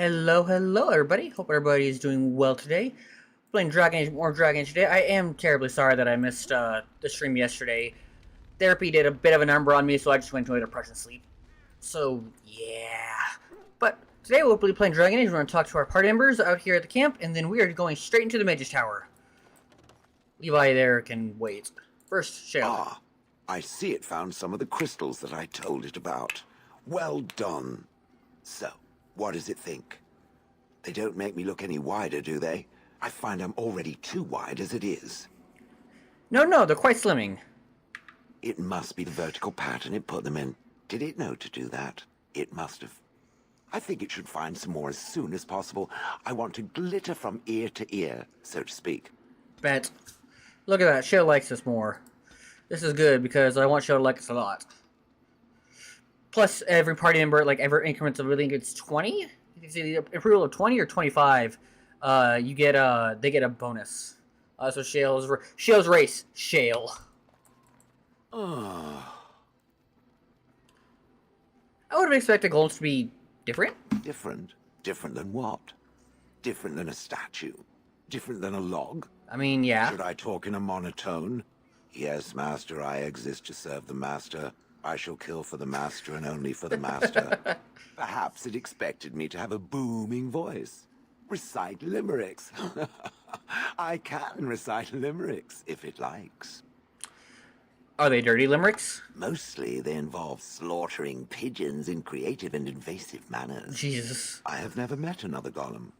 Hello, everybody. Hope everybody is doing well today. Playing Dragon Age, more Dragon Age today. I am terribly sorry that I missed the stream yesterday. Therapy did a bit of a number on me, so I just went to a depression sleep. So, yeah. But today we'll be playing Dragon Age. We're going to talk to our party members out here at the camp, and then we are going straight into the Mage's Tower. Levi there can wait. First, Shale. Ah, I see it found some of the crystals that I told it about. Well done. So, what does it think? They don't make me look any wider, do they? I find I'm already too wide as it is. No, they're quite slimming. It must be the vertical pattern it put them in. Did it know to do that? It must have. I think it should find some more as soon as possible. I want to glitter from ear to ear, so to speak. Bet. Look at that. Shale likes this more. This is good because I want Shale to like us a lot. Plus, every party member, like every increments of, I think it's 20. You can see the approval of 20 or 25. They get a bonus. So Shale's race, Shale. Ah. I would have expected golems to be different. Different? Different than what? Different than a statue? Different than a log? I mean, yeah. Should I talk in a monotone? Yes, master, I exist to serve the master. I shall kill for the master and only for the master. Perhaps it expected me to have a booming voice. Recite limericks. I can recite limericks, if it likes. Are they dirty limericks? Mostly they involve slaughtering pigeons in creative and invasive manners. Jesus. I have never met another golem.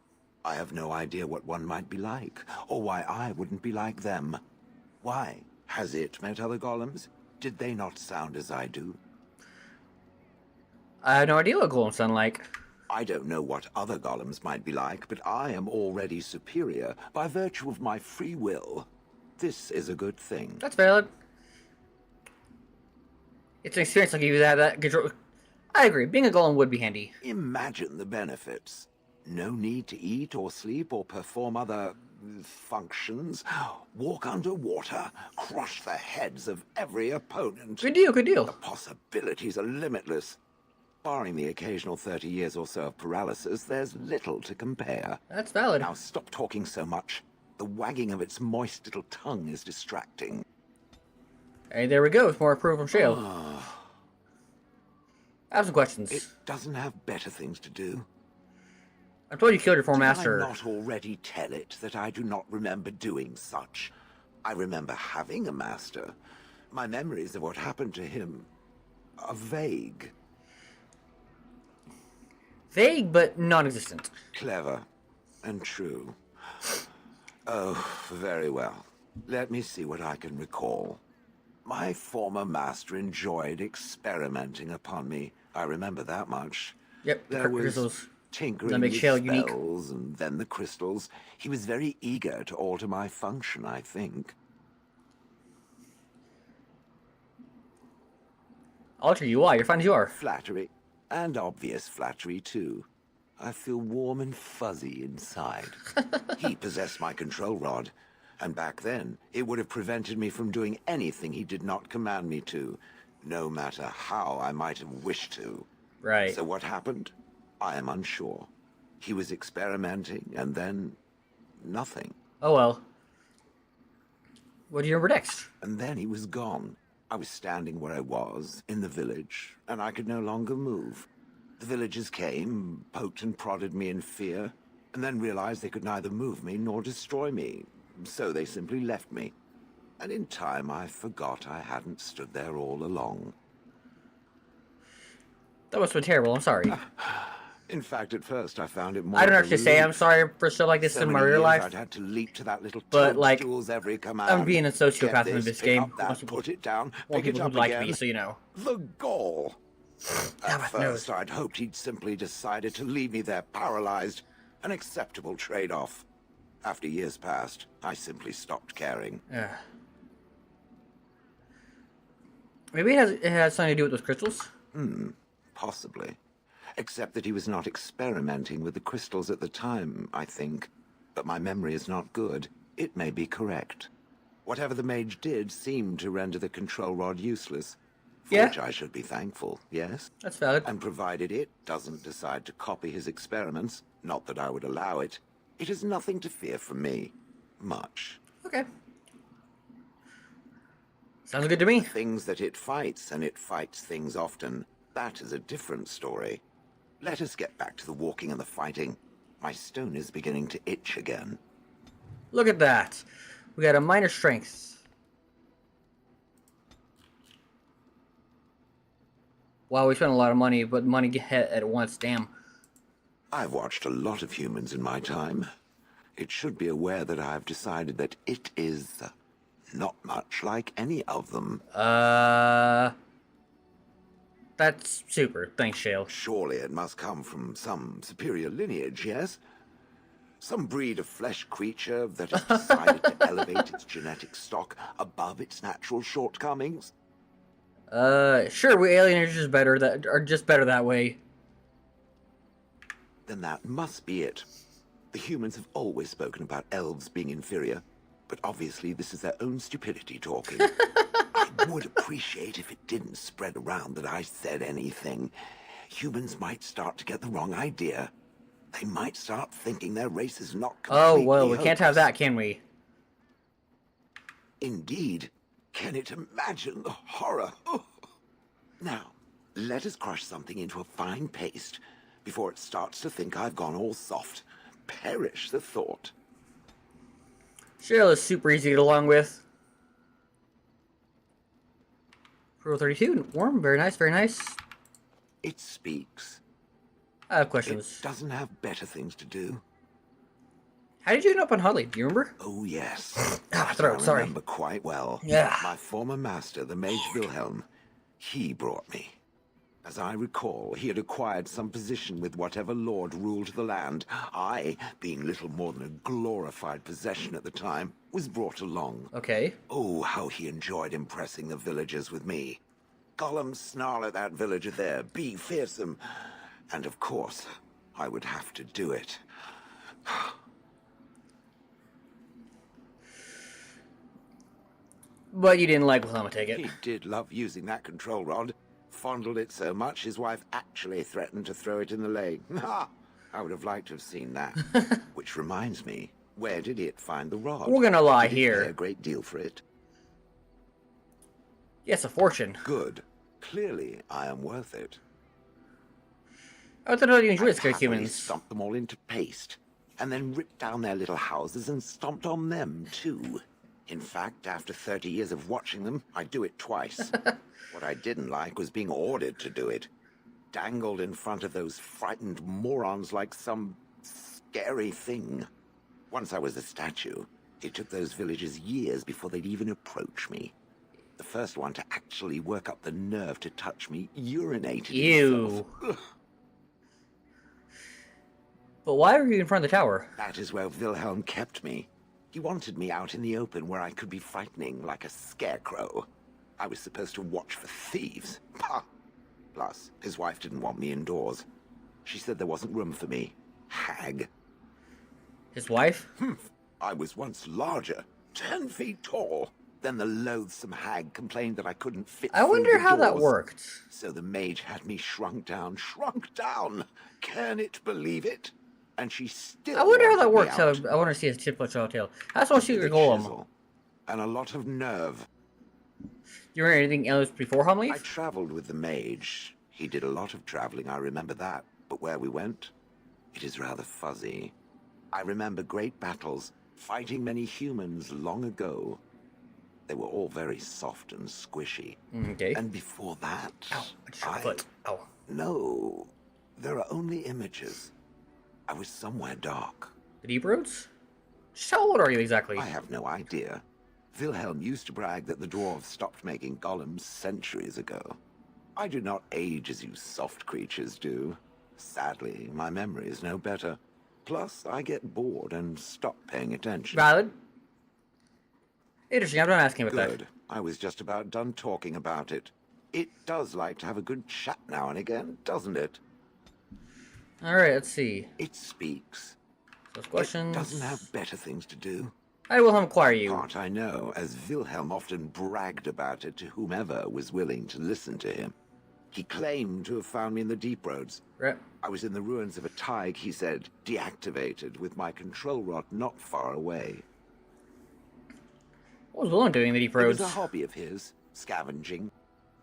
I have no idea what one might be like, or why I wouldn't be like them. Why? Has it met other golems? Did they not sound as I do? I have no idea what golems sound like. I don't know what other golems might be like, but I am already superior by virtue of my free will. This is a good thing. That's valid. It's an experience like you that control. I agree. Being a golem would be handy. Imagine the benefits. No need to eat or sleep or perform other functions. Walk underwater, crush the heads of every opponent. Good deal. The possibilities are limitless. Barring the occasional 30 years or so of paralysis, there's little to compare. That's valid. Now stop talking so much. The wagging of its moist little tongue is distracting. Hey, there we go. It's more approval from Shale. I have some questions. It doesn't have better things to do. I told you killed your former master. Did I not already tell it that I do not remember doing such? I remember having a master. My memories of what happened to him are vague. Vague, but non-existent. Clever and true. Oh, very well. Let me see what I can recall. My former master enjoyed experimenting upon me. I remember that much. Yep, There was crystals. tinkering That makes with Shale spells, unique. and then the crystals. He was very eager to alter my function, I think. Alter you are. You're fine as you are. Flattery, and obvious flattery, too. I feel warm and fuzzy inside. He possessed my control rod, and back then, it would have prevented me from doing anything he did not command me to, no matter how I might have wished to. Right. So what happened? I am unsure. He was experimenting, and then nothing. Oh well. What do you remember next? And then he was gone. I was standing where I was, in the village, and I could no longer move. The villagers came, poked and prodded me in fear, and then realized they could neither move me nor destroy me. So they simply left me. And in time, I forgot I hadn't stood there all along. That must have been terrible. I'm sorry. In fact, at first, I found it more. I don't of a actually say I'm relief. sorry for stuff like this So in my many real years life. I'd had to leap to that little But, like, toadstool's every command. I'm being a sociopath Get in this pick game. up that, Most people- put it down, Want pick it people up who like again. me, so you know. The gall. At Damn it, no. first, I'd hoped he'd simply decided to leave me there paralyzed. An acceptable trade-off. After years passed, I simply stopped caring. Maybe it has something to do with those crystals. Possibly. Except that he was not experimenting with the crystals at the time, I think. But my memory is not good. It may be correct. Whatever the mage did seemed to render the control rod useless. For Yeah. which I should be thankful, yes? That's valid. And provided it doesn't decide to copy his experiments, Not that I would allow it. It is nothing to fear from me. Much. Okay. Sounds good to me. Things that it fights, and it fights things often. That is a different story. Let us get back to the walking and the fighting. My stone is beginning to itch again. Look at that. We got a minor strength. Wow, we spent a lot of money, but money get hit at once. Damn. I've watched a lot of humans in my time. It should be aware that I've decided that it is not much like any of them. That's super. Thanks, Shale. Surely it must come from some superior lineage, yes? Some breed of flesh creature that has decided to elevate its genetic stock above its natural shortcomings? Sure, we aliens are just better that way. Then that must be it. The humans have always spoken about elves being inferior, but obviously this is their own stupidity talking. I would appreciate if it didn't spread around that I said anything. Humans might start to get the wrong idea. They might start thinking their race is not completely Oh, well, we can't have hopeless. that, can we? Indeed. Can it imagine the horror? Oh. Now, let us crush something into a fine paste before it starts to think I've gone all soft. Perish the thought. Shale is super easy to get along with. Rule 32, warm, very nice, very nice. It speaks. I have It questions. doesn't have better things to do. How did you end up on Hudley? Do you remember? Oh, yes. Ah, That throat, I sorry. remember quite well. Yeah. My former master, the Mage Wilhelm, he brought me. As I recall, he had acquired some position with whatever lord ruled the land. I, being little more than a glorified possession at the time, was brought along. Okay. Oh, how he enjoyed impressing the villagers with me. Gollum snarl at that villager there, be fearsome. And of course, I would have to do it. But you didn't like Wilhelm, I take it. He did love using that control rod. Fondled it so much, his wife actually threatened to throw it in the lake. Ha! I would have liked to have seen that. Which reminds me, where did it find the rod? We're gonna lie Did it here. pay a great deal for it. Yes, a fortune. Good. Clearly, I am worth it. I thought you enjoyed I scary happily humans. stomped them all into paste, and then ripped down their little houses and stomped on them, too. In fact, after 30 years of watching them, I do it twice. What I didn't like was being ordered to do it. Dangled in front of those frightened morons like some scary thing. Once I was a statue, it took those villagers years before they'd even approach me. The first one to actually work up the nerve to touch me urinated himself. Ew. But why were you in front of the tower? That is where Wilhelm kept me. He wanted me out in the open where I could be frightening like a scarecrow. I was supposed to watch for thieves. Pah! Plus, his wife didn't want me indoors. She said there wasn't room for me. Hag. His wife? I was once larger, 10 feet tall. Then the loathsome hag complained that I couldn't fit I through wonder the how that doors. worked. So the mage had me shrunk down, shrunk down. Can it believe it? And she still I wonder how that wanted me works. out. I want to see his typical tale. I just want to see With your a golem. chisel and a lot of nerve. You remember anything else before Hum I leave? traveled with the mage. He did a lot of traveling, I remember that. But where we went, it is rather fuzzy. I remember great battles, fighting many humans long ago. They were all very soft and squishy. Okay. And before that, Ow, I just hurt my foot. Ow. No, there are only images. I was somewhere dark. The Deep Roads? Just how old are you exactly? I have no idea. Wilhelm used to brag that the dwarves stopped making golems centuries ago. I do not age as you soft creatures do. Sadly, my memory is no better. Plus, I get bored and stop paying attention. Valid. Interesting, I'm not asking about Good. that. I was just about done talking about it. It does like to have a good chat now and again, doesn't it? Alright, let's see. It speaks. Those questions. It doesn't have better things to do. I will inquire you. Part I know, as Wilhelm often bragged about it to whomever was willing to listen to him. He claimed to have found me in the deep roads. Right. I was in the ruins of a Tig, he said, deactivated, with my control rod not far away. What was Willem doing in the deep It roads? was a hobby of his, scavenging.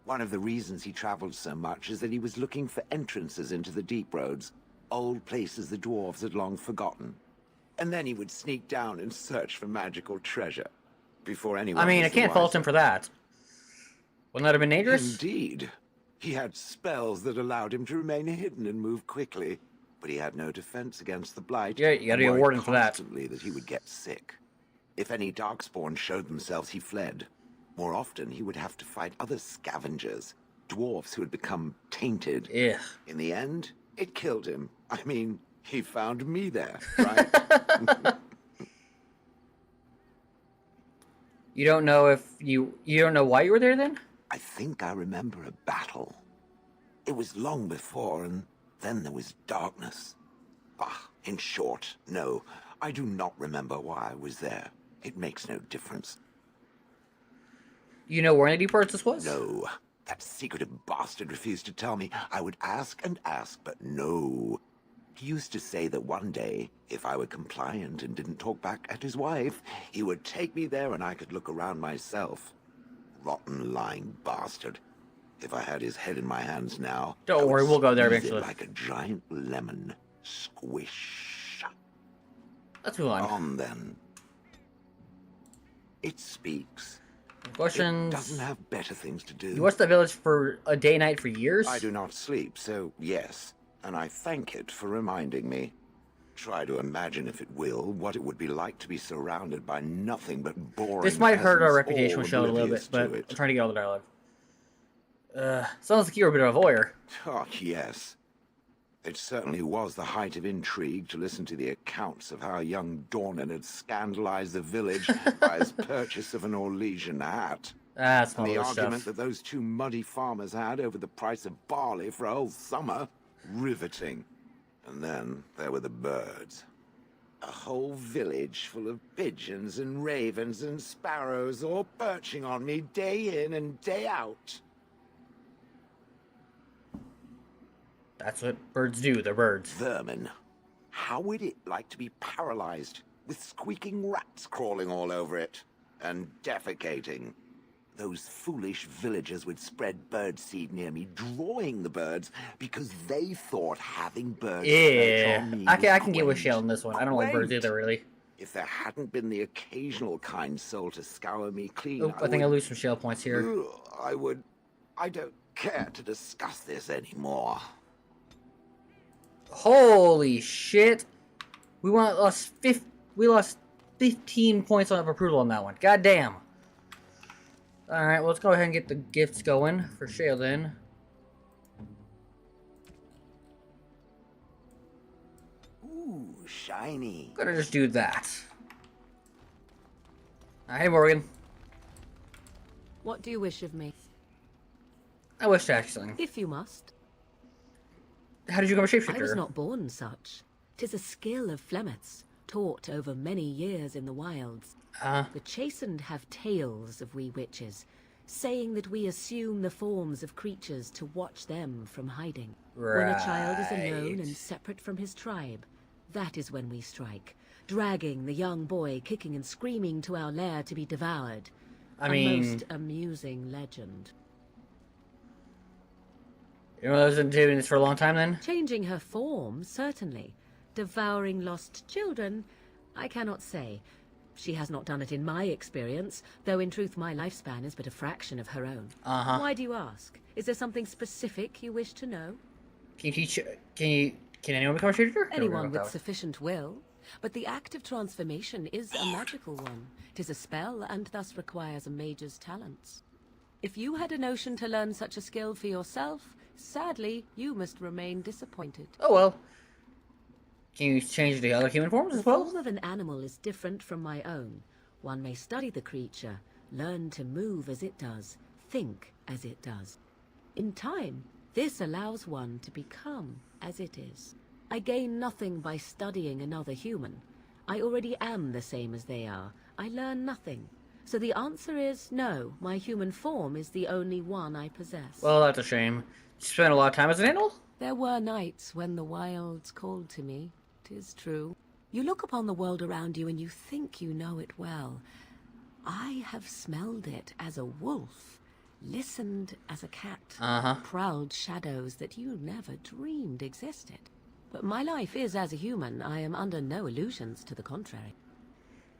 One of the reasons he traveled so much is that he was looking for entrances into the deep roads, old places the dwarves had long forgotten. And then he would sneak down and search for magical treasure. Before anyone I mean, I was the can't fault wiser. him for that. Wouldn't that have been dangerous? Indeed. He had spells that allowed him to remain hidden and move quickly, but he had no defense against the blight. Yeah, you gotta and be a worried warden for that. constantly that he would get sick. If any darkspawn showed themselves, he fled. More often, he would have to fight other scavengers, dwarves who had become tainted. Yeah. In the end, it killed him. I mean, he found me there, right? You don't know if you don't know why you were there then? I think I remember a battle. It was long before, and then there was darkness. In short, no, I do not remember why I was there. It makes no difference. You know where in the deep roads this was? No, that secretive bastard refused to tell me. I would ask and ask, but no. He used to say that one day, if I were compliant and didn't talk back at his wife, he would take me there and I could look around myself. Rotten, lying bastard. If I had his head in my hands now... Don't I would worry, we'll go there squeeze it eventually. like a giant lemon. Squish. Let's move on. On then. It speaks. Questions? It doesn't have better things to do. You watched the village for a day and night for years? I do not sleep, so yes. And I thank it for reminding me. Try to imagine, if it will, what it would be like to be surrounded by nothing but boring This might hurt our peasants, reputation all with Sheldon a little oblivious bit, but to I'm it. trying to get all the dialogue. Sounds like you're a bit of a voyeur. Oh, yes. It certainly was the height of intrigue to listen to the accounts of how young Dornan had scandalized the village by his purchase of an Orlesian hat. That's And all the this argument stuff. that those two muddy farmers had over the price of barley for a whole summer. Riveting. And then there were the birds. A whole village full of pigeons and ravens and sparrows all perching on me day in and day out. That's what birds do, they're birds. Vermin. How would it like to be paralyzed, with squeaking rats crawling all over it, and defecating? Those foolish villagers would spread bird seed near me, drawing the birds, because they thought having birds perch Yeah, on me I was can get with quaint. Sheldon this one. I don't like birds Quaint. either, really. If there hadn't been the occasional kind soul to scour me clean, Oh, I think I would... lose some shell points here. I don't care to discuss this anymore. Holy shit! We lost 15 points of approval on that one. God damn. Alright, well, let's go ahead and get the gifts going for Sheldon. Ooh, shiny. Gonna just do that. Hey, Morgan. What do you wish of me? I wish to ask you something. If you must. How did you become a I was shapeshifter? not born such. 'Tis a skill of Flemeth's, taught over many years in the wilds. The chastened have tales of we witches, saying that we assume the forms of creatures to watch them from hiding. When a child is alone Right. and separate from his tribe, that is when we strike, dragging the young boy kicking and screaming to our lair to be devoured. I a mean- most amusing legend. You know, I was doing this for a long time then? Changing her form, certainly. Devouring lost children, I cannot say. She has not done it in my experience, though in truth my lifespan is but a fraction of her own. Why do you ask? Is there something specific you wish to know? Can you teach... Can anyone become a shapeshifter? Anyone with sufficient will. But the act of transformation is a magical one. 'Tis a spell, and thus requires a mage's talents. If you had a notion to learn such a skill for yourself, sadly, you must remain disappointed. Oh, well. Can you change the other human forms as The well? form of an animal is different from my own. One may study the creature, learn to move as it does, think as it does. In time, this allows one to become as it is. I gain nothing by studying another human. I already am the same as they are. I learn nothing. So the answer is no, my human form is the only one I possess. Well, that's a shame. Spent a lot of time as an animal? There were nights when the wilds called to me, 'tis true. You look upon the world around you and you think you know it well. I have smelled it as a wolf, listened as a cat, prowled shadows that you never dreamed existed. But my life is as a human. I am under no illusions to the contrary.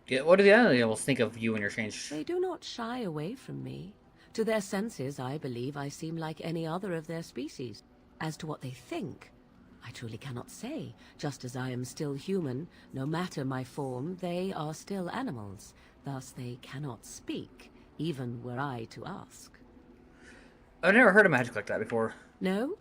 Yeah, what do the other animals think of you and your change? They do not shy away from me. To their senses, I believe I seem like any other of their species. As to what they think, I truly cannot say. Just as I am still human, no matter my form, they are still animals. Thus they cannot speak, even were I to ask. I've never heard of magic like that before. No?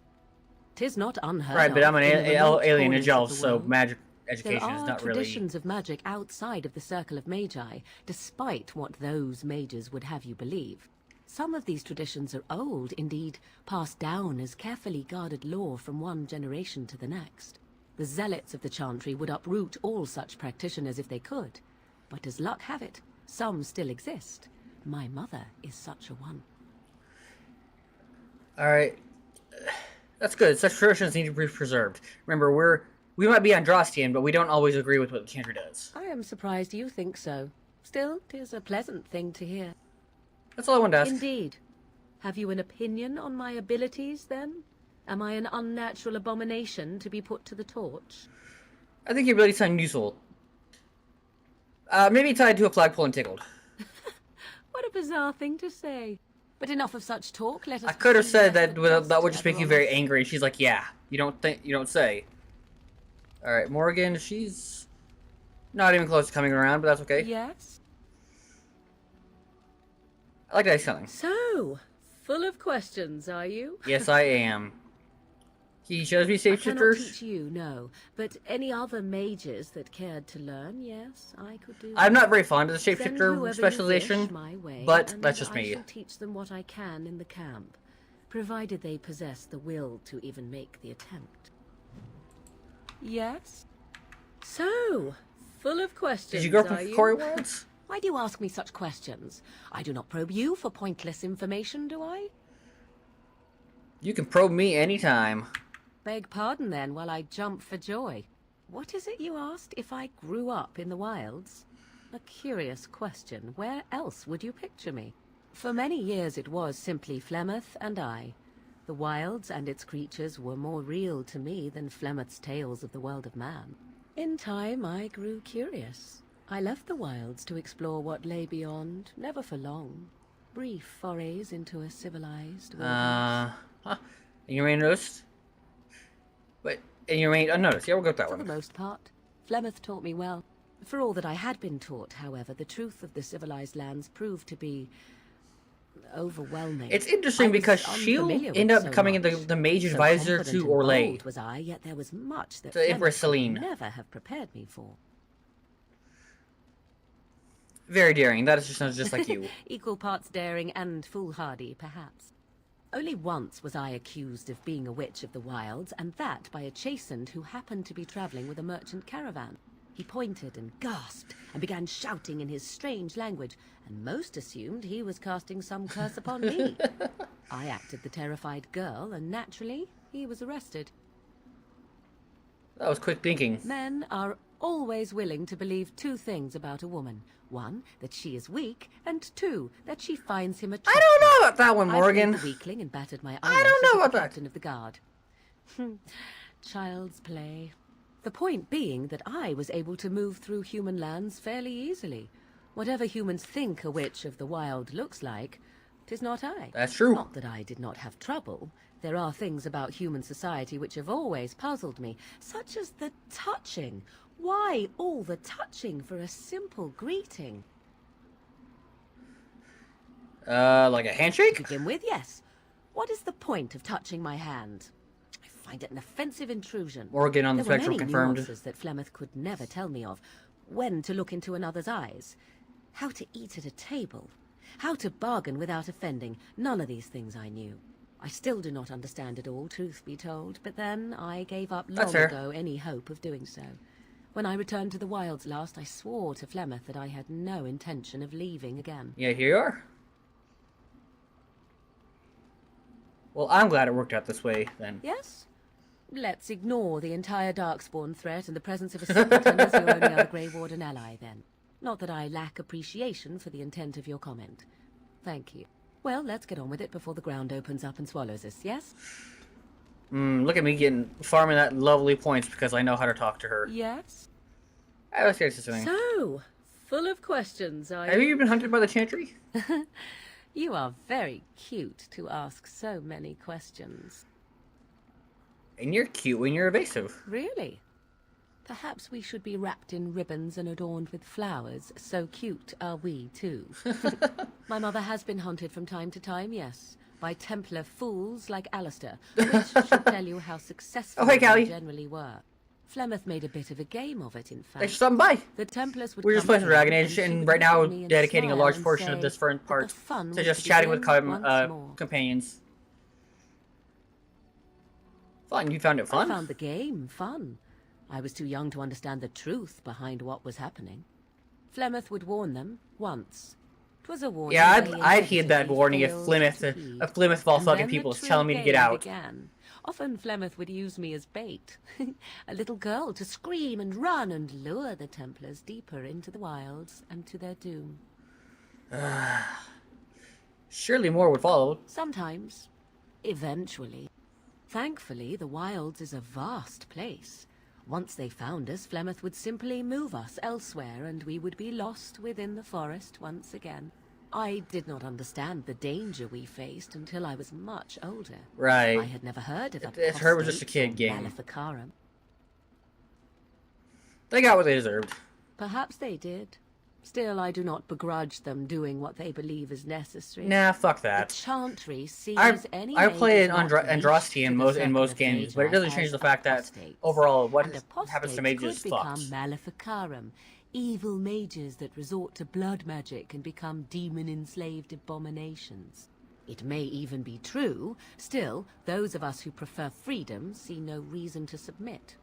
'Tis not unheard Right, but of I'm an in the remote alien corners as well, of the so world. magic There education is are not really... traditions of magic outside of the circle of Magi, despite what those mages would have you believe. Some of these traditions are old, indeed, passed down as carefully guarded lore from one generation to the next. The zealots of the chantry would uproot all such practitioners if they could. But as luck have it, some still exist. My mother is such a one. Alright. That's good. Such traditions need to be preserved. Remember, we might be Andrastian, but we don't always agree with what the chantry does. I am surprised you think so. Still, 'tis a pleasant thing to hear. That's all I wanted to ask. Indeed. Have you an opinion on my abilities, then? Am I an unnatural abomination to be put to the torch? I think your abilities sound useful. Maybe tied to a flagpole and tickled. What a bizarre thing to say. But enough of such talk, let us... I could have said that proceed that would just make you very everyone. angry. She's like, yeah, you don't say. Alright, Morgan, she's not even close to coming around, but that's okay. Yes? I like that something. So, full of questions, are you? Yes, I am. He shows me I cannot shapeshifters. teach you, no. But any other mages that cared to learn, yes, I could do I'm that. not very fond of the Send shapeshifter whoever you specialization, wish my way, but and that's just I me. shall teach them what I can in the camp, provided they possess the will to even make the attempt. Yes? So, full of questions, Did you grow up are with you? Corey once? Why do you ask me such questions? I do not probe you for pointless information, do I? You can probe me anytime. Beg pardon then while I jump for joy. What is it you asked if I grew up in the wilds? A curious question. Where else would you picture me? For many years it was simply Flemeth and I. The wilds and its creatures were more real to me than Flemeth's tales of the world of man. In time I grew curious. I left the wilds to explore what lay beyond, never for long. Brief forays into a civilized wilderness. And you remain noticed? Wait, and you remain unnoticed. Yeah, we'll go with that For the one. most part. Flemeth taught me well. For all that I had been taught, however, the truth of the civilized lands proved to be overwhelming. It's interesting I was because she'll unfamiliar end with up so becoming much. the mage So advisor confident to and Orlais. bold was I, yet there was much that To Flemeth Empress could Celine. never have prepared me for. Very daring. That is just like you. Equal parts daring and foolhardy, perhaps. Only once was I accused of being a witch of the wilds, and that by a chastened who happened to be traveling with a merchant caravan. He pointed and gasped, and began shouting in his strange language, and most assumed he was casting some curse upon me. I acted the terrified girl, and naturally, he was arrested. That was quick thinking. Men are always willing to believe two things about a woman. One, that she is weak, and two, that she finds him I attractive. don't know about that one, I played Morgan. the weakling and battered my I eyelash don't know at about the that. captain of the guard. Child's play. The point being that I was able to move through human lands fairly easily. Whatever humans think a witch of the wild looks like, 'tis not I. That's true. Not that I did not have trouble. There are things about human society which have always puzzled me, such as the touching. Why all the touching for a simple greeting? Like a To handshake? begin with, yes. What is the point of touching my hand? I find it an offensive intrusion. Morgan on the There were spectrum many confirmed. nuances that Flemeth could never tell me of. When to look into another's eyes. How to eat at a table. How to bargain without offending. None of these things I knew. I still do not understand it all, truth be told, but then I gave up long That's fair. ago any hope of doing so. When I returned to the wilds last, I swore to Flemeth that I had no intention of leaving again. Yeah, here you are. Well, I'm glad it worked out this way, then. Yes? Let's ignore the entire Darkspawn threat and the presence of a simpleton as your only other Grey Warden ally, then. Not that I lack appreciation for the intent of your comment. Thank you. Well, let's get on with it before the ground opens up and swallows us, yes? Look at me farming that lovely points because I know how to talk to her. Yes? Let's get to something. So, full of questions, are Have you? you been hunted by the Chantry? You are very cute to ask so many questions. And you're cute when you're evasive. Really? Perhaps we should be wrapped in ribbons and adorned with flowers. So cute are we, too. My mother has been hunted from time to time, yes, by Templar fools like Alistair, which should tell you how successful Oh, hey, they Callie. generally were. Flemeth made a bit of a game of it, in fact. Thanks for stopping by. The Templars would We're just come playing some Dragon around, Age, she and would right look now at me and dedicating a smile large and portion say of this front that part the fun to was just to chatting with begin once more. companions. Fun. You found it I fun? found the game fun. I was too young to understand the truth behind what was happening. Flemeth would warn them once. 'Twas a warning. Yeah, they I'd heed that inevitably warning if failed Plymouth, to heed. if Plymouth of all And fucking then the people is true telling me to get game out. began. Often Flemeth would use me as bait. A little girl to scream and run and lure the Templars deeper into the wilds and to their doom. Surely more would follow. Sometimes. Eventually. Thankfully, the wilds is a vast place. Once they found us, Flemeth would simply move us elsewhere, and we would be lost within the forest once again. I did not understand the danger we faced until I was much older. Right. I had never heard of Her was just a kid game. game. Maleficarum. They got what they deserved. Perhaps they did. Still, I do not begrudge them doing what they believe is necessary. Nah, fuck The that. Chantry sees any I play mage an as not Androsti leashed in to the most circle of games, but it Magi doesn't change as the fact that apostates. overall what And happens to apostates mages could fucks. become Maleficarum, evil mages that resort to blood magic and become demon-enslaved abominations. It may even be true. Still, those of us who prefer freedom see no reason to submit.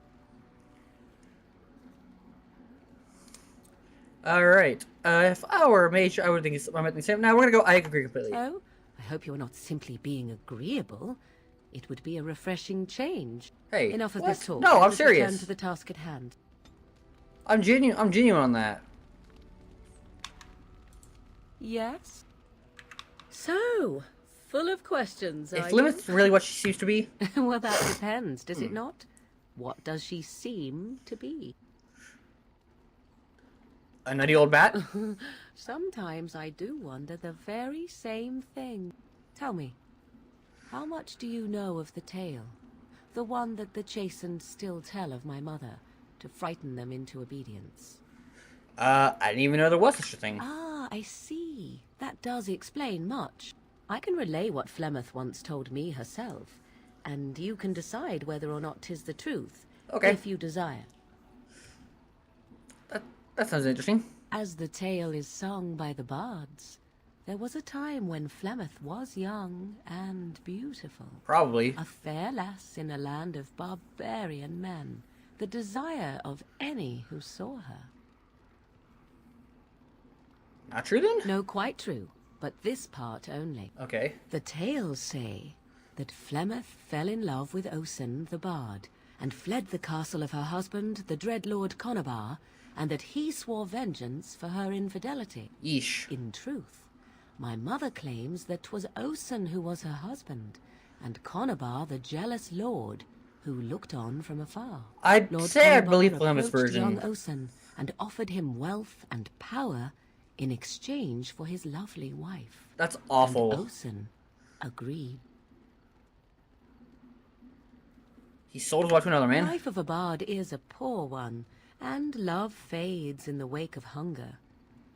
Alright. If I were a mage, I would think I might think the same. Now we're gonna go. I agree completely. Oh, I hope you are not simply being agreeable. It would be a refreshing change. Hey, Enough of what? this talk. No, I'm Let us return serious. to the task at hand. I'm genuine on that. Yes? So, full of questions, Is are Plymouth really what she seems to be? you? Well, that depends, does it not? What does she seem to be? A nutty old bat? Sometimes I do wonder the very same thing. Tell me, how much do you know of the tale? The one that the chastened still tell of my mother, to frighten them into obedience. I didn't even know there was such a thing. Ah, I see. That does explain much. I can relay what Flemeth once told me herself, and you can decide whether or not 'tis the truth, Okay. if you desire. That sounds interesting. As the tale is sung by the bards, there was a time when Flemeth was young and beautiful. Probably. A fair lass in a land of barbarian men, the desire of any who saw her. Not true then? No, quite true, but this part only. Okay. The tales say that Flemeth fell in love with Osen the bard, and fled the castle of her husband, the dread Lord Conabar, and that he swore vengeance for her infidelity. Yeesh. In truth, my mother claims that 'twas Osen who was her husband, and Conabar the jealous lord who looked on from afar. I'd Lord say I Conabar believe Plymouth's approached young version. Osen and offered him wealth and power in exchange for his lovely wife. That's And awful. Osen agreed. He sold his wife to another The man? life of a bard is a poor one, and love fades in the wake of hunger.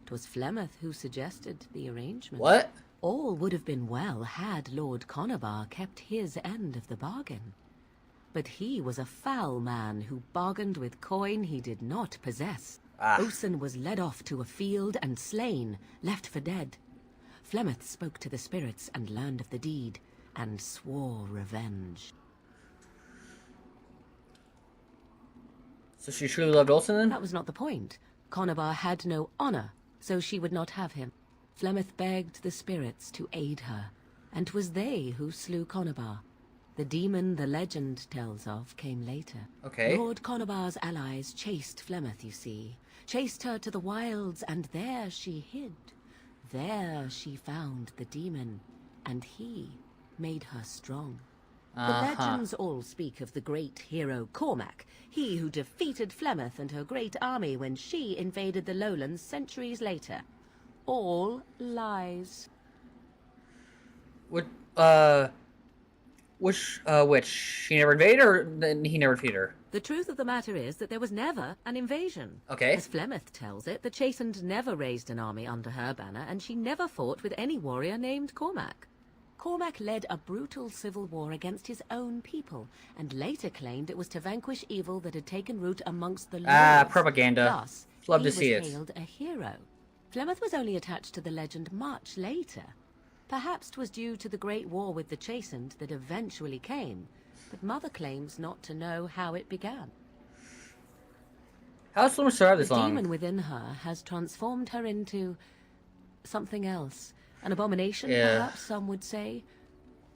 'Twas Flemeth who suggested the arrangement. What? All would have been well had Lord Conabar kept his end of the bargain. But he was a foul man who bargained with coin he did not possess. Ah. Osen was led off to a field and slain, left for dead. Flemeth spoke to the spirits and learned of the deed, and swore revenge. So she truly loved Olsen then? That was not the point. Conabar had no honor, so she would not have him. Flemeth begged the spirits to aid her, and 'twas they who slew Conobar. The demon the legend tells of came later. Okay. Lord Conobar's allies chased Flemeth, you see. Chased her to the wilds, and there she hid. There she found the demon, and he made her strong. The legends all speak of the great hero Cormac, he who defeated Flemeth and her great army when she invaded the lowlands centuries later. All lies. Which? She never invaded, or he never defeated her? The truth of the matter is that there was never an invasion. Okay. As Flemeth tells it, the Chastened never raised an army under her banner, and she never fought with any warrior named Cormac. Cormac led a brutal civil war against his own people, and later claimed it was to vanquish evil that had taken root amongst the lords. Propaganda. Thus, Love he to see it. was hailed a hero. Flemeth was only attached to the legend much later. Perhaps 'twas due to the great war with the Chastened that eventually came, but Mother claims not to know how it began. How's Flemeth survived this The long? demon within her has transformed her into something else. An abomination, Yeah. perhaps some would say.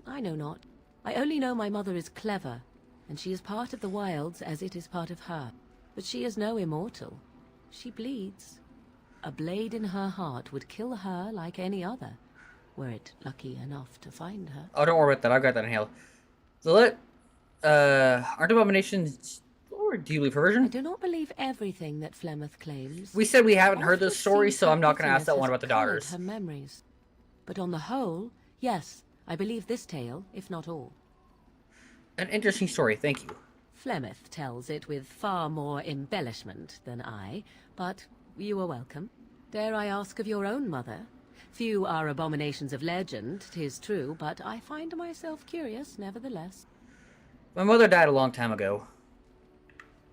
I know not. I only know my mother is clever, and she is part of the wilds as it is part of her. But she is no immortal. She bleeds. A blade in her heart would kill her like any other, were it lucky enough to find her. Oh, don't worry about that. I've got that in hell. So aren't abominations or do you believe I perversion? do not believe everything that Flemeth claims. We said we haven't heard this Often story, seems so I'm not going to bitterness ask that one has about the coloured daughters. Her memories. But on the whole, yes, I believe this tale, if not all. An interesting story, thank you. Flemeth tells it with far more embellishment than I, but you are welcome. Dare I ask of your own mother? Few are abominations of legend, 'tis true, but I find myself curious nevertheless. My mother died a long time ago.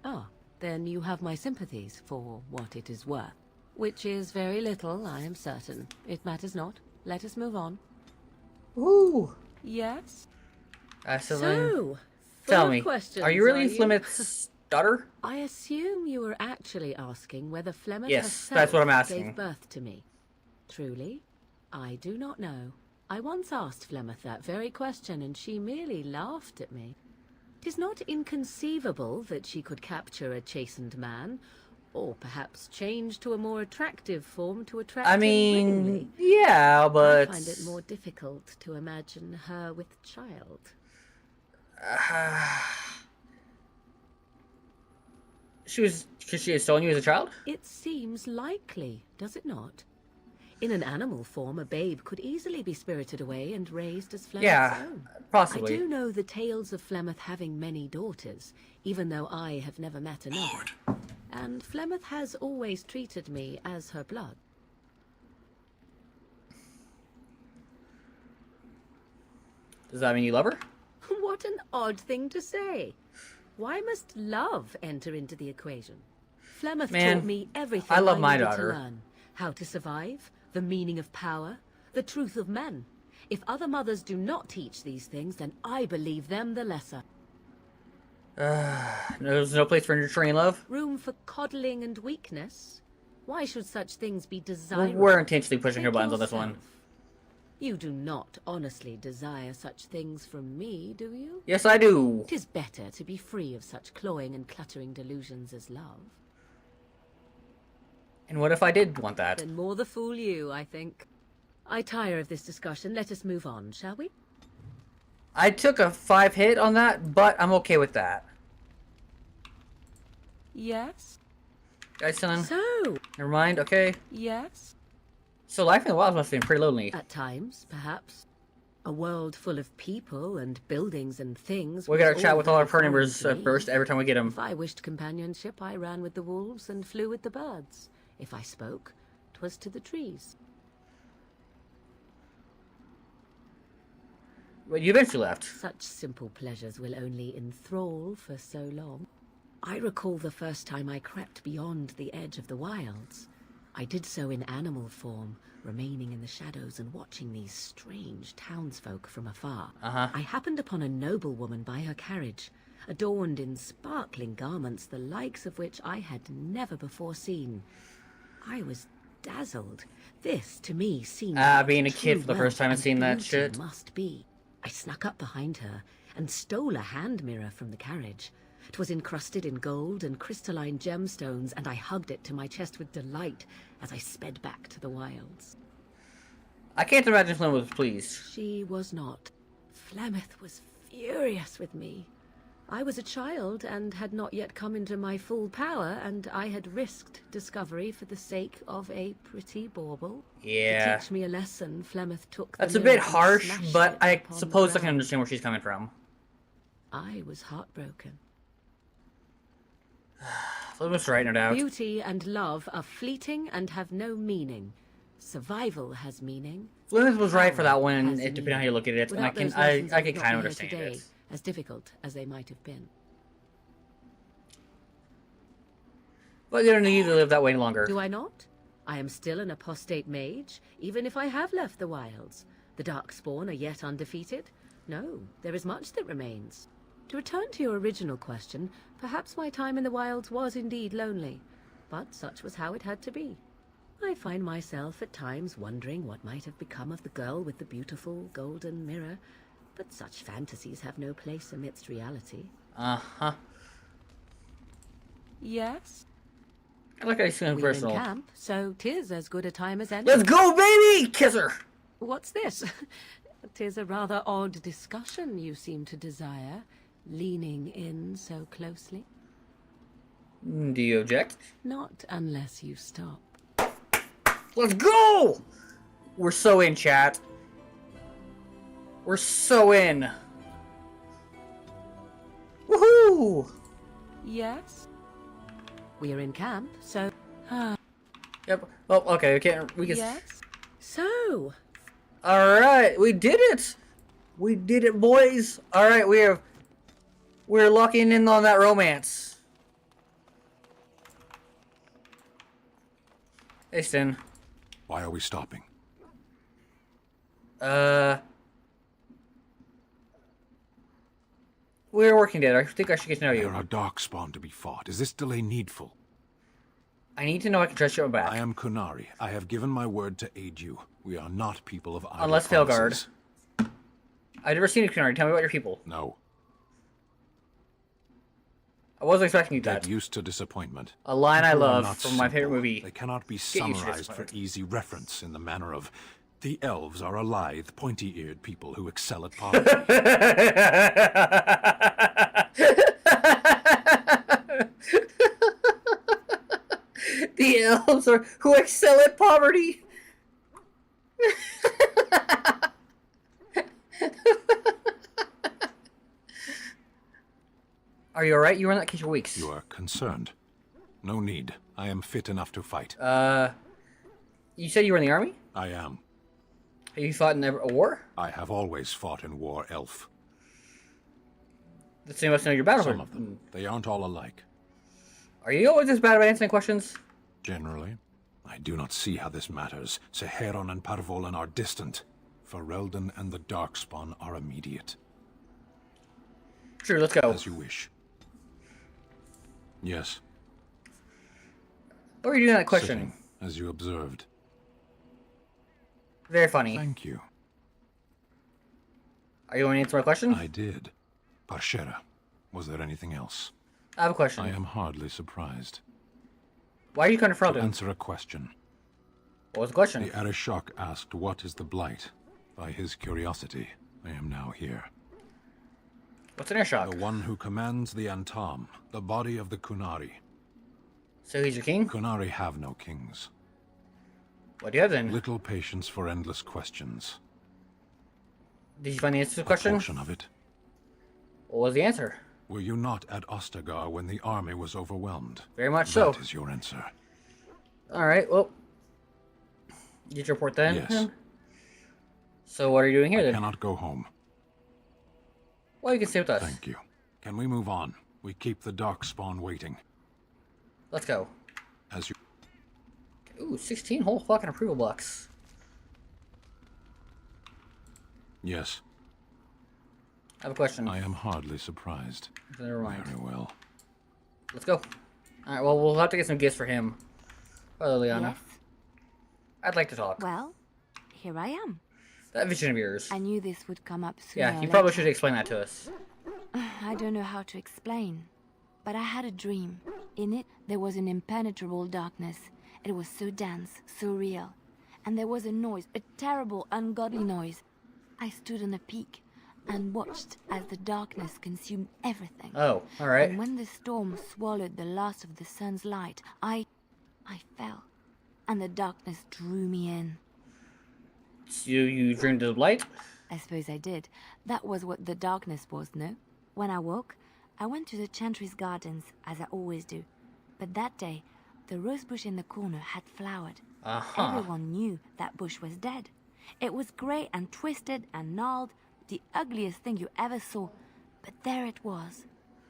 Ah, then you have my sympathies for what it is worth. Which is very little, I am certain. It matters not. Let us move on. Ooh. Yes? So, full tell of me, questions, are you really you? Flemeth's daughter? I assume you were actually asking whether Flemeth Yes, herself that's what I'm asking. gave birth to me. Truly, I do not know. I once asked Flemeth that very question, and she merely laughed at me. 'Tis not inconceivable that she could capture a chastened man, or perhaps change to a more attractive form to attract I him mean, willingly. yeah, but I find it more difficult to imagine her with child. Could she have stolen you as a child? It seems likely, does it not? In an animal form, a babe could easily be spirited away and raised as Flemeth's Yeah, own. possibly. I do know the tales of Flemeth having many daughters, even though I have never met another. And Flemeth has always treated me as her blood. Does that mean you love her? What an odd thing to say. Why must love enter into the equation? Flemeth Man, taught me everything I love my needed daughter. to learn. How to survive, the meaning of power, the truth of men. If other mothers do not teach these things, then I believe them the lesser. There's no place for nurturing love? Room for coddling and weakness? Why should such things be desirable? We're intentionally pushing her Think buttons on this one. yourself. You do not honestly desire such things from me, do you? Yes, I do. 'Tis better to be free of such cloying and cluttering delusions as love. And what if I did want that? Then more the fool you, I think. I tire of this discussion. Let us move on, shall we? I took a 5 hit on that, but I'm okay with that. Yes? Guys, son. So, Never mind, okay. yes? So life in the wilds must have been pretty lonely. At times, perhaps. A world full of people and buildings and things. We was gotta chat with all our very party members foreign to me. first every time we get them. If I wished companionship, I ran with the wolves and flew with the birds. If I spoke, 'twas to the trees. But you eventually left. Such simple pleasures will only enthrall for so long. I recall the first time I crept beyond the edge of the wilds. I did so in animal form, remaining in the shadows and watching these strange townsfolk from afar. I happened upon a noblewoman by her carriage, adorned in sparkling garments, the likes of which I had never before seen. I was dazzled. This, to me, seemed being a what kid true for the first wealth time and and seeing that beauty shit. must be. I snuck up behind her and stole a hand mirror from the carriage. It was encrusted in gold and crystalline gemstones, and I hugged it to my chest with delight as I sped back to the wilds. I can't imagine Flynn was pleased. She was not. Flemeth was furious with me. I was a child and had not yet come into my full power, and I had risked discovery for the sake of a pretty bauble. Yeah. To teach me a lesson, Flemeth took the That's a mirror bit and harsh, smashed but it I upon the suppose I can ground. understand where she's coming from. I was heartbroken. Flynn was writing it out. Beauty and love are fleeting and have no meaning. Survival has meaning. Flynn was right for that Power one, has depending on how you look at it, and Without those I lessons, can would kind of not be here understand today, it. as difficult as they might have been. But you don't need to live that way any longer. Do I not? I am still an apostate mage, even if I have left the wilds. The Darkspawn are yet undefeated. No, there is much that remains. To return to your original question, perhaps my time in the wilds was indeed lonely, but such was how it had to be. I find myself at times wondering what might have become of the girl with the beautiful golden mirror, but such fantasies have no place amidst reality. Uh-huh. Yes? I like how he's feeling We're in personal. camp, so 'tis as good a time as any. Let's go, baby! Kiss her! What's this? 'Tis a rather odd discussion you seem to desire, leaning in so closely. Do you object? Not unless you stop. Let's go! We're so in, chat. We're so in. Woohoo! Yes? We are in camp, so... Yep. Oh, okay. We can. Yes? So, All right, we did it. We did it, boys. All right, we're locking in on that romance. Hey, Stin. Why are we stopping? We're working together. I think I should get to know There you. are darkspawn to be fought. Is this delay needful? I need to know I can trust you on back. I am Kunari. I have given my word to aid you. We are not people of idle Unless Failguard. promises. I've never seen a Kunari. Tell me about your people. No. I wasn't expecting you Get that. used to disappointment. A line I People are love not from my favorite simple. movie. They cannot be used to summarized for disappointment. easy reference in the manner of the elves are a lithe, pointy-eared people who excel at poverty. The elves are who excel at poverty. Are you alright? You were in that case for weeks. You are concerned. No need. I am fit enough to fight. You said you were in the army? I am. Have you fought in a war? I have always fought in war, elf. Let's see, must know your battle. Some of them. They aren't all alike. Are you always this bad about answering questions? Generally, I do not see how this matters. Seheron and Parvolan are distant. Ferelden and the Darkspawn are immediate. Sure, let's go. As you wish. Yes. What were you doing that question? Sitting, as you observed. Very funny. Thank you. Are you going to answer my question? I did. Parshera, was there anything else? I have a question. I am hardly surprised. Why are you To confronted? answer a question. What was the question? The Arishok asked what is the Blight. By his curiosity, I am now here. What's an air shock? The one who commands the Antam, the body of the Kunari. So he's your king? Kunari have no kings. What do you have then? Little patience for endless questions. Did you find the answer to the A question? portion of it. What was the answer? Were you not at Ostagar when the army was overwhelmed? Very much so. That is your answer. Alright, well. Did you report then? Yes. So what are you doing here I then? cannot go home. Well, you can stay with us. Thank you. Can we move on? We keep the Darkspawn waiting. Let's go. As you... Ooh, 16 whole fucking approval blocks. Yes, I have a question. I am hardly surprised. Never mind. Very well. Let's go. Alright, well, we'll have to get some gifts for him. Hello, Liana. Yes? I'd like to talk. Well, here I am. That vision of yours. I knew this would come up sooner Yeah, or you probably later. should explain that to us. I don't know how to explain, but I had a dream. In it, there was an impenetrable darkness. It was so dense, so real. And there was a noise, a terrible, ungodly noise. I stood on a peak and watched as the darkness consumed everything. Oh, alright. And when the storm swallowed the last of the sun's light, I fell, and the darkness drew me in. You dreamed of light? I suppose I did. That was what the darkness was, no? When I woke, I went to the Chantry's gardens, as I always do. But that day, the rosebush in the corner had flowered. Uh-huh. Everyone knew that bush was dead. It was grey and twisted and gnarled, the ugliest thing you ever saw. But there it was,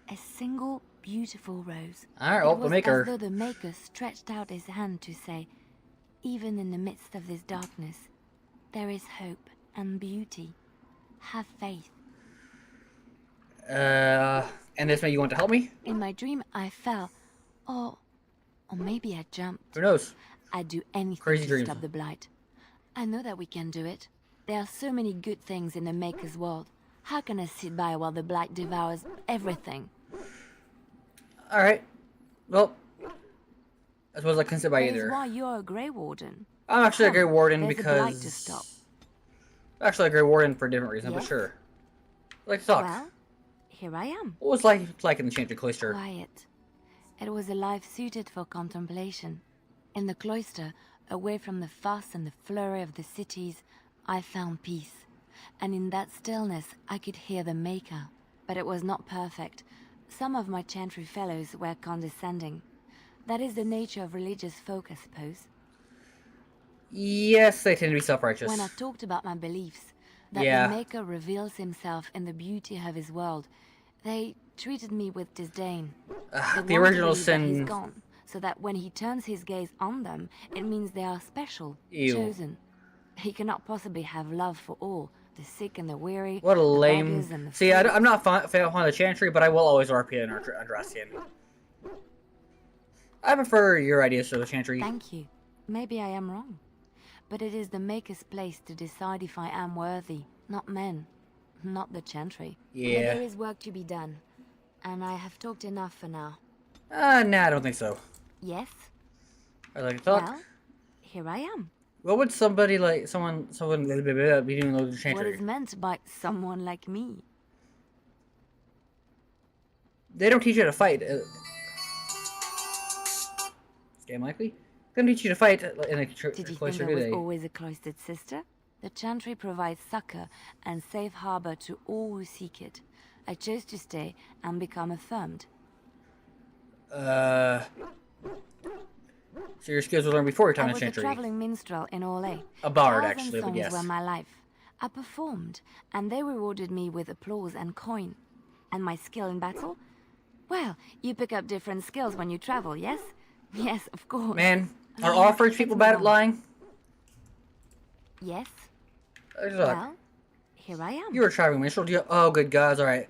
a single beautiful rose. Alright, well, It the was maker. as though the maker stretched out his hand to say, even in the midst of this darkness, there is hope and beauty. Have faith. And this made you want to help me? In my dream, I fell. Or maybe I jumped. Who knows? I'd do anything Crazy to dreams. stop the blight. I know that we can do it. There are so many good things in the Maker's world. How can I sit by while the blight devours everything? Alright. Well, I suppose I couldn't sit by That is either. why you're a Grey Warden. I'm actually a Come, Grey Warden there's a blight to because... stop. Actually a Grey Warden for a different reason, but Yes? sure. I'd like to talk. Well, here I am. What was life like in the Enchanted Cloister? Quiet. It was a life suited for contemplation. In the cloister, away from the fuss and the flurry of the cities, I found peace. And in that stillness, I could hear the Maker. But it was not perfect. Some of my Chantry fellows were condescending. That is the nature of religious folk, I suppose. Yes, they tend to be self-righteous. When I talked about my beliefs, that Yeah. the Maker reveals himself in the beauty of his world, they treated me with disdain. They the want to original believe that he's sin... gone, so that when he turns his gaze on them, it means they are special, Ew. chosen. He cannot possibly have love for all, the sick and the weary, What a the lame... beggars and the See, free. I'm not fan of the Chantry, but I will always RP an Andrastian. I prefer your ideas to the Chantry. Thank you. Maybe I am wrong. But it is the Maker's place to decide if I am worthy, not men, not the Chantry. But Yeah. there is work to be done, and I have talked enough for now. Nah, I don't think so. Yes? I'd like to talk. Well, here I am. What would somebody like... Someone be doing with the What Chantry? is meant by someone like me? They don't teach you to fight. Scam likely? They don't teach you to fight in a Did you think cloister, I do was they? always a cloistered sister? The Chantry provides succor and safe harbor to all who seek it. I chose to stay and become affirmed. So your skills were learned before your time I in was a Chantry. traveling minstrel in Orlais. A bard, 1,000 actually, but songs yes. were my life. I performed, and they rewarded me with applause and coin. And my skill in battle? Well, you pick up different skills when you travel, yes? Yes, of course. Man, are Yeah, all French let's people move bad at on. lying? Yes? Look. Well, here I am. You were a traveling minstrel. Oh, good gods! All right,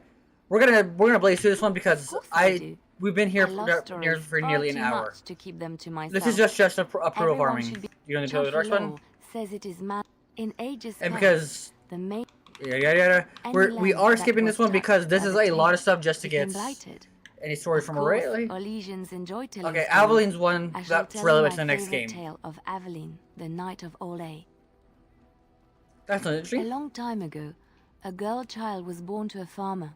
we're gonna blaze through this one because Of course I do. we've been here I love for stories for far nearly an too hour. much to keep them to myself. This is just a proof of Everyone farming. should be- You don't need to go to the Chantry dark law one, says it is man in ages and past, because the main yeah, Any we land are that skipping was this one touched because this by is the a lot of taint stuff just to became get blighted. any stories from Of course, Aurelie. Orlesians enjoy telling Okay, stories. Aveline's one I shall that's tell relevant you to the my next favorite game. tale of Aveline, the Knight of Orlais. That's not A interesting. long time ago, a girl child was born to a farmer.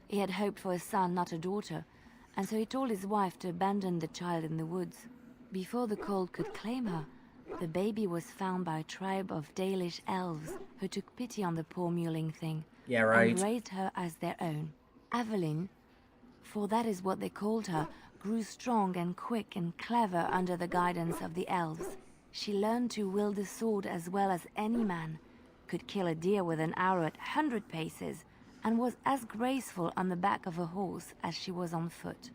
He had hoped for a son, not a daughter, and so he told his wife to abandon the child in the woods. Before the cold could claim her, the baby was found by a tribe of Dalish elves who took pity on the poor mewling thing Yeah, right. and raised her as their own. Aveline, for that is what they called her, grew strong and quick and clever under the guidance of the elves. She learned to wield a sword as well as any man, could kill a deer with an arrow at 100 paces, and was as graceful on the back of a horse as she was on foot.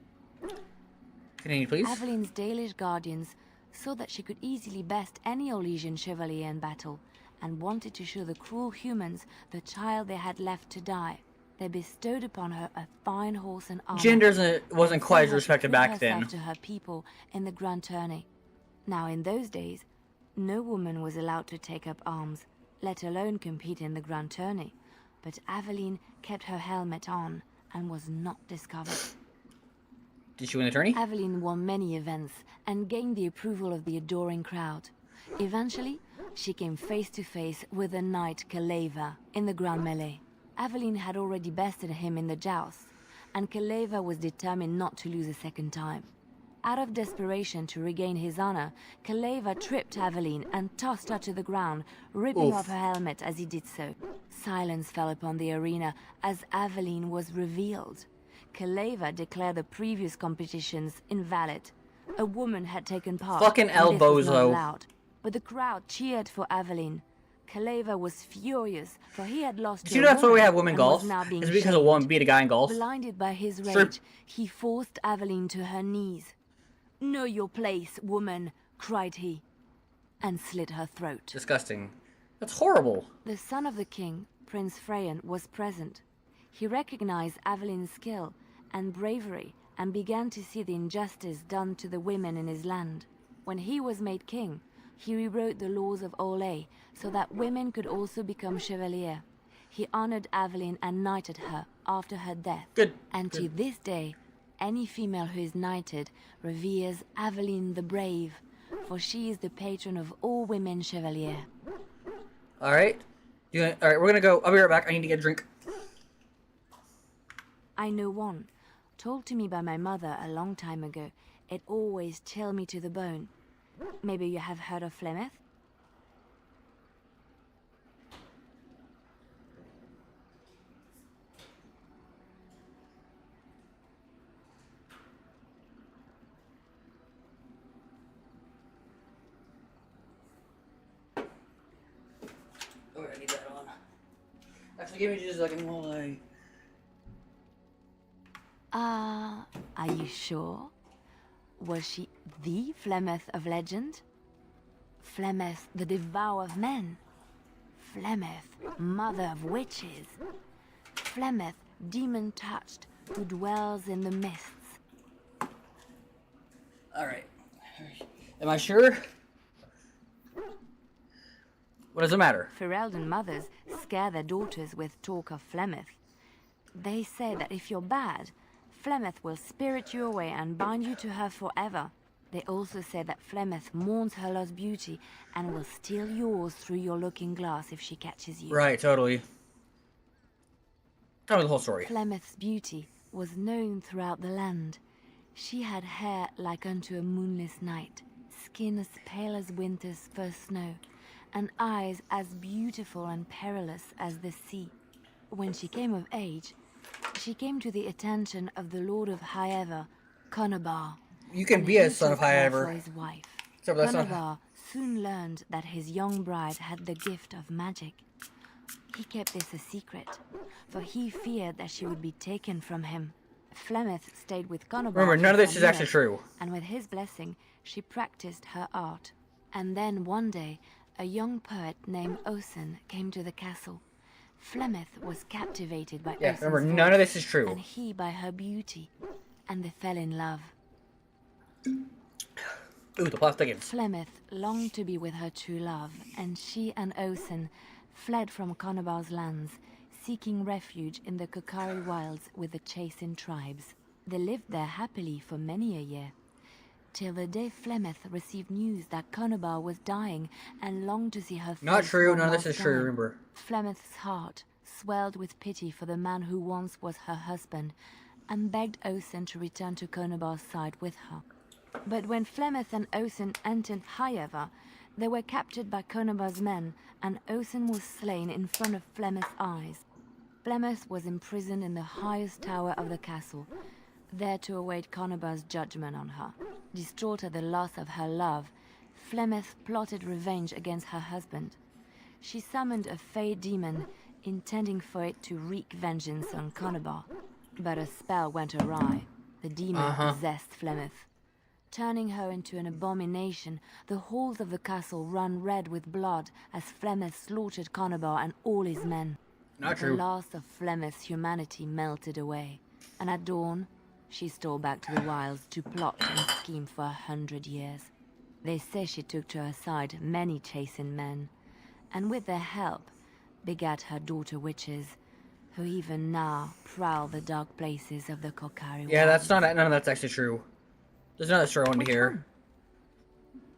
Continue, please. Aveline's Dalish guardians saw that she could easily best any Orlesian chevalier in battle, and wanted to show the cruel humans the child they had left to die. They bestowed upon her a fine horse and armor. Gender wasn't quite as Sent her to respected prove back herself then. to her people in the Grand Tourney. Now, in those days, No woman was allowed to take up arms, let alone compete in the grand tourney, but Aveline kept her helmet on and was not discovered. Did she win the tourney? Aveline won many events and gained the approval of the adoring crowd. Eventually, she came face to face with the knight Kaleva in the grand melee. Aveline had already bested him in the joust, and Kaleva was determined not to lose a second time. Out of desperation to regain his honor, Kaleva tripped Aveline and tossed her to the ground, ripping off her helmet as he did so. Silence fell upon the arena as Aveline was revealed. Kaleva declared the previous competitions invalid. A woman had taken part. Fucking and this was not elbozo. allowed. But the crowd cheered for Aveline. Kaleva was furious, for he had lost to See, a that's why we woman have women and golf. was now being It's because a shamed. woman beat a guy in golf. Blinded by his Sure. rage, he forced Aveline to her knees. "Know your place, woman," cried he, and slit her throat. Disgusting. That's horrible. The son of the king, Prince Freyan, was present. He recognized Aveline's skill and bravery and began to see the injustice done to the women in his land. When he was made king, he rewrote the laws of Olay so that women could also become chevalier. He honored Aveline and knighted her after her death. Good. And to this day, any female who is knighted reveres Aveline the Brave, for she is the patron of all women chevalier. All right. All right, we're gonna go. I'll be right back. I need to get a drink. I know one, told to me by my mother a long time ago. It always chilled me to the bone. Maybe you have heard of Flemeth? Oh, I need that on. Actually, give me just a second while I. Are you sure? Was she the Flemeth of legend? Flemeth, the devourer of men? Flemeth, mother of witches? Flemeth, demon-touched, who dwells in the mists? All right. Am I sure? What does it matter? Ferelden mothers scare their daughters with talk of Flemeth. They say that if you're bad, Flemeth will spirit you away and bind you to her forever. They also say that Flemeth mourns her lost beauty and will steal yours through your looking glass if she catches you. Right, totally. Tell me the whole story. Flemeth's beauty was known throughout the land. She had hair like unto a moonless night, skin as pale as winter's first snow, and eyes as beautiful and perilous as the sea. When she came of age, she came to the attention of the Lord of Highever, Conobar. You can and be he a son of took her Highever. for his wife. Except for that's not. Conobar soon learned that his young bride had the gift of magic. He kept this a secret, for he feared that she would be taken from him. Flemeth stayed with Conobar. Remember, none of for this is some actually years, true. And with his blessing, she practiced her art. And then one day, a young poet named Osen came to the castle. Flemeth was captivated by Yeah, Osen's remember, voice, none of this is true. and he by her beauty, and they fell in love. Ooh, the plot thickens. Flemeth longed to be with her true love, and she and Osen fled from Conobar's lands, seeking refuge in the Kokari wilds with the Chasen tribes. They lived there happily for many a year, till the day Flemeth received news that Conobar was dying and longed to see her face Not true. one None of this last is true. time. Remember. Flemeth's heart swelled with pity for the man who once was her husband, and begged Osen to return to Conobar's side with her. But when Flemeth and Osen entered Highever, they were captured by Conobar's men, and Osen was slain in front of Flemeth's eyes. Flemeth was imprisoned in the highest tower of the castle, there to await Conobar's judgment on her. Distraught at the loss of her love, Flemeth plotted revenge against her husband. She summoned a fey demon, intending for it to wreak vengeance on Conobar. But a spell went awry. The demon possessed Flemeth. Turning her into an abomination, the halls of the castle ran red with blood as Flemeth slaughtered Conobar and all his men. Not The true. last of Flemeth's humanity melted away, and at dawn, she stole back to the wilds to plot and scheme for 100 years. They say she took to her side many chastened men, and with their help begat her daughter witches, who even now prowl the dark places of the Kokari Yeah, that's wilds. not. None of that's actually true. There's another story I want to Which hear. one?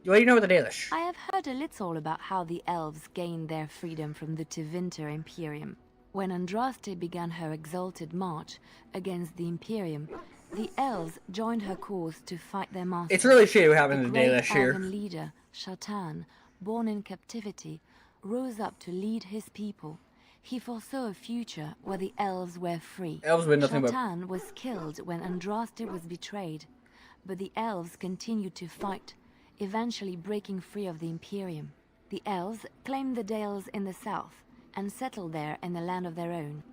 What do you know about the Dalish? I have heard a little about how the elves gained their freedom from the Tevinter Imperium. When Andraste began her exalted march against the Imperium, the elves joined her cause to fight their master. It's really shitty what The happened to the great Dalish here. elven leader, Shatan, born in captivity, rose up to lead his people. He foresaw a future where the elves were free. Elves were nothing but... Shatan was killed when Andraste was betrayed, but the elves continued to fight, eventually breaking free of the Imperium. The elves claimed the Dales in the south and settled there in the land of their own.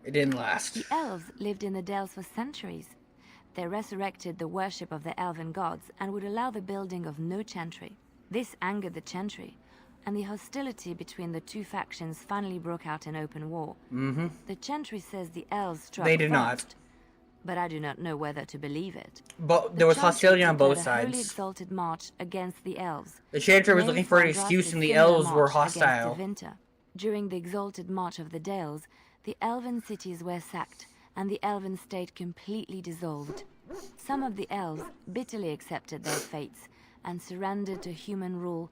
It didn't last. The elves lived in the Dales for centuries. They resurrected the worship of the elven gods and would allow the building of no chantry. This angered the chantry, and the hostility between the two factions finally broke out in open war. The chantry says the elves struck They did not. first, but I do not know whether to believe it. But The there was chantry hostility on both declared a holy sides. exalted march against the elves. The Chantry was Made looking for an for excuse, Andraste's and the similar elves were march against hostile. Tevinter. During the exalted march of the Dales, the elven cities were sacked, and the elven state completely dissolved. Some of the elves bitterly accepted their fates and surrendered to human rule,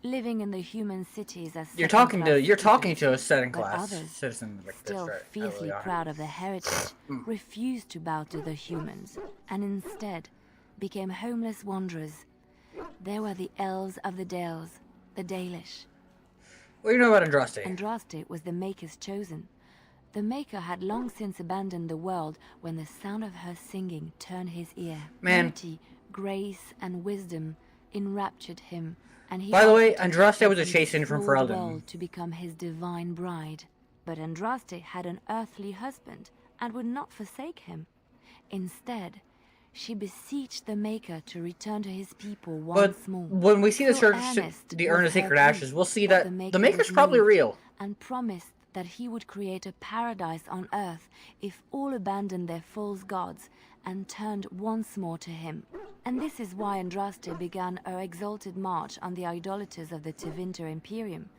living in the human cities as You're talking second-class to a second But class others, citizen like this, still right? fiercely proud of their heritage, refused to bow to the humans, and instead became homeless wanderers. There were the elves of the Dales, the Dalish. What do you know about Andraste? Andraste was the Maker's chosen. The Maker had long since abandoned the world when the sound of her singing turned his ear. Man. Beauty, grace, and wisdom enraptured him, and he By the way, offered to Andraste was a the chastened from flawed Ferelden. world to become his divine bride. But Andraste had an earthly husband and would not forsake him. Instead, she beseeched the Maker to return to his people But once more. when we see the So church, earnest the was Urn of her Sacred plea Ashes, we'll see that the Maker Maker's was probably moved real. and promised that he would create a paradise on earth if all abandoned their false gods and turned once more to him. And this is why Andraste began her exalted march on the idolaters of the Tevinter Imperium.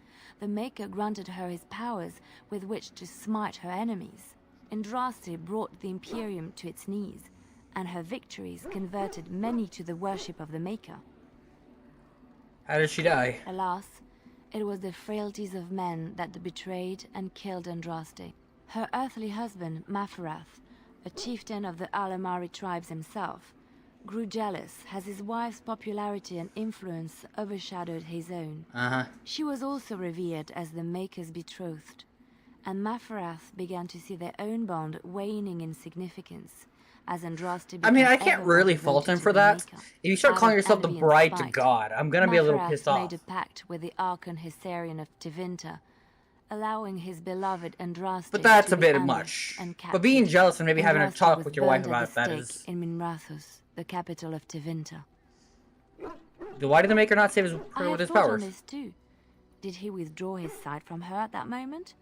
The Maker granted her his powers with which to smite her enemies. Andraste brought the Imperium to its knees, and her victories converted many to the worship of the Maker. How did she die? Alas, it was the frailties of men that betrayed and killed Andraste. Her earthly husband, Maferath, a chieftain of the Alamari tribes himself, grew jealous as his wife's popularity and influence overshadowed his own. She was also revered as the Maker's betrothed, and Maferath began to see their own bond waning in significance, as Andraste I mean, became I can't ever more really fault devoted him to for the that. Maker. If you start Out calling of yourself the envy and bride to spite, God, I'm gonna be a little Maferath pissed off. made a pact with the Archon Hyserian of Tevinter, allowing his beloved Andraste But that's to a be bit ambushed much. and But being captured. jealous and maybe having a Andraste talk was with your wife burned at about the that stake is... in Minrathous, the capital of Tevinter. Why did the Maker not save I her have with his thought on powers? this too. Did he withdraw his sight from her at that moment?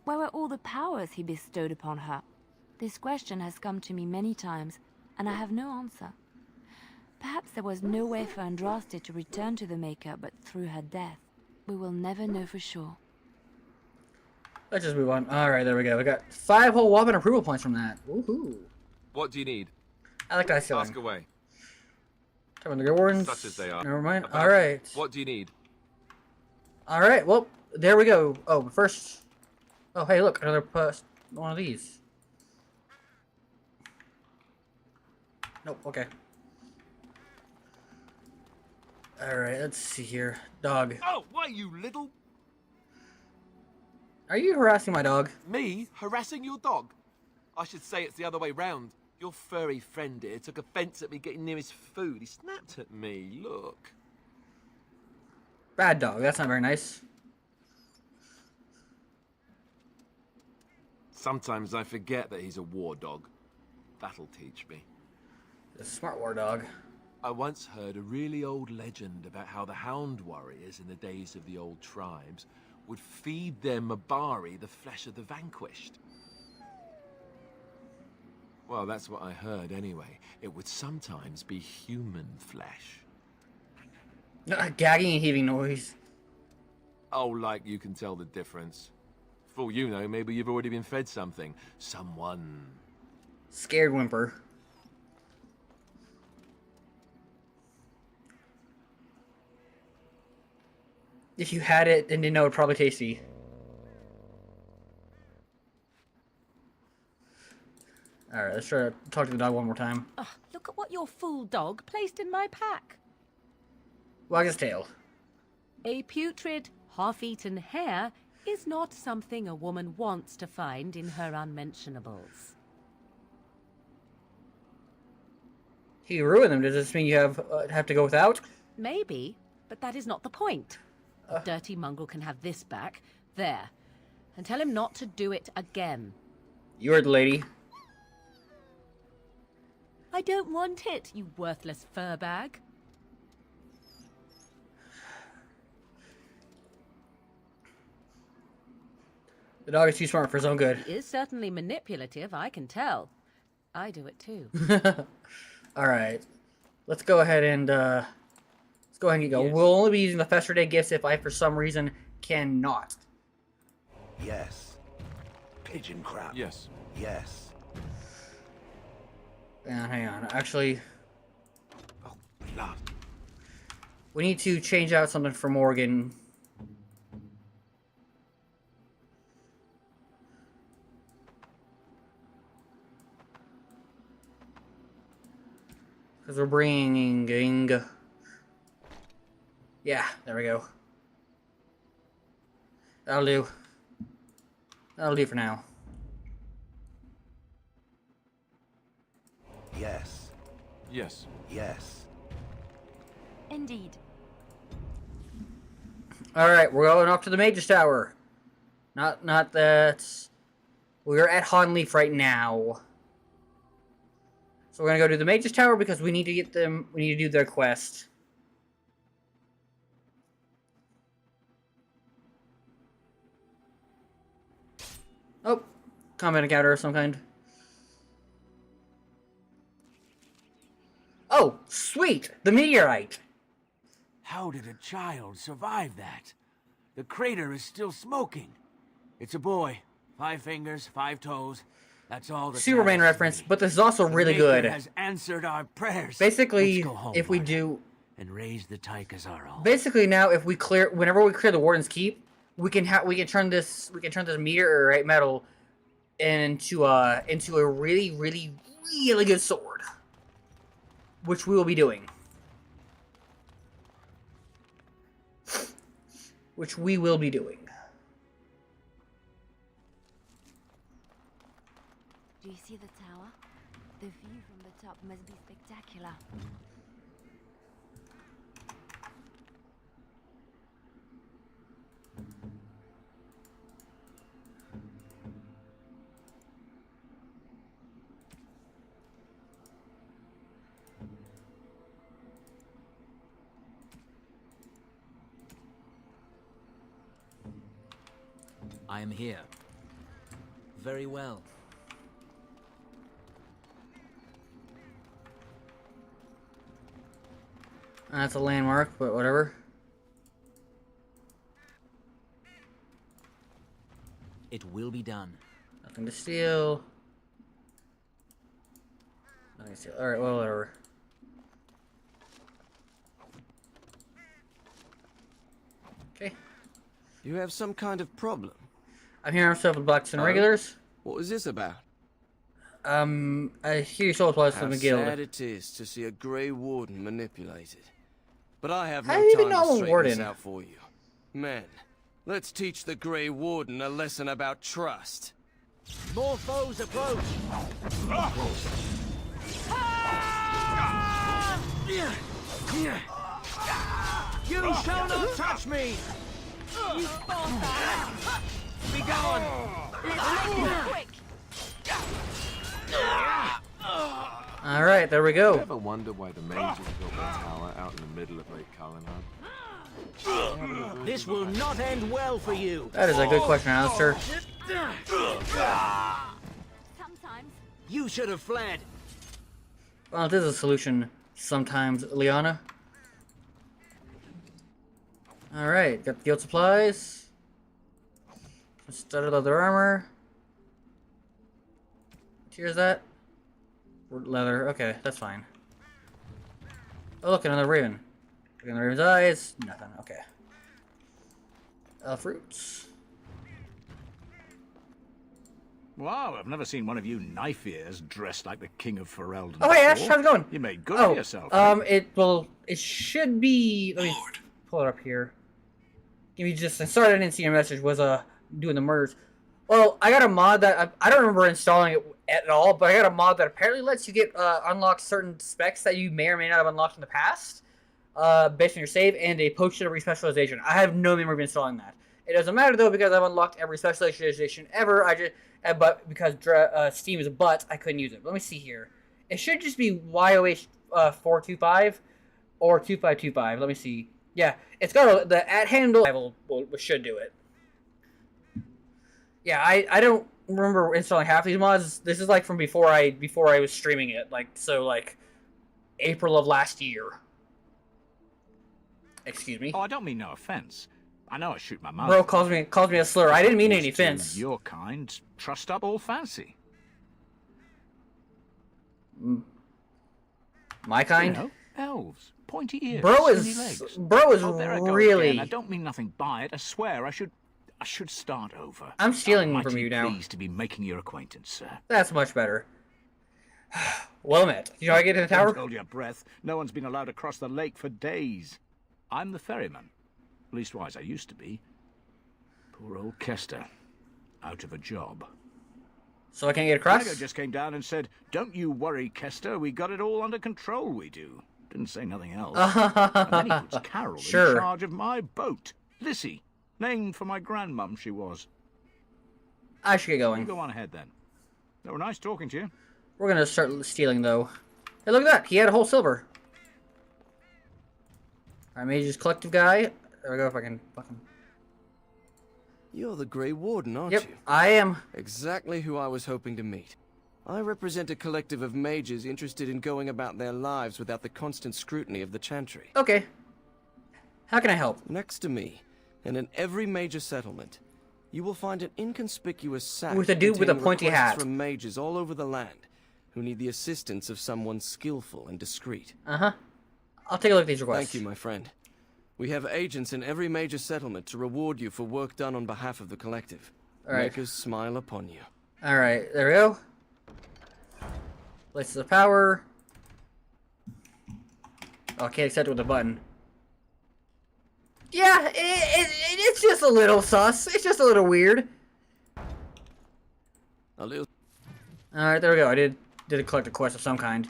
Where were all the powers he bestowed upon her? This question has come to me many times, and I have no answer. Perhaps there was no way for Andraste to return to the Maker but through her death. We will never know for sure. Let's just move on. Alright, there we go. We got 5 whole weapon approval points from that. Woohoo. What do you need? I like that ceiling. Ask away. Turn on the good ones. Such as they are. Never mind. About Alright. it. What do you need? Alright, well, there we go. Oh, but first... Oh, hey, look, another one of these. Nope, okay. Alright, let's see here. Dog. Oh, why, you little... Are you harassing my dog? Me? Harassing your dog? I should say it's the other way round. Your furry friend here took offence at me getting near his food. He snapped at me, look. Bad dog, that's not very nice. Sometimes I forget that he's a war dog. That'll teach me. A smart war dog. I once heard a really old legend about how the hound warriors in the days of the old tribes would feed their Mabari the flesh of the vanquished. Well, that's what I heard anyway. It would sometimes be human flesh. Gagging and heaving noise. Oh, like you can tell the difference. For all you know, maybe you've already been fed something. Someone. Scared whimper. If you had it and didn't know, it'd probably tasty. Alright, let's try to talk to the dog one more time. Oh, look at what your fool dog placed in my pack. Wag his tail. A putrid, half-eaten hare is not something a woman wants to find in her unmentionables. He ruined them. Does this mean you have to go without? Maybe, but that is not the point. The dirty mongrel can have this back. There. And tell him not to do it again. You heard the lady. I don't want it, you worthless fur bag. The dog is too smart for his own good. He is certainly manipulative, I can tell. I do it too. Alright. Let's go ahead and get going. Yes. We'll only be using the Fester Day gifts if I, for some reason, cannot. Yes. Pigeon crap. Yes. Yes. Hang on. Actually, Oh, blood. we need to change out something for Morgan. Because we're bringing... Yeah, there we go. That'll do. That'll do for now. Yes. Yes. Yes. Indeed. Alright, we're going off to the Mage's Tower. Not that... We're at Honleaf right now. So we're gonna go to the Mage's Tower because we need to get them... We need to do their quest. Oh, combat encounter of some kind. Oh, sweet! The meteorite! How did a child survive that? The crater is still smoking. It's a boy. 5 fingers, 5 toes. That's all that Superman matters to reference, me. but this is also The really Maker good. has answered our prayers. Basically, Let's go home, if we Martha, do... and raise the Tychus our own. Basically now, if we clear... Whenever we clear the Warden's Keep, we can turn this meteorite metal into a really, really, really good sword. Which we will be doing. Which we will be doing. Do you see the tower? The view from the top must be spectacular. I am here. Very well. That's a landmark, but whatever. It will be done. Nothing to steal. Nothing to steal. Alright, well, whatever. Okay. You have some kind of problem. I'm here myself with Blacks and Regulars. What was this about? I hear you sold plus from How the guild. sad it is to see a Grey Warden manipulated. But I have How no do you even time know to a straighten warden? this out for you. Men, let's teach the Grey Warden a lesson about trust. More foes approach. You shall not touch me. Be gone. Quick! Alright, there we go. Ever wonder why the Mages built their tower out in the middle of Lake Cullenham? This will not end well for you. That is a good question, Alistair. Sometimes. You should have fled. Well, it is a solution sometimes, Liana. Alright, got the field supplies. Studded leather armor. Here's that. Leather, okay, that's fine. Oh, look, another raven. Look in the raven's eyes. Nothing, okay. Fruits. Wow, I've never seen one of you knife ears dressed like the king of Ferelden. Oh, hey, Ash, before. how's it going? You made good of yourself. It should be. Let me pull it up here. Give me just. Sorry, I didn't see your message. Was doing the murders. Well, I got a mod that I don't remember installing it at all, but I got a mod that apparently lets you get unlock certain specs that you may or may not have unlocked in the past, based on your save, and a potion of respecialization. I have no memory of installing that. It doesn't matter though because I've unlocked every specialization ever. But because Steam is a butt, I couldn't use it. Let me see here. It should just be YOH 425 or 2525. Let me see. Yeah, it's got the at handle should do it. Yeah, I don't remember installing half these mods. This is like from before I was streaming it, like April of last year. Excuse me. Oh, I don't mean no offense. I know I shoot my mouth. Bro calls me a slur. I didn't mean any offense. Your kind trussed up all fancy. My kind? You know, elves, pointy ears, Bro skinny is legs. really. Again. I don't mean nothing by it. I swear I should start over. I'm stealing I'm from you now. Pleased to be making your acquaintance, sir. That's much better. Well met. You know I get to the tower? Don't hold your breath. No one's been allowed to cross the lake for days. I'm the ferryman. Leastwise, I used to be. Poor old Kester. Out of a job. So I can't get across? Tiger just came down and said, "Don't you worry, Kester. We got it all under control, we do." Didn't say nothing else. And then he puts Carol in charge of my boat. Lissy. Named for my grandmum, she was. I should get going. You go on ahead, then. They were nice talking to you. We're gonna start stealing, though. Hey, look at that. He had a whole silver. Alright, Mage's collective guy. There we go, if I can fucking... You're the Grey Warden, aren't Yep, you? I am. Exactly who I was hoping to meet. I represent a collective of mages interested in going about their lives without the constant scrutiny of the Chantry. Okay. How can I help? Next to me, and in every major settlement, you will find an inconspicuous sack With a dude with a containing pointy requests hat. from mages all over the land who need the assistance of someone skillful and discreet. Uh-huh. I'll take a look at these requests. Thank you, my friend. We have agents in every major settlement to reward you for work done on behalf of the collective. Alright. Make us smile upon you. Alright, there we go. Places of power. Oh, I can't accept it with a button. Yeah, it's just a little sus. It's just a little weird. Alright, Alright, there we go. I did collect a quest of some kind.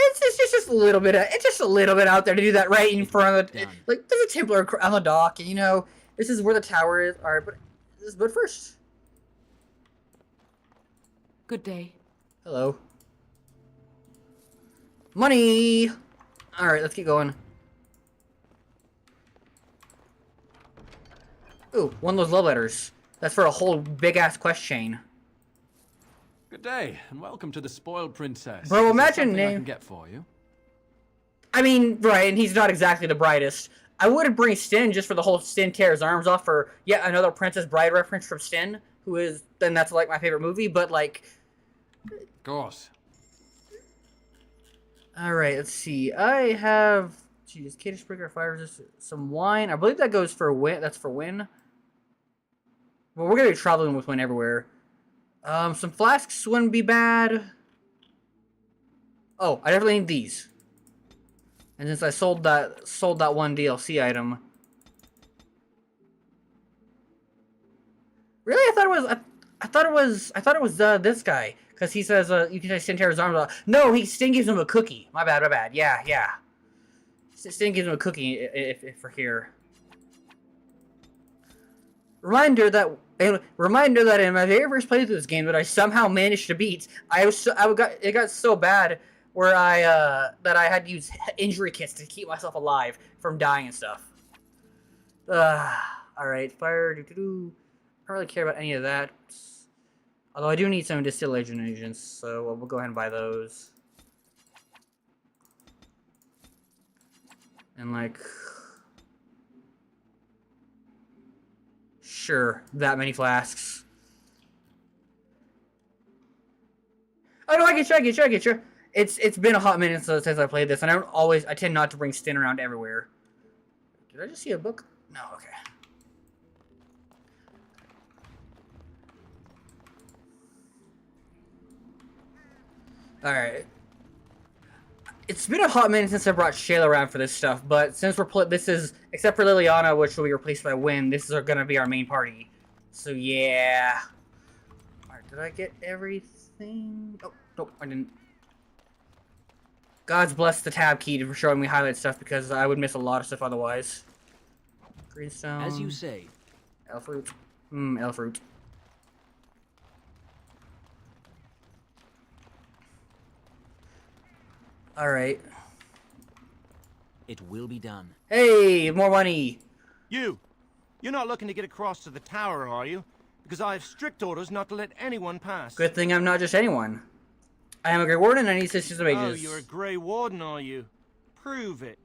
It's just a little bit. It's just a little bit out there to do that right in front of it. Like there's a Templar on the dock, and you know this is where the tower is. All right, but first. Good day. Hello. Money. All right, let's keep going. Ooh, one of those love letters. That's for a whole big ass quest chain. Good day, and welcome to the Spoiled Princess. Bro, Is there imagine something I name- can get for you. I mean, right, and he's not exactly the brightest. I would bring Sten just for the whole Sten tear his arms off for yet another Princess Bride reference from Sten, who is, then that's like my favorite movie, but like... Of course. Alright, let's see. I have... Jeez, Cater Springer, Fire Resist, some wine. I believe that goes for win. That's for win. Well, we're gonna be traveling with win everywhere. Some flasks wouldn't be bad. Oh, I definitely need these. And since I sold that one DLC item. Really, I thought it was this guy, because he says you can Sten tear his arms off. No, Sten gives him a cookie. My bad. Yeah. Sten gives him a cookie if we're here. Reminder that in my very first playthrough of this game that I somehow managed to beat, it got so bad where that I had to use injury kits to keep myself alive from dying and stuff. Alright, fire, I don't really care about any of that. Although I do need some distillation agents, so we'll go ahead and buy those. And like... Sure, that many flasks. Oh no, I get you. It's been a hot minute since I played this, and I tend not to bring Stin around everywhere. Did I just see a book? No, okay. Alright. It's been a hot minute since I brought Shayla around for this stuff, but since except for Liliana, which will be replaced by Wynn, this is gonna be our main party. So yeah. Alright, did I get everything? Oh, nope, I didn't. God's bless the tab key for showing me highlight stuff, because I would miss a lot of stuff otherwise. Greenstone. As you say. Elf fruit. Elf fruit. Alright. It will be done. Hey, more money! You're not looking to get across to the tower, are you? Because I have strict orders not to let anyone pass. Good thing I'm not just anyone. I am a Grey Warden and I need Sisters of Mages. Oh, you're a Grey Warden, are you? Prove it.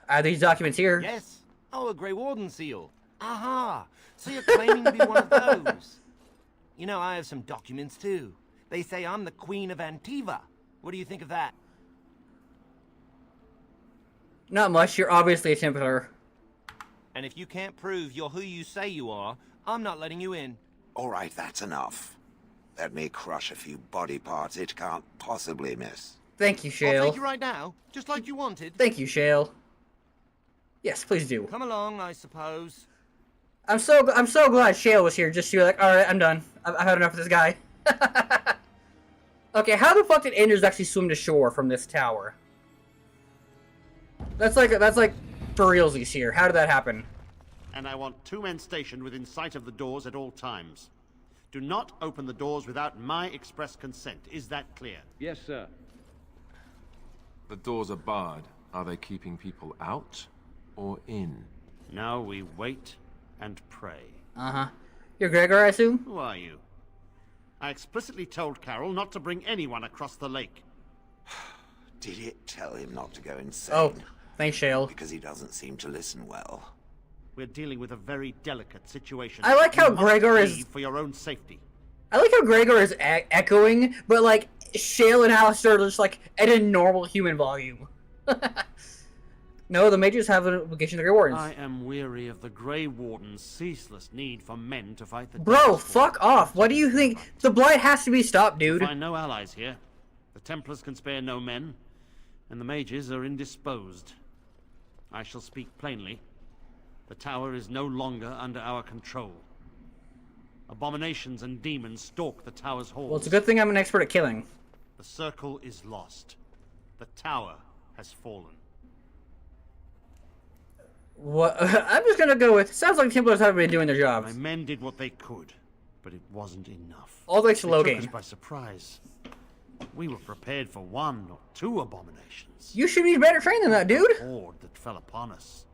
I have these documents here. Yes. Oh, a Grey Warden seal. Aha! So you're claiming to be one of those. You know, I have some documents too. They say I'm the Queen of Antiva. What do you think of that? Not much. You're obviously a Templar. And if you can't prove you're who you say you are, I'm not letting you in. All right, that's enough. Let me crush a few body parts it can't possibly miss. Thank you, Shale. I'll take you right now, just like you wanted. Thank you, Shale. Yes, please do. Come along, I suppose. I'm so glad Shale was here, just to be like, all right, I'm done. I've had enough of this guy. Okay, how the fuck did Anders actually swim to shore from this tower? That's like for realsies here. How did that happen? And I want 2 men stationed within sight of the doors at all times. Do not open the doors without my express consent. Is that clear? Yes, sir. The doors are barred. Are they keeping people out or in? Now we wait and pray. Uh-huh. You're Gregor, I assume? Who are you? I explicitly told Carol not to bring anyone across the lake. Did it tell him not to go insane? Oh, thanks, Shale. Because he doesn't seem to listen well. We're dealing with a very delicate situation. I like how You must Gregor is... leave for your own safety. I like how Gregor is echoing, but like Shale and Alistair are just like at a normal human volume. No, the mages have an obligation to the Grey Wardens. I am weary of the Grey Warden's ceaseless need for men to fight the Bro, fuck off. What do you think? The Blight has to be stopped, dude. You'll find no allies here. The Templars can spare no men, and the mages are indisposed. I shall speak plainly. The tower is no longer under our control. Abominations and demons stalk the tower's halls. Well, it's a good thing I'm an expert at killing. The circle is lost. The tower has fallen. What? I'm just gonna go with. Sounds like Templars haven't been doing their jobs. My men did what they could, but it wasn't enough. All thanks to They took Logan. us by surprise. We were prepared for 1 or 2 abominations. You should be better trained than that, dude. The horde that fell upon us.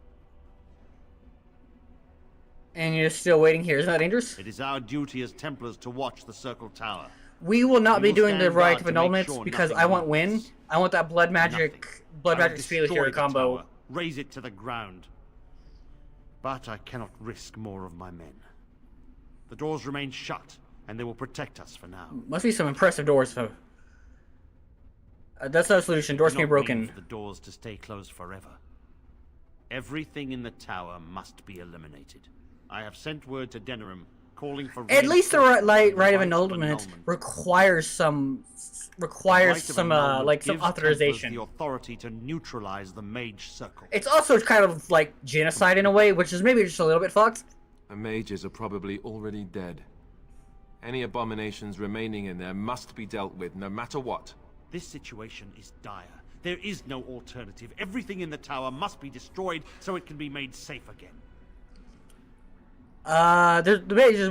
And you're still waiting here. Isn't that dangerous? It is our duty as Templars to watch the Circle Tower. We will not We be will doing the stand right guard of to make annulments sure because nothing I want Win. moves. I want that blood magic I'll spirit destroy here the combo. tower, raze it to the ground. But I cannot risk more of my men. The doors remain shut, and they will protect us for now. Must be some impressive doors, though. That's not a solution. Doors Do can be not broken. mean for the doors to stay closed forever. Everything in the tower must be eliminated. I have sent word to Denerim, calling for... At least the right of of annulment requires some like some authorization. The authority to neutralize the Mage Circle. It's also kind of like genocide in a way, which is maybe just a little bit fucked. The mages are probably already dead. Any abominations remaining in there must be dealt with, no matter what. This situation is dire. There is no alternative. Everything in the tower must be destroyed so it can be made safe again. The mages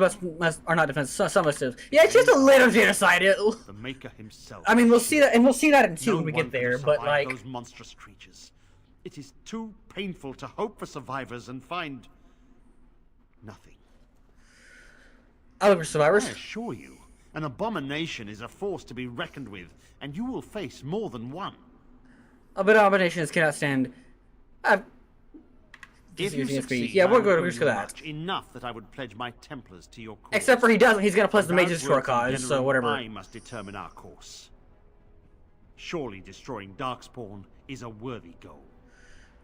are not defensive. Some of us. Yeah, it's just a little genocide. The Maker himself. I mean, we'll see that, and we'll see that in 2 No when we one get there. can But survive like, those monstrous creatures. It is too painful to hope for survivors and find nothing. I look for survivors. I assure you, an abomination is a force to be reckoned with, and you will face more than one. But abominations cannot stand. If you succeed, yeah, we'll I go will to owe risk you that. much, enough that I would pledge my Templars to your cause. Except for he doesn't. He's gonna pledge the Without mages to our work and cause, so general, whatever. I must determine our course. Surely destroying Darkspawn is a worthy goal.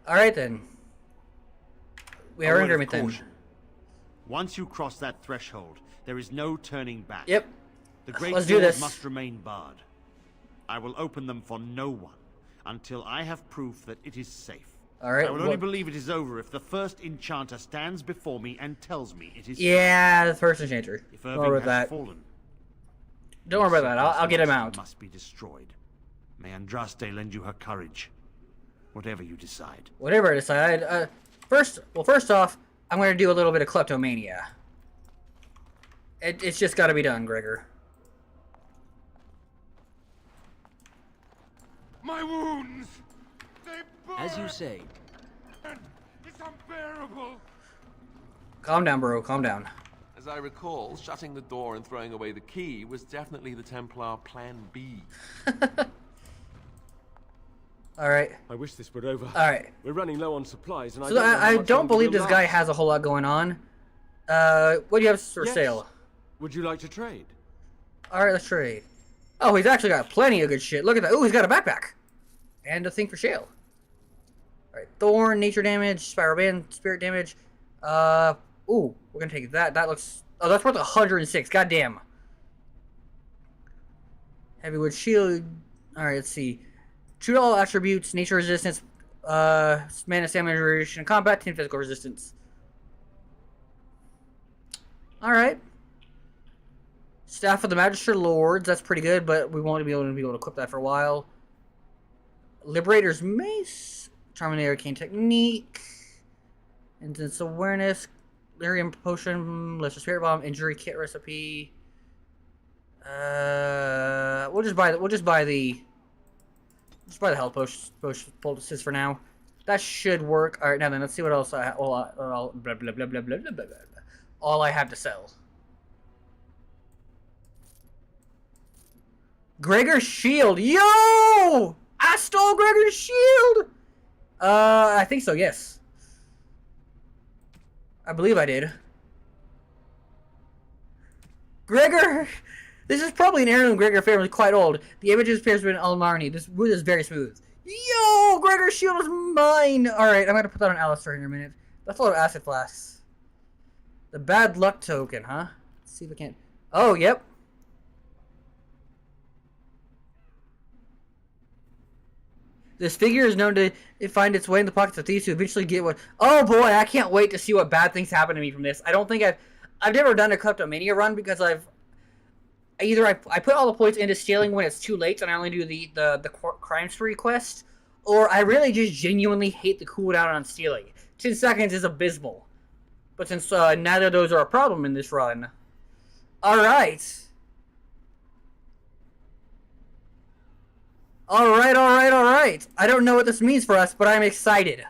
All right then. We are in agreement then. Caution. Once you cross that threshold, there is no turning back. Yep. The great Let's do doors this. must remain barred. I will open them for no one until I have proof that it is safe. All right. I will only believe it is over if the first enchanter stands before me and tells me it is. Yeah, the first enchanter. If Don't Irving worry has about that. fallen, Don't worry about that. I'll get him out. Must be destroyed. May Andraste lend you her courage. Whatever you decide. Whatever I decide. First off, I'm going to do a little bit of kleptomania. It's just got to be done, Gregor. My wounds! They burn! As you say. It's unbearable! Calm down, bro. Calm down. As I recall, shutting the door and throwing away the key was definitely the Templar Plan B. Alright. I wish this were over. Alright. We're running low on supplies, and So I don't believe this guy has a whole lot going on. What do you have for sale? Would you like to trade? Alright, let's trade. Oh, he's actually got plenty of good shit. Look at that. Ooh, he's got a backpack. And a thing for shale. Alright, thorn, nature damage, spiral band, spirit damage. Ooh, we're gonna take that. That looks... Oh, that's worth 106. Goddamn. Heavyweight shield. Alright, let's see. True to all attributes, nature resistance, mana stamina duration in combat, 10 physical resistance. Alright. Staff of the Magister Lords, that's pretty good, but we won't be able to equip that for a while. Liberator's Mace, Charming Arcane Technique, Intense Awareness, Lyrium Potion, Lesser Spirit Bomb, Injury Kit Recipe. We'll just buy the health poultices for now. That should work. All right, now then, let's see what else I have. All I have to sell. Gregor's shield. Yo! I stole Gregor's shield! I think so, yes. I believe I did. Gregor! This is probably an heirloom Gregor family, quite old. The images appears to be an Almarni. This wood is very smooth. Yo! Gregor's shield is mine! Alright, I'm gonna put that on Alistair in a minute. That's a lot of acid flasks. The bad luck token, huh? Let's see if I can... Oh, yep. This figure is known to find its way in the pockets of thieves who eventually get what... Oh boy, I can't wait to see what bad things happen to me from this. I don't think I've never done a kleptomania run because I put all the points into stealing when it's too late and I only do the crime spree quest, or I really just genuinely hate the cooldown on stealing. 10 seconds is abysmal. But since neither of those are a problem in this run... Alright. Alright. I don't know what this means for us, but I'm excited.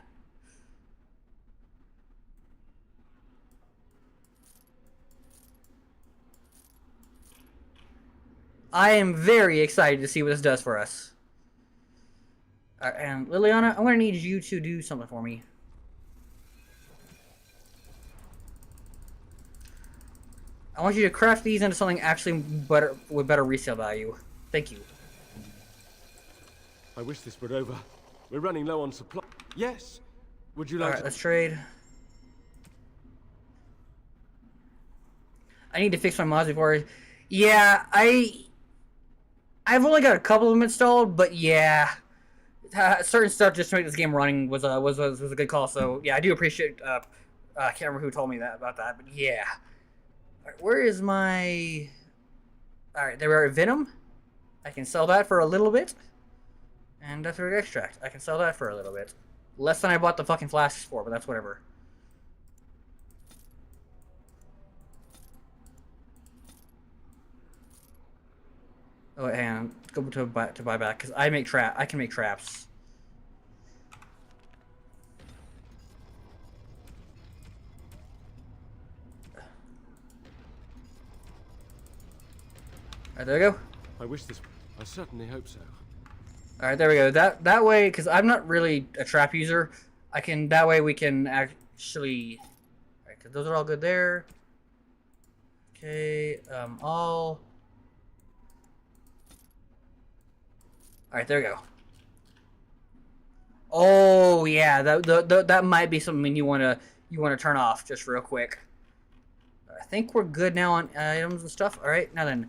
I am very excited to see what this does for us. Alright, and Liliana, I'm going to need you to do something for me. I want you to craft these into something actually better, with better resale value. Thank you. I wish this were over. We're running low on supply. Yes. Would you like Alright, let's trade. I need to fix my mods before... Yeah, I've only got a couple of them installed, but yeah. Certain stuff just to make this game running was a good call, so yeah, I do appreciate... I can't remember who told me about that, but yeah. Alright, where is my... Alright, there are Venom. I can sell that for a little bit. And Death Root Extract. I can sell that for a little bit. Less than I bought the fucking flasks for, but that's whatever. Oh, wait, hang on. Go to buy back, because I can make traps. Alright, there we go. I wish this... I certainly hope so. Alright, there we go. That way, because I'm not really a trap user, that way we can actually... Alright, because those are all good there. Okay, all... Alright, there we go. Oh, yeah, that might be something you wanna turn off just real quick. I think we're good now on items and stuff. Alright, now then.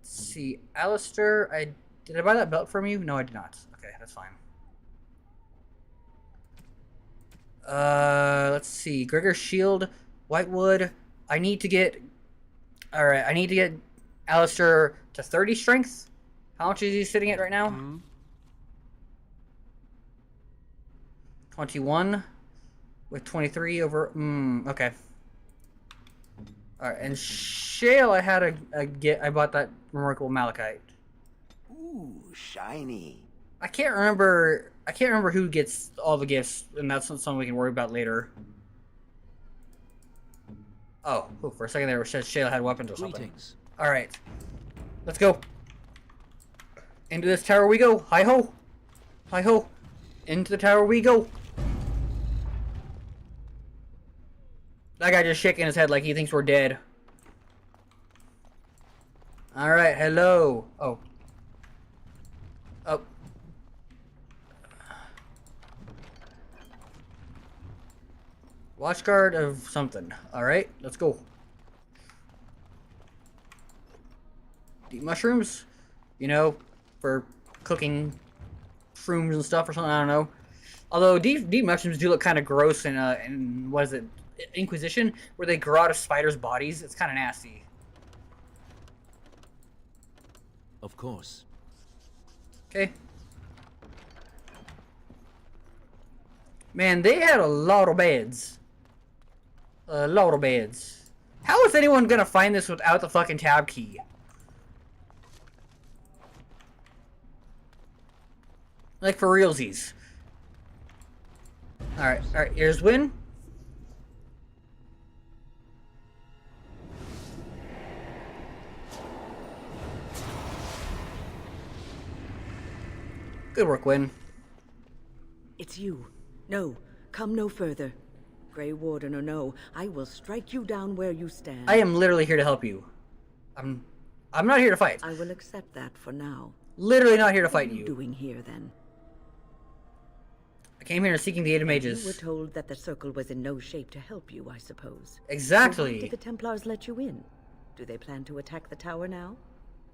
Let's see, Alistair, did I buy that belt from you? No, I did not. Okay, that's fine. Let's see. Gregor's shield, Whitewood. I need to get... Alright, I need to get Alistair to 30 strength. How much is he sitting at right now? 21 with 23 over... okay. Alright, and Shale, I had I bought that Remarkable Malachite. Ooh, shiny. I can't remember who gets all the gifts, and that's something we can worry about later. Oh, for a second there it said Shale had weapons or something. Greetings. Alright. Let's go. Into this tower we go. Hi-ho. Hi-ho. Into the tower we go. That guy just shaking his head like he thinks we're dead. Alright, hello. Oh. Oh. Watchguard of something. Alright, let's go. Deep mushrooms? You know, for cooking shrooms and stuff or something, I don't know. Although deep mushrooms do look kind of gross in what is it? Inquisition, where they grow out of spiders' bodies. It's kind of nasty. Of course. Okay. Man, they had a lot of beds. A lot of beds. How is anyone gonna find this without the fucking tab key? Like, for realsies. Alright, here's Win. Good work, Win. It's you. No, come no further. Grey Warden or no, I will strike you down where you stand. I am literally here to help you. I'm not here to fight. I will accept that for now. Literally not here to fight you. What are you doing here, then? I came here seeking the aid of mages. You were told that the Circle was in no shape to help you, I suppose. Exactly. So why did the Templars let you in? Do they plan to attack the tower now?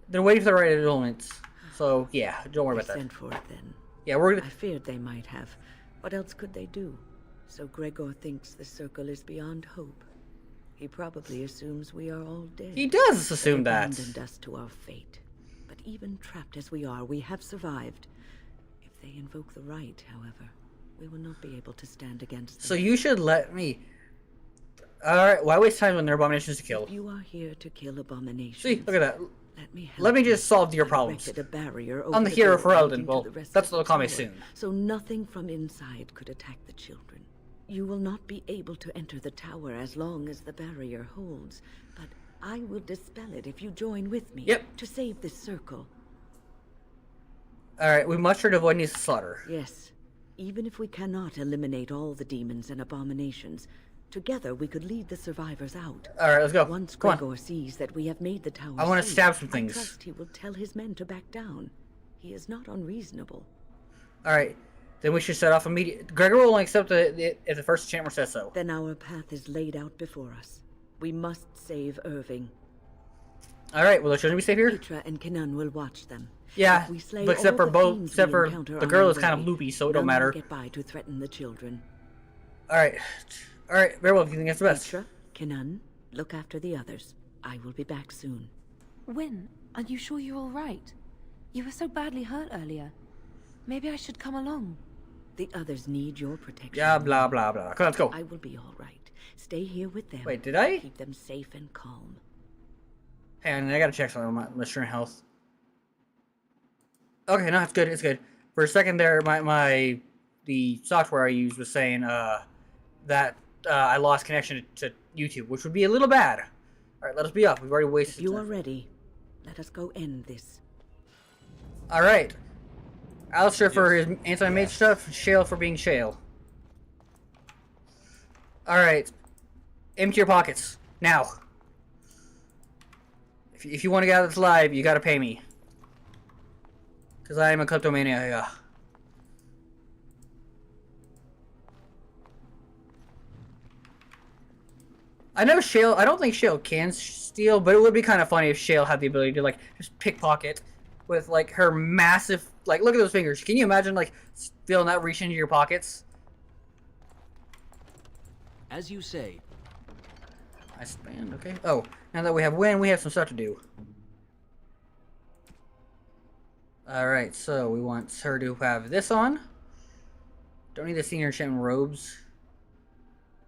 They're waiting for the right moments. So, yeah, don't worry about that. Sent for it, then. Yeah, we're... I feared they might have. What else could they do? So Gregor thinks the Circle is beyond hope. He probably assumes we are all dead. He does assume they that. Abandoned us to our fate. But even trapped as we are, we have survived. If they invoke the right, however, we will not be able to stand against them. So you should let me... Alright, why waste time when there are abominations to kill? If you are here to kill abominations... See, look at that. Let me just solve your problems. A barrier I'm the hero for Eldon. Well, that's what they'll call me soon. So nothing from inside could attack the children. You will not be able to enter the tower as long as the barrier holds. But I will dispel it if you join with me. Yep. To save this circle. Alright, we must try to avoid needless slaughter. Yes. Even if we cannot eliminate all the demons and abominations, together we could lead the survivors out. Alright, let's go. Once Come Gregor sees that we have made the tower I want to safe, stab some things. I trust he will tell his men to back down. He is not unreasonable. Alright, then we should set off immediately. Gregor will only accept it if the first enchantment says so. Then our path is laid out before us. We must save Irving. Alright, well, shouldn't we stay here? Petra and Kanan will watch them. Yeah, but except for the girl is kind of way, loopy, so it don't matter. Get by to threaten the children. Alright, very well, if you think that's the best. Petra, Kanan, look after the others. I will be back soon. Win, are you sure you're all right? You were so badly hurt earlier. Maybe I should come along. The others need your protection. Yeah, blah, blah, blah. Come on, let's go. I will be all right. Stay here with them. Wait, did I? Keep them safe and calm. Hang on, I gotta check something on my strength health. Okay, no, it's good, it's good. For a second there, the software I used was saying, that I lost connection to YouTube, which would be a little bad. Alright, let us be up. We've already wasted If you time. are ready, let us go end this. Alright. Alistair for his anti-mage stuff, Shale for being Shale. Alright. Empty your pockets. Now. If you want to get out of this live, you gotta pay me. Because I am a kleptomaniac. Yeah. I know Shale, I don't think Shale can steal, but it would be kind of funny if Shale had the ability to, like, just pickpocket with, like, her massive, like, look at those fingers. Can you imagine, like, feeling that reach into your pockets? As you say. I spanned, okay. Oh, now that we have Win, we have some stuff to do. Alright, so we want her to have this on. Don't need the senior enchantment robes.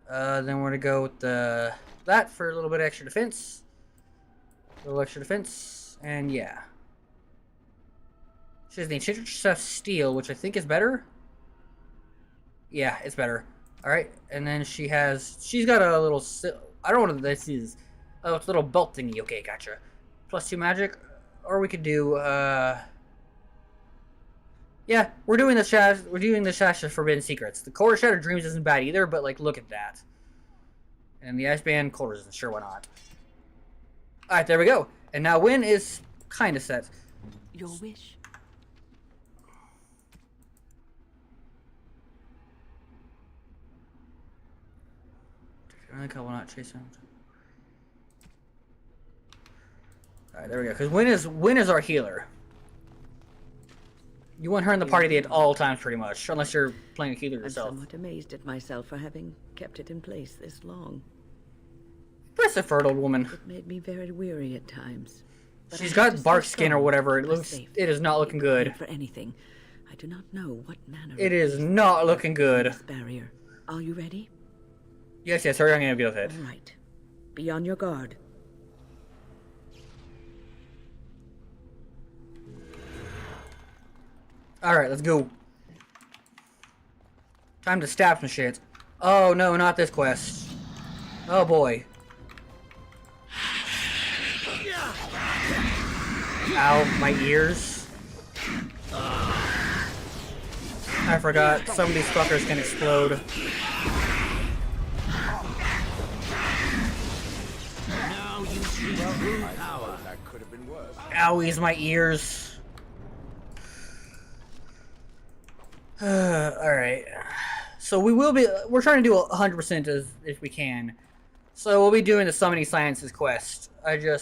Then we're gonna go with that for a little bit of extra defense. A little extra defense, and yeah. She has the enchanted stuff steel, which I think is better. Yeah, it's better. Alright, and then she's got a little, I don't know what this is. Oh, it's a little belt thingy. Okay, gotcha. +2 magic, or we could do, yeah, we're doing the Shash of Forbidden Secrets. The Core Shattered Dreams isn't bad either, but, like, look at that. And the Ice Band Cold Resistance, sure, why not? Alright, there we go. And now Win is kind of set. Your wish. I think I will not chase him. Alright, there we go. Because Win is our healer. You want her in the party at all times, pretty much, unless you're playing a healer yourself. I'm somewhat amazed at myself for having kept it in place this long. That's a fertile woman. It made me very weary at times. She's got bark skin or whatever. It is not looking good. For anything, I do not know what manner. It is not looking good. Barrier. Are you ready? Yes, hurry, I'm gonna deal with it. All right. Be on your guard. Alright, let's go. Time to stab some shit. Oh no, not this quest. Oh boy. Ow, my ears. I forgot, some of these fuckers can explode. That could have been worse. Owies, my ears. Alright. So we're trying to do 100% if we can. So we'll be doing the Summoning Sciences quest. Okay,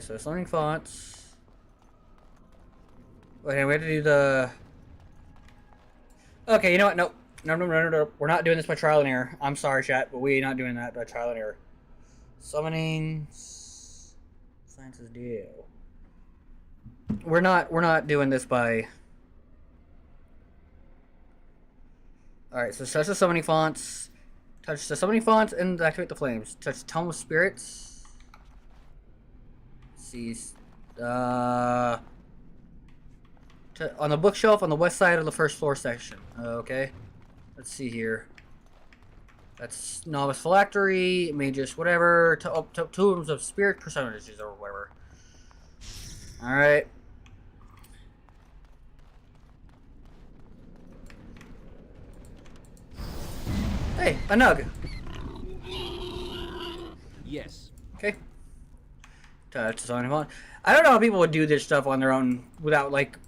so Summoning Fonts. Wait, we have to do the... Okay, you know what? Nope. No. We're not doing this by trial and error. I'm sorry, chat, but we're not doing that by trial and error. Summoning Sciences deal. We're not doing this by... Alright, so touch the summoning fonts. Touch the summoning fonts and activate the flames. Touch Tome of Spirits. Seize. On the bookshelf on the west side of the first floor section. Okay. Let's see here. That's Novice Phylactery, Magus, whatever. Totems of Spirit Personages or whatever. Alright. Hey, a nug. Yes. Okay. Touch the summoning font. I don't know how people would do this stuff on their own without, like...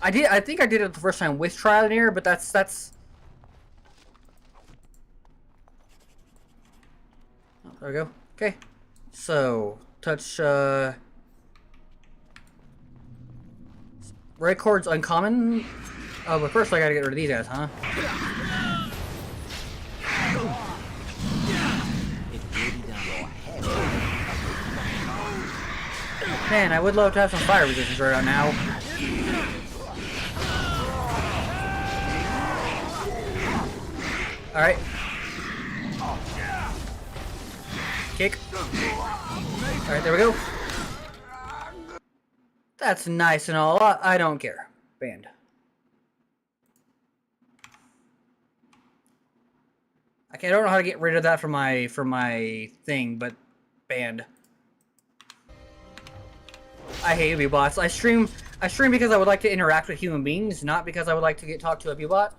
I think I did it the first time with trial and error, but that's... Oh, there we go. Okay. So, touch, Red Cord's uncommon. Oh, but first I gotta get rid of these guys, huh? Man, I would love to have some fire resistance right now. Alright. Kick. Alright, there we go. That's nice and all. I don't care. Banned. I don't know how to get rid of that from my thing, but banned. I hate abubots. I stream because I would like to interact with human beings, not because I would like to talk to a abubot.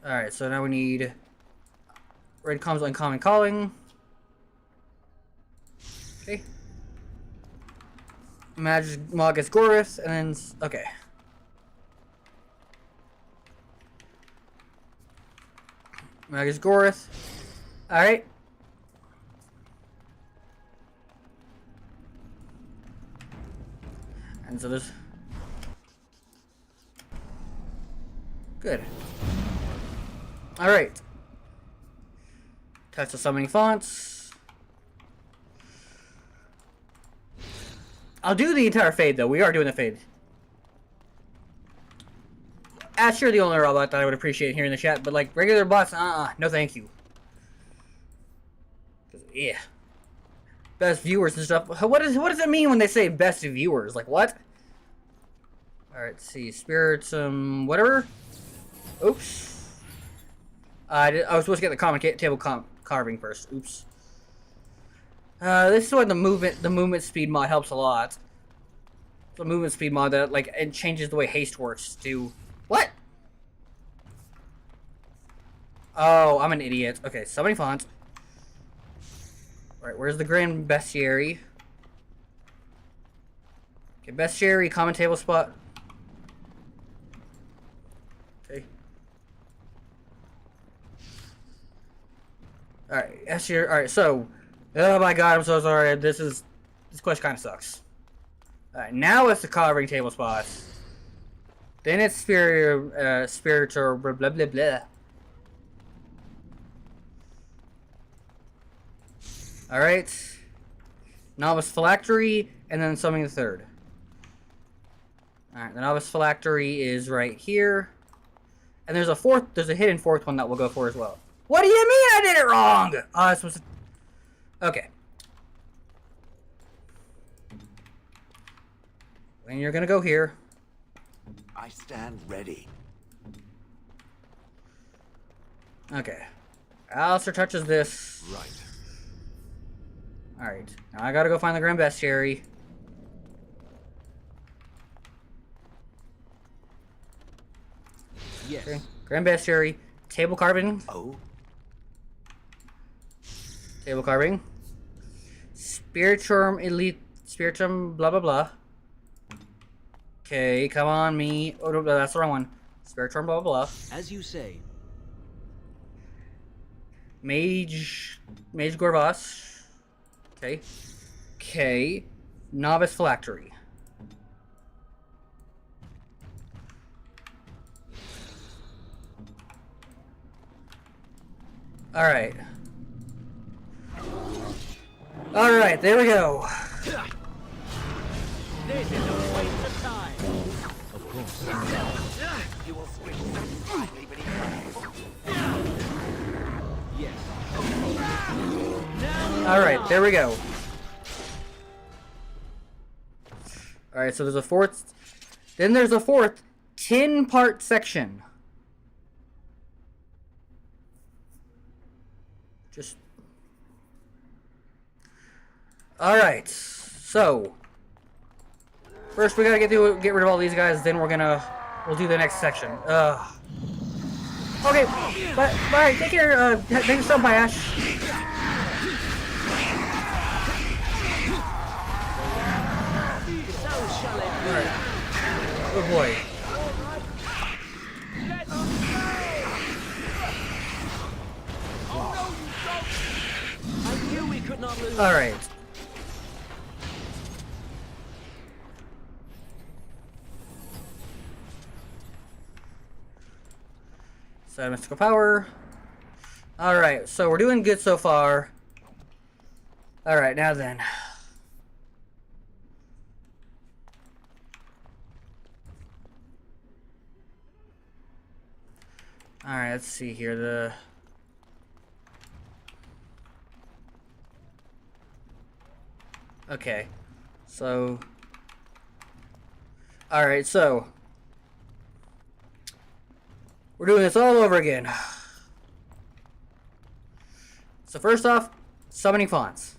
Alright, so now we need red comms uncommon calling. Okay. Magus Gorith, and then okay. Magus Gorith. Alright. And so there's... Good. Alright. Touch the summoning fonts. I'll do the entire fade, though. We are doing the fade. Ash, you're the only robot that I would appreciate hearing in the chat, but like regular bots, no thank you. Yeah. Best viewers and stuff. What does it mean when they say best viewers? Like what? Alright, let's see. Spirits, whatever. Oops. I was supposed to get the common table carving first. Oops. This is when the movement speed mod helps a lot. The movement speed mod that like it changes the way haste works to what? Oh, I'm an idiot. Okay, so many fonts. Alright, where's the Grand Bestiary? Okay, Bestiary, common table spot. Okay. Alright, Bestiary. Alright, so. Oh my god, I'm so sorry. This quest kind of sucks. Alright, now it's the carving table spot. Then it's spiritual blah blah blah blah. Alright. Novice Phylactery, and then summoning the third. Alright, the Novice Phylactery is right here. And there's a hidden fourth one that we'll go for as well. What do you mean I did it wrong? Oh, it's supposed to... Okay. And you're gonna go here. I stand ready. Okay. Alistair touches this. Right. Alright. Now I gotta go find the Grand Bestiary. Yes. Okay. Grand Bestiary. Table carving. Oh. Table carving. Spirituum elite. Spirituum blah blah blah. Okay, come on, me. Oh, no, that's the wrong one. Spirituum blah blah blah. As you say. Mage Gorvas. Okay. Okay. Novice Phylactery. Alright. Alright, there we go. This is a waste of time. Of course. You will swing satisfyingly beneath Yes. Alright, there we go. Alright, so there's a fourth... Then there's a fourth 10-part section. Just... Alright, so... First we gotta get rid of all these guys, then we'll do the next section. Okay, but alright, take care, thanks for stopping by, Ash. Alright. Oh boy. I knew we could not lose. Alright. So mystical power. Alright, so we're doing good so far. Alright, now then. Alright, let's see here. Okay. So... Alright, so... We're doing this all over again. So first off, summoning fonts.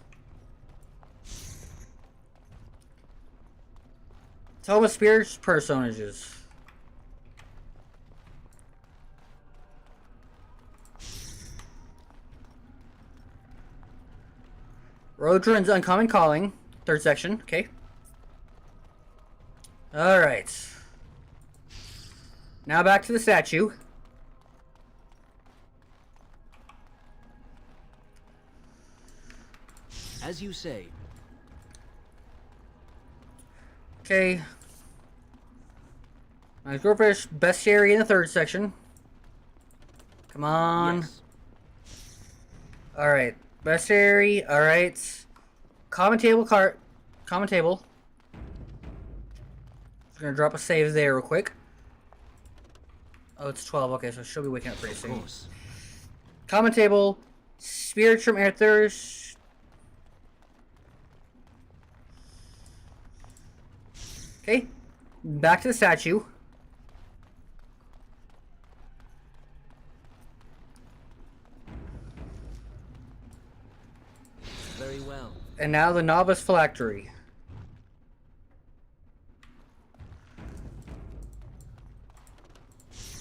Tell me spirits personages. Rodrin's Uncommon Calling. Third section. Okay. Alright. Now back to the statue. As you say. Okay. Nice Gorfish, Bestiary in the third section. Come on. Yes. Alright. Bestiary, alright. Common table cart. Common table. Just gonna drop a save there real quick. Oh, it's 12. Okay, so she'll be waking up pretty soon. Of course. Common table. Spiritual Aethers. Okay. Back to the statue. Very well. And now the Novice Phylactery.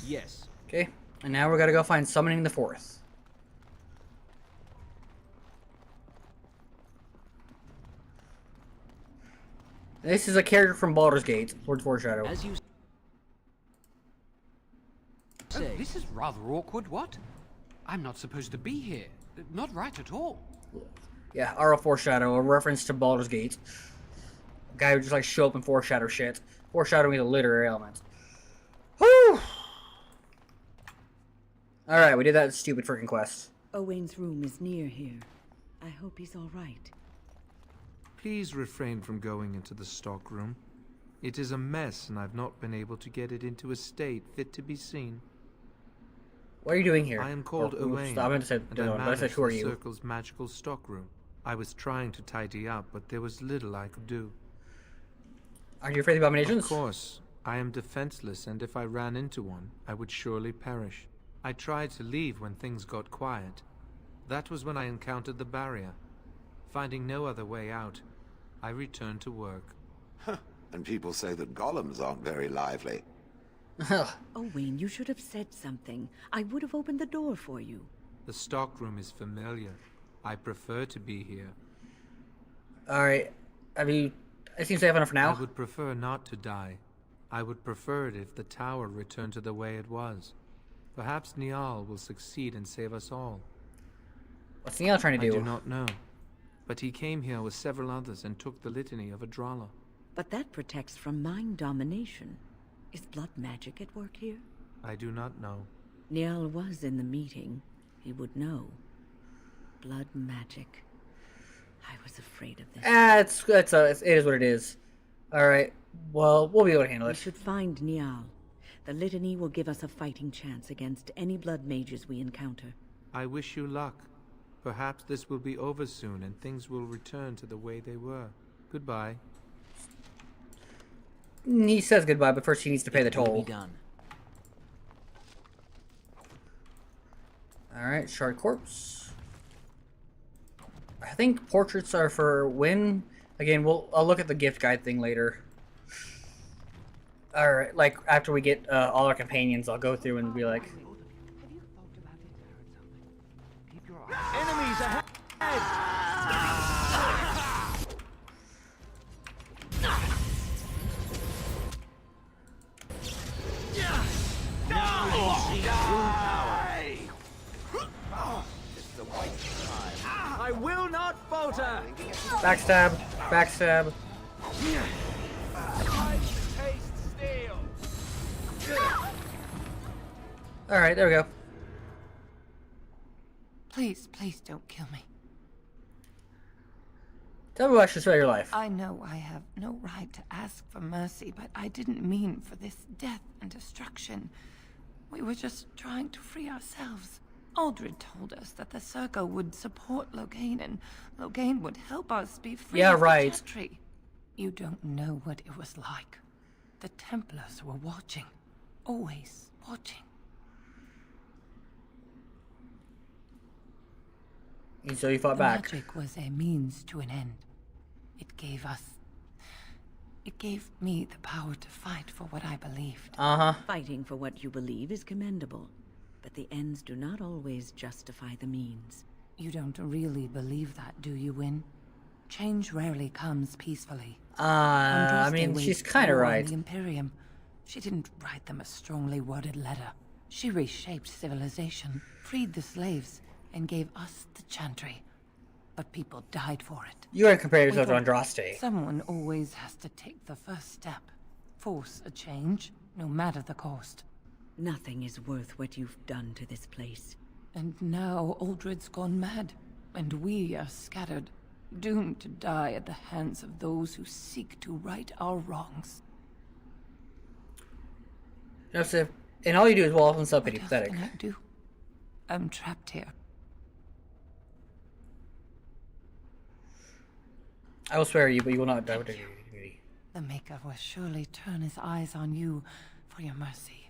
Yes. Okay. And now we're gotta go find Summoning the Fourth. This is a character from Baldur's Gate, Lord Foreshadow. As you say. Oh, this is rather awkward, what? I'm not supposed to be here. Not right at all. Yeah, Aura Foreshadow, a reference to Baldur's Gate. A guy who just like show up and foreshadow shit. Foreshadowing is a literary element. Whew! Alright, we did that stupid freaking quest. Owain's room is near here. I hope he's alright. Please refrain from going into the stockroom. It is a mess, and I've not been able to get it into a state fit to be seen. What are you doing here? I am called Owain, I said, and I manage who are the you? Circle's magical stockroom. I was trying to tidy up, but there was little I could do. Are you afraid of abominations? Of course. I am defenseless, and if I ran into one, I would surely perish. I tried to leave when things got quiet. That was when I encountered the barrier. Finding no other way out, I returned to work. And people say that golems aren't very lively. Owain, you should have said something. I would have opened the door for you. The stockroom is familiar. I prefer to be here. Alright. I mean, it seems safe enough for now. I would prefer not to die. I would prefer it if the tower returned to the way it was. Perhaps Niall will succeed and save us all. What's Niall trying to do? I do not know. But he came here with several others and took the litany of Adralla. But that protects from mind domination. Is blood magic at work here? I do not know. Niall was in the meeting. He would know. Blood magic. I was afraid of this. It is what it is. Alright. Well, we'll be able to handle it. We should find Niall. The litany will give us a fighting chance against any blood mages we encounter. I wish you luck. Perhaps this will be over soon and things will return to the way they were. Goodbye. He says goodbye, but first he needs to pay the toll. Be done. Alright, Shard Corpse. I think portraits are for when. Again, I'll look at the gift guide thing later. Alright, like after we get all our companions, I'll go through and be like, Enemies ahead! I will not falter! backstab, backstab. Alright, there we go. Please, please don't kill me. Tell me what I should spare your life. I know I have no right to ask for mercy, but I didn't mean for this death and destruction. We were just trying to free ourselves. Aldred told us that the Circle would support Loghain, and Loghain would help us be free of the Chantry. You don't know what it was like. The Templars were watching. Always watching. And so you fought the back. Magic was a means to an end. It gave us It gave me the power to fight for what I believed. Fighting for what you believe is commendable, but the ends do not always justify the means. You don't really believe that, do you, Win? Change rarely comes peacefully. I mean, Andraste she's waged kind of war on right. The Imperium. She didn't write them a strongly worded letter. She reshaped civilization, freed the slaves, and gave us the Chantry. But people died for it. You gotta compare yourself to Andraste. Someone always has to take the first step. Force a change, no matter the cost. Nothing is worth what you've done to this place. And now Aldred's gone mad, and we are scattered, doomed to die at the hands of those who seek to right our wrongs. Joseph, and all you do is wall up and self-pity. What else Pathetic. can I do? I'm trapped here. I will spare you, but you will not die with dignity. The Maker will surely turn his eyes on you for your mercy.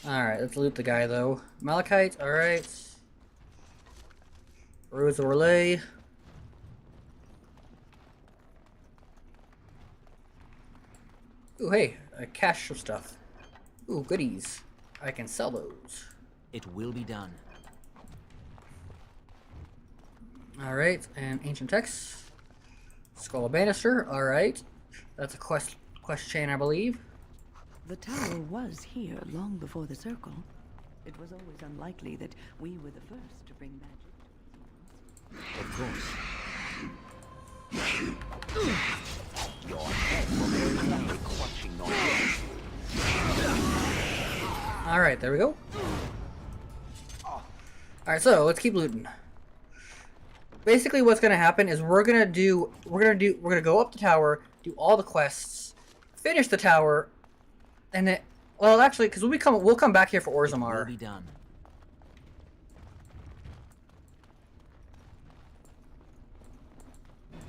Alright, let's loot the guy, though. Malachite, alright. Rose of Relay. Ooh, hey, a cache of stuff. Ooh, goodies. I can sell those. It will be done. Alright, and Ancient Text. Skull of Bannister, alright. That's a quest chain, I believe. The tower was here long before the circle. It was always unlikely that we were the first to bring magic. Of course. Your head will be only clutching on. Alright, there we go. Alright, so let's keep looting. Basically what's gonna happen is we're gonna go up the tower, do all the quests, finish the tower, and then, well, actually, because we'll come back here for Orzammar. Will be done.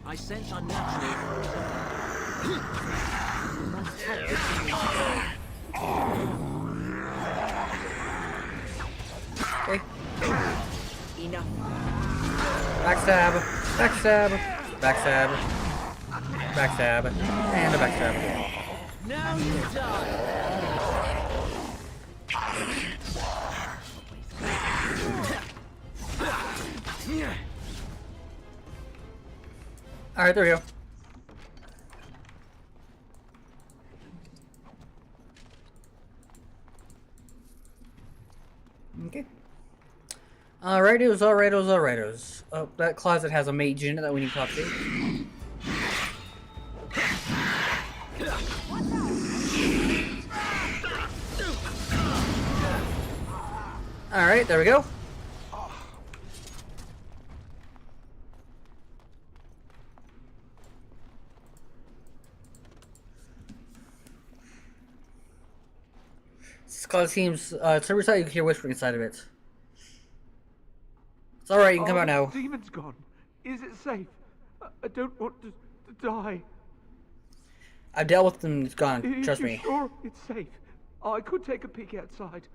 I sense unnatural. Okay. Enough. Backstab, backstab, backstab, backstab, and a backstab again. Now you die. Alright, there we go. Okay. Alrightos. Oh, that closet has a mage in it that we need to talk to. Alright, there we go. This closet seems, it's every time you can hear whispering inside of it. It's alright, you can come out now. The demon's gone. Is it safe? I don't want to die. I've dealt with them, it's gone, trust you me. Sure, it's safe. I could take a peek outside.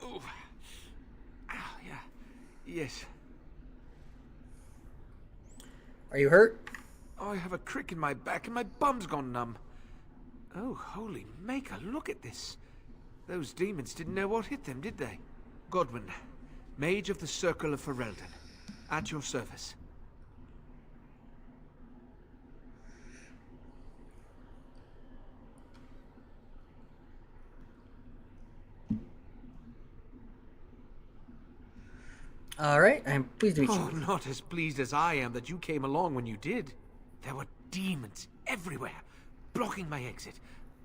Oh. Ow, yeah. Yes. Are you hurt? Oh, I have a crick in my back and my bum's gone numb. Oh, holy maker, look at this. Those demons didn't know what hit them, did they? Godwin, Mage of the Circle of Ferelden. At your service. Alright, I'm pleased to meet Oh, you. not as pleased as I am that you came along when you did. There were demons everywhere, blocking my exit.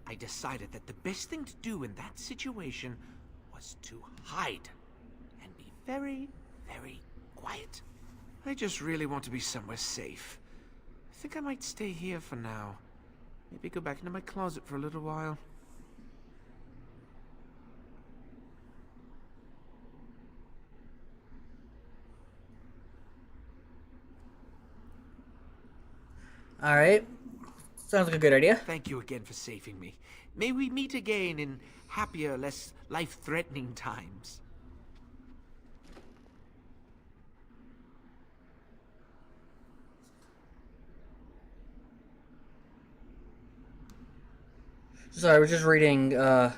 I decided that the best thing to do in that situation was to hide and be very, very quiet. I just really want to be somewhere safe. I think I might stay here for now. Maybe go back into my closet for a little while. Alright. Sounds like a good idea. Thank you again for saving me. May we meet again in happier, less life-threatening times. Sorry, I was just reading, a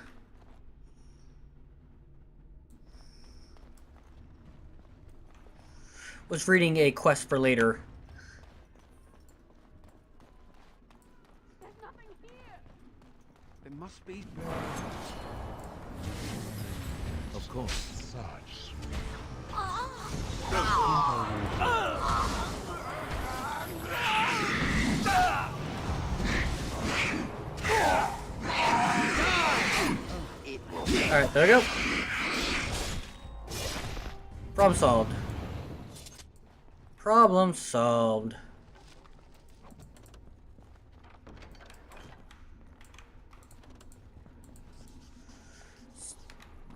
quest for later. There's nothing here. It must be. Of course. Such. Alright, there we go. Problem solved. Problem solved.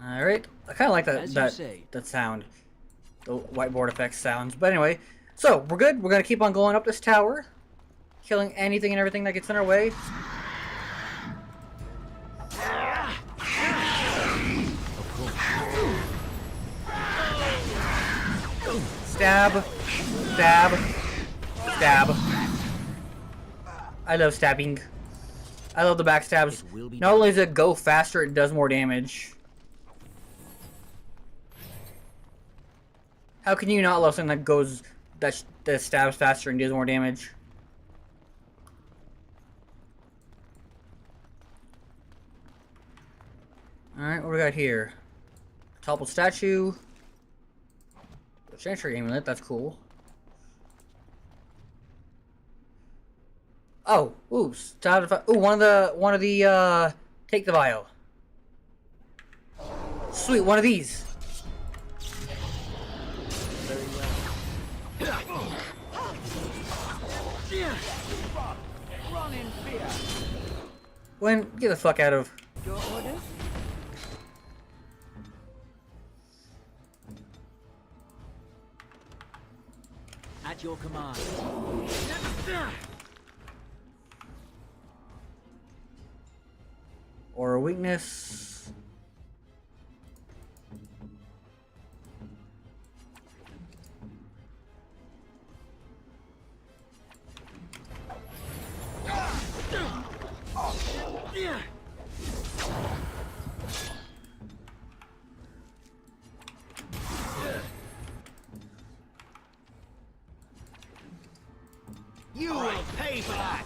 Alright. I kind of like that sound. The whiteboard effect sounds. But anyway, so we're good. We're going to keep on going up this tower. Killing anything and everything that gets in our way. Stab. Stab. Stab. I love stabbing. I love the backstabs. Not only does it go faster, it does more damage. How can you not love something that stabs faster and deals more damage? Alright, what do we got here? Toppled statue. Chantry amulet, that's cool. Oh, oops. Ooh, one of the take the vial. Sweet, one of these. Run in fear. Gwen, get the fuck out of. Your orders? At your command. Or a weakness. You will pay for that!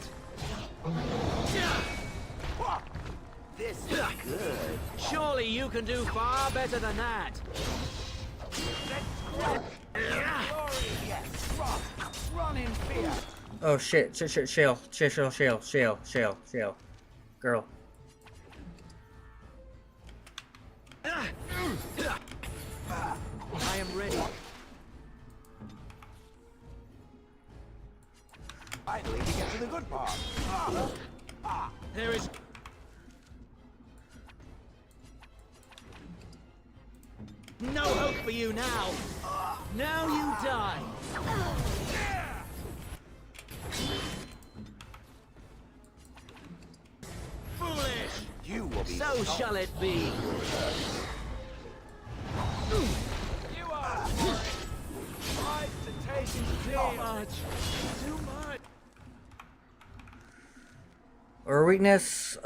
This is good. Surely you can do far better than that. Run in fear. Oh shit, shale, girl. I am ready. Finally, we get to the good part. There is... no hope for you now. Now you die. Foolish. You will be so shall it be. You are right to take too much. Too much. Or weakness,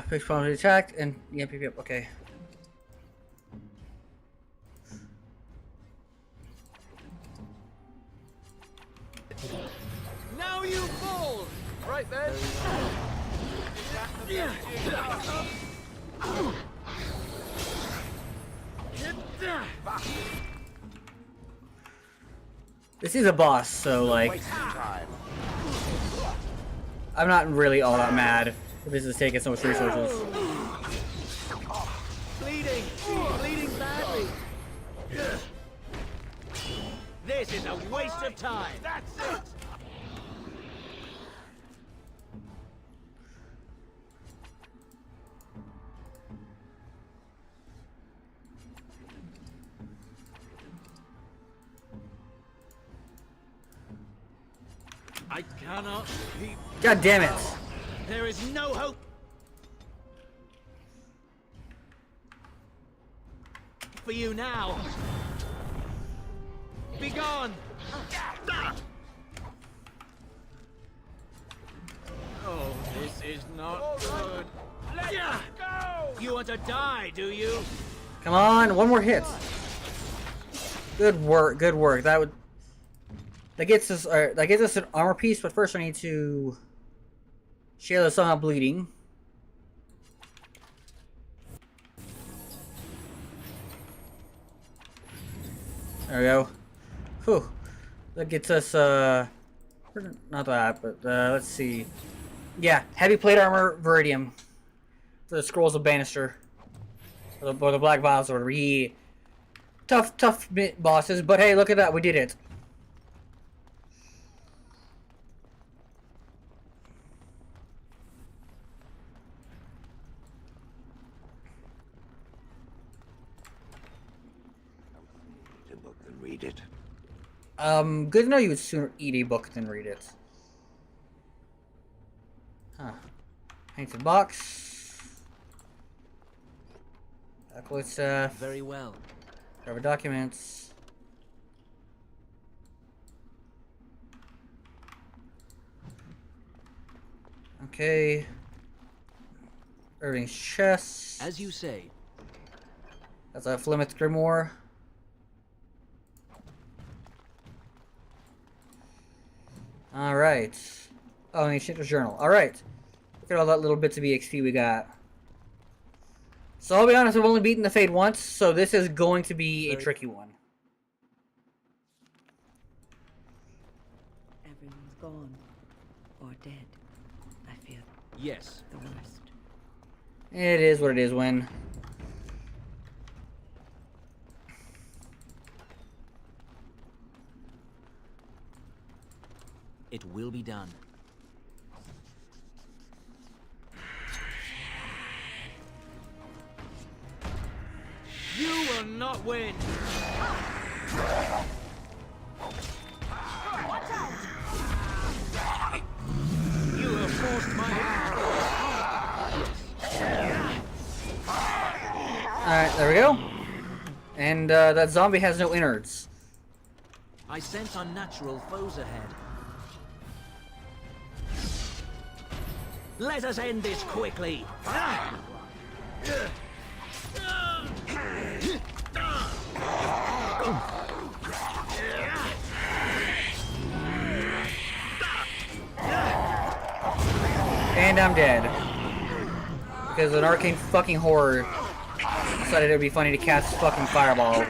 fixed problem attack, and yep, okay. Now you fall! Right then. This is a boss, so like, I'm not really all that mad if this is taking so much resources. Bleeding! Bleeding badly! This is a waste of time! That's it! I cannot keep... God damn it! There is no hope! For you now! Be gone! Oh, this is not good. Go! You want to die, do you? Come on, one more hit. Good work, good work. That gets us an armor piece, but first I need to Shayla's somehow bleeding. There we go. Whew. That gets us not that, but let's see. Yeah, heavy plate armor, Viridium. For the Scrolls of Bannister. Or the Black Vials, or whatever. Tough bosses, but hey, look at that, we did it. A book than read it. Good to know you would sooner eat a book than read it. Huh. Painted box. Acolyte staff. Very well. Cover documents. Okay. Irving's chest. As you say. That's a Flemeth Grimoire. Alright. Oh, and the Enchanter's Journal. Alright. Look at all that little bits of EXP we got. So I'll be honest, I've only beaten the Fade once, so this is going to be a tricky one. Everyone's gone. Or dead. I fear. Yes. The worst. It is what it is, Win. It will be done. You will not win! Watch out! You have forced my hand. Alright, there we go. And that zombie has no innards. I sense unnatural foes ahead. Let us end this quickly! And I'm dead. Because an arcane fucking horror decided it would be funny to cast fucking fireball.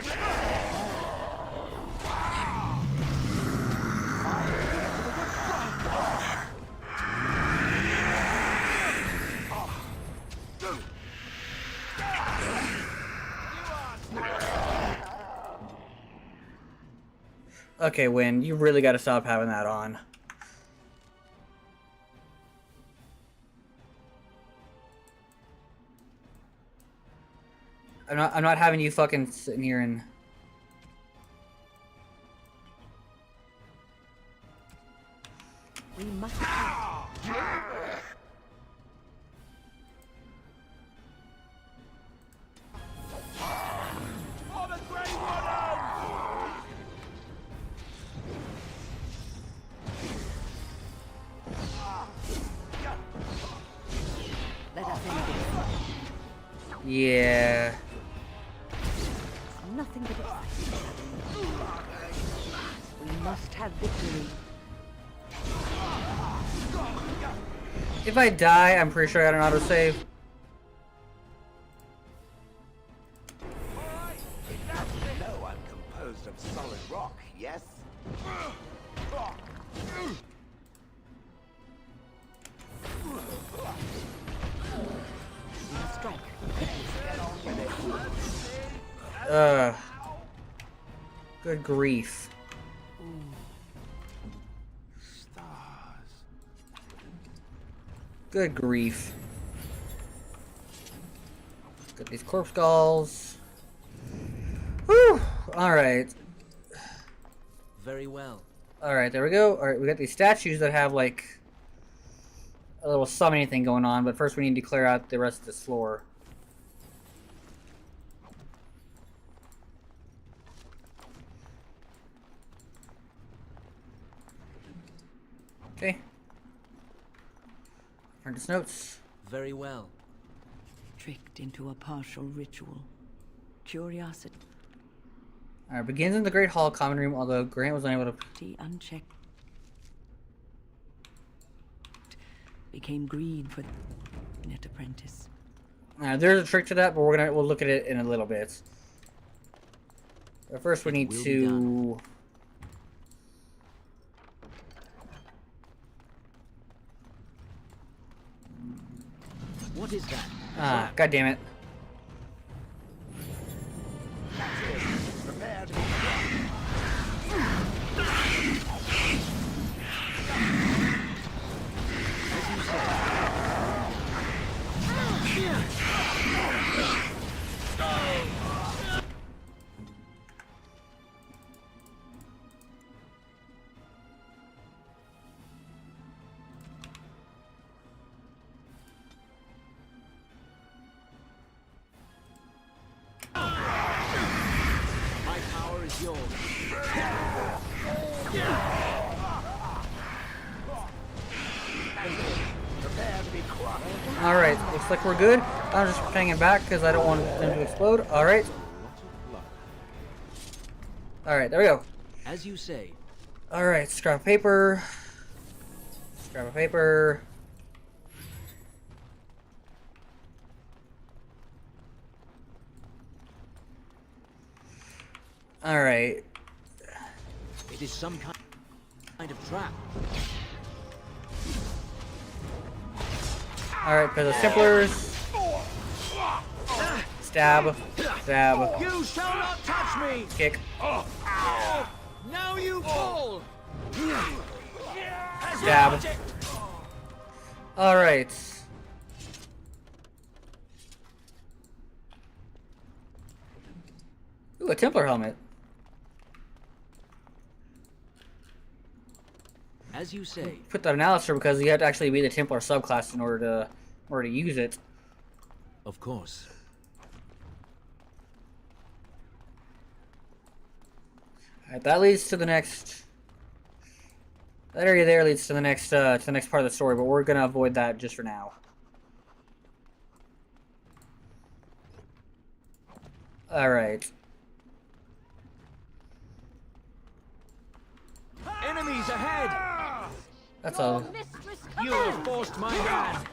Okay, Win, you really gotta stop having that on. I'm not having you fucking sitting here and... We must Yeah. Nothing but excitement. We must have victory. If I die, I'm pretty sure I got an autosave. No, I'm composed of solid rock, yes? Strike. Good grief. Good grief. Got these corpse skulls. Whew! Alright. Very well. Alright, there we go. Alright, we got these statues that have, like, a little summoning thing going on, but first we need to clear out the rest of this floor. Okay. Apprentice notes. Very well. tricked into a partial ritual. Curiosity Alright, begins in the Great Hall common room, although Grant was unable to... unchecked became greed for the net apprentice. There's a trick to that, but we'll look at it in a little bit. But first we need to... What is that? Ah, god damn it. Prepare to my power is yours. Prepare to be crushed. Alright, looks like we're good. I'm just hanging back because I don't want them to explode. Alright. Alright, there we go. As you say. Alright, scrap of paper. Scrap of paper. Alright. It is some kind of trap. Alright, there's the Templars. Stab. Stab. You shall not touch me! Kick. Now you fall! Stab. Alright. Ooh, a Templar helmet. As you say. Put that on Alistair because you have to actually be the Templar subclass in order to use it. Of course. Alright, that leads to the next. That area there leads to the next part of the story, but we're gonna avoid that just for now. Alright. Enemies ahead! That's all. You have forced my hand.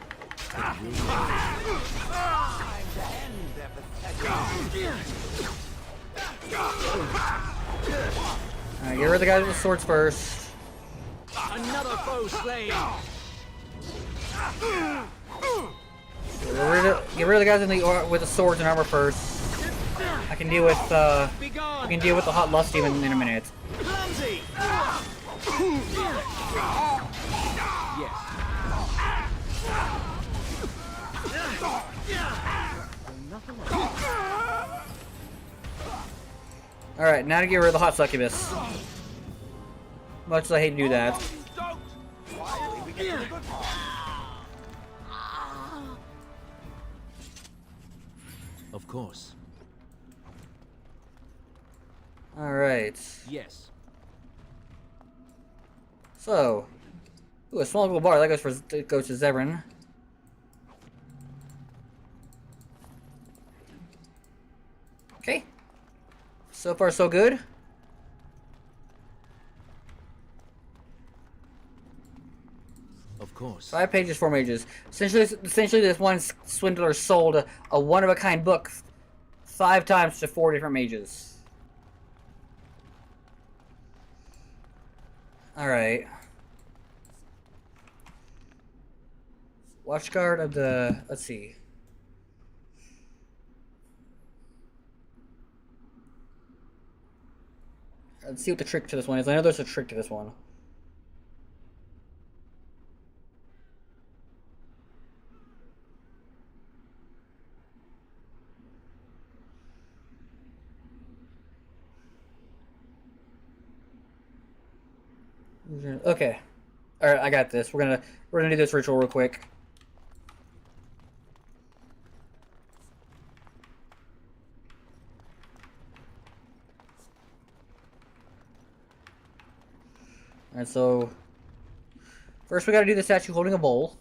Alright, get rid of the guys with the swords first. Another foe slain. Get rid of the guys with the swords and armor first. I can deal with the hot lust demon in a minute. Clumsy. Alright, now to get rid of the hot succubus. Much as I hate to do that. Of course. Alright. Yes. So. Ooh, a small little bar. That goes to Zevran. Okay. So far, so good. Of course. 5 pages, 4 mages. Essentially, this one swindler sold a one-of-a-kind book 5 times to 4 different mages. Alright. Watchguard of the... Let's see. Let's see what the trick to this one is. I know there's a trick to this one. Okay. Alright, I got this. We're gonna do this ritual real quick. Alright, so first we gotta do the statue holding a bowl.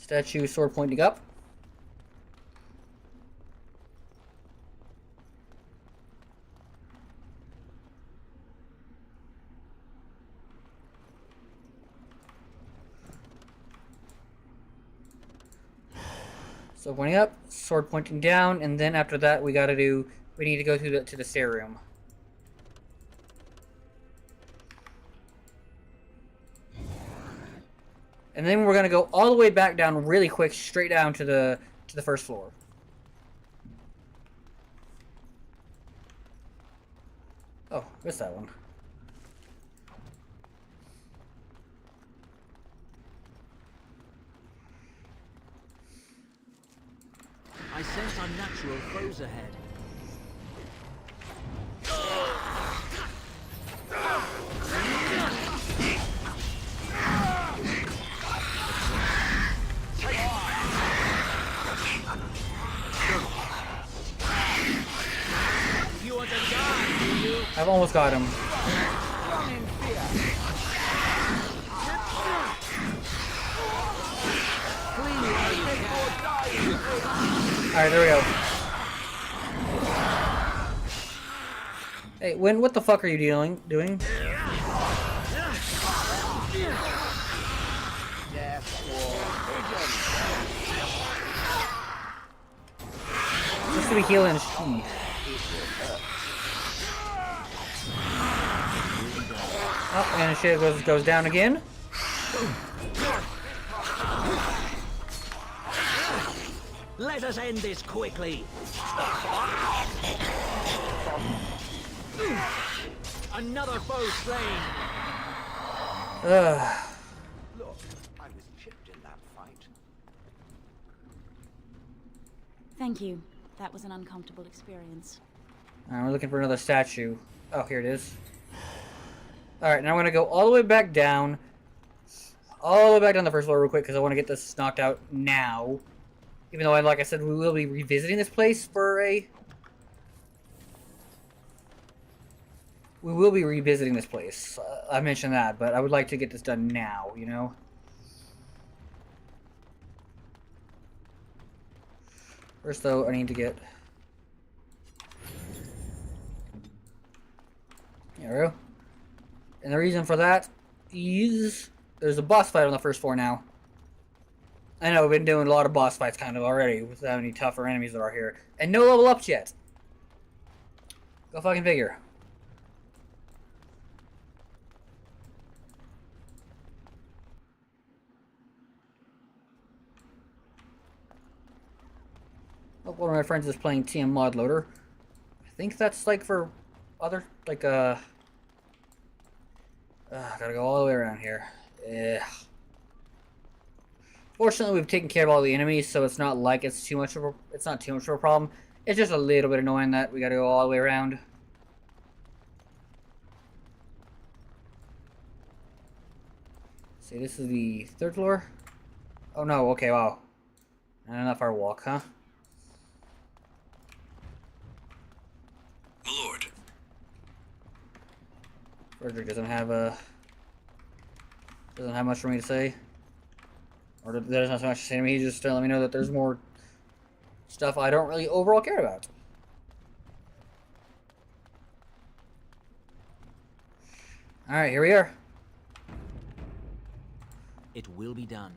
Statue, sword pointing up. So pointing up, sword pointing down, and then after that we need to go to the stair room. And then we're gonna go all the way back down really quick, straight down to the first floor. Oh, missed that one. I sense unnatural foes ahead. You want to die, do you? I've almost got him. Alright, there we go. Hey, Win, what the fuck are you doing? Just to be healing is key. Oh, and shit goes down again. Let us end this quickly. Another foe slain. Look, I was chipped in that fight. Thank you. That was an uncomfortable experience. Alright, we're looking for another statue. Oh, here it is. Alright, now I'm gonna go all the way back down. All the way back down the first floor real quick because I want to get this knocked out now. Even though, like I said, we will be revisiting this place for a... We will be revisiting this place. I mentioned that, but I would like to get this done now, you know? First, though, I need to get... There we go. And the reason for that is... There's a boss fight on the first floor now. I know, we've been doing a lot of boss fights kind of already without any tougher enemies that are here. And no level ups yet. Go fucking figure. Oh, one of my friends is playing TM Mod Loader. I think that's like for other, like, gotta go all the way around here. Ugh. Fortunately, we've taken care of all the enemies, so it's not like it's not too much of a problem. It's just a little bit annoying that we gotta go all the way around. See, this is the third floor? Oh no, okay, wow. Not enough our walk, huh? My lord. Frederick doesn't have much for me to say. Or there's not so much to say to me, he's just letting me know that there's more stuff I don't really overall care about. Alright, here we are. It will be done.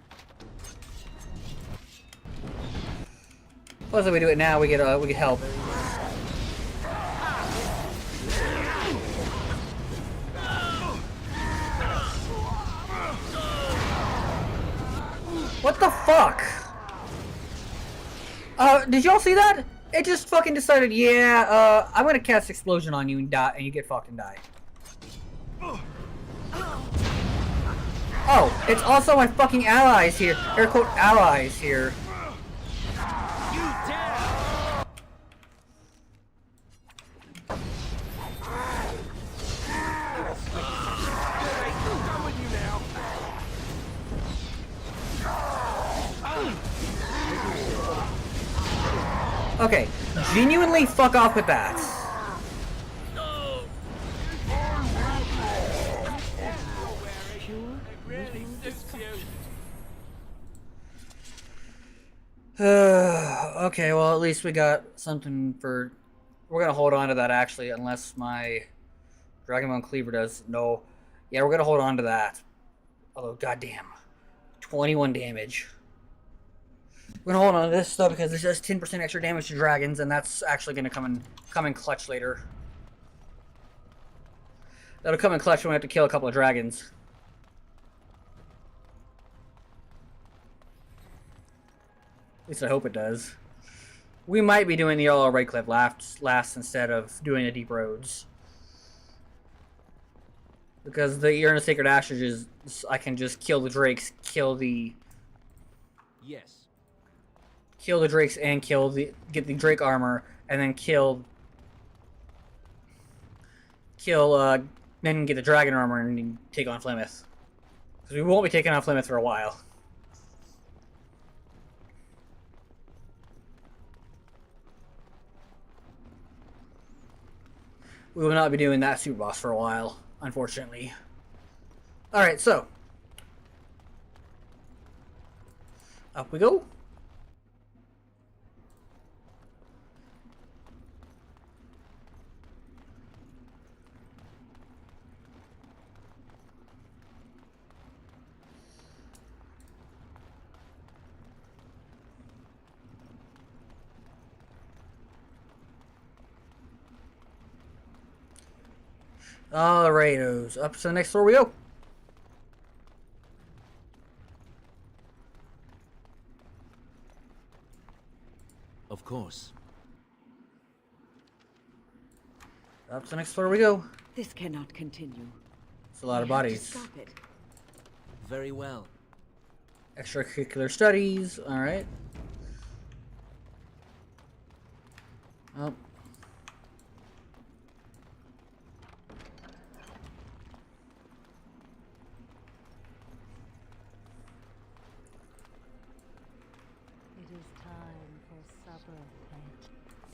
Plus, if we do it now, we get help. What the fuck? Did y'all see that? It just fucking decided, yeah, I'm gonna cast Explosion on you and die, and you get fucked and die. Oh, it's also my fucking allies here. Air quote allies here. Okay, genuinely fuck off with that. Okay, well, at least we got something for... We're gonna hold on to that, actually, unless my Dragonbone Cleaver does. No. Yeah, we're gonna hold on to that. Although, goddamn. 21 damage. We're gonna hold on to this, though, because this does 10% extra damage to dragons, and that's actually gonna come in clutch later. That'll come in clutch when we have to kill a couple of dragons. At least I hope it does. We might be doing the Yellow Red Cliff last instead of doing the Deep Roads. Because the Urn of Sacred Ashes is... I can just kill the drakes, kill the... Yes. Kill the drakes and get the drake armor, and then then get the dragon armor and take on Flemeth. Because we won't be taking on Flemeth for a while. We will not be doing that super boss for a while, unfortunately. Alright, so. Up we go. Alrightos, up to the next floor we go. Of course. Up to the next floor we go. This cannot continue. It's a lot of bodies. Stop it. Very well. Extracurricular studies, alright. Oh.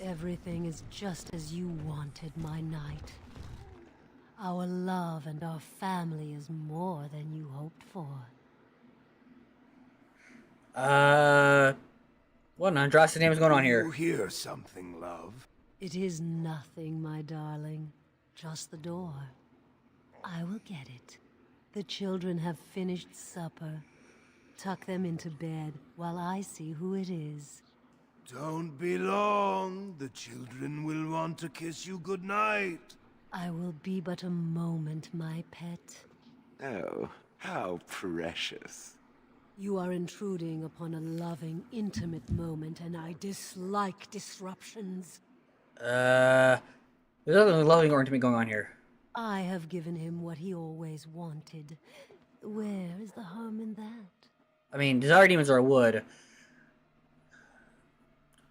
Everything is just as you wanted, my knight. Our love and our family is more than you hoped for. What an undressed name is going on here? You hear something, love? It is nothing, my darling. Just the door. I will get it. The children have finished supper. Tuck them into bed while I see who it is. Don't be long. The children will want to kiss you goodnight. I will be but a moment, my pet. Oh, how precious. You are intruding upon a loving, intimate moment, and I dislike disruptions. There's nothing loving or intimate going on here. I have given him what he always wanted. Where is the harm in that? I mean, Desire Demons are wood.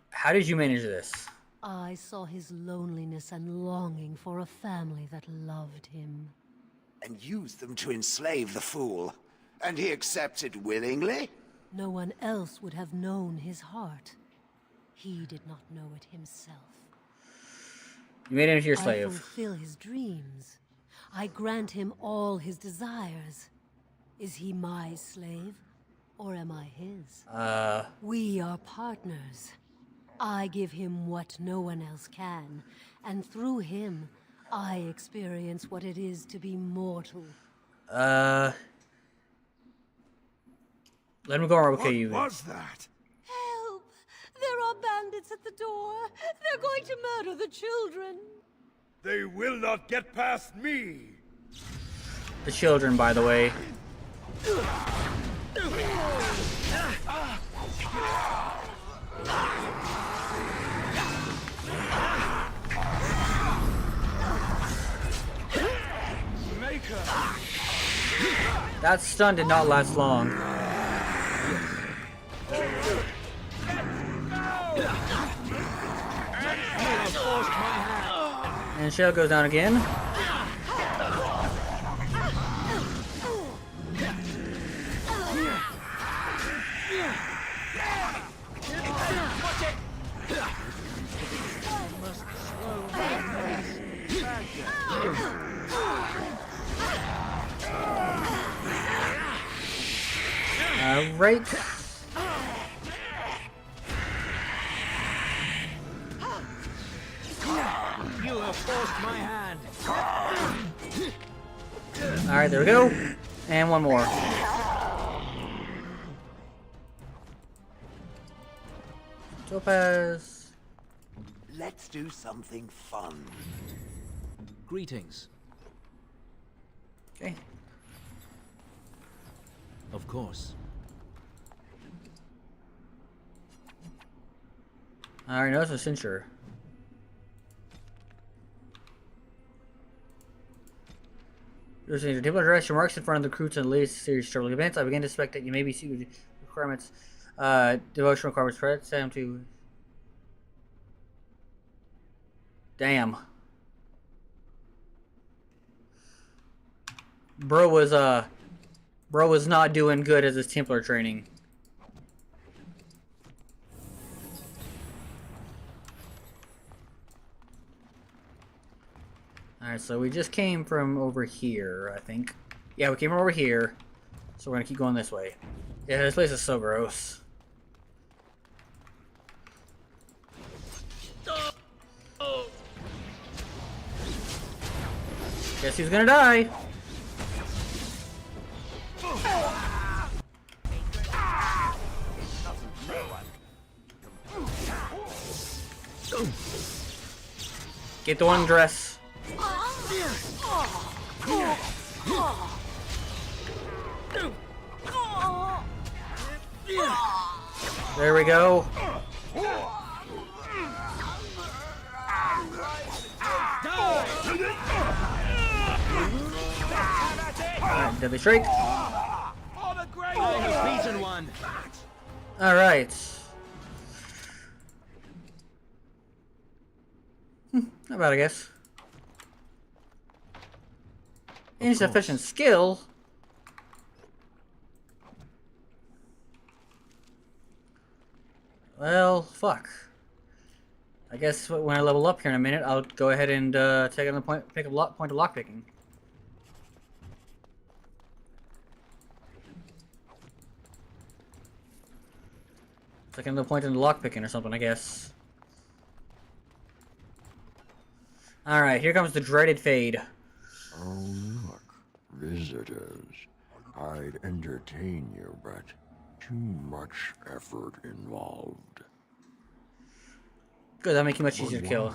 How did you manage this? I saw his loneliness and longing for a family that loved him. And used them to enslave the fool. And he accepted willingly? No one else would have known his heart. He did not know it himself. You made him into your slave. I fulfill his dreams. I grant him all his desires. Is he my slave, or am I his? We are partners. I give him what no one else can, and through him, I experience what it is to be mortal. Let me go or okay you. What was that? Help! There are bandits at the door. They're going to murder the children. They will not get past me. The children, by the way. That stun did not last long. And Shell goes down again. Right. forced my hand. Alright, there we go. And one more. Topaz. Let's do something fun. Greetings. Okay. Of course. I already know it's a censure. There's a table address your marks in front of the recruits and the latest series traveling events. I begin to suspect that you may be suited requirements, devotional requirements. Set them to. Damn. Bro was not doing good as his Templar training. Alright, so we just came from over here, I think. Yeah, we came from over here. So we're gonna keep going this way. Yeah, this place is so gross. Guess who's gonna die? Get the one dress. There we go. Alright, deadly strike. Alright. Not bad, I guess. Insufficient skill? Well, fuck. I guess when I level up here in a minute, I'll go ahead and take another point of lockpicking. Take another point in lockpicking or something, I guess. Alright, here comes the dreaded fade. Oh, look, visitors. I'd entertain you, but too much effort involved. Good, that'll make you much easier to kill.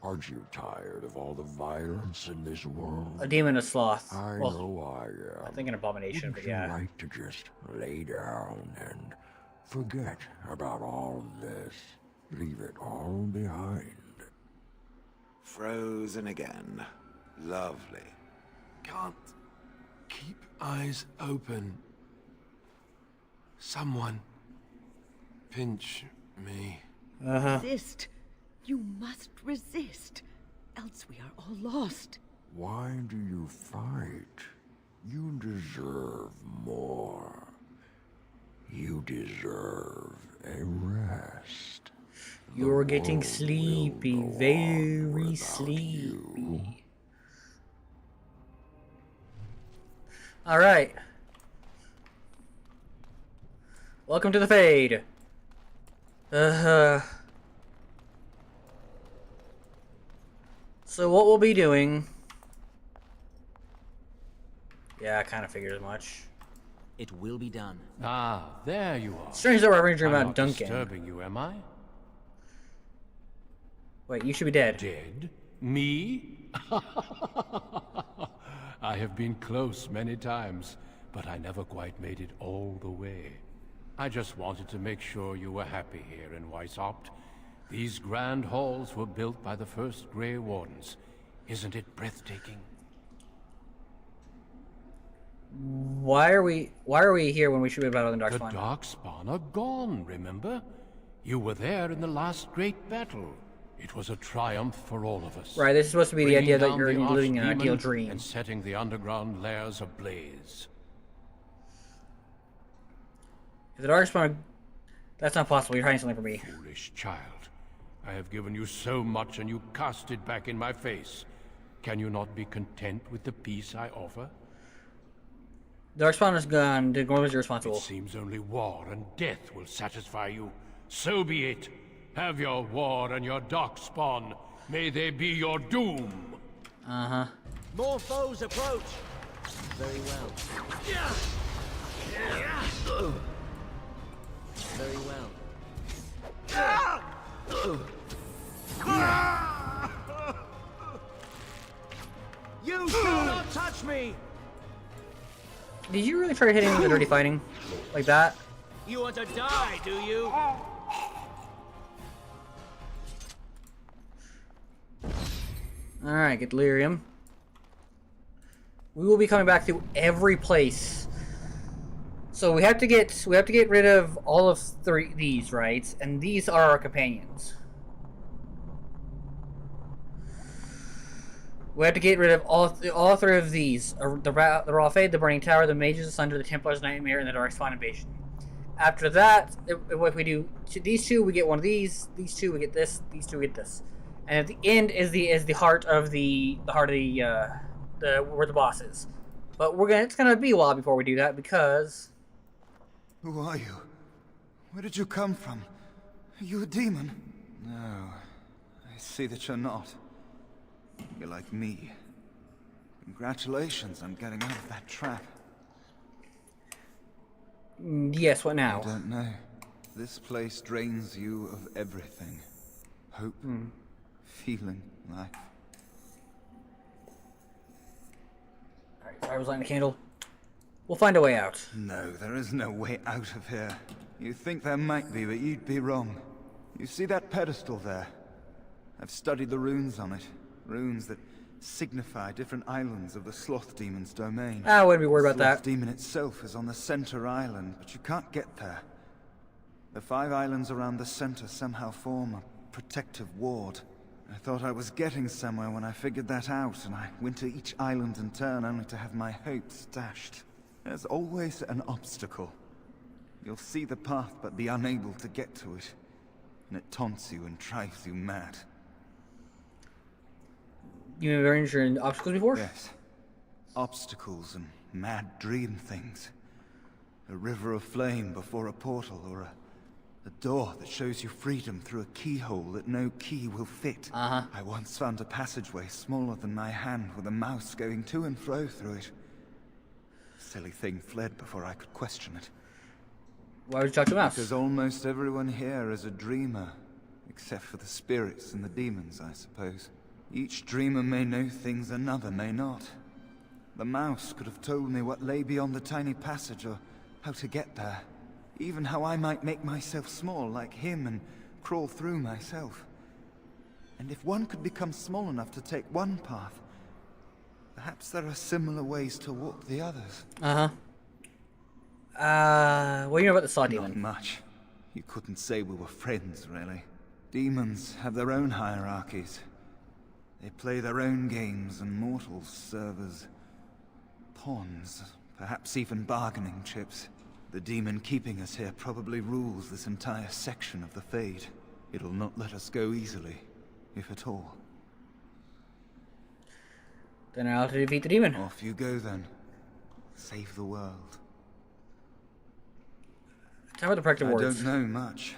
Aren't you tired of all the violence in this world? A demon of sloth. I Well, know I am. I think an abomination, Wouldn't but yeah. you like to just lay down and forget about all this? Leave it all behind. Frozen again. Lovely. Can't keep eyes open. Someone pinch me. Resist. You must resist. Else we are all lost. Why do you fight? You deserve more. You deserve a rest. You're getting sleepy, very sleepy. Alright. Welcome to the fade. So what we'll be doing... Yeah, I kind of figured as much. It will be done. Ah, there you are. Strange that we're dreaming I'm about not Duncan. disturbing you, am I? Wait, you should be dead. Dead? Me? I have been close many times, but I never quite made it all the way. I just wanted to make sure you were happy here in Weishaupt. These grand halls were built by the first Grey Wardens. Isn't it breathtaking? Why are we here when we should be battling the Darkspawn? The Darkspawn are gone, remember? You were there in the last great battle. It was a triumph for all of us. Right, this is supposed to be the Bringing idea that down you're the living in an ideal Archdemon dream. and setting the underground lairs ablaze. If the Darkspawn... That's not possible, you're hiding something from me. Foolish child. I have given you so much and you cast it back in my face. Can you not be content with the peace I offer? The Darkspawn is gone. The Gormans are responsible. It seems only war and death will satisfy you. So be it. Have your war and your Darkspawn. May they be your doom. Uh-huh. More foes approach. Very well. Very well. You shall not touch me! Did you really try hitting the dirty fighting? Like that? You want to die, do you? Alright, get lyrium. We will be coming back to every place. So we have to get rid of all of these, right? And these are our companions. We have to get rid of all three of these: the Ralphaid, the Burning Tower, the Mages, the Sunder, the Templar's Nightmare, and the Darkspawn Invasion. After that, if we do these two, we get one of these. These two, we get this. These two, we get this. And at the end is the heart of the where the boss is. But it's gonna be a while before we do that because. Who are you? Where did you come from? Are you a demon? No, I see that you're not. You're like me. Congratulations on getting out of that trap. Yes, what now? I don't know. This place drains you of everything. Hope, feeling, life. Alright, so I was lighting a candle. We'll find a way out. No, there is no way out of here. You think there might be, but you'd be wrong. You see that pedestal there? I've studied the runes on it. Runes that signify different islands of the Sloth Demon's domain. I wouldn't be worried about that. The Sloth that. Demon itself is on the center island, but you can't get there. The 5 islands around the center somehow form a protective ward. I thought I was getting somewhere when I figured that out, and I went to each island in turn only to have my hopes dashed. There's always an obstacle. You'll see the path but be unable to get to it, and it taunts you and drives you mad. You've experienced obstacles before? Yes. Obstacles and mad dream things. A river of flame before a portal, or a door that shows you freedom through a keyhole that no key will fit. I once found a passageway smaller than my hand with a mouse going to and fro through it. Silly thing fled before I could question it. Why would you talk to a mouse? Because almost everyone here is a dreamer, except for the spirits and the demons, I suppose. Each dreamer may know things another may not. The mouse could have told me what lay beyond the tiny passage, or how to get there. Even how I might make myself small like him and crawl through myself. And if one could become small enough to take one path, perhaps there are similar ways to walk the others. What do you know about the Saw Demon? Not much. You couldn't say we were friends, really. Demons have their own hierarchies. They play their own games, and mortals serve as pawns, perhaps even bargaining chips. The demon keeping us here probably rules this entire section of the Fade. It'll not let us go easily, if at all. Then I'll have to defeat the demon. Off you go then. Save the world. Tell me the protective wards. I don't know much.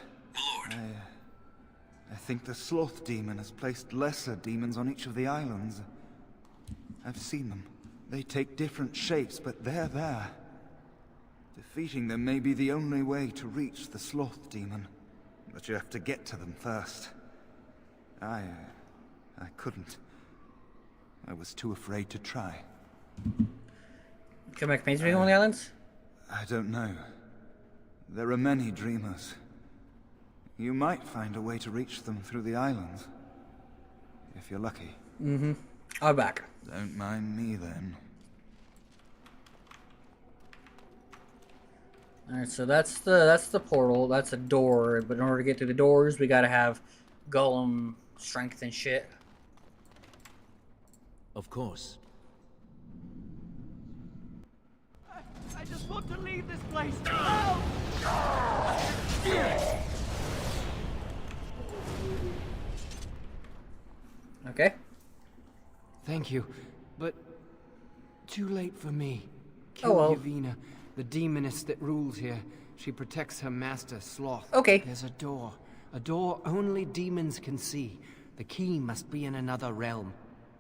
I think the Sloth Demon has placed lesser demons on each of the islands. I've seen them. They take different shapes, but they're there. Defeating them may be the only way to reach the Sloth Demon. But you have to get to them first. I couldn't. I was too afraid to try. Can I make paintings on the islands? I don't know. There are many dreamers. You might find a way to reach them through the islands. If you're lucky. I'll be back. Don't mind me then. Alright, so that's the portal, that's a door, but in order to get through the doors, we gotta have golem strength and shit. Of course. I just want to leave this place. Okay. Thank you, but too late for me. Oh, well. Kill Yavina, the demoness that rules here. She protects her master, Sloth. Okay. There's a door only demons can see. The key must be in another realm.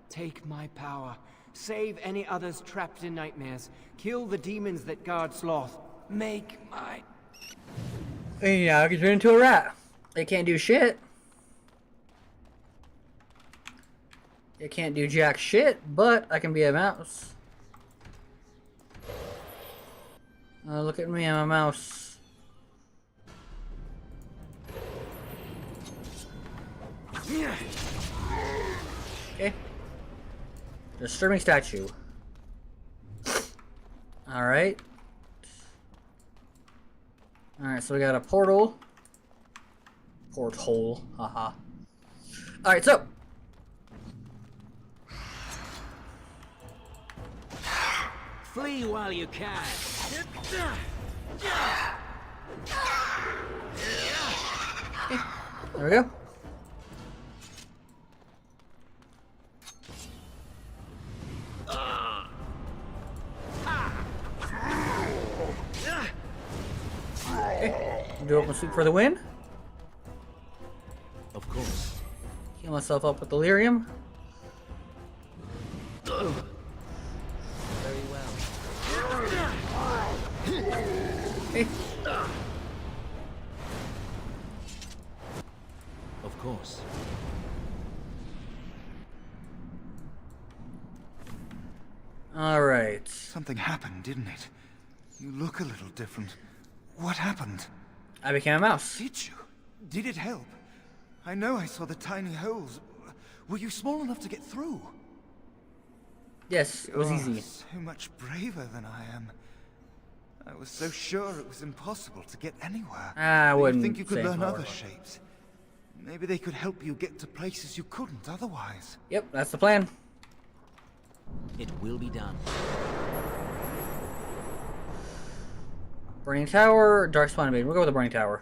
Take my power. Save any others trapped in nightmares. Kill the demons that guard Sloth. Make my... And now I can turn into a rat. They can't do shit. They can't do jack shit, but I can be a mouse. Look at me, I'm a mouse. Okay. Disturbing statue. Alright. Alright, so we got a portal. Porthole, haha. Alright, so. Flee while you can. There we go. Okay. Do open sweep for the win. Of course. Heal myself up with delirium. Very well. Okay. Of course. Alright. Something happened, didn't it? You look a little different. What happened? I became a mouse. Did you? Did it help? I know I saw the tiny holes. Were you small enough to get through? Yes, it was easy. So much braver than I am. I was so sure it was impossible to get anywhere. I wouldn't think you could say learn more. other shapes. Maybe they could help you get to places you couldn't otherwise. Yep, that's the plan. It will be done. Burning Tower, Dark Spawn Invasion. We'll go with the Burning Tower.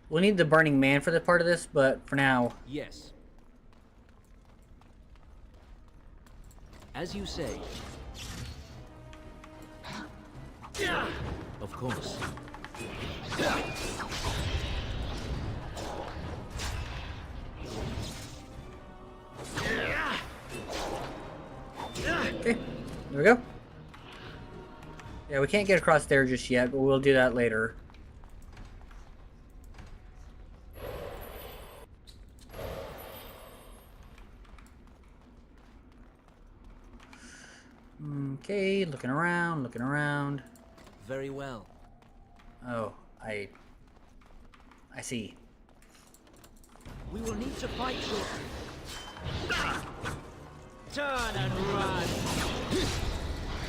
We'll need the Burning Man for the part of this, but for now... Yes. As you say. Of course. Okay, there we go. Yeah, we can't get across there just yet, but we'll do that later. Okay, looking around, looking around. Very well. Oh, I see. We will need to fight shortly. Turn and run.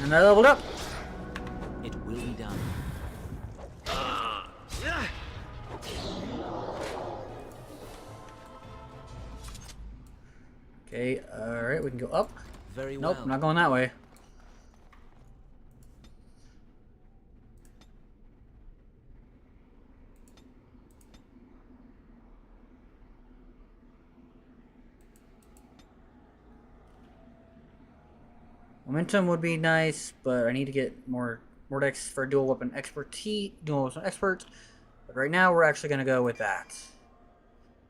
And I leveled up. It will be done. Okay, alright, we can go up. Very nope, well. I'm not going that way. Momentum would be nice, but I need to get more Mordex for dual weapon expertise, dual weapon expert. But right now, we're actually going to go with that.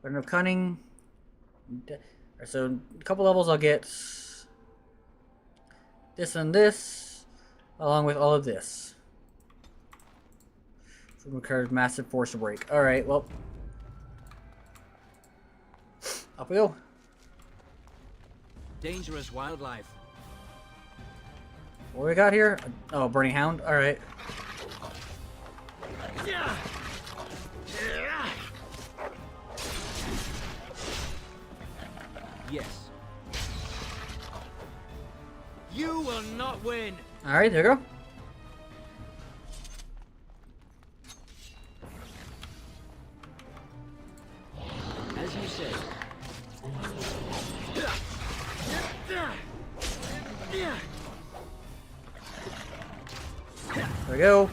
Weapon of Cunning. So, a couple levels I'll get this and this, along with all of this. From requires massive force to break. Alright, well. Up we go. Dangerous wildlife. What we got here? Oh, Burning Hound. Alright. Yes. You will not win. Alright, there you go. As you say. There we go.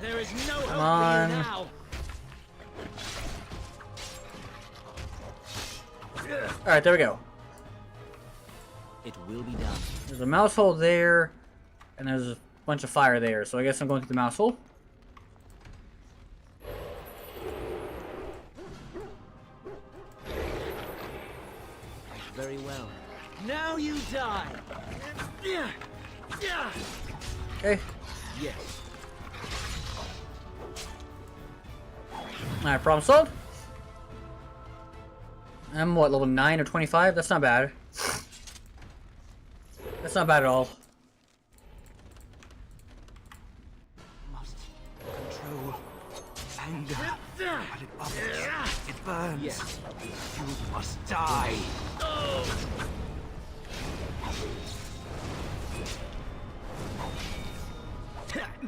There is no Come hope on. for you now. Alright, there we go. It will be done. There's a mouse hole there, and there's a bunch of fire there, so I guess I'm going through the mouse hole. Very well. Now you die! Okay. Yes. Alright, problem solved. I'm what, level 9 or 25? That's not bad. That's not bad at all. Must control anger. When it bubbles, it burns. Yes. You must die.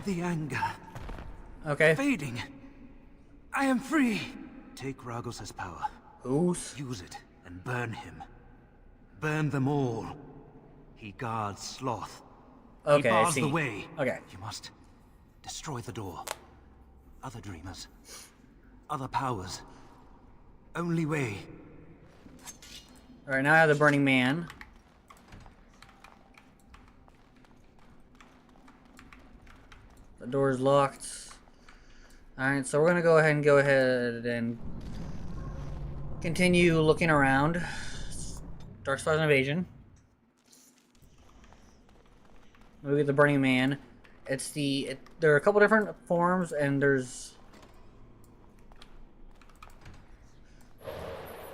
The anger. Okay. Fading. I am free. Take Ragos' power. Whose? Use it and burn him. Burn them all. He guards Sloth. Okay, He I bars see. the way. Okay. You must destroy the door. Other dreamers. Other powers. Only way. Alright, now I have the Burning Man. The door's locked. Alright, so we're gonna go ahead and continue looking around. Darkspawn's Invasion. Look at the Burning Man. It's there are a couple different forms, and there's...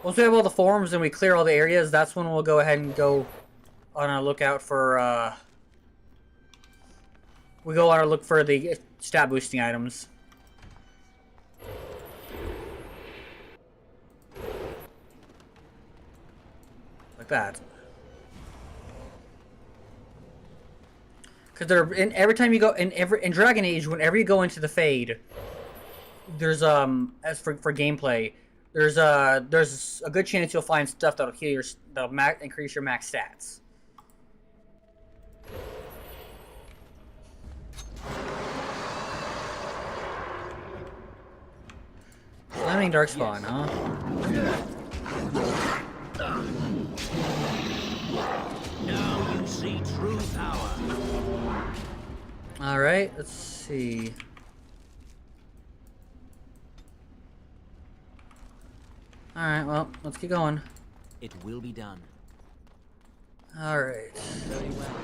Once we have all the forms and we clear all the areas, that's when we'll go ahead and go on a lookout for, we go on a look for the stat boosting items. Like that. Because they're every time you go in Dragon Age, whenever you go into the Fade, there's as for gameplay, there's a good chance you'll find stuff that'll heal increase your max stats. Slamming Darkspawn, huh? Now you see true power. Alright, let's see. Alright, well, let's keep going. It will be done. Alright. Very well.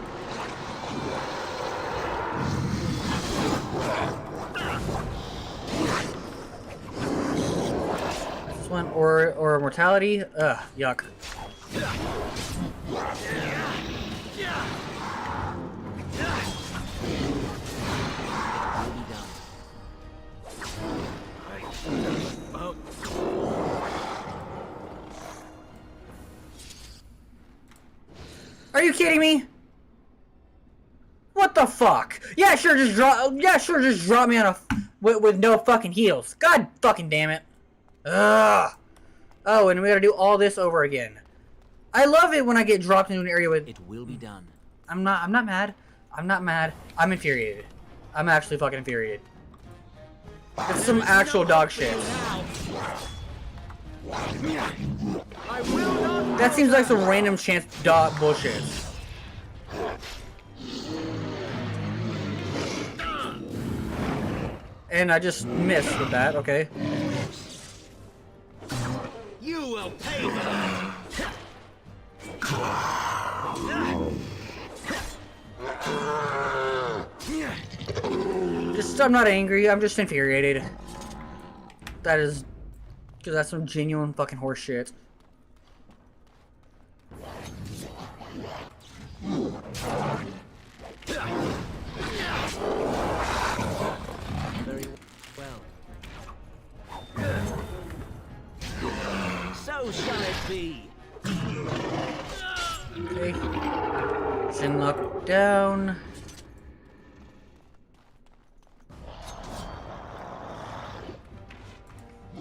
This one, or Mortality? Ugh, yuck. Are you kidding me? What the fuck? Yeah, sure, just drop me on a with no fucking heals. God fucking damn it. Ugh. Oh, and we gotta do all this over again. I love it when I get dropped into an area with. It will be done. I'm not mad. I'm not mad. I'm infuriated. I'm actually fucking infuriated. It's some actual dog shit. That seems like some random chance dog bullshit. And I just missed with that, okay. You will pay for that. I'm not angry, I'm just infuriated. That is... because that's some genuine fucking horse shit. Very well. So shall it be. Okay. Shin lock down.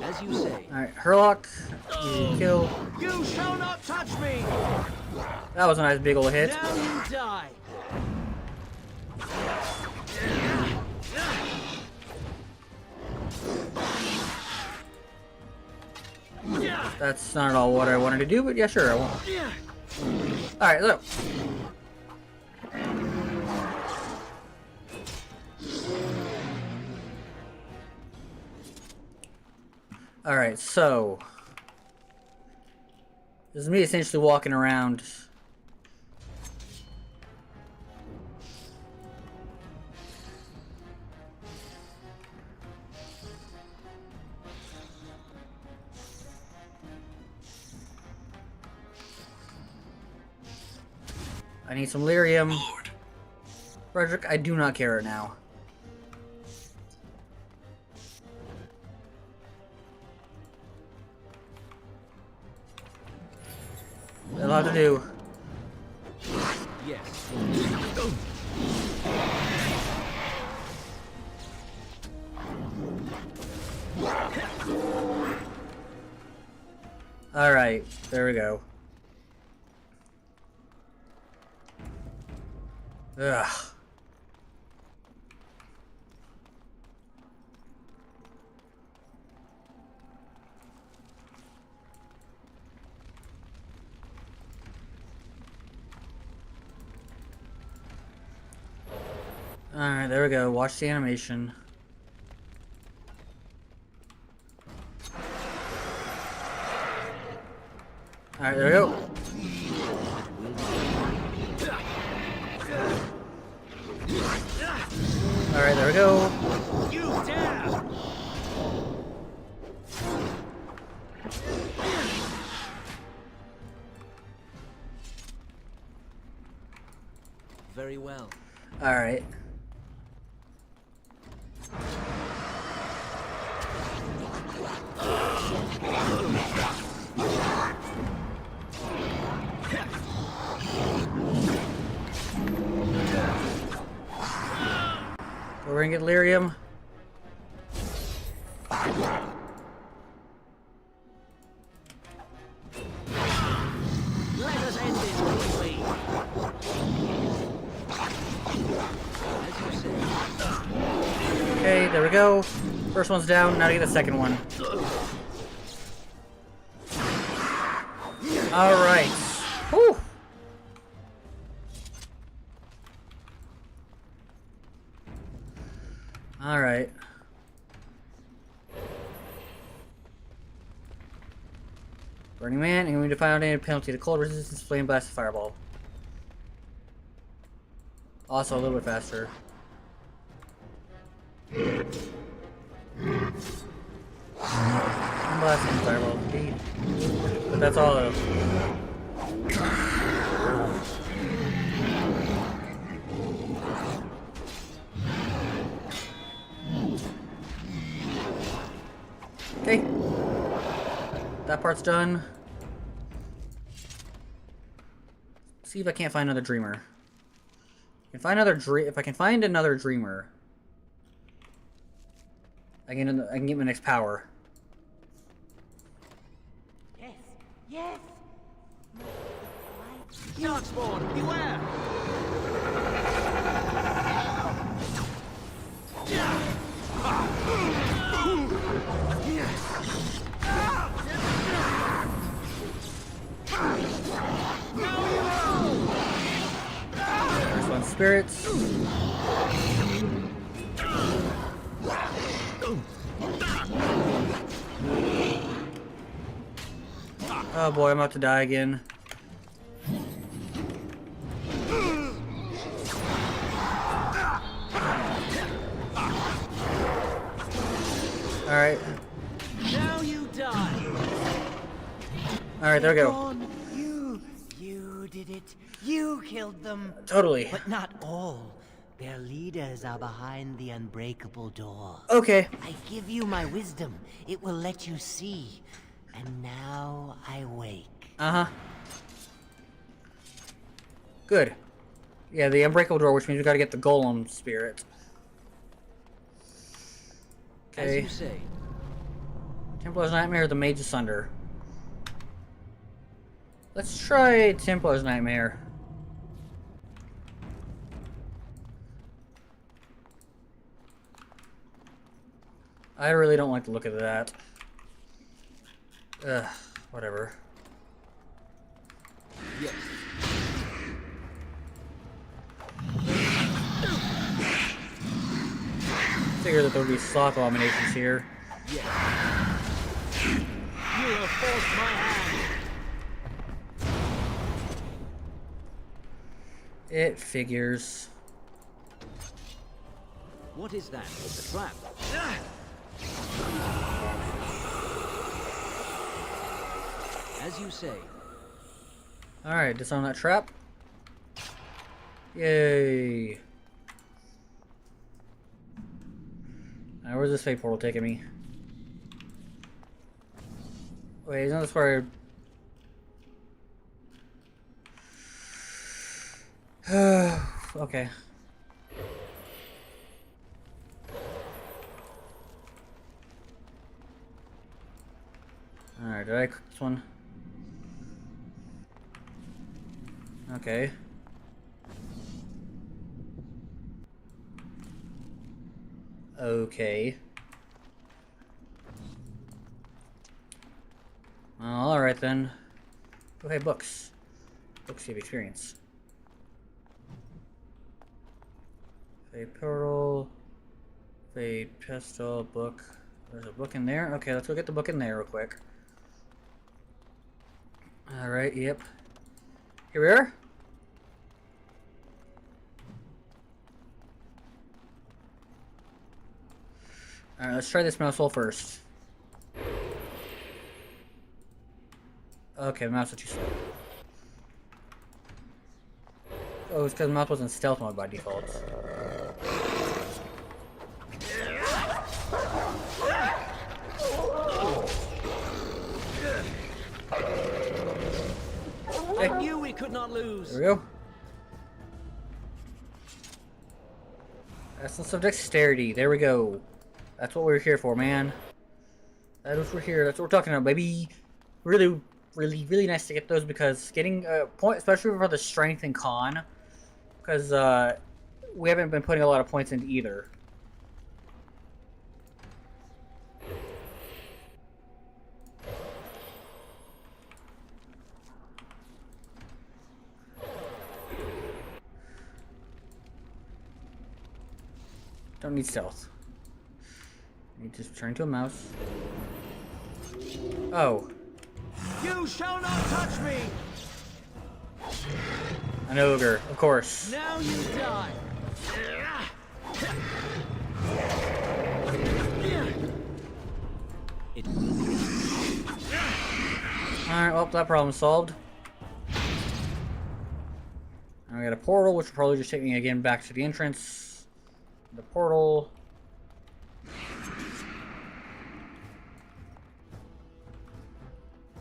As you say. Alright, Herlock. Easy kill. You shall not touch me! That was a nice big ol' hit. Now you die! That's not at all what I wanted to do, but yeah, sure, I won't. Alright, look. Alright, so... This is me essentially walking around. I need some lyrium. Frederick, I do not care right now. That'll have to do. Yes. Alright, there we go. Ugh. Alright, there we go. Watch the animation. Alright, there we go. Alright, there we go. You dare! Very well. Alright. We're gonna get lyrium. Let us end this quickly. Okay, there we go. First one's down, now to get the second one. Alright. Whew. Alright. Burning Man, and we need to find out any penalty to cold resistance, flame blast, fireball. Also a little bit faster. Flame blast and fireball, indeed. But that's all of them. Okay. That part's done. See if I can't find another dreamer. If I can find another dreamer, I can get my next power. Yes, yes. Darkspawn, beware! First one, spirits. Oh boy, I'm about to die again. Alright. Now you die. Alright, there we go. You did it. You killed them. Totally. But not all. Their leaders are behind the unbreakable door. Okay. I give you my wisdom. It will let you see. And now I wake. Uh-huh. Good. Yeah, the unbreakable door, which means we gotta get the golem spirit. Okay. As you say. Templar's Nightmare or the Mage Asunder? Let's try Templar's Nightmare. I really don't like the look of that. Ugh, whatever. Yes. Figure that there would be sloth abominations here. Yes. You have forced my hand. It figures. What is that? It's a trap. As you say. Alright, disarm that trap. Yay. Alright, where's this fate portal taking me? Wait, isn't this where... okay. Alright, did I click this one? Okay. Okay. Well, alright then. Okay, books. Books give experience. Fade portal. Fade pistol, book. There's a book in there. Okay, let's go get the book in there real quick. Alright, yep. Here we are. Alright, let's try this mouse hole first. Okay, mouse is too slow. Oh, it's because the mouse was in stealth mode by default. I knew we could not lose. There we go. Essence of dexterity. There we go. That's what we're here for, man. That is what we're here. That's what we're talking about, baby. Really, really nice to get those because getting a point, especially for the strength and con, because we haven't been putting a lot of points into either. Don't need stealth. Need to turn into a mouse. Oh. You shall not touch me! An ogre, of course. Now you die! It will be. Alright, well, that problem's solved. Now we got a portal, which will probably just take me again back to the entrance. The portal.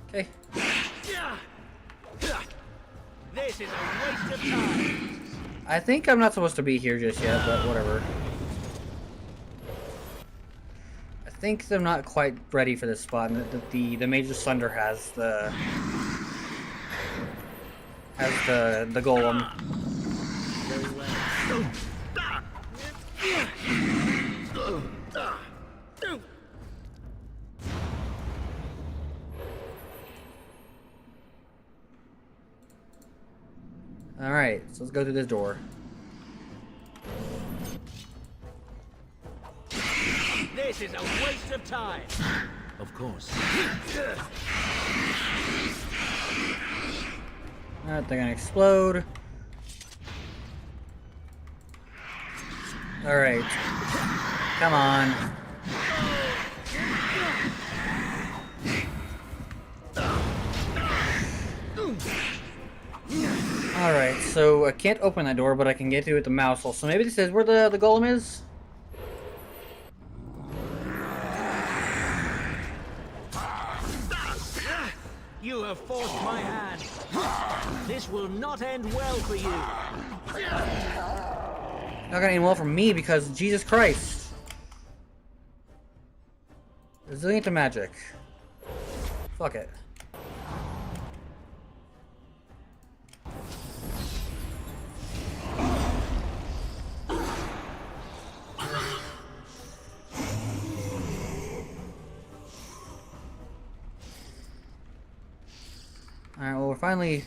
Okay. This is a waste of time. I think I'm not supposed to be here just yet, but whatever. I think I'm not quite ready for this spot, and the Mage of Thunder has the golem. Very well. Alright, so let's go through this door. This is a waste of time. Of course. Alright, they're gonna explode. Alright. Come on. Alright, so I can't open that door, but I can get through with the mouse hole. So maybe this is where the golem is? You have forced my hand. This will not end well for you. Not gonna end well for me because Jesus Christ. Resilient to magic. Fuck it. Alright, well, we're finally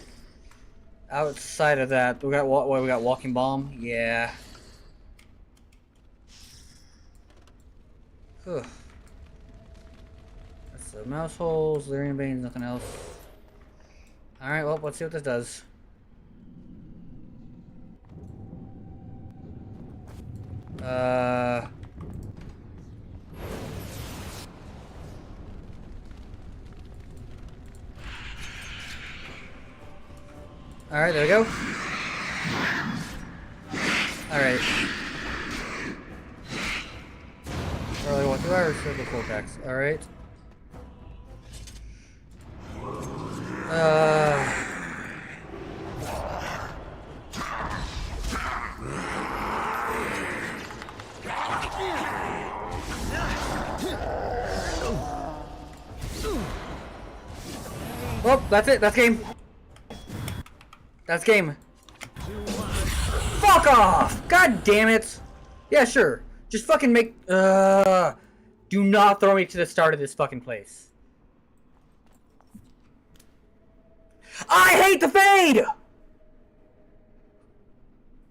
outside of that. We got what? We got walking bomb? Yeah. Ugh. That's the mouse holes, Lyrian veins, nothing else. Alright, well, let's see what this does. Alright, there we go. Alright. Early what do I restore the full tax? Alright. Well, that's it. That's game. That's game. Fuck off! God damn it! Yeah, sure. Just fucking make... do not throw me to the start of this fucking place. I hate the fade!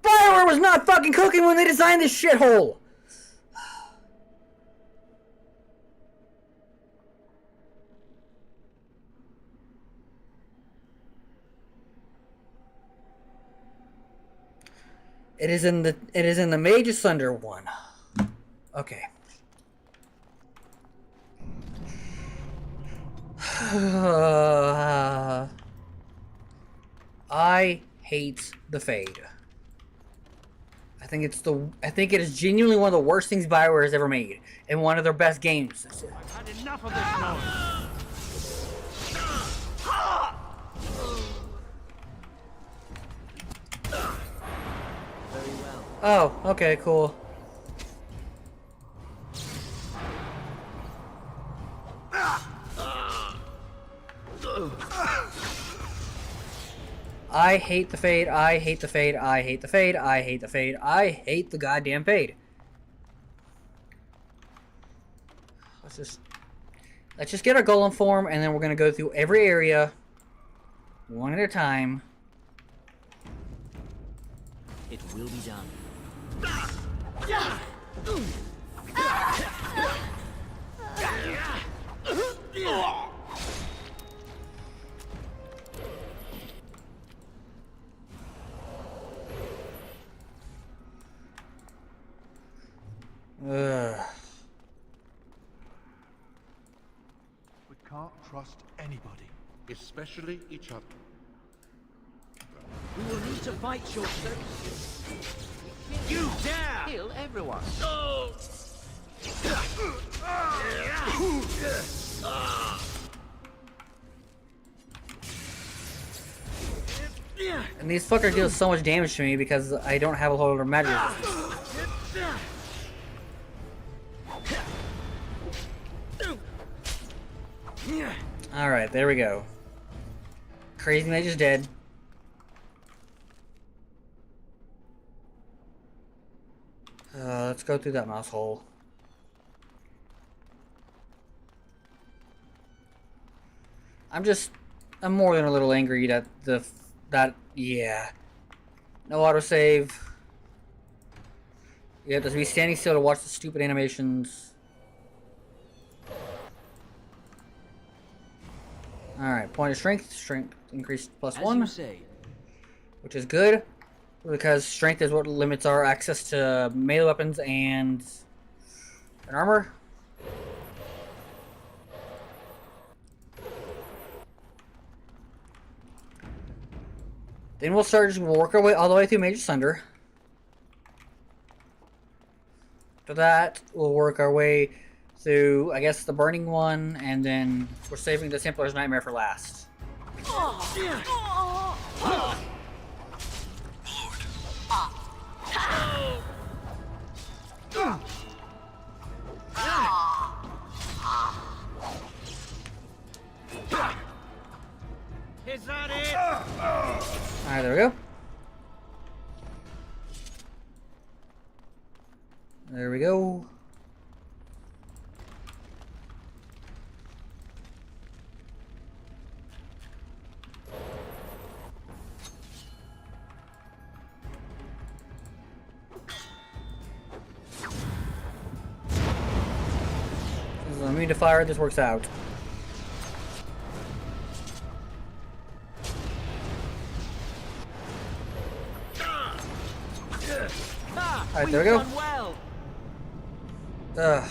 Bioware was not fucking cooking when they designed this shithole! It is in the Mage Asunder one. Okay. I hate the Fade. I think it is genuinely one of the worst things BioWare has ever made, and one of their best games. I've had enough of this noise. Oh, okay, cool. I hate the Fade, I hate the Fade, I hate the Fade, I hate the Fade, I hate the goddamn Fade. Let's just get our Golem form, and then we're gonna go through every area one at a time. It will be done. We can't trust anybody, especially each other. We will need to fight short circuits. You dare kill everyone. And these fuckers deal so much damage to me because I don't have a whole lot of magic. Alright, there we go. Crazy Mage is dead. Let's go through that mouse hole. I'm more than a little angry that yeah. No autosave. You have to be standing still to watch the stupid animations. Alright, point of strength increased +1. Which is good. Because strength is what limits our access to melee weapons and armor. Then we'll work our way all the way through Mage Asunder. After that, we'll work our way through, I guess, the Burning one, and then we're saving the Templar's Nightmare for last. Is that it? Alright, there we go. There we go. Since I'm immune to fire, this works out. Alright, there we go. Well. Ugh.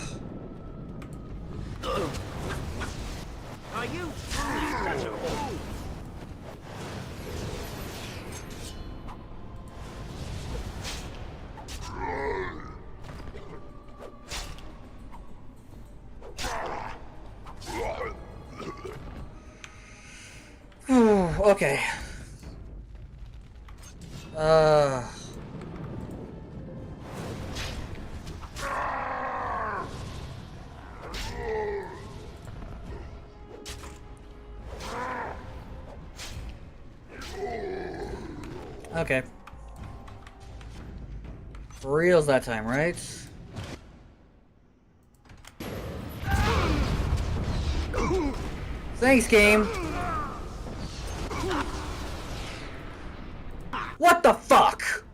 Are you truly such a fool? Okay. Okay. For reals that time, right? Thanks, game. What the fuck?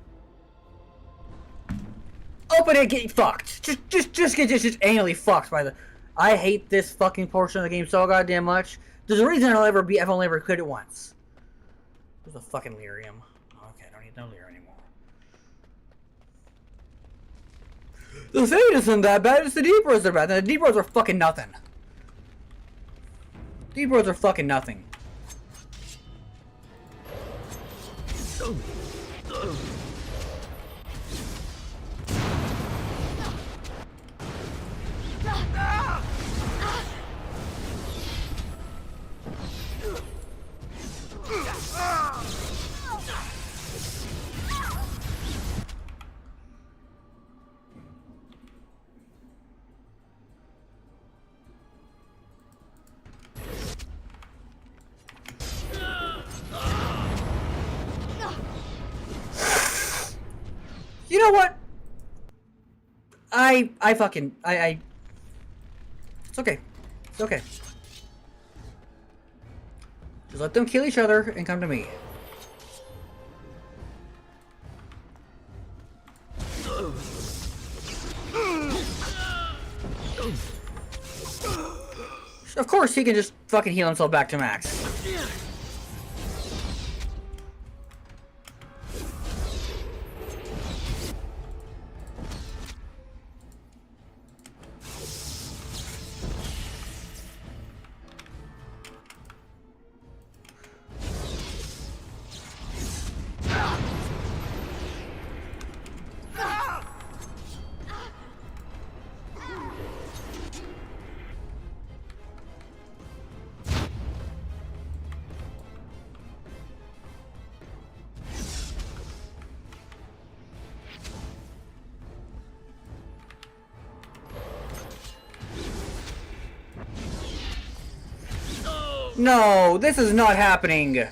Open it, get fucked. Just get anally fucked by the. I hate this fucking portion of the game so goddamn much. There's a reason I've only ever quit it once. There's a fucking lyrium. Okay, I don't need no lyrium anymore. The Fade isn't that bad, it's the Deep Roads are bad. The Deep Roads are fucking nothing. Deep Roads are fucking nothing. You know what? I it's okay. It's okay. Just let them kill each other and come to me. Of course he can just fucking heal himself back to max. No, this is not happening.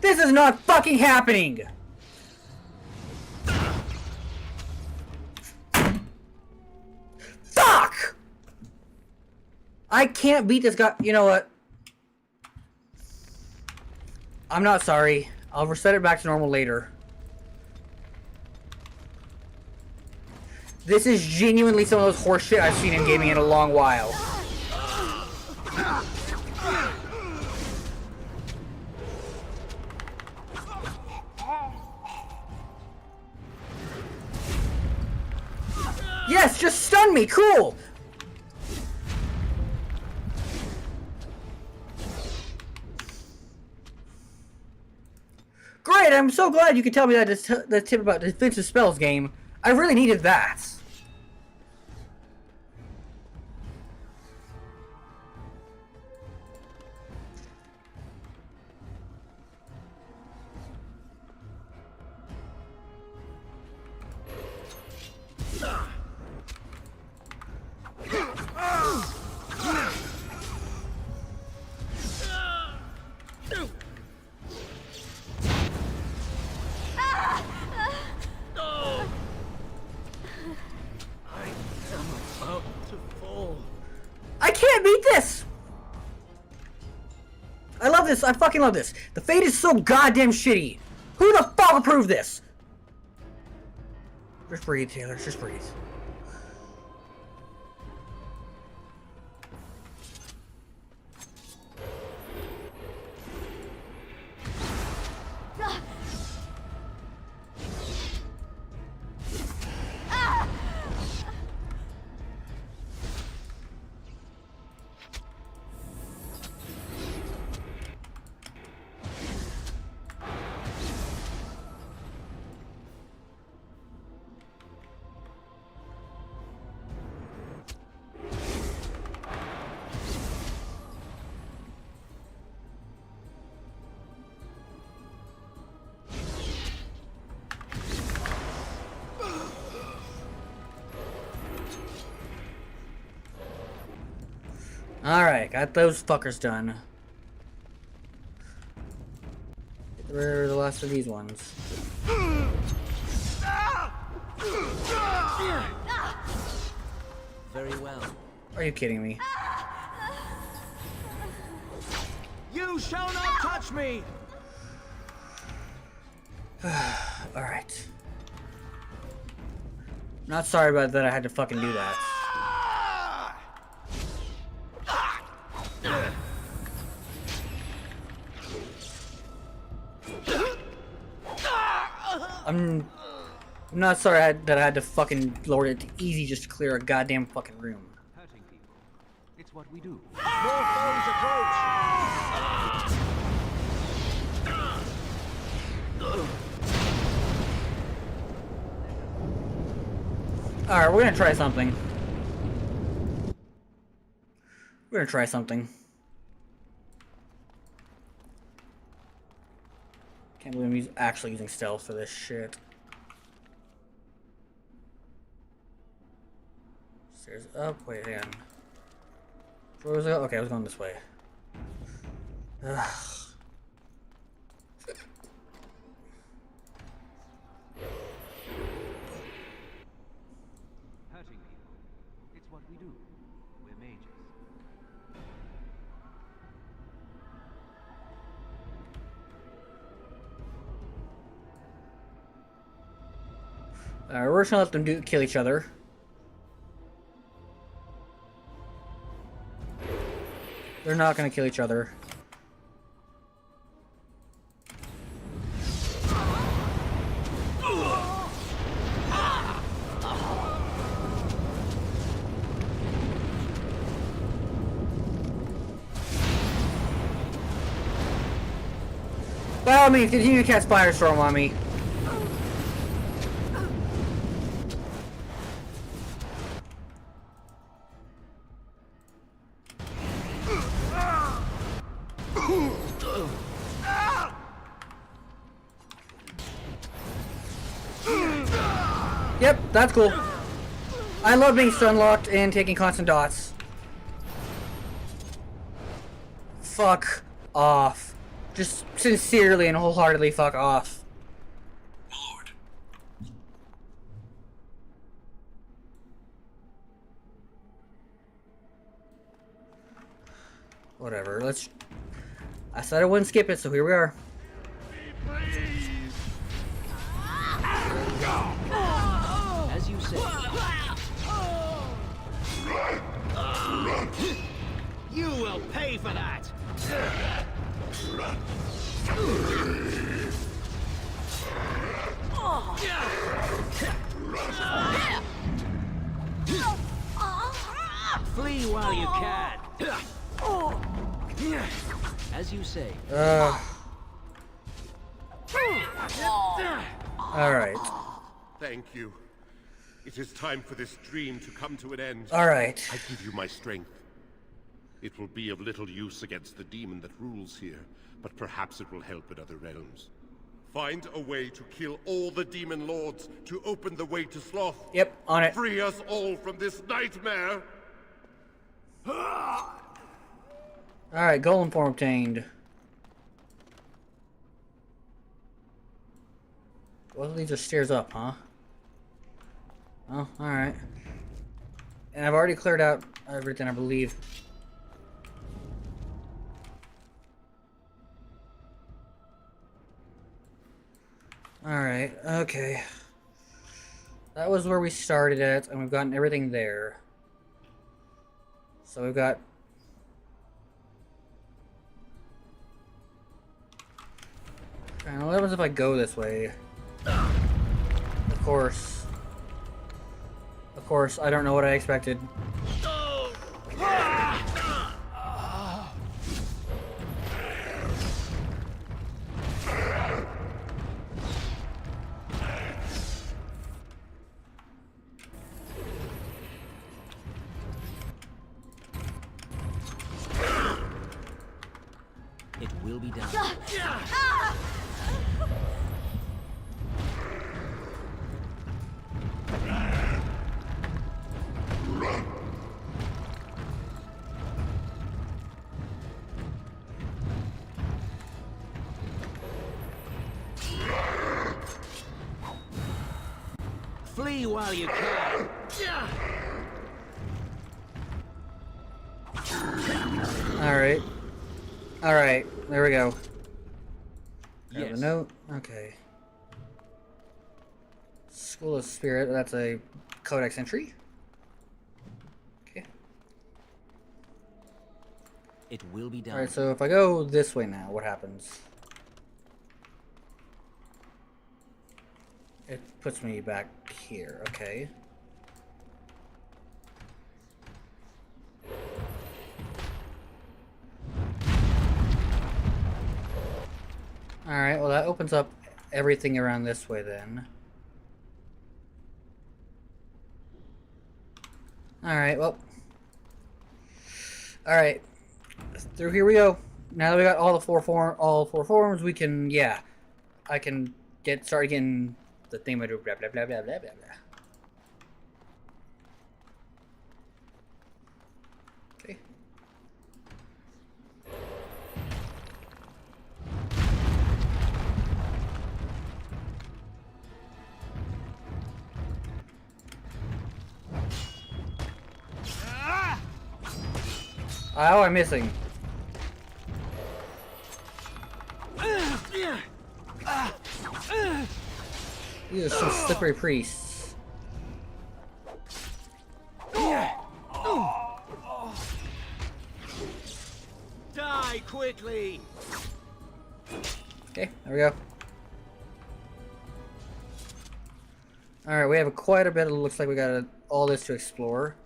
This is not fucking happening. Fuck! I can't beat this guy. You know what? I'm not sorry. I'll reset it back to normal later. This is genuinely some of those horse shit I've seen in gaming in a long while. Yes, just stun me, cool! Great, I'm so glad you could tell me that tip about defensive spells game. I really needed that. I can't beat this! I love this. I fucking love this. The Fate is so goddamn shitty. Who the fuck approved this? Just breathe, Taylor. Just breathe. Alright, got those fuckers done. Get rid of the last of these ones. Very well. Are you kidding me? You shall not touch me! Alright. Not sorry about that I had to fucking do that. I'm not sorry that I had to fucking lower it to easy just to clear a goddamn fucking room. Hurting people. It's what we do. More foes approach! Alright, we're gonna try something. We're gonna try something. Can't believe I'm actually using stealth for this shit. Stairs up, wait, hang on. Where was I? Okay, I was going this way. Ugh. Hurting people. It's what we do. We're mages. We're just gonna let them kill each other. They're not gonna kill each other. By all means, continue to cast Firestorm on me. Yep, that's cool. I love being stun locked and taking constant dots. Fuck off. Just sincerely and wholeheartedly fuck off. Lord. Whatever, let's... I said I wouldn't skip it, so here we are. As you say. You will pay for that! Flee while you can. As you say. Alright. Thank you. It is time for this dream to come to an end. Alright. I give you my strength. It will be of little use against the demon that rules here, but perhaps it will help in other realms. Find a way to kill all the demon lords to open the way to Sloth. Yep, on it. Free us all from this nightmare. Alright, golem form obtained. Well, these are stairs up, huh? Oh, alright. And I've already cleared out everything, I believe. Alright, okay. That was where we started at, and we've gotten everything there. So we've got... And what happens if I go this way? Of course. Of course, I don't know what I expected. It will be done. Flee while you can. Alright. Alright, there we go. Grab Yes. a note. Okay. School of Spirit, that's a codex entry. Okay. It will be done. Alright, so if I go this way now, what happens? It puts me back here, okay. Alright, well that opens up everything around this way then. Alright, well. Alright. Through here we go. Now that we got all four forms, we can, yeah. I can start getting the thing I do, blah blah blah blah blah blah blah. Okay. How am I missing? These are some slippery priests. Die quickly. Okay, there we go. Alright, we have quite a bit. It looks like we got all this to explore.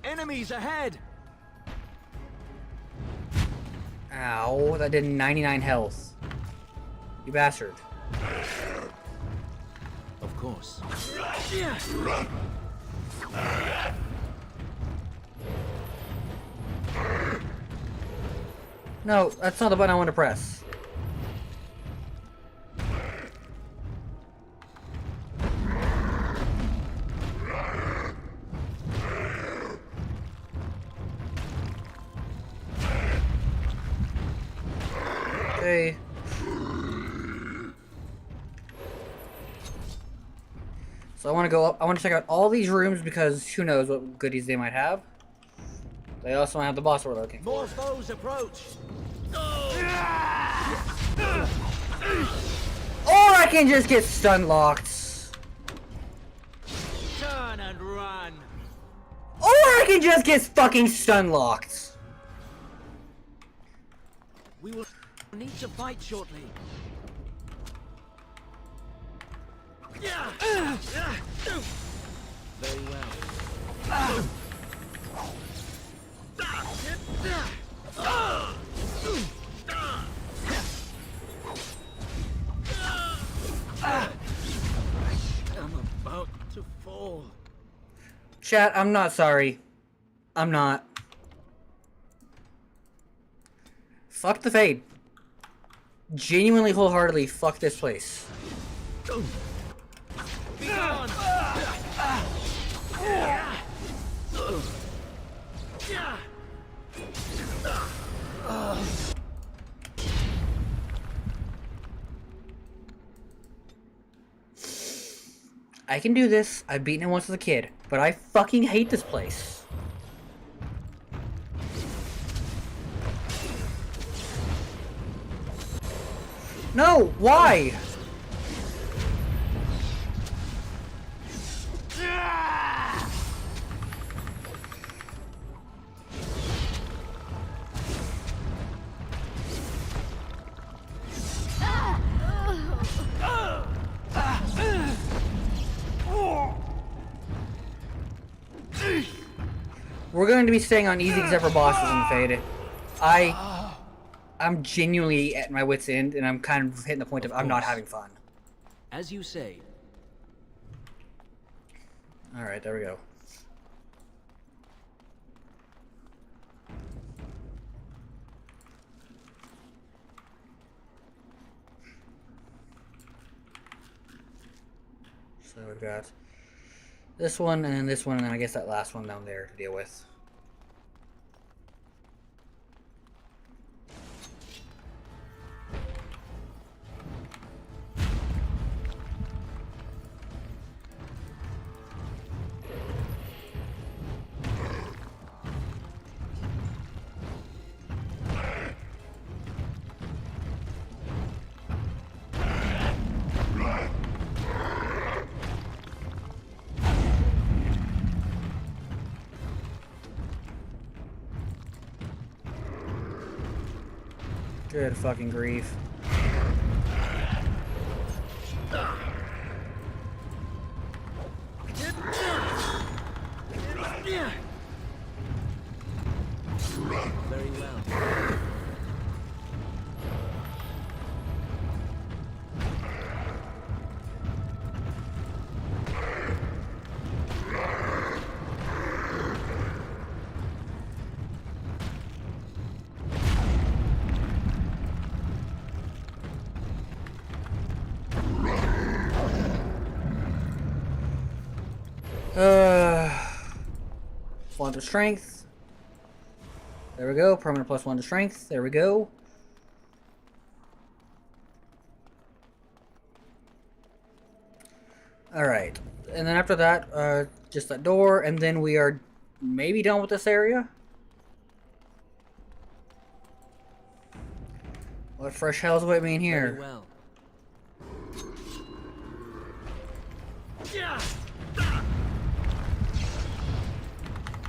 Enemies ahead. Ow, that did 99 health. You bastard. Of course. No, that's not the button I want to press. Okay. So I want to go up. I want to check out all these rooms because who knows what goodies they might have. They also have the boss we're looking for. More foes approach. Or I can just get stun locked. Turn and run. Or I can just get fucking stun locked. We will need to fight shortly. Very well. I'm about to fall. Chat, I'm not sorry. I'm not. Fuck the fade. Genuinely, wholeheartedly, fuck this place. Be gone. I can do this. I've beaten it once as a kid, but I fucking hate this place. No, why? We're going to be staying on easy except for bosses and Fade. I'm genuinely at my wit's end, and I'm kind of hitting the point of I'm not having fun. As you say. Alright, there we go. So we've got this one, and then this one, and then I guess that last one down there to deal with. Good fucking grief. Very well. +1 to strength. There we go. Permanent +1 to strength. There we go. Alright. And then after that, just that door, and then we are maybe done with this area. What fresh hell's await me in here? Very well.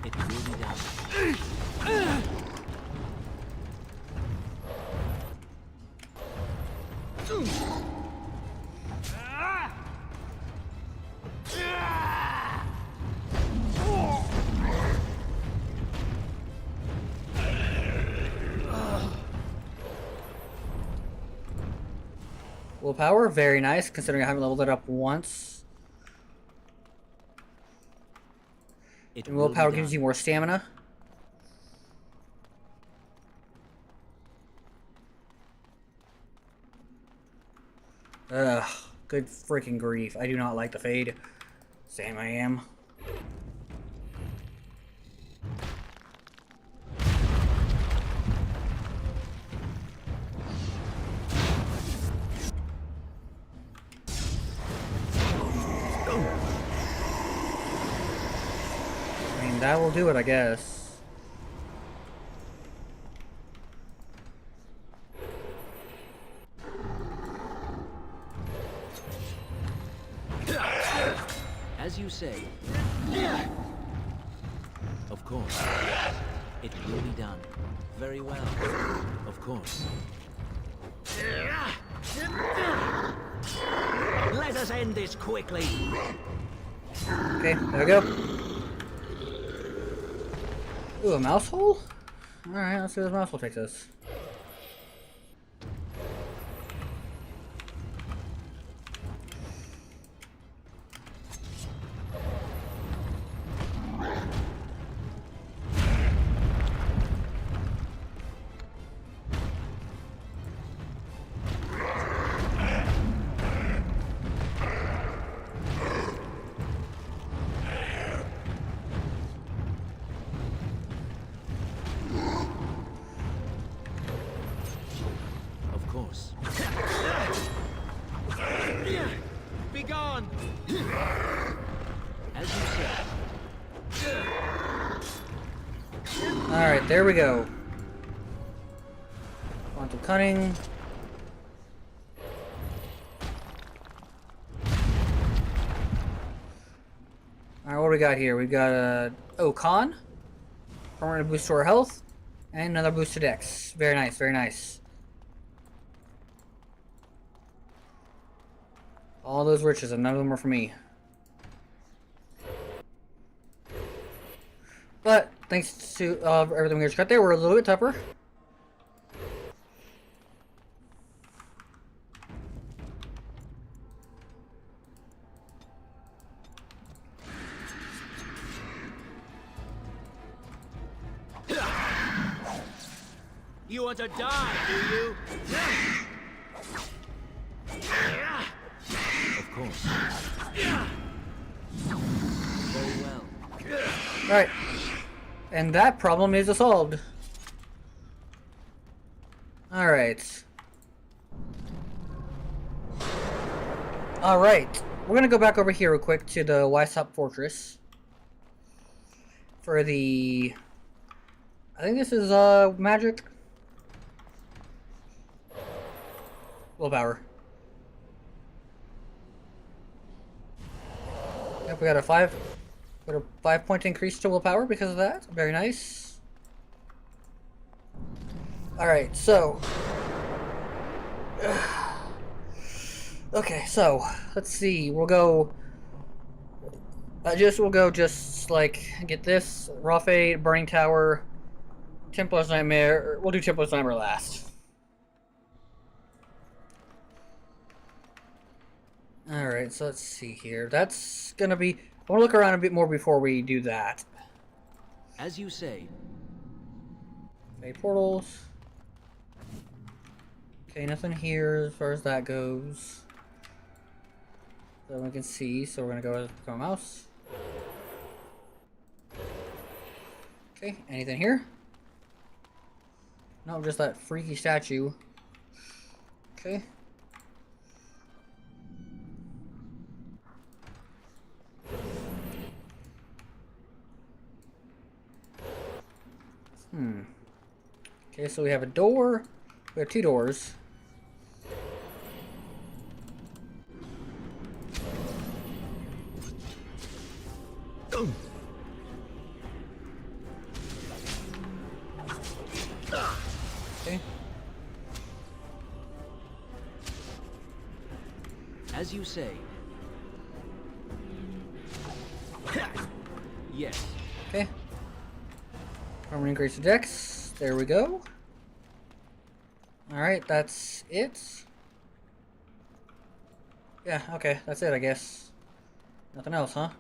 It will be done. Willpower, very nice, considering I haven't leveled it up once. And willpower gives you more stamina. Ugh, good freaking grief. I do not like the fade. Same I am. I mean, that will do it, I guess. As you say. Of course. It will be done. Very well. Of course. Let us end this quickly. Okay, there we go. Ooh, a mouse hole? Alright, let's see where this mouse hole takes us. Be gone. As you said. Alright, there we go. Quantum cunning. Alright, what do we got here? We got a Con. Permanent boost to our health. And another boost to Dex. Very nice, very nice. All those riches, and none of them are for me. But, thanks to everything we just got there, we're a little bit tougher. You want to die, do you? Of course. Very well. Alright. And that problem is solved. Alright. Alright. We're gonna go back over here real quick to the Weishaupt Fortress. For the... I think this is, magic. Willpower. Yep, we got a 5-point increase to willpower because of that. Very nice. Alright, so Okay, so let's see. We'll go. We'll go just like get this Raw Fate, Burning Tower, Templar's Nightmare. We'll do Templar's Nightmare last. All right, so let's see here. That's gonna be. We'll look around a bit more before we do that. As you say. Okay, portals. Okay, nothing here as far as that goes. That we can see, so we're gonna go with our mouse. Okay, anything here? No, just that freaky statue. Okay. Okay, so we have a door. We have 2 doors. Okay. As you say. Yes. Okay. I'm gonna increase the dex. There we go. Alright, that's it. Yeah, okay, that's it, I guess. Nothing else, huh?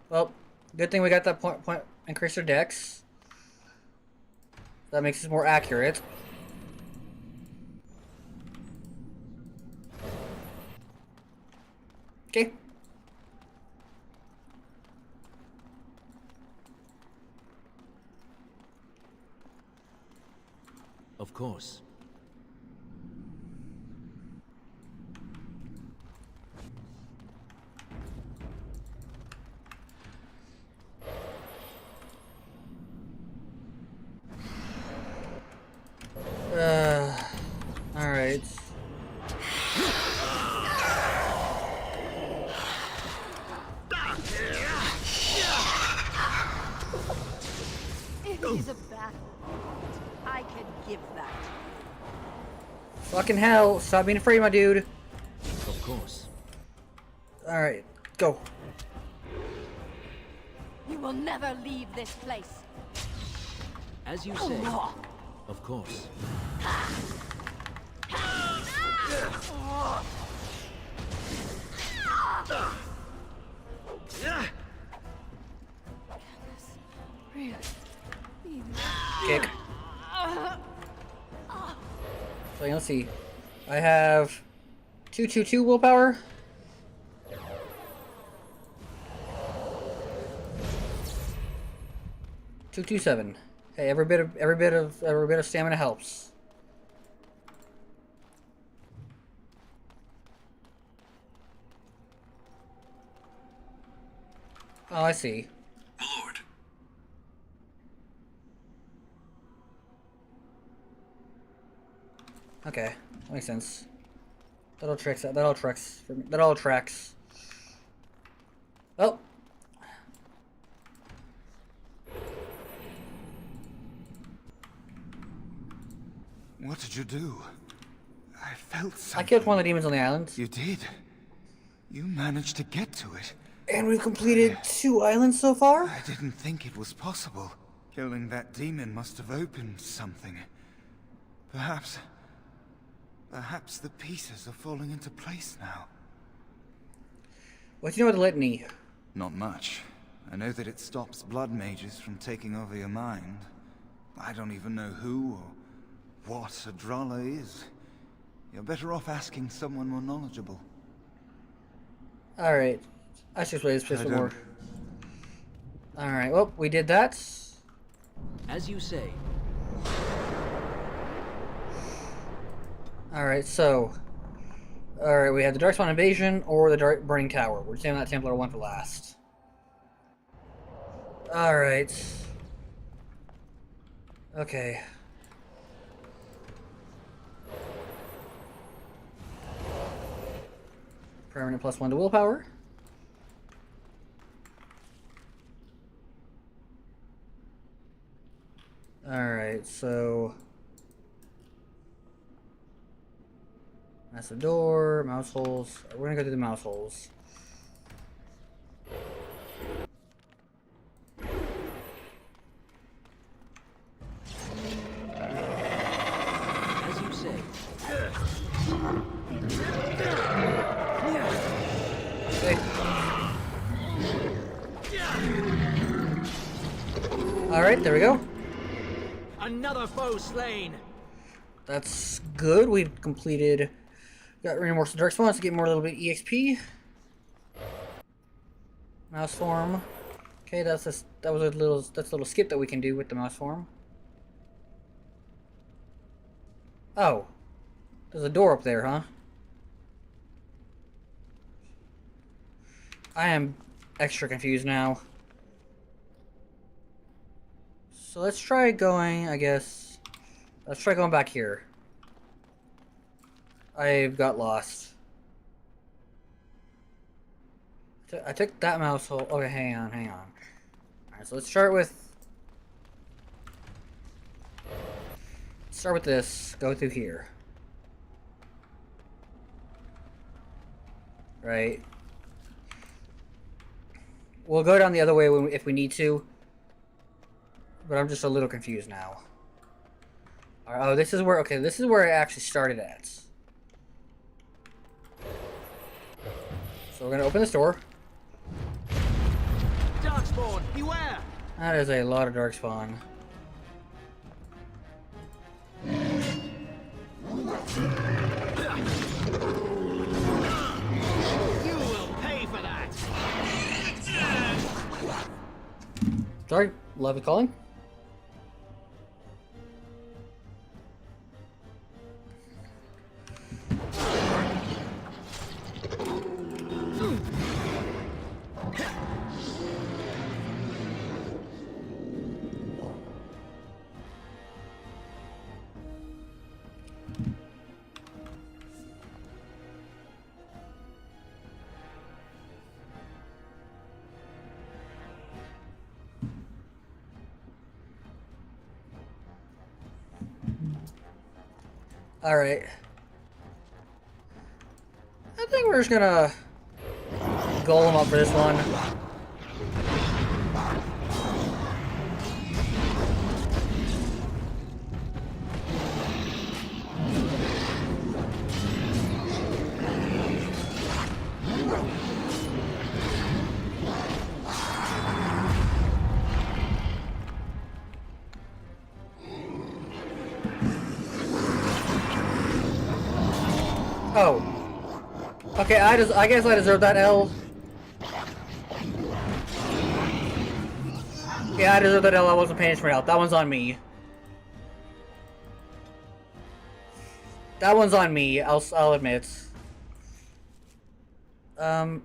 Well, good thing we got that point increase our dex. That makes us more accurate. Okay. Of course. Alright. It is a battle. I can give that. Fucking hell, stop being afraid, my dude. Of course. Alright, go. You will never leave this place. As you say. Of course. Kick. So let's see. I have 222 willpower. $227. Hey, every bit of stamina helps. Oh, I see. My lord. Okay, that makes sense. That all tracks. That all tracks. That all tracks. Oh. What did you do? I felt something. I killed one of the demons on the island. You did? You managed to get to it. And we've completed 2 islands so far? I didn't think it was possible. Killing that demon must have opened something. Perhaps the pieces are falling into place now. What do you know about the litany? Not much. I know that it stops blood mages from taking over your mind. I don't even know who or what a Drala is. You're better off asking someone more knowledgeable. Alright. I should play this pistol more. Alright, well, we did that. As you say. Alright, so. Alright, we have the Darkspawn Invasion or the Dark Burning Tower. We're saving that Templar one for last. Alright. Okay. Permanent +1 to willpower. Alright, so That's the door, mouse holes. We're gonna go through the mouse holes. As you say. Okay. Alright, there we go. Another foe slain. That's good. We've completed. Got reinforced the dark spawns to get more a little bit EXP. Mouse form. Okay, that's a little skip that we can do with the mouse form. Oh, there's a door up there, huh? I am extra confused now. So let's try going, I guess. Let's try going back here. I've got lost. I took that mouse hole. Okay, hang on. Alright, so let's start with this. Go through here. Right. We'll go down the other way if we need to. But I'm just a little confused now. Oh, this is where, okay, this is where I actually started at. So we're gonna open this door. Darkspawn, beware! That is a lot of darkspawn. You will pay for that! Sorry, love is calling. Alright. I think we're just gonna golem up for this one. Oh. Okay, I guess I deserve that L. Yeah, I deserve that L. I wasn't paying for help. That one's on me. That one's on me. I'll admit. You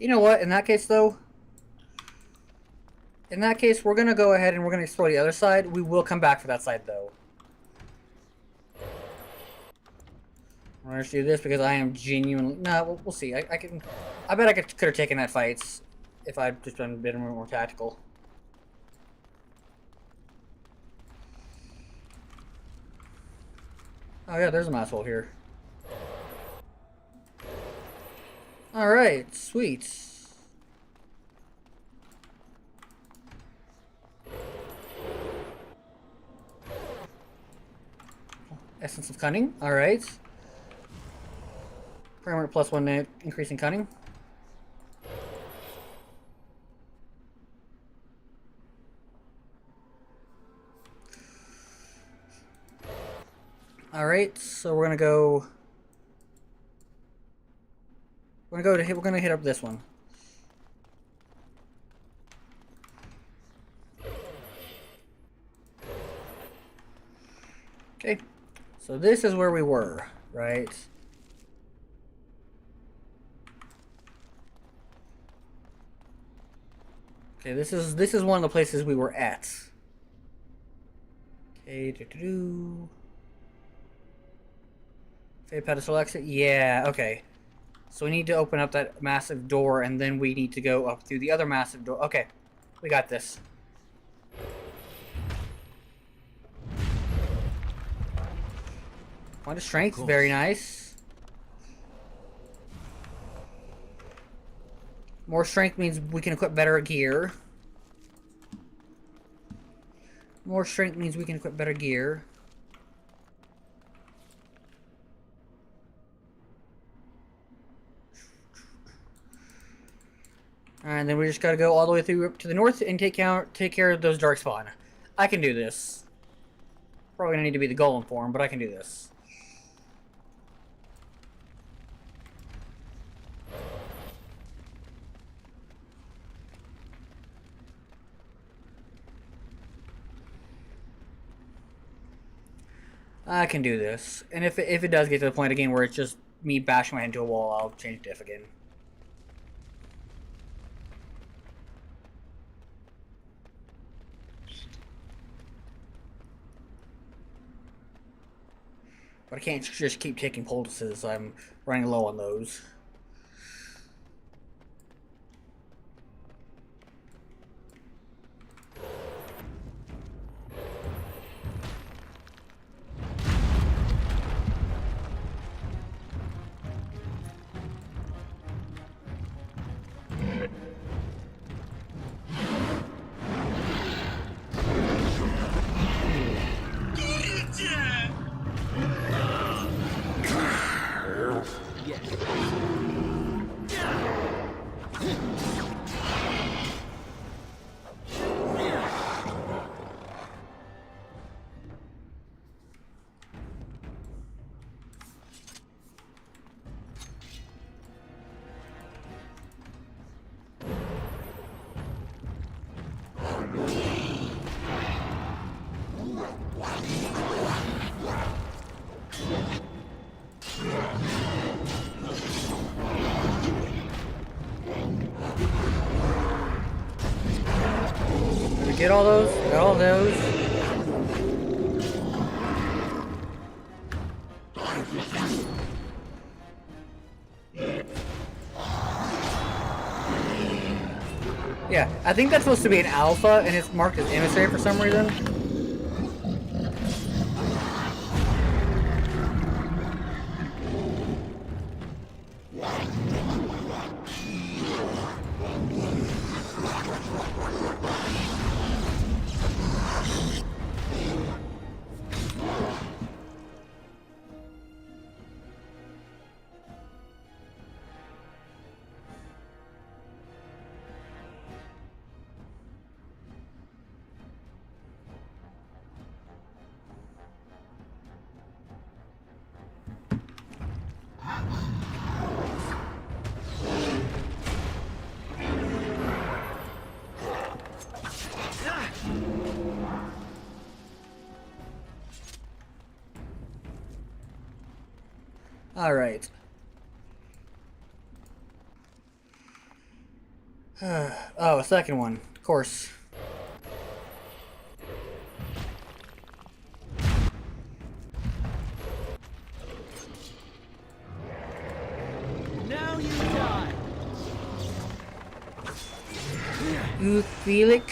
know what? In that case, though. In that case, we're gonna go ahead and we're gonna explore the other side. We will come back for that side, though. We're gonna do this because I am genuinely. No, we'll see. I bet I could have taken that fight if I'd just been a bit more tactical. Oh yeah, there's a mouse hole here. All right, sweet. Essence of Cunning. All right. Permanent +1 increase in cunning. All right, so we're gonna go. We're gonna hit up this one. Okay, so this is where we were, right? Okay, this is one of the places we were at. Okay, Fade pedestal exit? Yeah, okay. So we need to open up that massive door, and then we need to go up through the other massive door. Okay, we got this. Point of strength, very nice. More strength means we can equip better gear. More strength means we can equip better gear. And then we just gotta go all the way through to the north and take care of those darkspawn. I can do this. Probably gonna need to be the golem form, but I can do this. I can do this. And if it does get to the point again where it's just me bashing my head into a wall, I'll change diff again. But I can't just keep taking poultices. I'm running low on those. Get all those? Got all those. Yeah, I think that's supposed to be an alpha, and it's marked as emissary for some reason. All right. Oh, a second one, of course. Now you die. You feel it?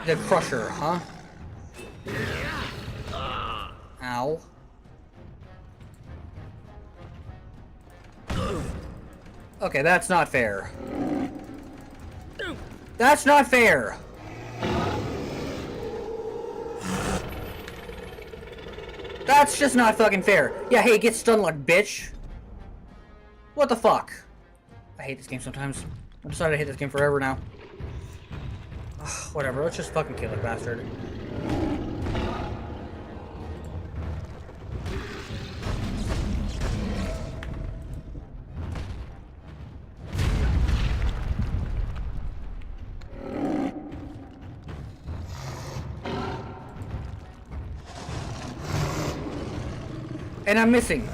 The Crusher, huh? Ow. Okay, that's not fair. That's not fair! That's just not fucking fair. Yeah, hey, get stun locked, bitch. What the fuck? I hate this game sometimes. I've decided to hate this game forever now. Ugh, whatever, let's just fucking kill the bastard. And I'm missing.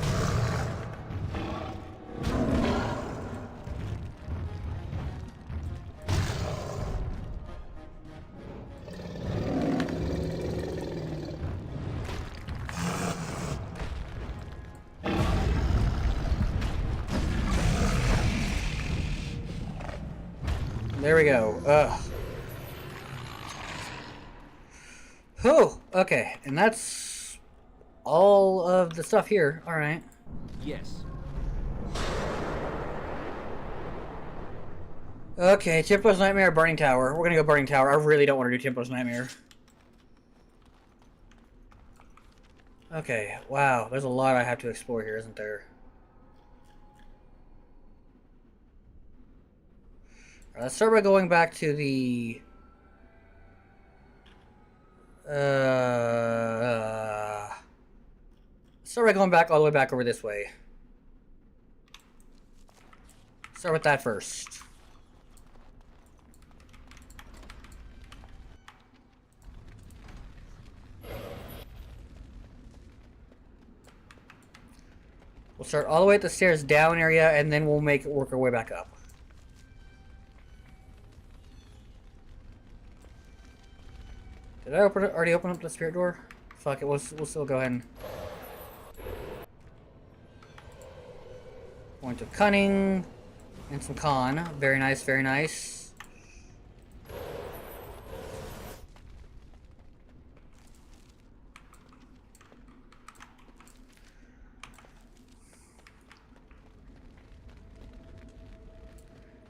There we go. Ugh. Oh, okay. And that's all of the stuff here. All right. Yes. Okay, Templar's Nightmare, Burning Tower. We're gonna go Burning Tower. I really don't want to do Templar's Nightmare. Okay, wow. There's a lot I have to explore here, isn't there? Alright, let's start by going back to the... Start by going back all the way back over this way. Start with that first. We'll start all the way at the stairs down area, and then we'll work our way back up. Did I already open up the spirit door? Fuck it, we'll still go ahead and... Point of cunning, and some con. Very nice, very nice.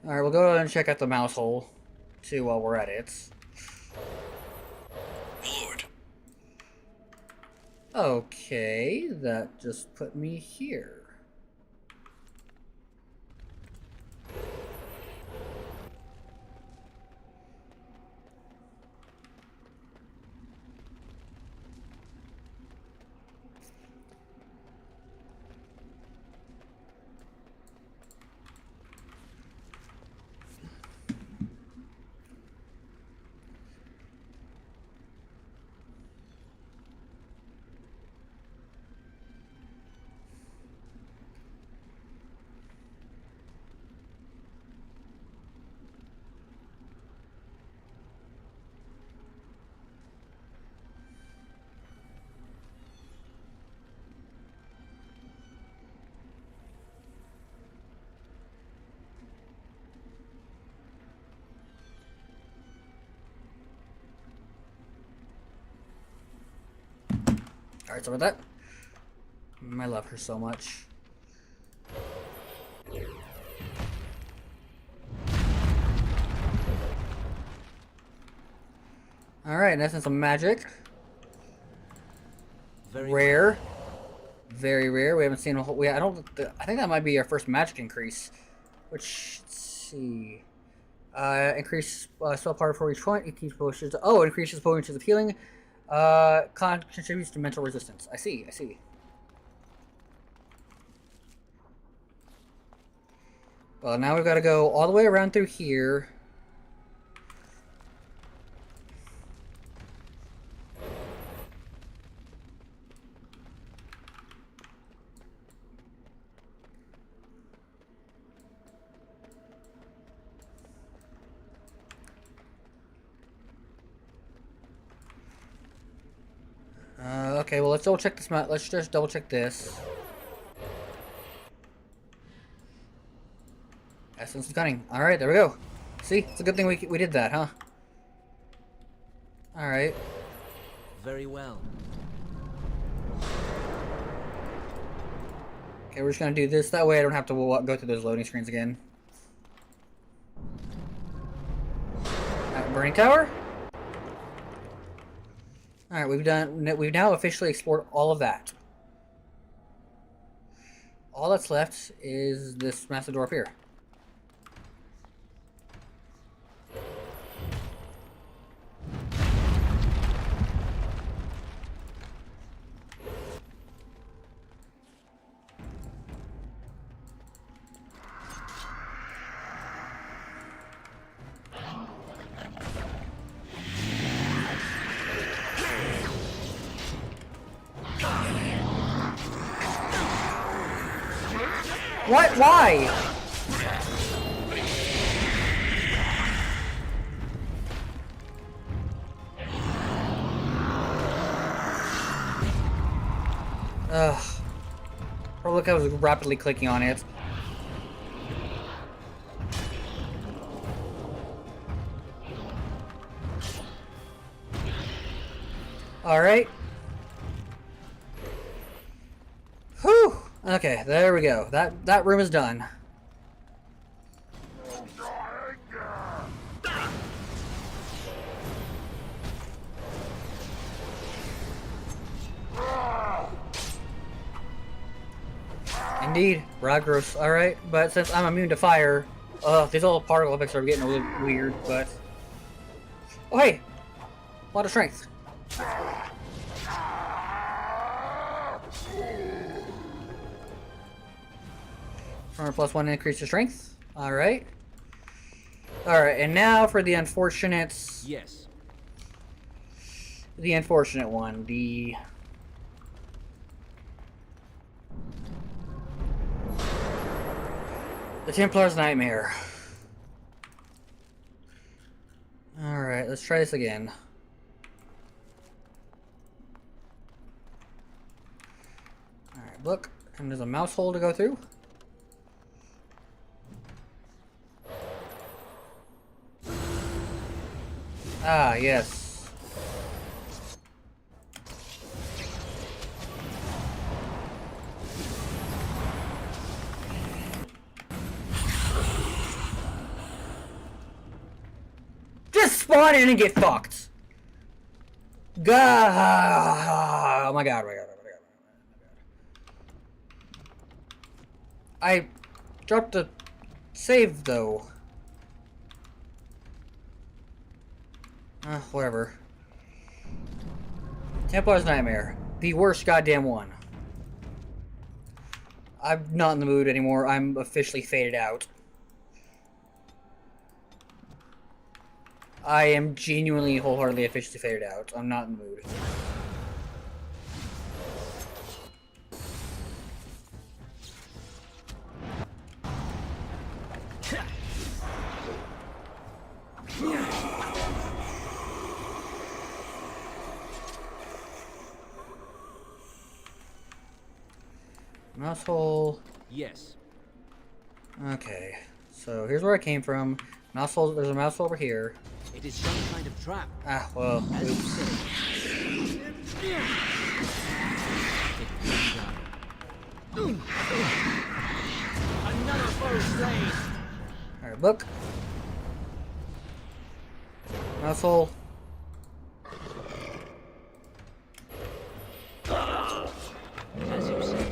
Alright, we'll go ahead and check out the mouse hole, too, while we're at it. Lord. Okay, that just put me here. Alright, so with that, I love her so much. Alright, in essence of magic. Very rare. Very rare. We haven't seen a whole... I think that might be our first magic increase. Which, let's see... increase spell power for each point. It keeps potions... Oh, it increases potions of healing. Contributes to mental resistance. I see. Well, now we've got to go all the way around through here. Okay, well, let's double check this. Let's just double check this. Essence of Cunning. Alright, there we go. See? It's a good thing we did that, huh? Alright. Very well. Okay, we're just gonna do this. That way I don't have to go through those loading screens again. Burning Tower? Alright, we've now officially explored all of that. All that's left is this massive door up here. What? Why? Ugh. Or look, I was rapidly clicking on it. Alright. Whew! Okay, there we go. That room is done. Indeed, Ragros. Alright, but since I'm immune to fire, these little particle effects are getting a little weird, but... Oh, hey! A lot of strength. +1 increase your strength. Alright. Alright, and now for the unfortunate... Yes. The unfortunate one. The Templar's Nightmare. Alright, let's try this again. Alright, look. And there's a mouse hole to go through. Ah, yes. Just spawn in and get fucked. God. Oh my god, oh my god, oh my god. I dropped a save though. Whatever. Templar's Nightmare. The worst goddamn one. I'm not in the mood anymore. I'm officially faded out. I am genuinely, wholeheartedly, officially faded out. I'm not in the mood. Mouse hole. Yes. Okay. So here's where I came from. Mouse hole. There's a mouse hole over here. It is some kind of trap. Ah, well. As you Oops. Another foe slain. Alright, look. Mouse hole. As you say.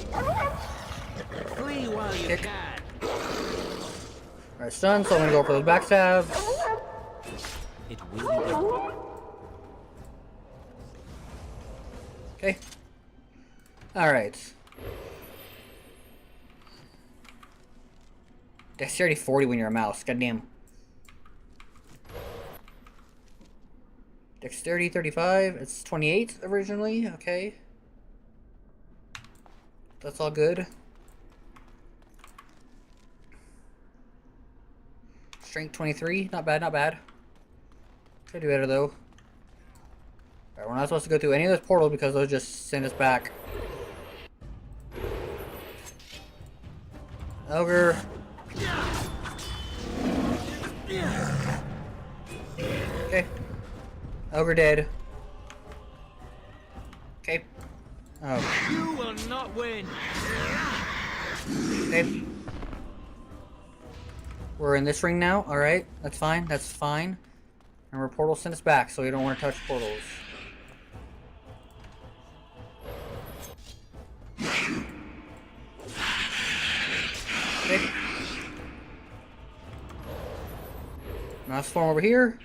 Flee while you can. Alright, stun, so I'm gonna go for those backstabs. It will be done. Okay. Alright. Dexterity 40 when you're a mouse. Goddamn. Dexterity 35. It's 28 originally. Okay. That's all good. Strength 23. Not bad, not bad. Could do better though. Alright, we're not supposed to go through any of those portals because those just send us back. Ogre. Okay. Ogre dead. Okay. Oh. You will not win. Okay. We're in this ring now. Alright. That's fine. That's fine. Remember, portals send us back, so we don't want to touch portals. Okay. Mouse form over here.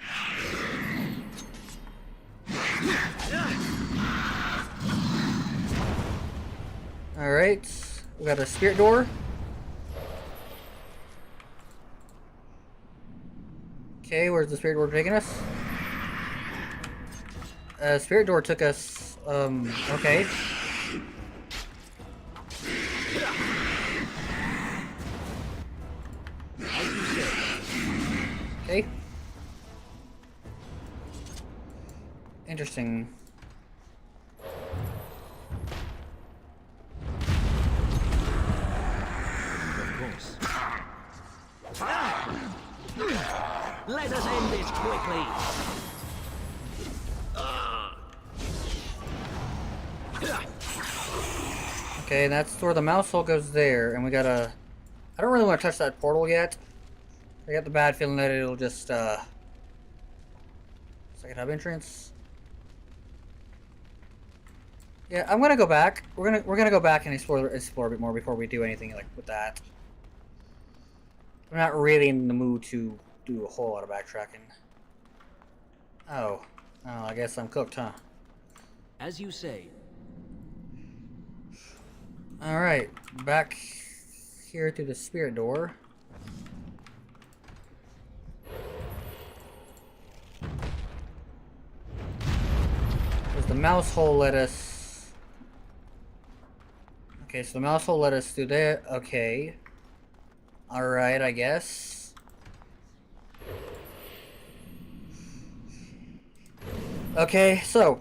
Alright. We got a spirit door. Okay, where's the spirit door taking us? Spirit door took us, okay. Okay. Interesting. Of course. Let us end this quickly. Okay, that's where the mouse hole goes there, and we gotta... I don't really want to touch that portal yet. I got the bad feeling that it'll just, second hub entrance. Yeah, I'm gonna go back. We're gonna go back and explore a bit more before we do anything like with that. I'm not really in the mood to do a whole lot of backtracking. Oh, I guess I'm cooked, huh? As you say. All right, back here to the spirit door. Does the mouse hole let us? Okay, so the mouse hole let us through there. Okay. All right, I guess. Okay, so.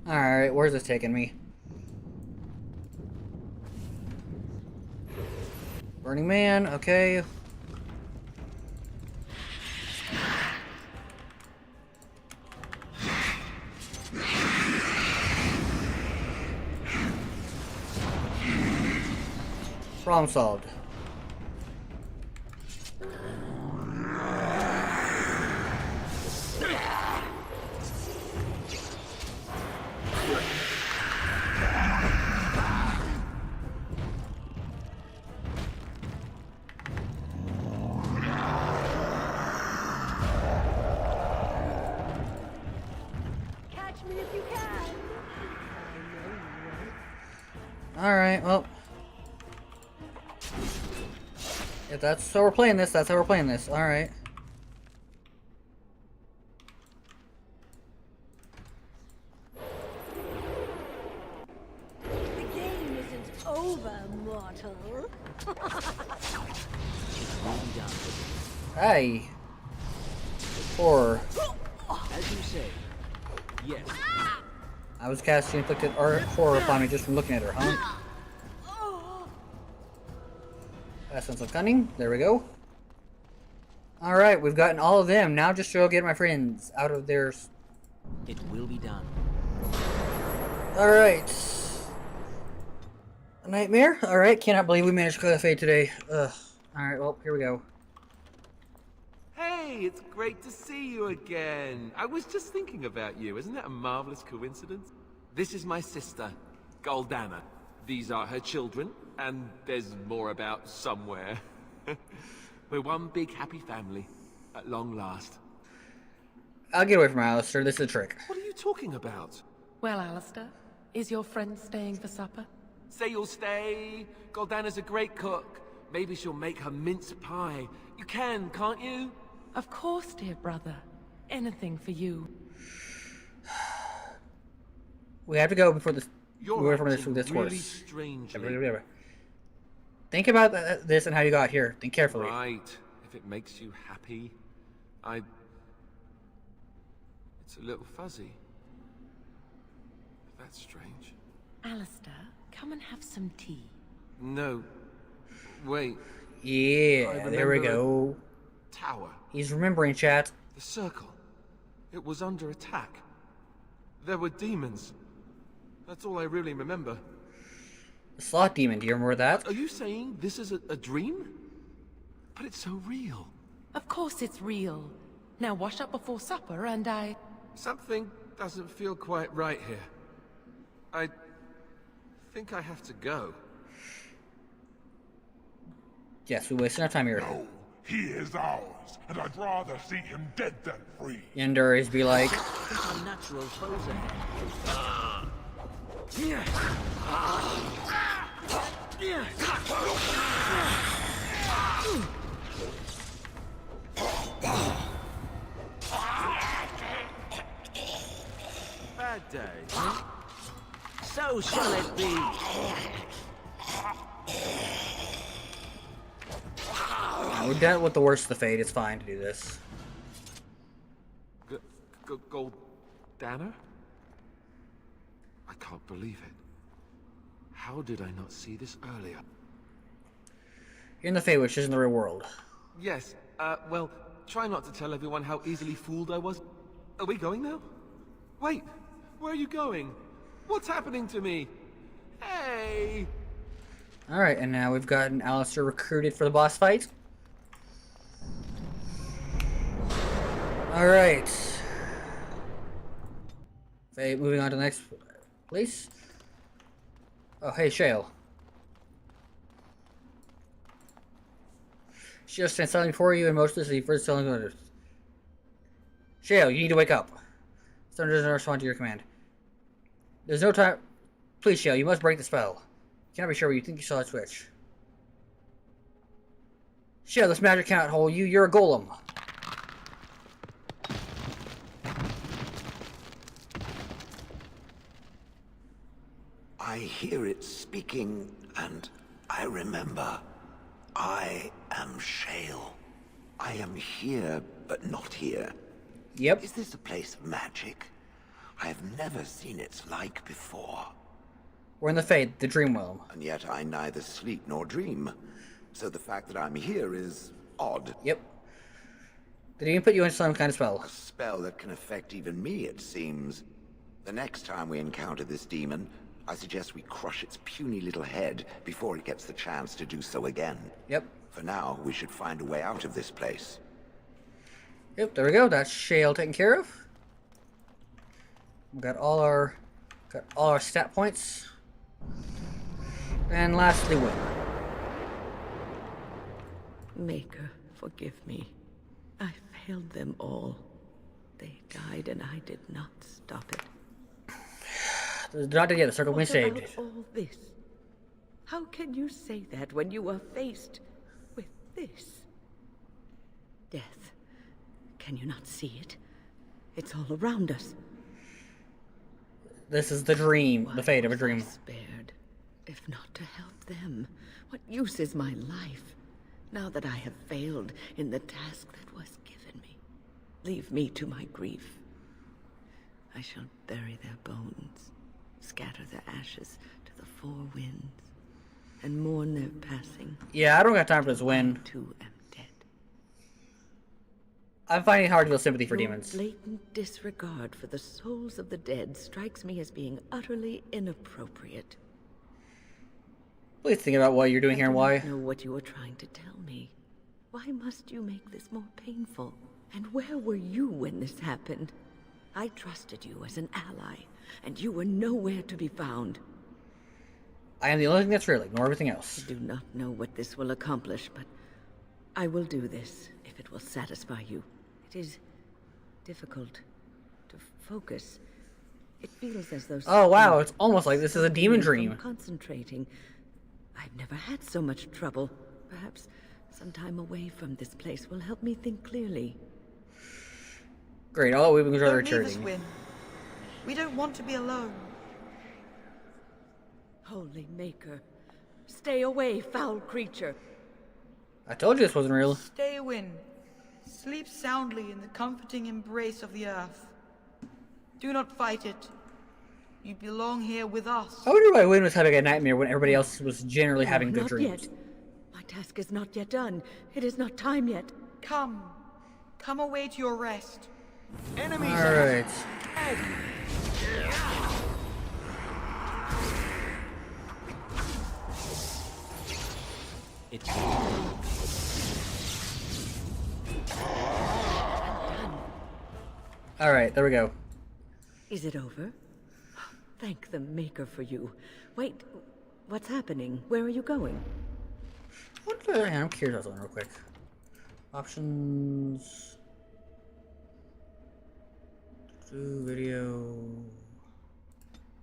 Alright, where's this taking me? Burning Man, okay. Problem solved. Catch me if you can. Alright, well. If that's how we're playing this, that's how we're playing this. Alright. The game isn't over, mortal. Hey. Horror. As you say. Yes. I was casting inflicted horror upon me just from looking at her, huh? That sense of cunning. There we go. Alright, we've gotten all of them. Now just to go get my friends out of their... It will be done. Alright. A nightmare? Alright, cannot believe we managed to clear the fade today. Ugh. Alright, well, here we go. Hey, it's great to see you again. I was just thinking about you. Isn't that a marvelous coincidence? This is my sister, Goldana. These are her children, and there's more about somewhere. We're one big happy family, at long last. I'll get away from Alistair. This is a trick. What are you talking about? Well, Alistair, is your friend staying for supper? Say you'll stay. Goldana's a great cook. Maybe she'll make her mince pie. You can, can't you? Of course, dear brother. Anything for you. We have to go before this. You're away from this really horse. strangely. Think about this and how you got here. Think carefully. Right. If it makes you happy, It's a little fuzzy. That's strange. Alistair, come and have some tea. No. Wait. Yeah, there we go. Tower. He's remembering, chat. The circle. It was under attack. There were demons. That's all I really remember. The slot demon, do you remember that? Are you saying this is a dream? But it's so real. Of course it's real. Now wash up before supper and Something doesn't feel quite right here. I think I have to go. Yes, we wasted our time here. No, he is ours, and I'd rather see him dead than free. Ender is be like. Our natural foes ahead. Bad day. So shall it be. We're done with the worst of the fate. It's fine to do this. Goldana? I can't believe it. How did I not see this earlier? You're in the Fey, which is in the real world. Yes, well, try not to tell everyone how easily fooled I was. Are we going now? Wait, where are you going? What's happening to me? Hey! Alright, and now we've gotten Alistair recruited for the boss fight. Alright. Okay, moving on to the next place. Oh, hey, Shale. She just stands silently before you and motionlessly first telling others. Shale, you need to wake up. Someone doesn't respond to your command. There's no time. Please, Shale, you must break the spell. You cannot be sure where you think you saw a switch. Shale, this magic cannot hold you. You're a golem. I hear it speaking, and I remember. I am Shale. I am here, but not here. Yep. Is this a place of magic? I have never seen its like before. We're in the Fade, the Dream Realm. And yet I neither sleep nor dream. So the fact that I'm here is odd. Yep. Did he even put you in some kind of spell? A spell that can affect even me, it seems. The next time we encounter this demon, I suggest we crush its puny little head before it gets the chance to do so again. Yep. For now, we should find a way out of this place. Yep, there we go. That's Shale taken care of. We got all our stat points. And lastly, win. Maker, forgive me. I failed them all. They died and I did not stop it. Not yet, the circle we saved. What about all this? How can you say that when you are faced with this? Death. Can you not see it? It's all around us. This is the dream, the fate of a dream. Spared, if not to help them. What use is my life, now that I have failed in the task that was given me? Leave me to my grief. I shall bury their bones, scatter their ashes to the four winds, and mourn their passing. Yeah, I don't got time for this win. Too am dead. I'm finding it hard to feel sympathy for Your demons. blatant disregard for the souls of the dead strikes me as being utterly inappropriate. Please think about what you're doing here and why. I don't know what you were trying to tell me. Why must you make this more painful? And where were you when this happened? I trusted you as an ally, and you were nowhere to be found. I am the only thing that's real. Ignore everything else. I do not know what this will accomplish, but I will do this if it will satisfy you. It is difficult to focus. It feels as though... Oh wow, it's almost like this is a demon dream. Concentrating. I've never had so much trouble. Perhaps some time away from this place will help me think clearly. Great, all we've been Don't leave us, Win. We don't want to be alone. Holy Maker, stay away, foul creature. I told you this wasn't real. Stay, Win. Sleep soundly in the comforting embrace of the earth. Do not fight it. You belong here with us. I wonder why Wynn was having a nightmare when everybody else was generally having good not dreams. Yet. My task is not yet done. It is not time yet. Come. Come away to your rest. Enemies Alright. It's Alright, there we go. Is it over? Thank the Maker for you. Wait, what's happening? Where are you going? I'm curious about something real quick. Options. Do video.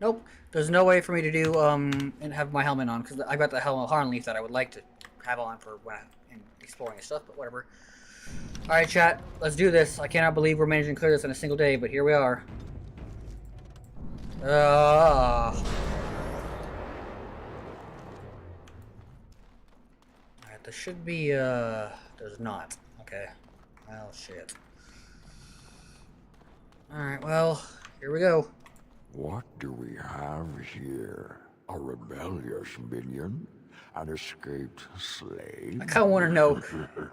Nope. There's no way for me to do and have my helmet on because I've got the helmet Harn Leaf that I would like to have on for when I'm exploring and stuff, but whatever. Alright, chat, let's do this. I cannot believe we're managing to clear this in a single day, but here we are. Alright, there should be, there's not. Okay. Well, shit. Alright, well, here we go. What do we have here? A rebellious minion? an escaped slave? I kind of want to know.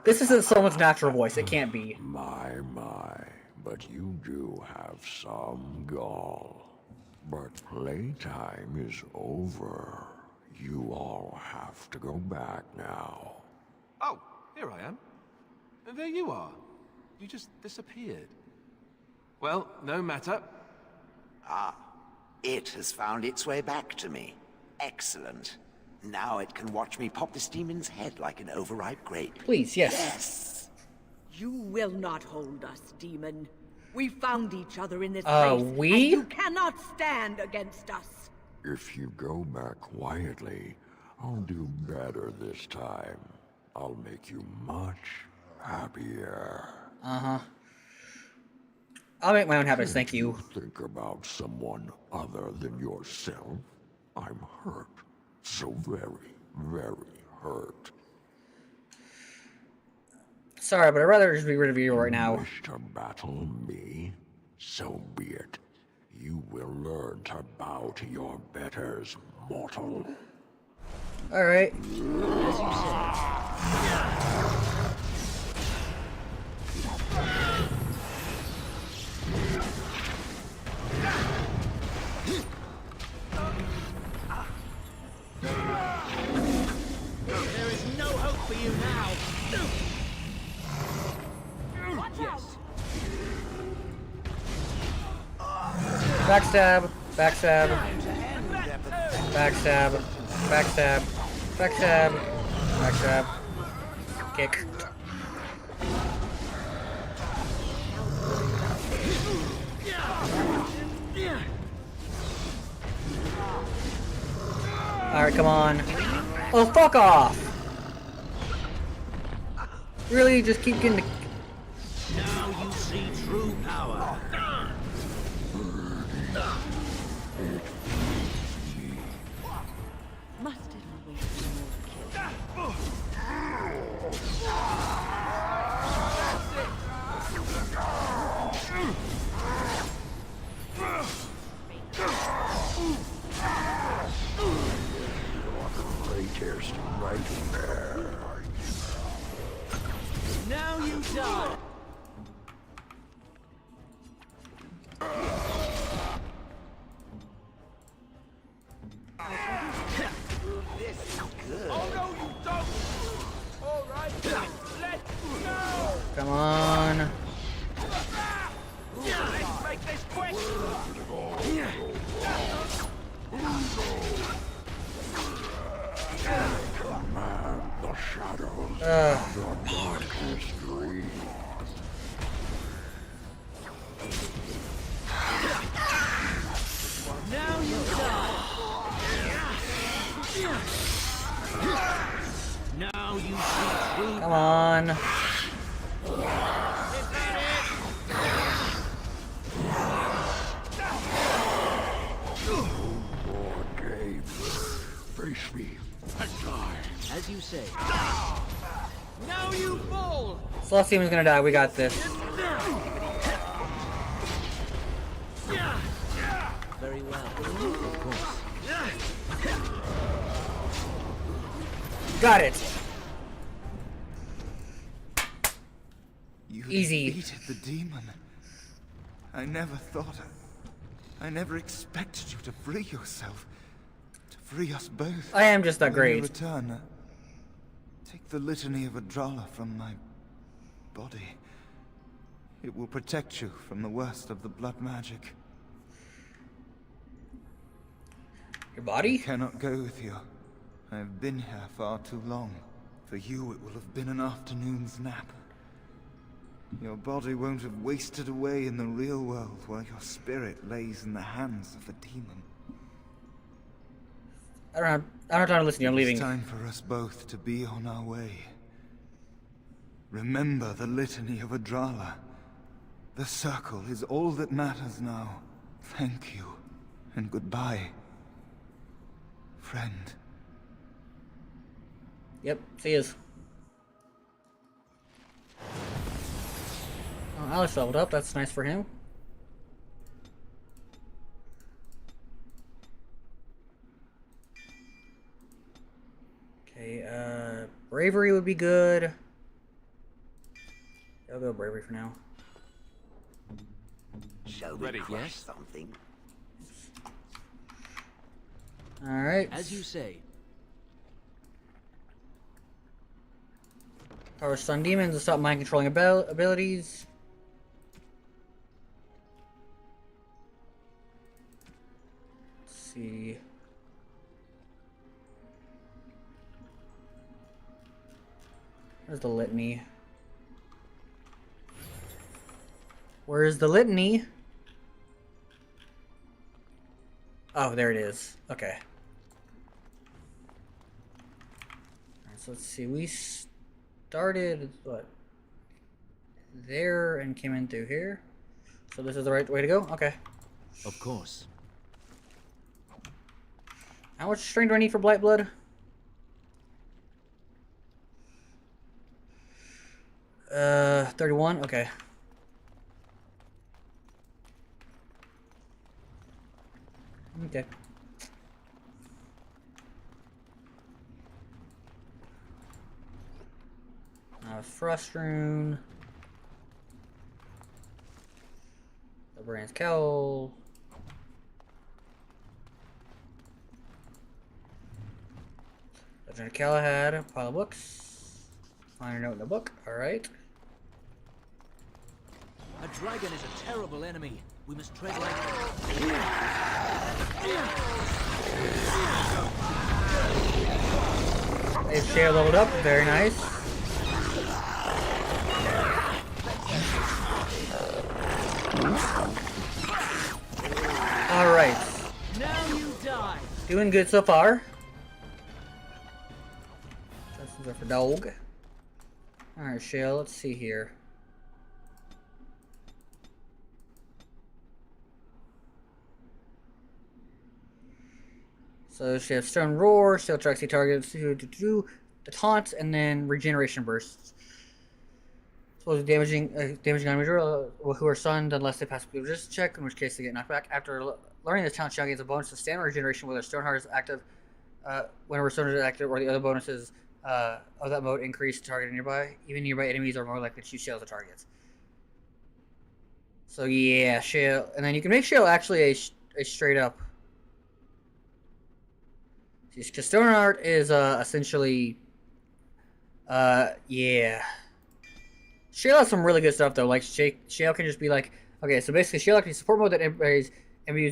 This isn't someone's natural voice. It can't be. My, but you do have some gall. But playtime is over. You all have to go back now. Oh, here I am. And there you are. You just disappeared. Well, no matter. Ah, it has found its way back to me. Excellent. Now it can watch me pop this demon's head like an overripe grape. Please, yes. Yes. You will not hold us, demon. We found each other in this place, we? and you cannot stand against us. If you go back quietly, I'll do better this time. I'll make you much happier. Uh-huh. I'll make my own happiness, thank you. Think about someone other than yourself. I'm hurt. So very, very hurt. Sorry, but I'd rather just be rid of you right now. Wish to battle me? So be it. You will learn to bow to your betters, mortal. Alright. As you say. There is no hope for you now. Yes. Backstab. Backstab. Backstab. Backstab. Backstab. Backstab. Kick. Alright, come on. Oh, fuck off! Really? Just keep getting the... Now you see true power. Must it always be more Greatest nightmare. Now you die. This is good. Oh no, you don't! Alright, let's go! Come on. Let's make this quick! Command the shadows. The darkest dream. Now you die. Now you see true. Come on. More games. Face me and die. As you say. Now you fall. Celestium's gonna die, we got this. Very well. Of course. Got it. You Easy. defeated the demon. I never thought I never expected you to free yourself. To free us both. I am just that When great. you return, take the litany of Adrala from my body. It will protect you from the worst of the blood magic. Your body? I cannot go with you. I have been here far too long. For you, it will have been an afternoon's nap. Your body won't have wasted away in the real world while your spirit lays in the hands of the demon. I don't have time to listen to you, I'm leaving. It's time for us both to be on our way. Remember the litany of Adrala. The circle is all that matters now. Thank you, and goodbye, friend. Yep, see yous. Oh, Alex leveled up, that's nice for him. Bravery would be good. I'll go bravery for now. Shall we crush something? Alright. As you say. Power Stun Demons to stop mind controlling abilities. Let's see. Where's the litany? Where's the litany? Oh, there it is. Okay. Alright, so let's see. We started, what? There and came in through here. So this is the right way to go? Okay. Of course. How much strength do I need for Blight Blood? Uh, 31? Okay. Okay. Frost Rune. The Brand's Cowl. Legend of Galahad. Pile of books. Find a note in the book. Alright. A dragon is a terrible enemy. We must tread lightly. They've share leveled up. Very nice. Alright. Now you die. Doing good so far. Lessons are for dog. Alright, Shale, let's see here. So she has Stone Roar, Steel Tracks targets to do the taunt, and then regeneration bursts. Suppose damaging enemies who are stunned unless they pass a resist check, in which case they get knocked back. After learning this talent, Shale gains a bonus to stamina regeneration whether Stoneheart is active, whenever Stoneheart is active, or the other bonuses of that mode increase target nearby. Even nearby enemies are more likely to choose Shale as a target. So yeah, Shale, and then you can make Shale actually a straight up. Because Stoneheart is essentially, yeah. Shale has some really good stuff though. Like Shale can just be like, okay, so basically Shale can be support mode that imbues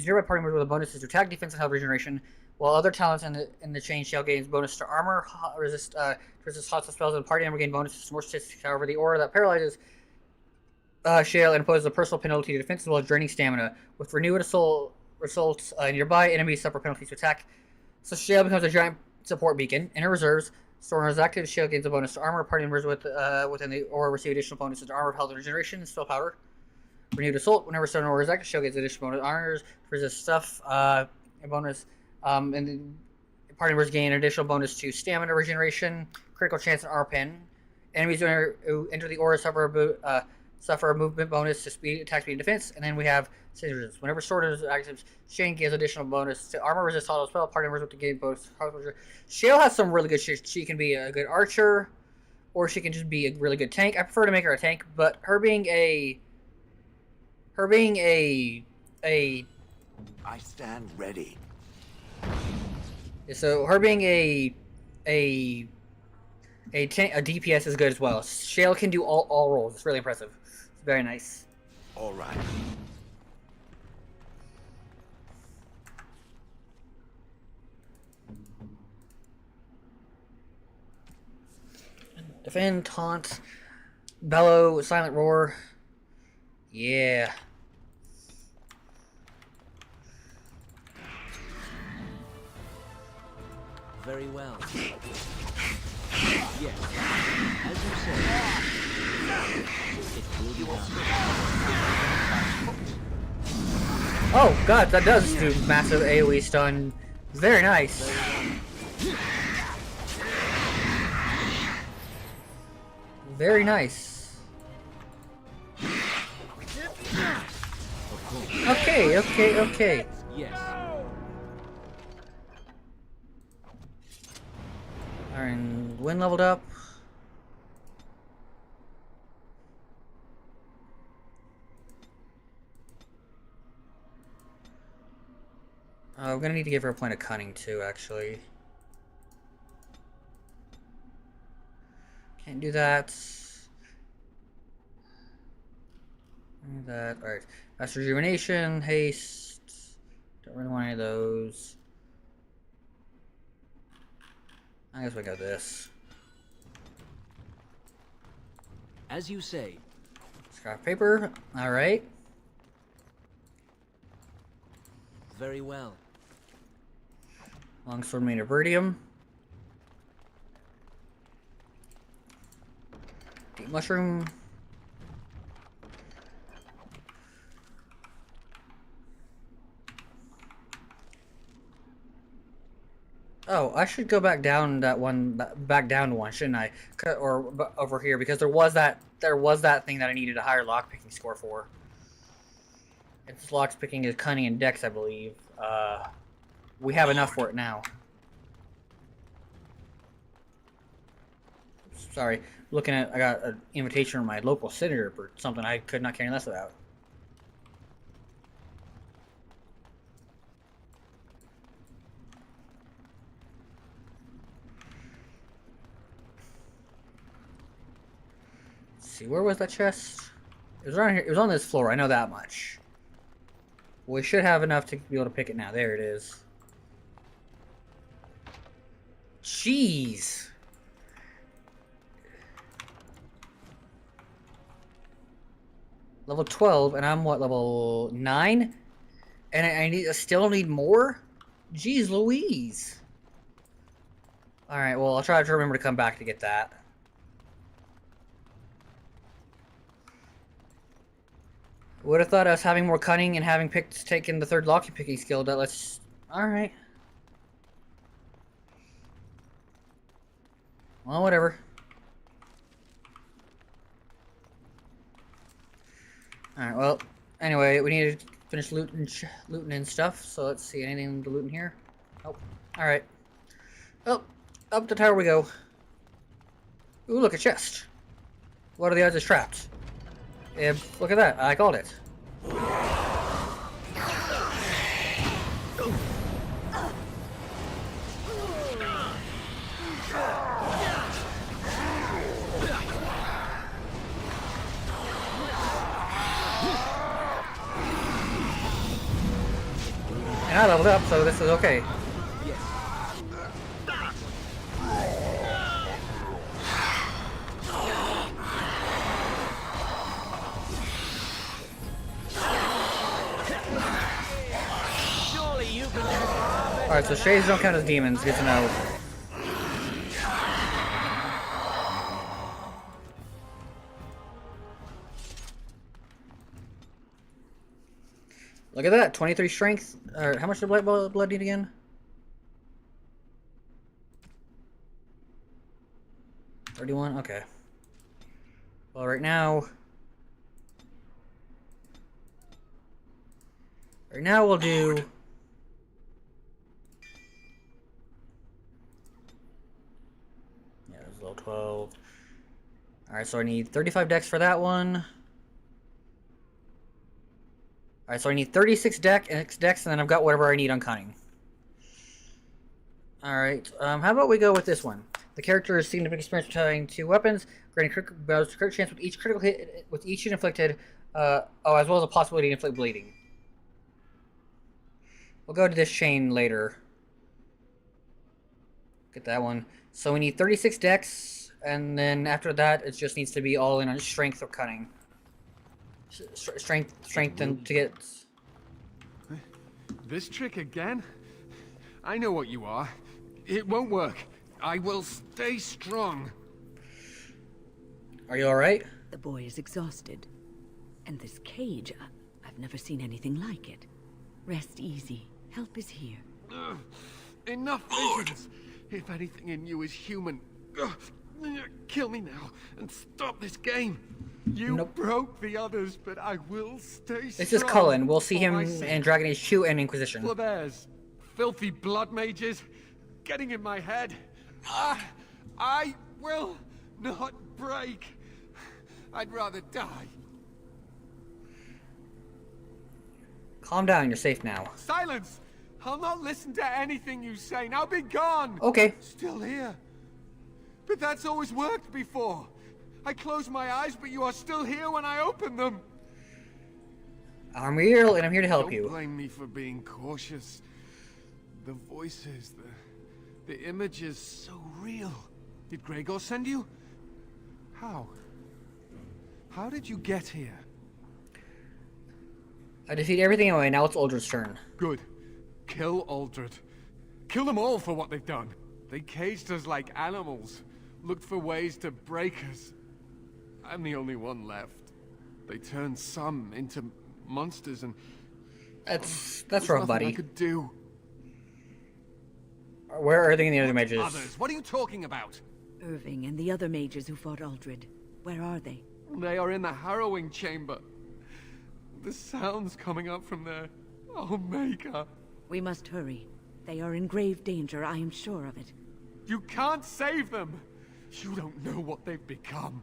nearby party members with bonuses to attack, defense, and health regeneration. While other talents in the chain, Shale gains bonus to armor, resist hot spells, and party member gain bonuses to more statistics. However, the aura that paralyzes Shale and imposes a personal penalty to defense as well as draining stamina. With renewed assault results, nearby enemies suffer penalties to attack. So Shale becomes a giant support beacon. In her reserves, Stoneheart is active. Shale gains a bonus to armor. Party members within the aura receive additional bonuses to armor, health, and regeneration, and spell power. Renewed assault. Whenever Stoneheart is active, Shale gains additional bonus armors, resist stuff, a bonus. And the party members gain an additional bonus to stamina regeneration, critical chance, and armor pen. Enemies who enter the aura suffer a movement bonus to speed, attack, speed, and defense. And then we have scissors. Whenever Sword is active, Shane gives additional bonus to armor, resist, auto spell. Party members with the gain bonus. Shale has some really good shit. She can be a good archer, or she can just be a really good tank. I prefer to make her a tank, but her being a I stand ready. So her being a DPS is good as well. Shale can do all roles. It's really impressive. It's very nice. All right. Defend, taunt, bellow, silent roar. Yeah. Very well. Yes, as you say. It will be done. Oh god, that does do massive AoE stun. Very nice. Very nice. Okay. Yes. Alright. Wind leveled up. We're gonna need to give her a point of cunning too, actually. Can't do that. Alright. That's rejuvenation, haste. Don't really want any of those. I guess we got this. As you say. Scrap paper. Alright. Very well. Longsword made of iridium. Deep mushroom. Oh, I should go back down back down to one, shouldn't I? Or over here, because there was that thing that I needed a higher lockpicking score for. It's lockpicking is cunning and dex, I believe. We have enough for it now. Sorry, looking at, I got an invitation from my local senator for something I could not care less about. Let's see, where was that chest? It was around here. It was on this floor. I know that much. We should have enough to be able to pick it now. There it is. Jeez. Level 12, and I'm what, level 9? And I still need more? Jeez Louise. Alright, well, I'll try to remember to come back to get that. Would have thought us having more cunning and having taken the third lock picking skill that let's... Alright. Well, whatever. Alright, well, anyway, we need to finish looting and stuff, so let's see, anything to loot in here? Nope. Alright. Well, up the tower we go. Ooh, look, a chest. What are the odds it's trapped? Look at that, I called it. And I leveled up, so this is okay. Alright, so shades don't count as demons, good to know. Look at that, 23 strength. How much did blood need again? 31, okay. Well, right now we'll do... Yeah, it's level 12. Alright, so I need 35 dex for that one. Alright, so I need 36 dex, and then I've got whatever I need on cunning. Alright, how about we go with this one? The character is seen to experience between two weapons, granting critical chance with each critical hit, with each hit inflicted, as well as a possibility to inflict bleeding. We'll go to this chain later. Get that one. So we need 36 dex, and then after that, it just needs to be all in on strength or cunning. Strength and to get... This trick again? I know what you are. It won't work. I will stay strong. Are you alright? The boy is exhausted. And this cage, I've never seen anything like it. Rest easy. Help is here. Enough visions. If anything in you is human, kill me now and stop this game. You broke the others, but I will stay strong. This is Cullen. We'll see him in Dragon Age 2 and Inquisition. Flabears, filthy blood mages, getting in my head. I will not break. I'd rather die. Calm down, you're safe now. Silence! I'll not listen to anything you say. Now be gone! Okay. Still here. But that's always worked before. I close my eyes, but you are still here when I open them. I'm real, and I'm here to help Don't you. blame me for being cautious. The voices, the images, so real. Did Gregor send you? How? How did you get here? I defeat everything anyway, now it's Uldred's turn. Good. Kill Uldred. Kill them all for what they've done. They caged us like animals. Looked for ways to break us. I'm the only one left. They turned some into monsters and... That's there's rough, nothing buddy. I could do. Where are they in the other mages? Others? What are you talking about? Irving and the other mages who fought Uldred. Where are they? They are in the harrowing chamber. The sounds coming up from there. Oh, Maker. We must hurry. They are in grave danger, I am sure of it. You can't save them. You don't know what they've become.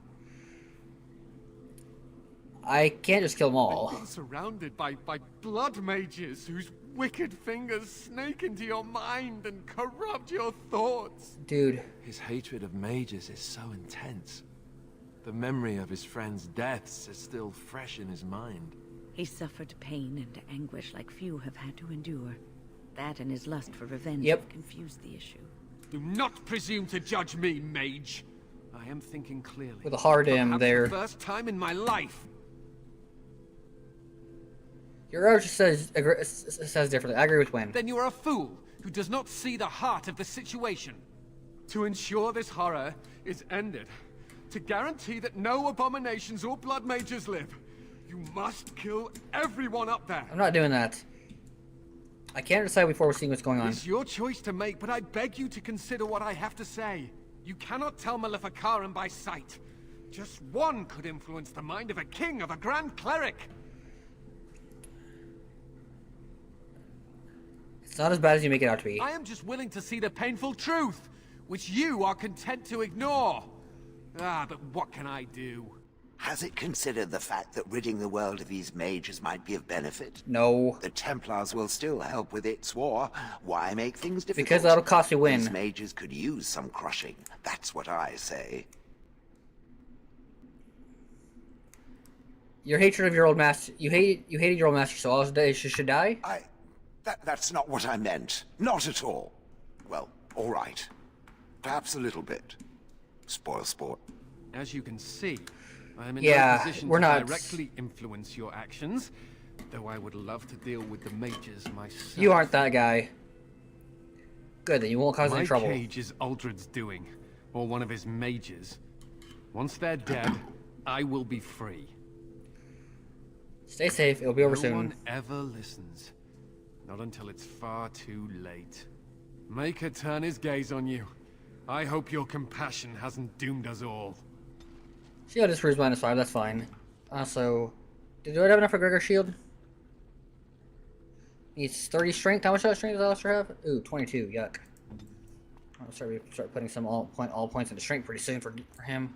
I can't just kill them all. They've been surrounded by blood mages whose wicked fingers snake into your mind and corrupt your thoughts. Dude. His hatred of mages is so intense. The memory of his friends' deaths is still fresh in his mind. He suffered pain and anguish like few have had to endure. That and his lust for revenge Yep. have confused the issue. Do not presume to judge me, Mage. I am thinking clearly. With a hard M Perhaps there. the first time in my life. Your archer says differently. I agree with Wynn. Then you are a fool who does not see the heart of the situation. To ensure this horror is ended, to guarantee that no abominations or blood mages live, you must kill everyone up there. I'm not doing that. I can't decide before we're seeing what's going on. It's your choice to make, but I beg you to consider what I have to say. You cannot tell Maleficarum by sight. Just one could influence the mind of a king, of a grand cleric. It's not as bad as you make it out to be. I am just willing to see the painful truth, which you are content to ignore. Ah, but what can I do? Has it considered the fact that ridding the world of these mages might be of benefit? No. The Templars will still help with its war. Why make things difficult? Because that'll cost you win. These mages could use some crushing. That's what I say. Your hatred of your old master. You hated your old master, so all they should die? That's not what I meant. Not at all. Well, all right. Perhaps a little bit. Spoil sport. As you can see, I am in Yeah, no position we're to not- directly influence your actions, though I would love to deal with the mages myself. You aren't that guy. Good, then you won't cause My any trouble. cage is Uldred's doing, or one of his mages. Once they're dead, I will be free. Stay safe, it'll be over No soon. one ever listens. Not until it's far too late. Maker turn his gaze on you. I hope your compassion hasn't doomed us all. Shield is proves -5, that's fine. Also, do I have enough for Gregor's shield? He's 30 strength. How much of that strength does Alistair have? Ooh, 22. Yuck. I'll start putting some all points into strength pretty soon for him.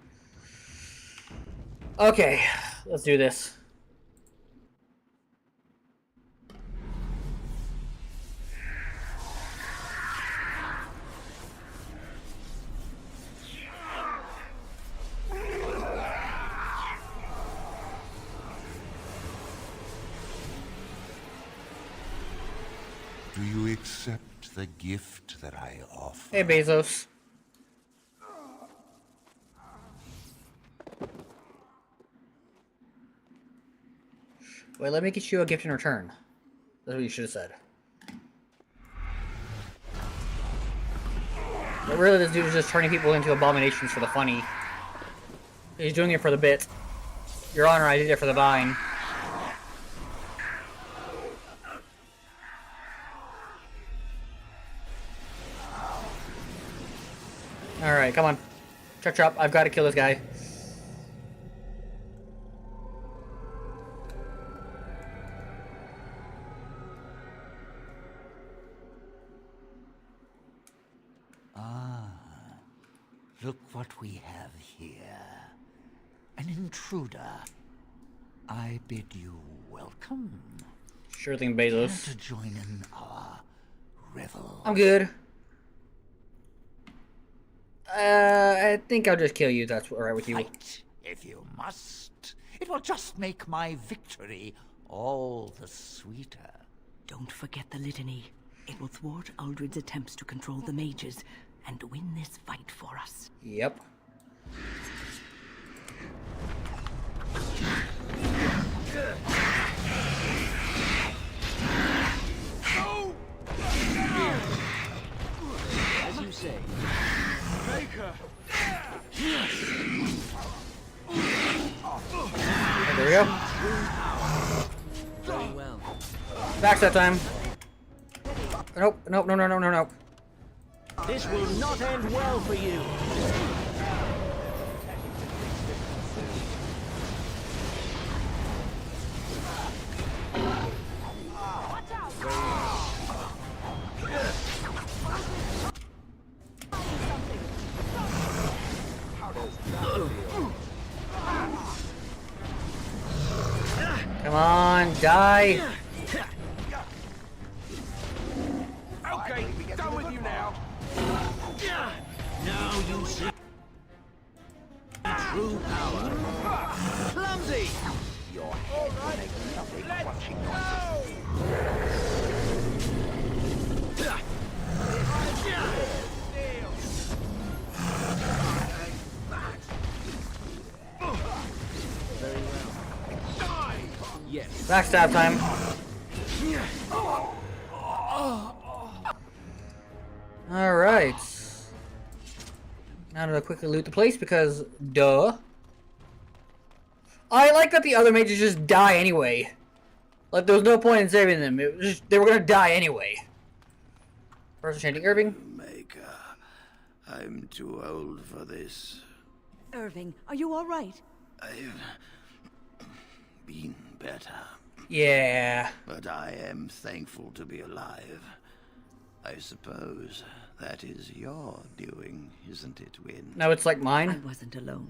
Okay, let's do this. Do you accept the gift that I offer? Hey, Bezos. Wait, let me get you a gift in return. That's what you should have said. But really, this dude is just turning people into abominations for the funny. He's doing it for the bit. Your Honor, I did it for the vine. Alright, come on. Chop. I've got to kill this guy. Look what we have here. An intruder. I bid you welcome. Sure thing, Bezos. Care to join in our revel? I'm good. I think I'll just kill you. That's alright with you. Fight, if you must. It will just make my victory all the sweeter. Don't forget the litany. It will thwart Uldred's attempts to control the mages and win this fight for us. Yep. As you say. Baker! There we go. Very well. Back that time. Nope, nope, no, no, no, no, no. This will not end well for you. Come on, die. Okay, done with you now. Now you see true power. Clumsy! Your head will make nothing crunching noises. Very well. Yes. Backstab time. Alright. Now to quickly loot the place because, duh. I like that the other mages just die anyway. Like, there was no point in saving them. It was just, they were gonna die anyway. First chanting Irving. Maker, I'm too old for this. Irving, are you all right? I've been better. Yeah. But I am thankful to be alive. I suppose that is your doing, isn't it, Wynn? Now it's like I mine. wasn't alone.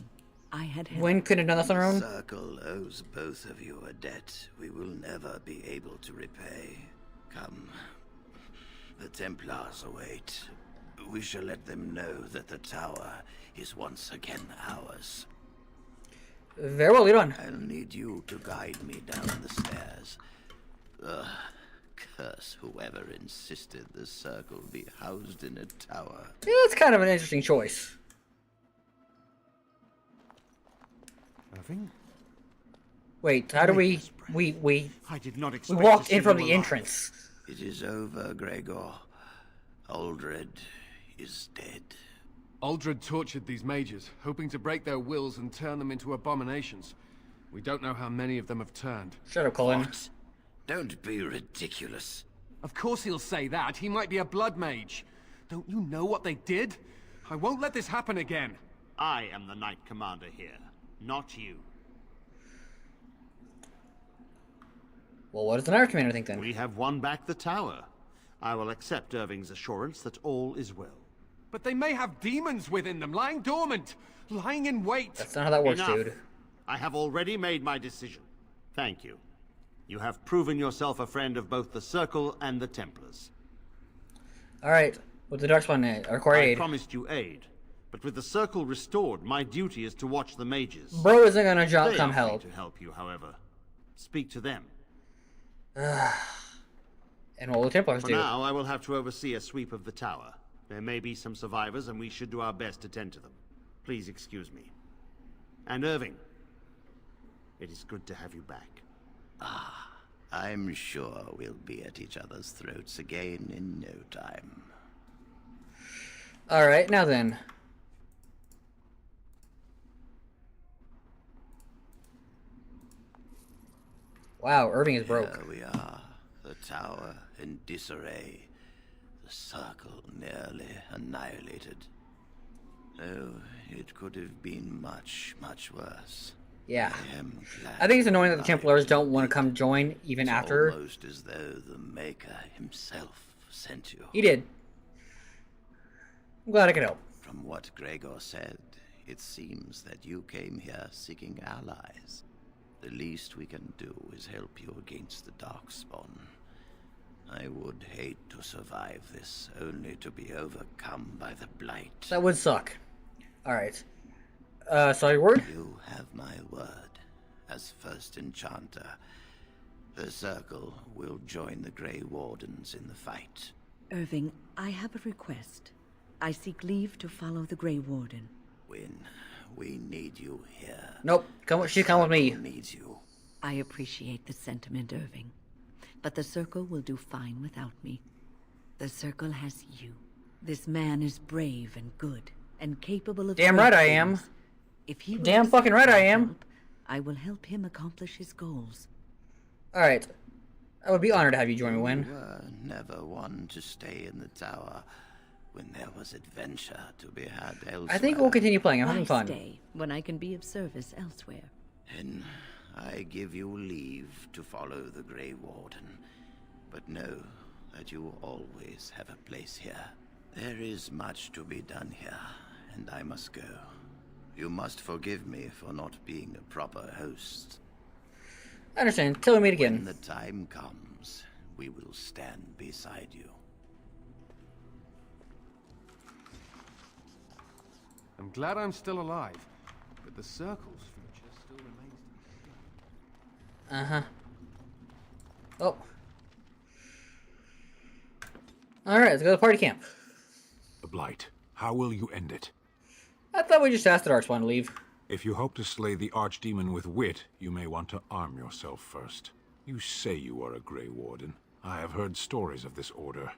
I had help. Wynn couldn't have done this on her own. The Circle owes both of you a debt we will never be able to repay. Come. The Templars await. We shall let them know that the tower is once again ours. Very well, lead on. I'll need you to guide me down the stairs. Curse whoever insisted the Circle be housed in a tower. Yeah, that's kind of an interesting choice. Irving? Wait, how do we I did not we expect walked to see in from you the alive. entrance. It is over, Gregor. Uldred is dead. Uldred tortured these mages, hoping to break their wills and turn them into abominations. We don't know how many of them have turned. Shut up, Colin. What? Don't be ridiculous. Of course he'll say that. He might be a blood mage. Don't you know what they did? I won't let this happen again. I am the Knight Commander here, not you. Well, what does the Knight Commander think then? We have won back the tower. I will accept Irving's assurance that all is well. But they may have demons within them, lying dormant, lying in wait. That's not how that works, Enough. dude. I have already made my decision. Thank you. You have proven yourself a friend of both the Circle and the Templars. Alright, with the Darkspawn require I aid. promised you aid, but with the Circle restored, my duty is to watch the mages. Bro isn't gonna They come are help. free to help you, however. Speak to them. And what will the Templars For do? now, I will have to oversee a sweep of the tower. There may be some survivors, and we should do our best to tend to them. Please excuse me. And Irving, it is good to have you back. I'm sure we'll be at each other's throats again in no time. Alright, now then. Wow, Irving is broke. Here we are, the tower in disarray, the Circle nearly annihilated. Oh, it could have been much, much worse. Yeah. I am glad I think it's annoying that the Templars don't want to come join even it's after. almost as though the Maker himself sent you. He did. I'm glad I could help. From what Gregor said, it seems that you came here seeking allies. The least we can do is help you against the Darkspawn. I would hate to survive this, only to be overcome by the Blight. That would suck. Alright. So your word? You have my word. As first enchanter, the Circle will join the Grey Wardens in the fight. Irving, I have a request. I seek leave to follow the Grey Warden. When we need you here. Nope. She come with me. Needs you. I appreciate the sentiment, Irving. But the Circle will do fine without me. The Circle has you. This man is brave and good, and capable of... Damn right I am. If he Damn fucking right I am. I will help him accomplish his goals. Alright. I would be honored to have you join me, Wynn. You were never one to stay in the tower when there was adventure to be had elsewhere. I think we'll continue playing. I'm having Why fun. stay when I can be of service elsewhere? And I give you leave to follow the Grey Warden, but know that you will always have a place here. There is much to be done here, and I must go. You must forgive me for not being a proper host. I understand. Till we meet again. When the time comes, we will stand beside you. I'm glad I'm still alive, but the Circle's future still remains to be Uh-huh. Oh. Alright, let's go to the party camp. The Blight. How will you end it? I thought we just asked the Archspawn to leave. If you hope to slay the Archdemon with wit, you may want to arm yourself first. You say you are a Grey Warden. I have heard stories of this order.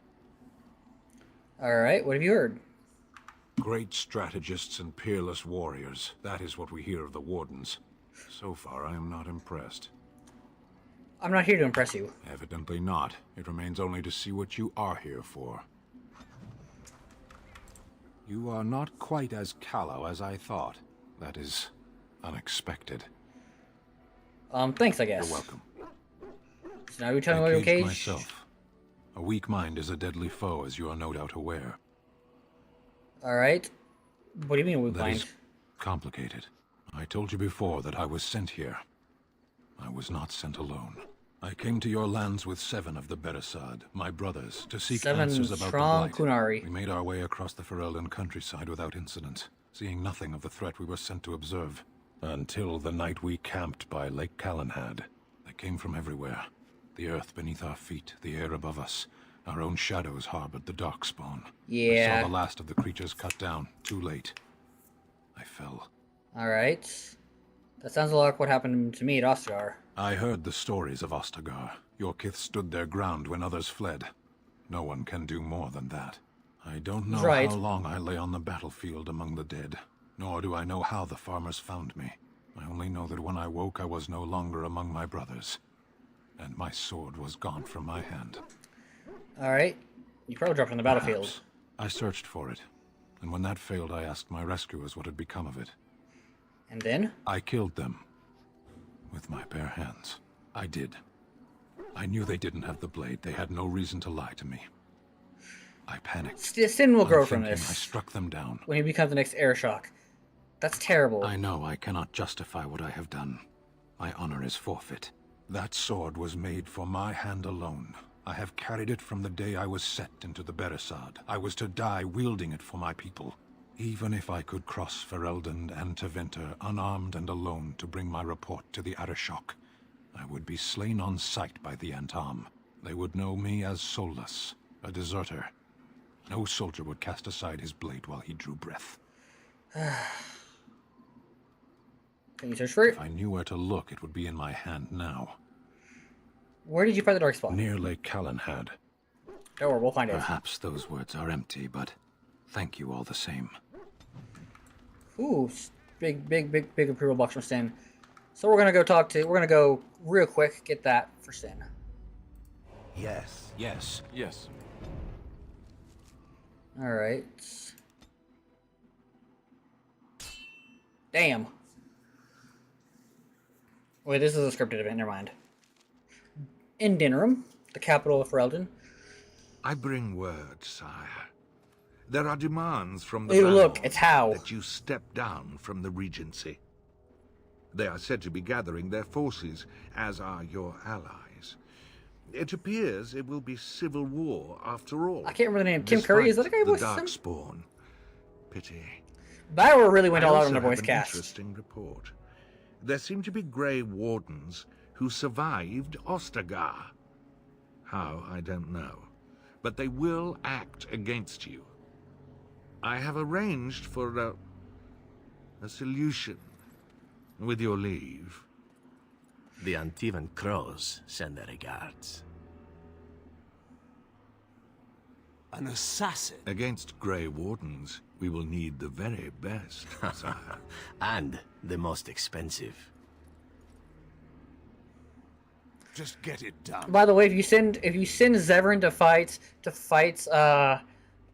Alright, what have you heard? Great strategists and peerless warriors. That is what we hear of the Wardens. So far, I am not impressed. I'm not here to impress you. Evidently not. It remains only to see what you are here for. You are not quite as callow as I thought. That is unexpected. Thanks, I guess. You're welcome. So now you're telling me I we're caged caged? myself. A weak mind is a deadly foe, as you are no doubt aware. Alright. What do you mean weak That mind? is complicated. I told you before that I was sent here. I was not sent alone. I came to your lands with 7 of the Beresad, my brothers, to seek 7 answers about strong the Blight. Kunari. We made our way across the Ferelden countryside without incident, seeing nothing of the threat we were sent to observe. Until the night we camped by Lake Calenhad. They came from everywhere. The earth beneath our feet, the air above us. Our own shadows harbored the Darkspawn. Yeah. I saw the last of the creatures cut down, too late. I fell. Alright. That sounds a lot like what happened to me at Ostagar. I heard the stories of Ostagar. Your kith stood their ground when others fled. No one can do more than that. I don't know Right. how long I lay on the battlefield among the dead, nor do I know how the farmers found me. I only know that when I woke I was no longer among my brothers, and my sword was gone from my hand. Alright. You probably dropped on the battlefield. Perhaps. I searched for it, and when that failed I asked my rescuers what had become of it. And then? I killed them. With my bare hands. I did. I knew they didn't have the blade. They had no reason to lie to me. I panicked. Sin will grow from Unthinking, I this. struck them down. When he becomes the next air shock. That's terrible. I know I cannot justify what I have done. My honor is forfeit. That sword was made for my hand alone. I have carried it from the day I was set into the Beresad. I was to die wielding it for my people. Even if I could cross Ferelden and Tevinter unarmed and alone to bring my report to the Arishok, I would be slain on sight by the Antam. They would know me as soulless, a deserter. No soldier would cast aside his blade while he drew breath. Can you search for it? If I knew where to look, it would be in my hand now. Where did you find the Darkspawn? Near Lake Calenhad. Don't worry, we'll find it. Perhaps those words are empty, but thank you all the same. Ooh, big approval box from Sin. So we're gonna go real quick, get that for Sin. Yes. Yes. Yes. Alright. Damn. Wait, this is a scripted event, never mind. In Dinnerum, the capital of Ferelden. I bring word, sire. There are demands from the Hey, look, Baron it's how. that you step down from the Regency. They are said to be gathering their forces, as are your allies. It appears it will be civil war after all. I can't remember the name. Tim Curry? Is that the guy who the voices him? Darkspawn. Pity. Bioware really went I all out also on the have voice an cast. interesting report. There seem to be Grey Wardens who survived Ostagar. How, I don't know. But they will act against you. I have arranged for a solution, with your leave. The Antivan Crows send their regards. An assassin? Against Grey Wardens, we will need the very best, sire. And the most expensive. Just get it done. By the way, if you send Zevran to fight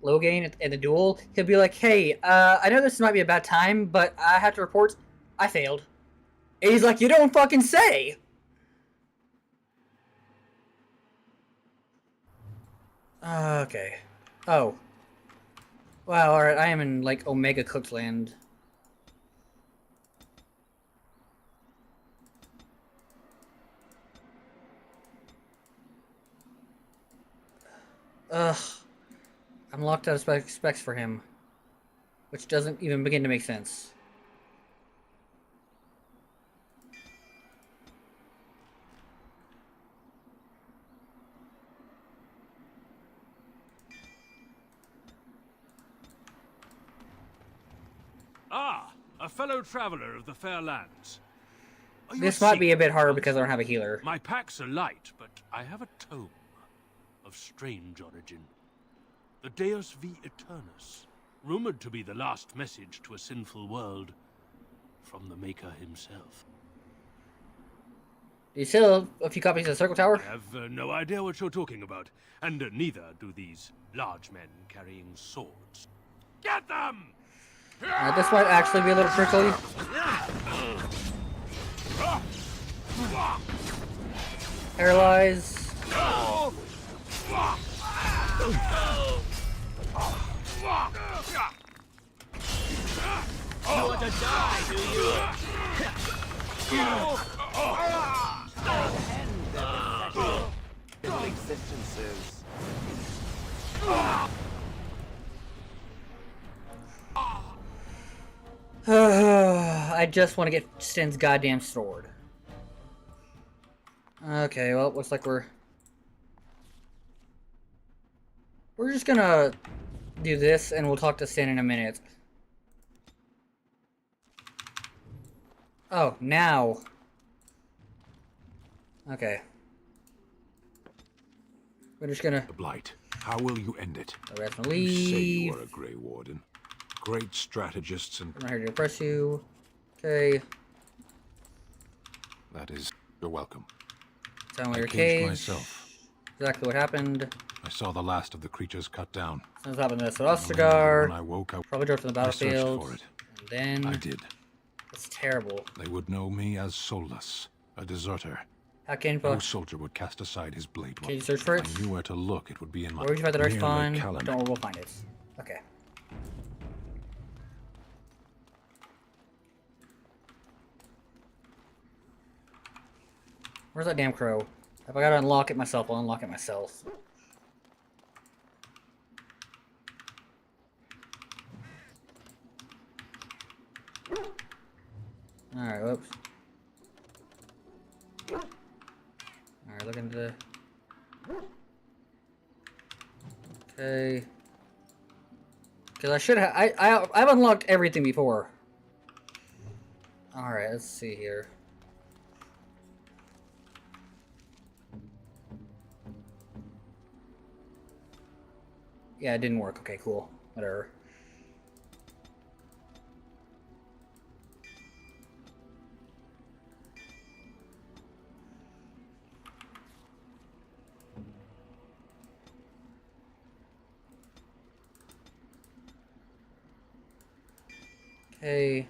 Loghain in the duel, he'll be like, "Hey, I know this might be a bad time, but I have to report I failed." And he's like, "You don't fucking say." Okay. Oh. Wow. All right. I am in like Omega Cookland. Ugh. I'm locked out of specs for him. Which doesn't even begin to make sense. Ah, a fellow traveler of the fair lands. Are you This a might be a seeker, bit harder Hans? because I don't have a healer. My packs are light, but I have a tome of strange origin. The Deus V Eternus, rumored to be the last message to a sinful world from the Maker himself. Do you still have a few copies of the Circle Tower? I have no idea what you're talking about, and neither do these large men carrying swords. Get them! This might actually be a little tricky. Paralyze. You want to die, do you? Existences. I just want to get Sten's goddamn sword. Okay, well, looks like we're just gonna do this, and we'll talk to Sten in a minute. Oh, now. Okay. We're just gonna... The Blight. How will you end it? Leave. You say you are a Grey Warden. Great strategists and... I'm not here to oppress you. Okay. That is... You're welcome. Tell me I your caged cage. myself. Exactly what happened. I saw the last of the creatures cut down. Something's happened to this with Ostagar. When I woke up, Probably drove from the I searched battlefield. for it. And then... I did. It's terrible. They would know me as soulless, a deserter. How can No soldier would cast aside his blade. Can you search for it? I knew where to look. It would be in my... Where would you find the dark near spawn? Lake Callan. Don't worry, we'll find it. Okay. Where's that damn crow? If I gotta unlock it myself, I'll unlock it myself. Alright, whoops. Alright, look into the... Okay. Because I should have... I've unlocked everything before. Alright, let's see here. Yeah, it didn't work. Okay, cool. Whatever. Okay.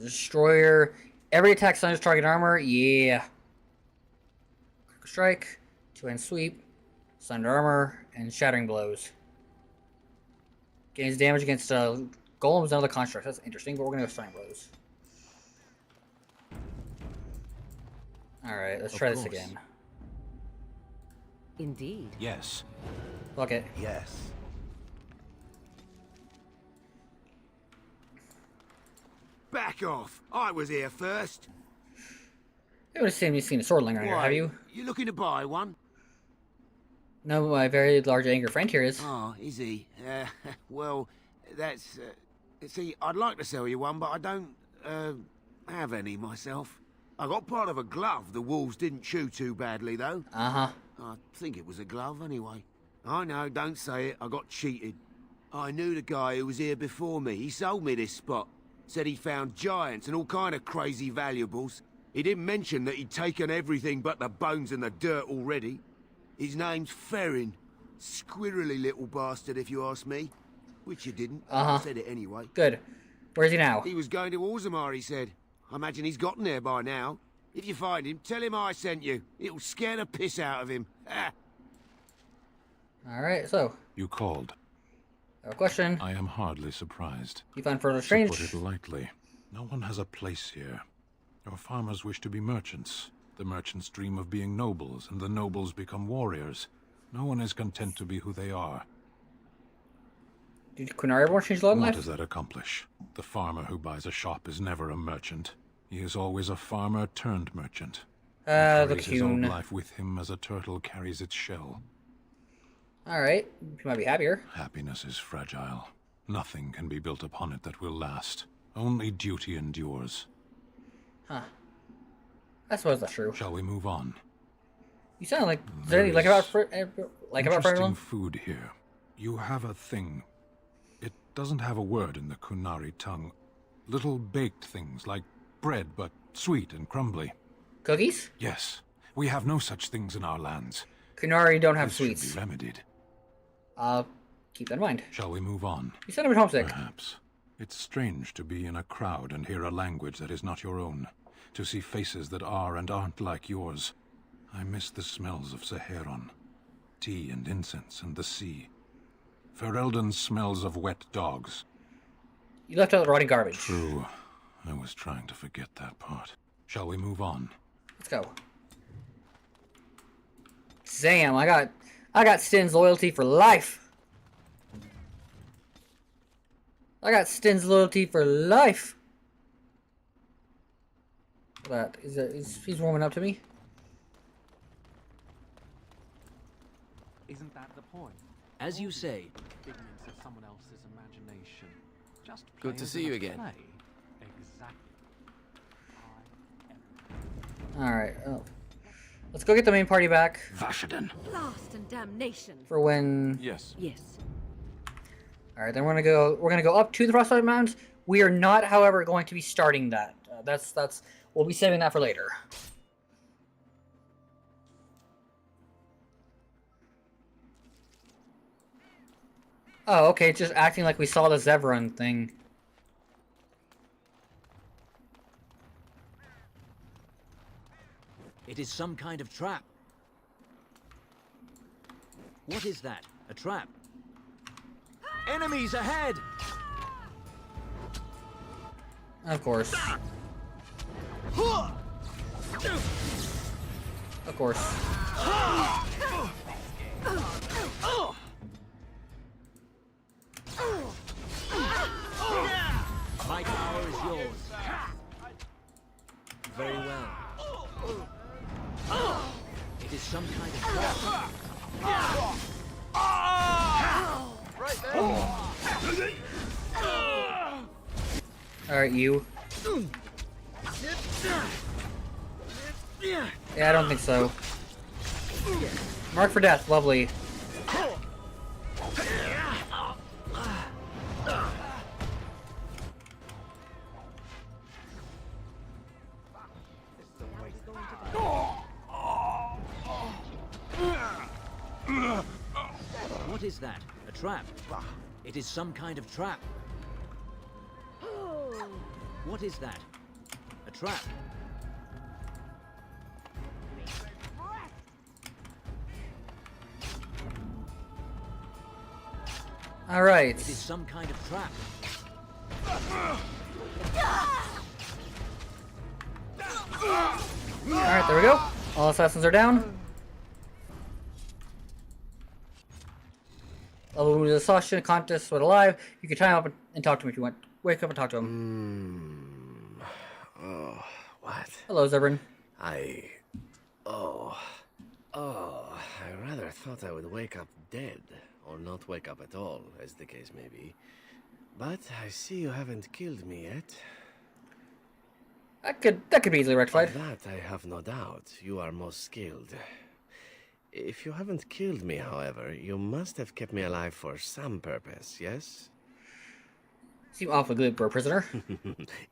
Destroyer. Every attack stuns target armor. Yeah. Quick strike. Two-hand sweep. Sunder armor and shattering blows. Gains damage against golems and other constructs. That's interesting, but we're gonna go stunning blows. Alright, let's try this again. Indeed. Yes. Fuck it. Yes. Back off! I was here first. You would have seen a swordling around here, have you? You looking to buy one? No, my very large angry friend here is. Oh, is he? Well, that's... see, I'd like to sell you one, but I don't, have any myself. I got part of a glove the wolves didn't chew too badly, though. Uh-huh. I think it was a glove, anyway. I know, don't say it. I got cheated. I knew the guy who was here before me. He sold me this spot. Said he found giants and all kind of crazy valuables. He didn't mention that he'd taken everything but the bones and the dirt already. His name's Ferrin. Squirrely little bastard, if you ask me. Which you didn't. Uh-huh. I said it anyway. Good. Where's he now? He was going to Orzammar, he said. I imagine he's gotten there by now. If you find him, tell him I sent you. It'll scare the piss out of him. Alright, so. You called. A question. I am hardly surprised. You find further strange. To put it lightly, no one has a place here. Your farmers wish to be merchants. The merchants dream of being nobles, and the nobles become warriors. No one is content to be who they are. Did Quinari ever change love What life? does that accomplish? The farmer who buys a shop is never a merchant. He is always a farmer turned merchant. He The carries his own Kuhn. life with him as a turtle carries its shell. Alright, you might be happier. Happiness is fragile. Nothing can be built upon it that will last. Only duty endures. Huh. I suppose that's true. Shall we move on? You sound like... There like is about interesting everyone? food here. You have a thing. It doesn't have a word in the Kunari tongue. Little baked things like bread, but sweet and crumbly. Cookies? Yes. We have no such things in our lands. Kunari don't have This sweets. should be remedied. I'll keep that in mind. Shall we move on? You sound a bit homesick. Perhaps. It's strange to be in a crowd and hear a language that is not your own. To see faces that are and aren't like yours. I miss the smells of Saharon. Tea and incense and the sea. Ferelden smells of wet dogs. You left out the rotting garbage. True. I was trying to forget that part. Shall we move on? Let's go. Damn, I got Stin's loyalty for life. I got Stin's loyalty for life. That is he's warming up to me. Isn't that the point? As you say. Figments of someone else's imagination. Just Good to see you again. Exactly. Alright, let's go get the main party back. Vashaden. Blast and damnation. For when... Yes. Alright, then we're gonna go up to the Frostbite Mountains. We are not, however, going to be starting that. We'll be saving that for later. Oh, okay, it's just acting like we saw the Zevran thing. It is some kind of trap. What is that? A trap? Enemies ahead! Of course. Of course. My power is yours. Very well. It is some kind of trap. Right there. Alright, you. Yeah, I don't think so. Mark for death, lovely. What is that? A trap? It is some kind of trap. What is that? A trap? It Alright. is some kind of trap. Alright, there we go. All assassins are down. Oh, the Sasha contest with alive. You can time up and talk to him if you want. Wake up and talk to him. Oh, what? Hello, Zebrin. I rather thought I would wake up dead, or not wake up at all, as the case may be. But I see you haven't killed me yet. That could be easily rectified. Of that I have no doubt. You are most skilled. If you haven't killed me, however, you must have kept me alive for some purpose, yes? Seem awfully good for a prisoner.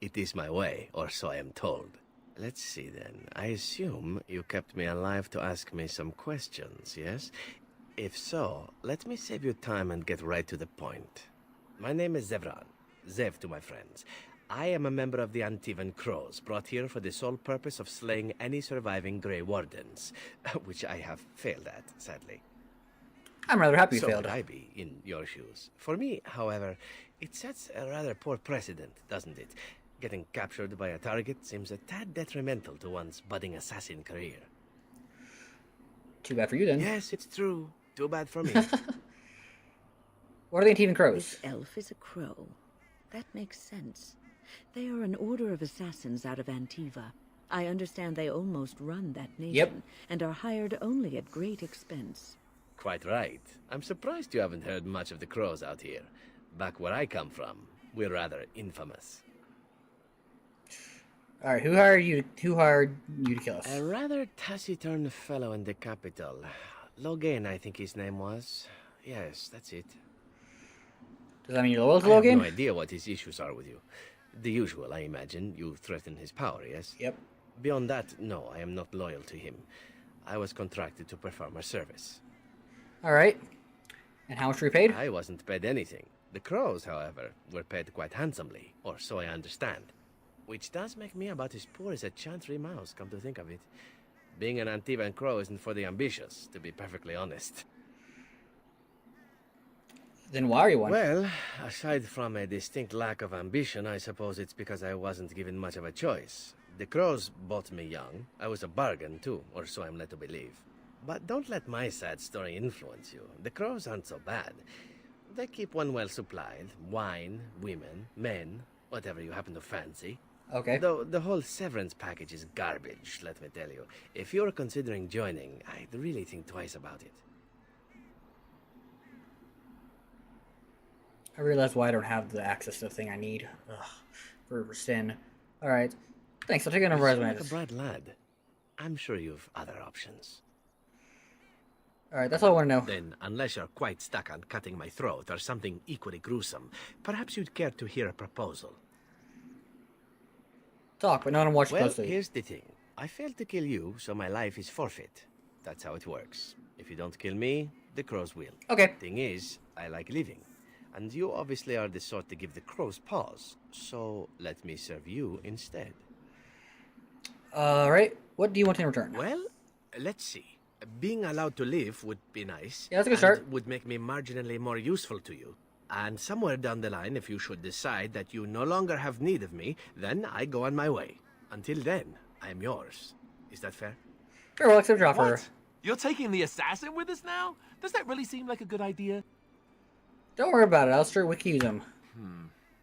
It is my way, or so I am told. Let's see then. I assume you kept me alive to ask me some questions, yes? If so, let me save you time and get right to the point. My name is Zevran. Zev to my friends. I am a member of the Antivan Crows, brought here for the sole purpose of slaying any surviving Grey Wardens, which I have failed at, sadly. I'm rather happy you So failed. would I be in your shoes. For me, however, it sets a rather poor precedent, doesn't it? Getting captured by a target seems a tad detrimental to one's budding assassin career. Too bad for you then. Yes, it's true. Too bad for me. What are the Antivan Crows? This elf is a crow. That makes sense. They are an order of assassins out of Antiva. I understand they almost run that nation, and are hired only at great expense. Quite right. I'm surprised you haven't heard much of the Crows out here. Back where I come from, we're rather infamous. Alright, who hired you to kill us? A rather taciturn fellow in the capital. Logan, I think his name was. Yes, that's it. Does that mean you're loyal to I have Logan? no idea what his issues are with you. The usual, I imagine. You threaten his power, yes? Yep. Beyond that, no, I am not loyal to him. I was contracted to perform a service. Alright. And how much were you paid? I wasn't paid anything. The Crows, however, were paid quite handsomely, or so I understand. Which does make me about as poor as a chantry mouse, come to think of it. Being an Antivan Crow isn't for the ambitious, to be perfectly honest. Then why are you one? Well, aside from a distinct lack of ambition, I suppose it's because I wasn't given much of a choice. The Crows bought me young. I was a bargain, too, or so I'm led to believe. But don't let my sad story influence you. The Crows aren't so bad. They keep one well supplied. Wine, women, men, whatever you happen to fancy. Okay. Though the whole severance package is garbage, let me tell you. If you're considering joining, I'd really think twice about it. I realize why I don't have the access to the thing I need. Ugh. For sin. Alright. Thanks, I'll take it on You seem resume. like a bright lad. I'm sure you've other options. Alright, that's all I want to know. Then, unless you're quite stuck on cutting my throat or something equally gruesome, perhaps you'd care to hear a proposal. Talk, but not on watch Well, closely. here's the thing. I failed to kill you, so my life is forfeit. That's how it works. If you don't kill me, the Crows will. Okay. Thing is, I like living. And you obviously are the sort to give the Crows pause. So, let me serve you instead. Alright, what do you want in return? Well, let's see. Being allowed to live would be nice. Yeah, that's a good and start. Would make me marginally more useful to you. And somewhere down the line, if you should decide that you no longer have need of me, then I go on my way. Until then, I am yours. Is that fair? Sure, we'll accept your offer. What? You're taking the assassin with us now? Does that really seem like a good idea? Don't worry about it, I'll straight wiki him.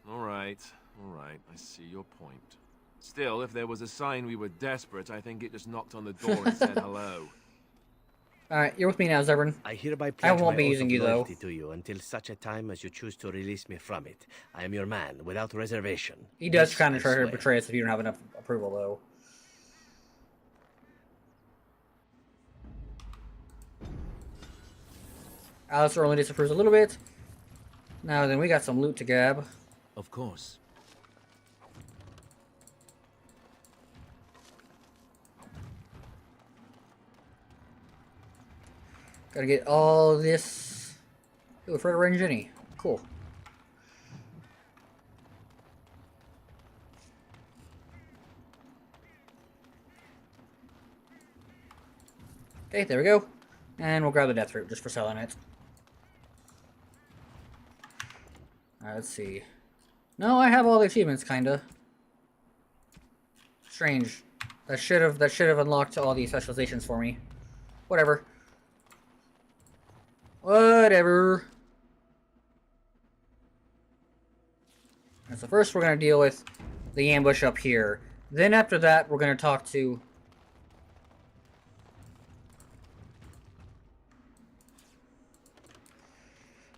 Alright. I see your point. Still, if there was a sign we were desperate, I think it just knocked on the door and said hello. Alright, you're with me now, Zebrin. I hereby I pledge won't my be oath using of you, though. loyalty to you until such a time as you choose to release me from it. I am your man, without reservation. He does This kind I of try to swear. betray us if you don't have enough approval, though. Alistair only disapproves a little bit. Now then, we got some loot to grab. Of course. Gotta get all this. Ooh, Fred Range Jenny. Cool. Okay, there we go. And we'll grab the death root just for selling it. let's see. No, I have all the achievements, kinda. Strange. That should have unlocked all these specializations for me. Whatever. Whatever. And so first we're gonna deal with the ambush up here. Then after that we're gonna talk to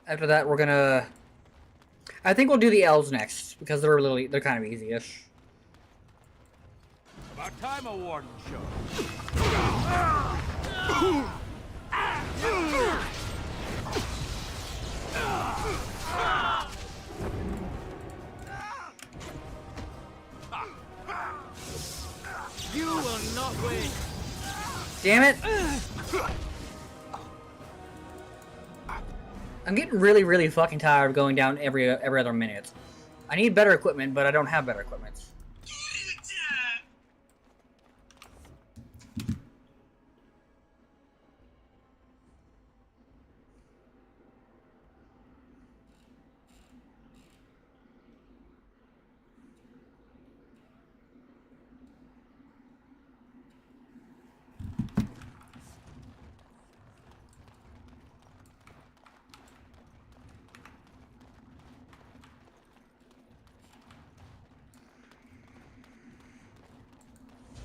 After that, we're gonna... I think we'll do the elves next, because they're kind of easy-ish. About time a warden show. You will not win. Damn it! I'm getting really, really fucking tired of going down every other minute. I need better equipment, but I don't have better equipment.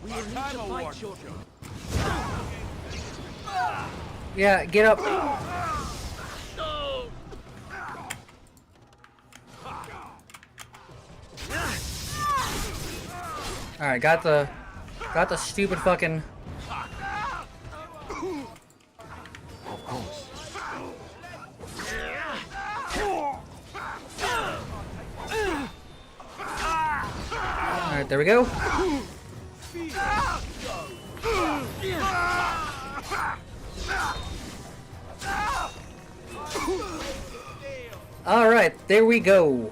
We will need to fight shortly. Yeah, get up. Alright, got the stupid fucking... Of course. Alright, there we go. Alright, there we go.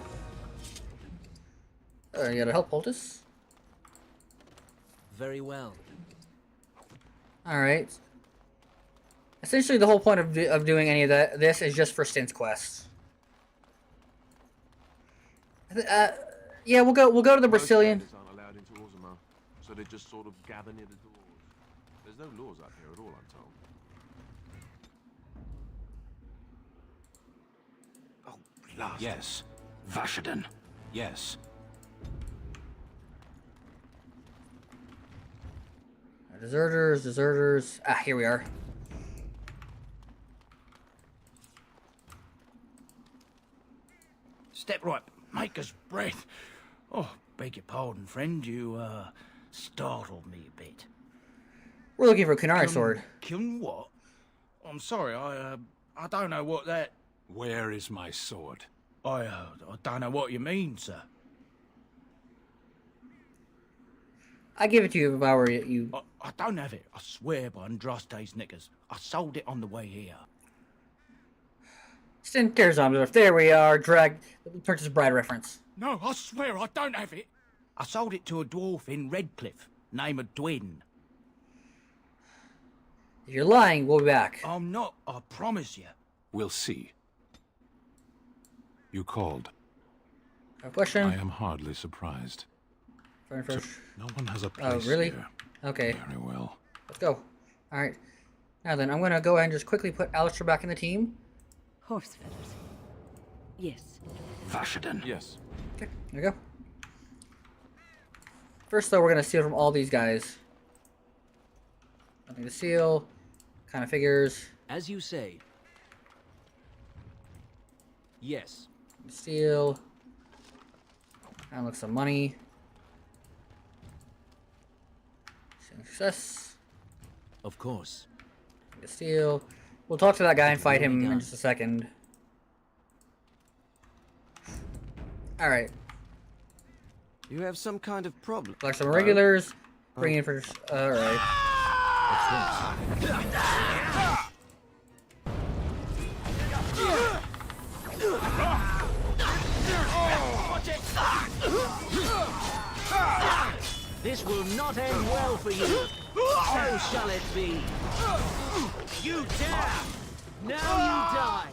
You gotta help poultice. Very well. Alright. Essentially, the whole point of doing any of this is just for Stint's quest. Yeah, we'll go to the Brazilian. Most aren't allowed into Orzammar, so they just sort of gather near the doors. There's no laws up here at all, I'm told. Oh, blast. Yes. Vashaden. Yes. Deserters. Ah, here we are. Step right. Maker's breath. Oh, beg your pardon, friend. You, startled me a bit. We're looking for a Kunari sword. Kun what? I'm sorry, I don't know what that... Where is my sword? I don't know what you mean, sir. I'd give it to you if I were you. I don't have it. I swear by Andraste's knickers. I sold it on the way here. Stint Terzomdorf. There we are. Drag Princess Bride reference. No, I swear I don't have it. I sold it to a dwarf in Redcliffe, name of Dwin. If you're lying, we'll be back. I'm not, I promise you. We'll see. You called. A question? I am hardly surprised. No one has a place Oh, really? here. Okay. Very well. Let's go. Alright. Now then, I'm going to go ahead and just quickly put Alistair back in the team. Horse feathers. Yes. Vashaden. Yes. Okay, there we go. First, though, we're going to steal from all these guys. Nothing to steal. Kind of figures. As you say. Yes. Steal. And look, some money. Success. Of course. Steal. We'll talk to that guy and fight him in just a second. Alright. You have some kind of problem. Collect some regulars. Bring in for... Alright. This will not end well for you. So shall it be. You dare! Now you die!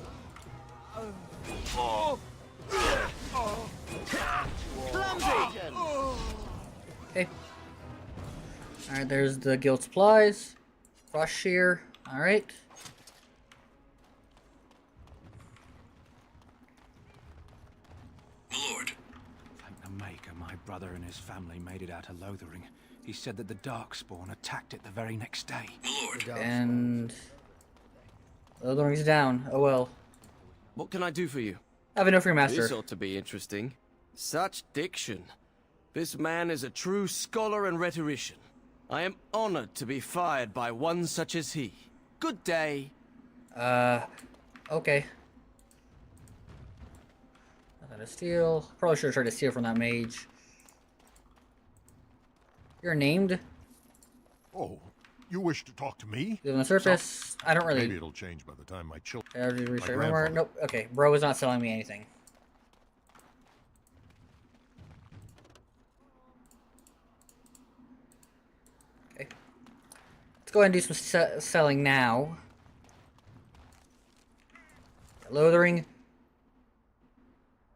Clumsy! Okay. Alright, there's the guild supplies. Frost shear. Alright. My lord. Thank the Maker, my brother and his family made it out of Lothering. He said that the Darkspawn attacked it the very next day. My lord. And Lothering's down. Oh well. What can I do for you? I have enough for your master. This ought to be interesting. Such diction. This man is a true scholar and rhetorician. I am honored to be fired by one such as he. Good day. Okay. Nothing to steal. Probably should have tried to steal from that mage. You're named? Oh, you wish to talk to me? On the surface, I don't really... Maybe it'll change by the time my children... Nope. Okay, bro is not selling me anything. Okay. Let's go ahead and do some selling now. Lothering.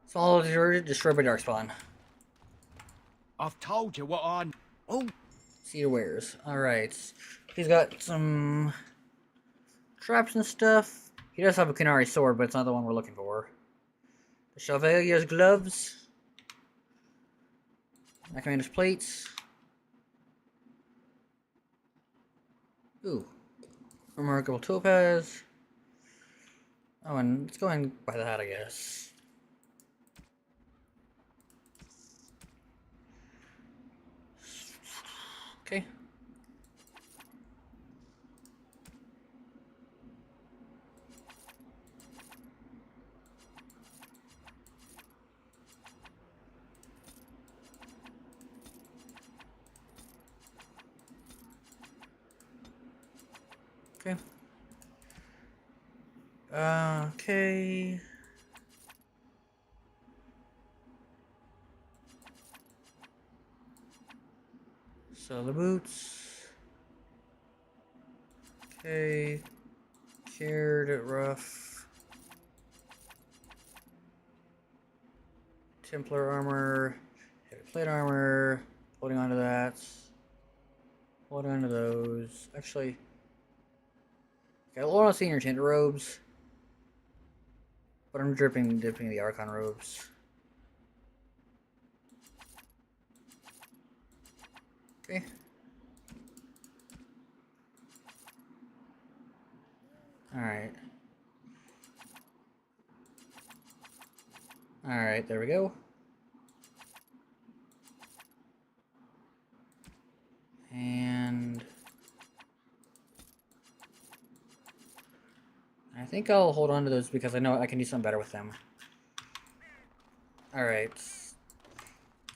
Small destroyed by Darkspawn. I've told you what I... Oh! Cedar wares. Alright. He's got some traps and stuff. He does have a Kunari sword, but it's not the one we're looking for. The Chevalier's gloves. My commander's plates. Ooh. Remarkable topaz. Oh, and let's go ahead and buy that, I guess. Okay. Okay. Okay. So the boots. Okay. Cured rough. Templar armor. Heavy plate armor. Holding onto that. Holding onto those. Actually. Okay, I want to see your tinted robes. But I'm dipping the Archon robes. Okay. Alright. Alright, there we go. And I think I'll hold on to those because I know I can do something better with them. Alright.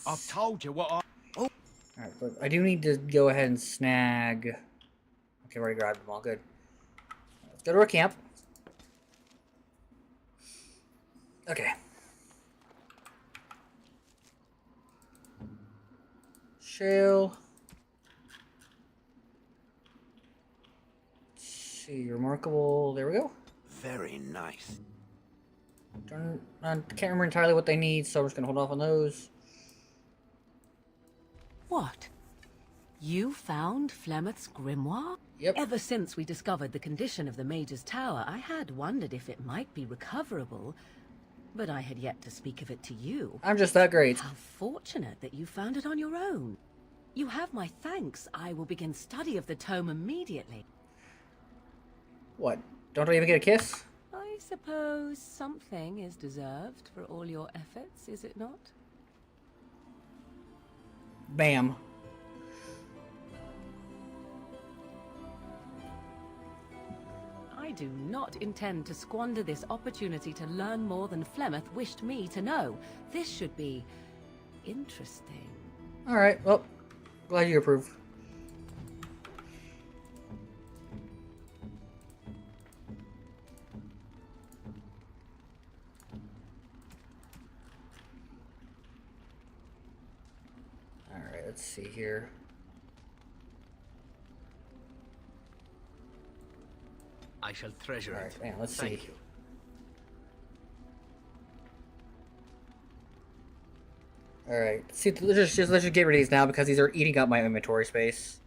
I've told you what I... Oh. Alright, but I do need to go ahead and snag... Okay, I already grabbed them all. Good. Let's go to our camp. Okay. Shale. Let's see, remarkable. There we go. Very nice. I can't remember entirely what they need, so I'm just gonna hold off on those. What? You found Flemeth's grimoire? Yep. Ever since we discovered the condition of the Mage's Tower, I had wondered if it might be recoverable, but I had yet to speak of it to you. I'm just that great. How fortunate that you found it on your own. You have my thanks. I will begin study of the tome immediately. What? Don't I even get a kiss? I suppose something is deserved for all your efforts, is it not? Bam. I do not intend to squander this opportunity to learn more than Flemeth wished me to know. This should be interesting. Alright, well, glad you approve. Alright, let's see here. I shall treasure All right, it. man, let's Thank see. you. All right. See, let's just get rid of these now because these are eating up my inventory space.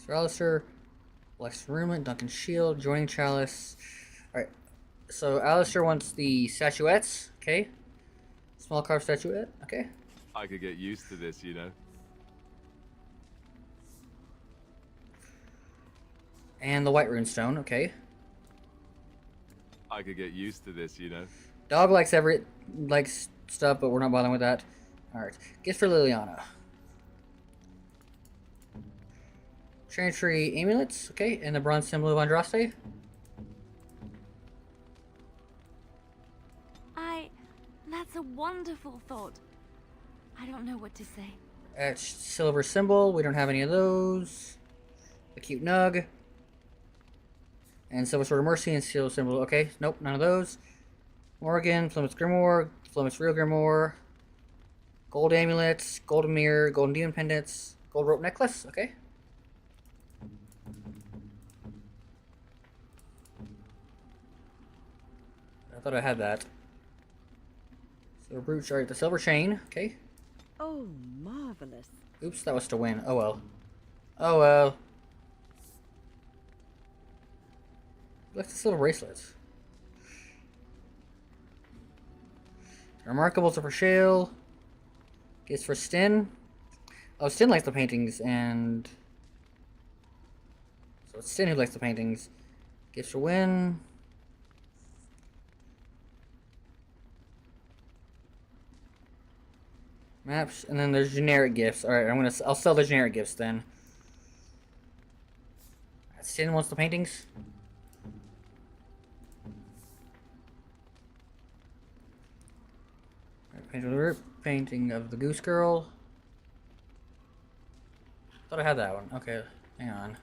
Sir Alistair, Lex Rumen, Duncan Shield, joining Chalice. All right. So Alistair wants the statuettes. Okay. Small carved statuette. Okay. I could get used to this, you know. And the white runestone. Okay. I could get used to this, you know. Dog likes stuff, but we're not bothering with that. All right. Gift for Liliana. Tree amulets. Okay, and the bronze symbol of Andraste. That's a wonderful thought. I don't know what to say. Silver symbol. We don't have any of those. The cute nug. And Silver Sword of Mercy and Seal symbol. Okay, nope, none of those. Morgan, Plymouth Grimoire, Plymouth Real Grimoire. Gold amulets, golden mirror, golden demon pendants, gold rope necklace. Okay. I thought I had that. Silver brooch. Alright, the silver chain. Okay. Oh, marvelous. Oops, that was to win. Oh well. Oh well. Look at the silver bracelets. Remarkable for Shale. Gifts for Stin. Oh, Stin likes the paintings, and so it's Stin who likes the paintings. Gifts for Win. Maps, and then there's generic gifts. All right, I'll sell the generic gifts then. Stin wants the paintings. Painting of the Goose Girl. Thought I had that one. Okay, hang on.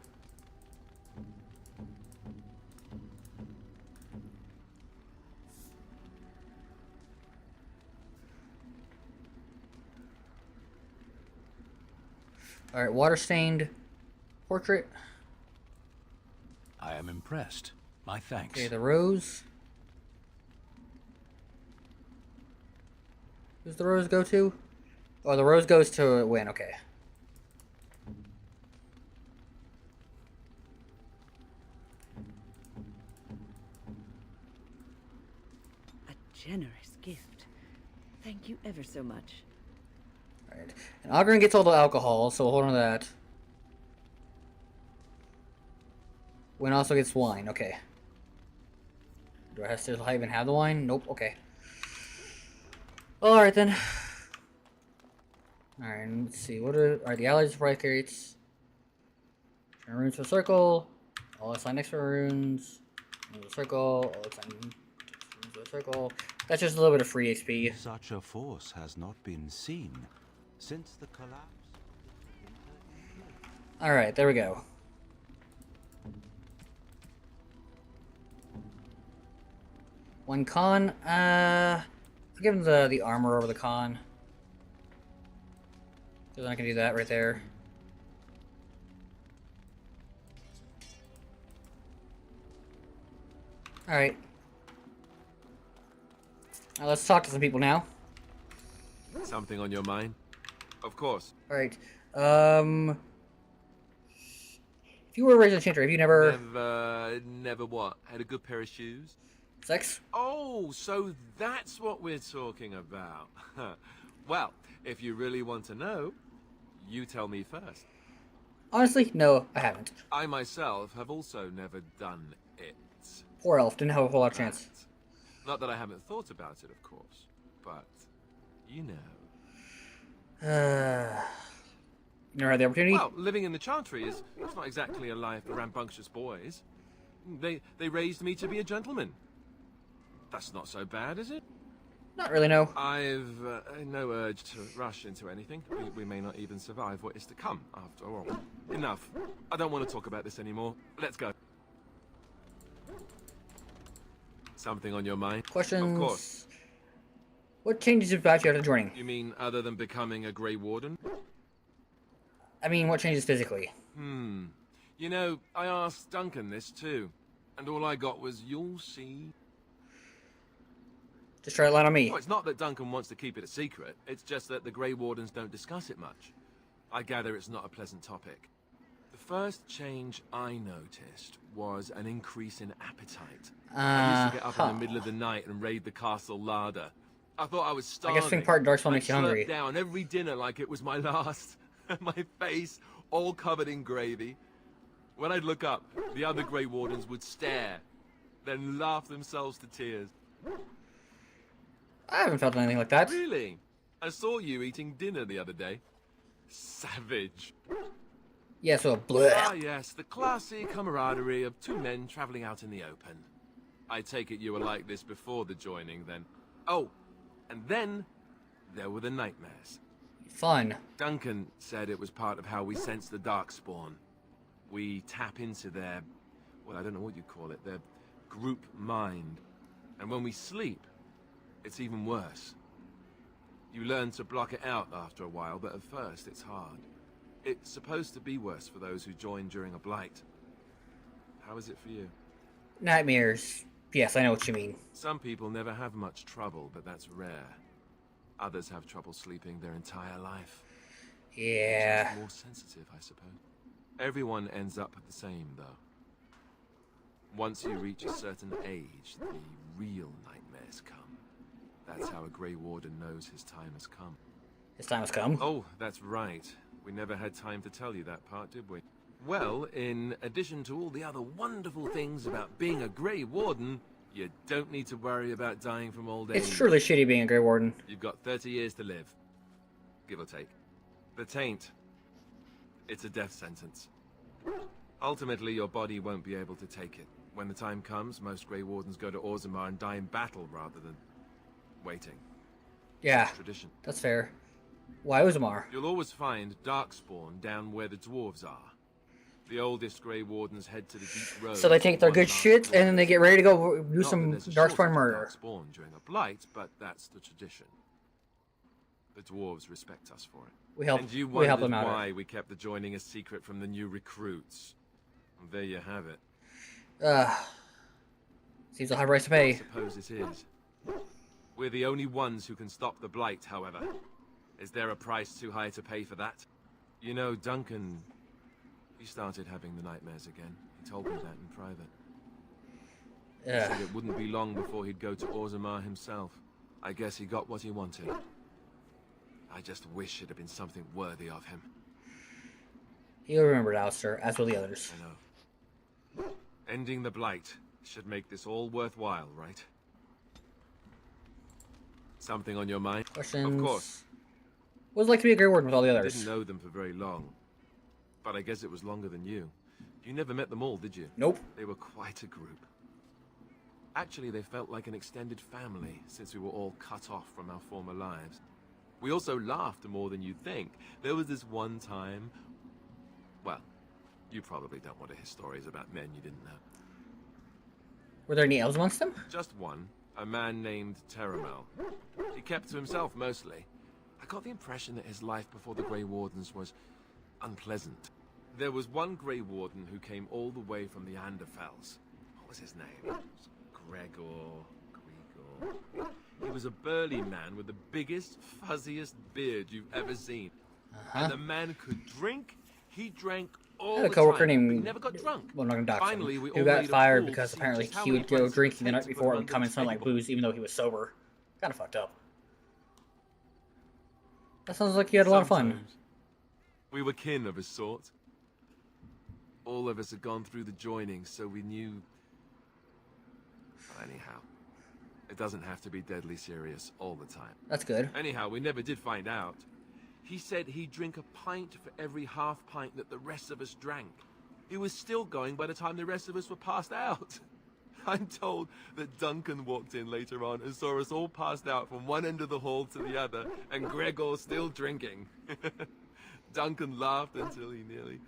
Alright, water stained portrait. I am impressed. My thanks. Okay, the rose. Who's the rose go to? Oh, the rose goes to Win. Okay. A generous gift. Thank you ever so much. Alright. And Ogren gets all the alcohol, so we'll hold on to that. Win also gets wine. Okay. Do I still even have the wine? Nope. Okay. Alright then. Alright, let's see. Alright, the allies price carrots. Turn runes to a circle. All assign extra runes. Move a circle. All assign runes to a circle. That's just a little bit of free XP. Such a force has not been seen since the collapse. Alright, there we go. One con. I'll give him the armor over the con. Because I can do that right there. Alright. Now let's talk to some people now. Something on your mind? Of course. Alright. If you were a regular enchanter, have you never... Never what? Had a good pair of shoes? Sex? Oh, so that's what we're talking about. Well, if you really want to know, you tell me first. Honestly, no, I haven't. I myself have also never done it. Poor elf, didn't have a whole lot of chance. Not that I haven't thought about it, of course, but you know. Never had the opportunity? Well, living in the Chantry it's not exactly a life for rambunctious boys. They raised me to be a gentleman. That's not so bad, is it? Not really, no. I've no urge to rush into anything. We may not even survive what is to come, after all. Enough. I don't want to talk about this anymore. Let's go. Something on your mind? Questions? Of course. What changes about you after joining? You mean other than becoming a Grey Warden? I mean, what changes physically? You know, I asked Duncan this too. And all I got was, "You'll see." Just try to line on me. Well, it's not that Duncan wants to keep it a secret. It's just that the Grey Wardens don't discuss it much. I gather it's not a pleasant topic. The first change I noticed was an increase in appetite. I used to get up in the middle of the night and raid the castle larder. I thought I was starving. I guess being part Darkspawn makes you hungry. I'd slurp down every dinner like it was my last. My face all covered in gravy. When I'd look up, the other Grey Wardens would stare, then laugh themselves to tears. I haven't felt anything like that. Really? I saw you eating dinner the other day. Savage. Yeah, so bleh. Ah, yes, the classy camaraderie of two men traveling out in the open. I take it you were like this before the joining, then. Oh, and then there were the nightmares. Fun. Duncan said it was part of how we sense the Darkspawn. We tap into their, well, I don't know what you call it, their group mind. And when we sleep, it's even worse. You learn to block it out after a while, but at first it's hard. It's supposed to be worse for those who join during a blight. How is it for you? Nightmares. Yes, I know what you mean. Some people never have much trouble, but that's rare. Others have trouble sleeping their entire life. Yeah. More sensitive, I suppose. Everyone ends up the same, though. Once you reach a certain age, the real nightmares come. That's how a Grey Warden knows his time has come. His time has come? Oh, that's right. We never had time to tell you that part, did we? Well, in addition to all the other wonderful things about being a Grey Warden, you don't need to worry about dying from old age. It's truly shitty being a Grey Warden. You've got 30 years to live. Give or take. The Taint. It's a death sentence. Ultimately, your body won't be able to take it. When the time comes, most Grey Wardens go to Orzammar and die in battle rather than waiting. Yeah, It's tradition. that's fair. Why Orzammar? You'll always find Darkspawn down where the dwarves are. The oldest Grey Wardens head to the deep road. So they take their good shit and then they get ready to go do some Darkspawn murder. Darkspawn during a blight, but that's the tradition. The dwarves respect us for it. We help. And you We help wondered them out. why we kept the joining a secret from the new recruits. Well, there you have it. Seems a high price to pay. I suppose it is. We're the only ones who can stop the blight, however. Is there a price too high to pay for that? You know, Duncan, he started having the nightmares again. He told me that in private. He said it wouldn't be long before he'd go to Orzammar himself. I guess he got what he wanted. I just wish it had been something worthy of him. He'll remember it, Alistair, as will the others. I know. Ending the blight should make this all worthwhile, right? Something on your mind? Questions? Of course. What was it like to be a Grey Warden with all the I others? didn't know them for very long, but I guess it was longer than you. You never met them all, did you? Nope. They were quite a group. Actually, they felt like an extended family, since we were all cut off from our former lives. We also laughed more than you'd think. There was this one time... Well, you probably don't want to hear stories about men you didn't know. Were there any elves amongst them? Just one. A man named Terramel. He kept to himself, mostly. I got the impression that his life before the Grey Wardens was unpleasant. There was one Grey Warden who came all the way from the Anderfells. What was his name? Gregor. He was a burly man with the biggest, fuzziest beard you've ever seen. And the man could drink. He drank all I had a the coworker time. named, He never got drunk. well, I'm not gonna dox him, Finally, we who all got made a fired pool to because see apparently just how he many would go pints it drinking the take night to put before him and come under and the smell like table. booze, even though he was sober. Kind of fucked up. That sounds like you had a lot of fun. Sometimes. We were kin of a sort. All of us had gone through the joining, so we knew... Anyhow, it doesn't have to be deadly serious all the time. That's good. Anyhow, we never did find out. He said he'd drink a pint for every half pint that the rest of us drank. He was still going by the time the rest of us were passed out. I'm told that Duncan walked in later on and saw us all passed out from one end of the hall to the other, and Gregor still drinking. Duncan laughed until he nearly...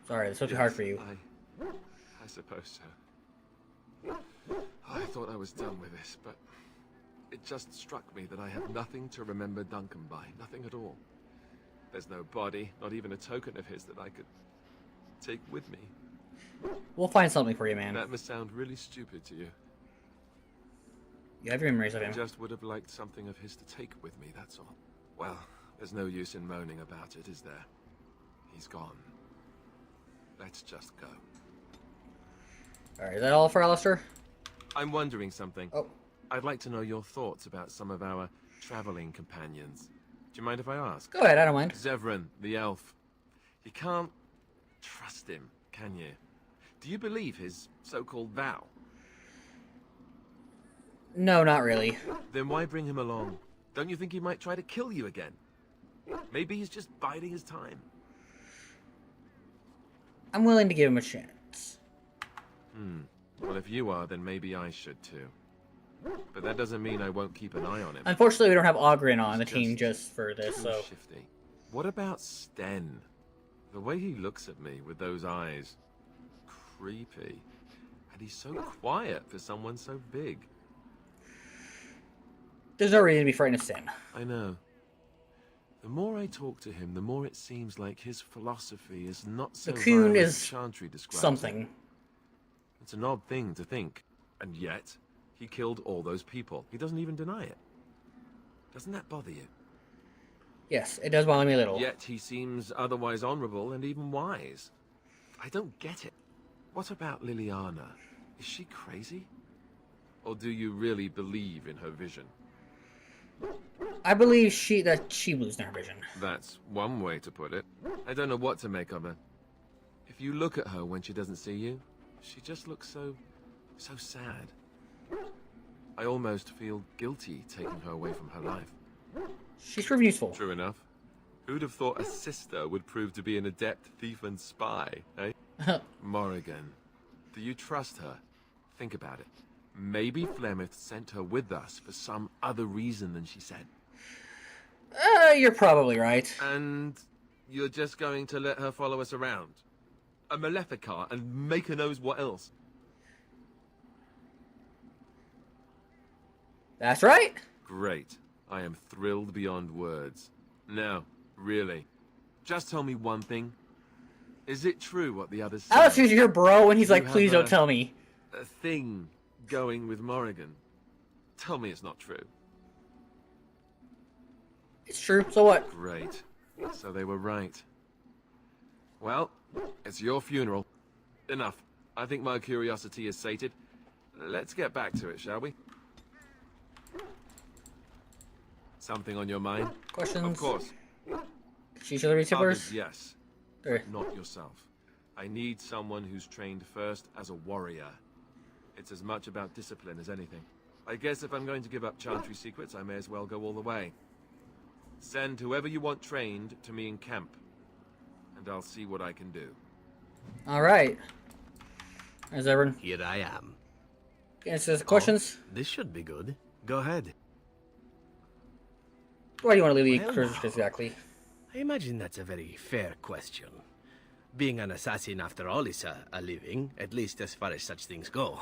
Sorry, it's so too hard for you. I suppose so. I thought I was done with this, but it just struck me that I have nothing to remember Duncan by. Nothing at all. There's no body, not even a token of his that I could take with me. We'll find something for you, man. That must sound really stupid to you. You have your memories of I him. just would have liked something of his to take with me, that's all. Well, there's no use in moaning about it, is there? He's gone. Let's just go. Alright, is that all for Alistair? I'm wondering something. Oh. I'd like to know your thoughts about some of our traveling companions. Do you mind if I ask? Go ahead, I don't mind. Zevran, the elf. You can't trust him, can you? Do you believe his so-called vow? No, not really. Then why bring him along? Don't you think he might try to kill you again? Maybe he's just biding his time. I'm willing to give him a chance. Well, if you are, then maybe I should too. But that doesn't mean I won't keep an eye on him. Unfortunately, we don't have Ogren on the team just for this, so... Shifty. What about Sten? The way he looks at me with those eyes. Creepy. And he's so quiet for someone so big. There's no reason to be frightened of Sten. I know. The more I talk to him, the more it seems like his philosophy is not so The Coon violent is as Chantry describes something. it. It's an odd thing to think, and yet he killed all those people. He doesn't even deny it. Doesn't that bother you? Yes, it does bother me a little. Yet he seems otherwise honorable and even wise. I don't get it. What about Liliana? Is she crazy? Or do you really believe in her vision? I believe that she believes in her vision. That's one way to put it. I don't know what to make of her. If you look at her when she doesn't see you, she just looks so sad. I almost feel guilty taking her away from her life. She's proven useful. True enough. Who'd have thought a sister would prove to be an adept thief and spy, eh? Morrigan, do you trust her? Think about it. Maybe Flemeth sent her with us for some other reason than she said. You're probably right. And you're just going to let her follow us around? A Maleficar and make her knows what else? That's right. Great. I am thrilled beyond words. Now, really, just tell me one thing. Is it true what the others say? Alex is your bro, and he's You like, please have don't tell me. A thing going with Morrigan. Tell me it's not true. It's true, so what? Great. So they were right. Well, it's your funeral. Enough. I think my curiosity is sated. Let's get back to it, shall we? Something on your mind? Questions? Of course. She's the receivers? Others, yes. There. Not yourself. I need someone who's trained first as a warrior. It's as much about discipline as anything. I guess if I'm going to give up Chantry secrets, I may as well go all the way. Send whoever you want trained to me in camp, and I'll see what I can do. Alright. There's everyone. Here I am. Answers the questions? This should be good. Go ahead. Why do you want to leave the Well, cruisers exactly? I imagine that's a very fair question. Being an assassin, after all, is a living, at least as far as such things go.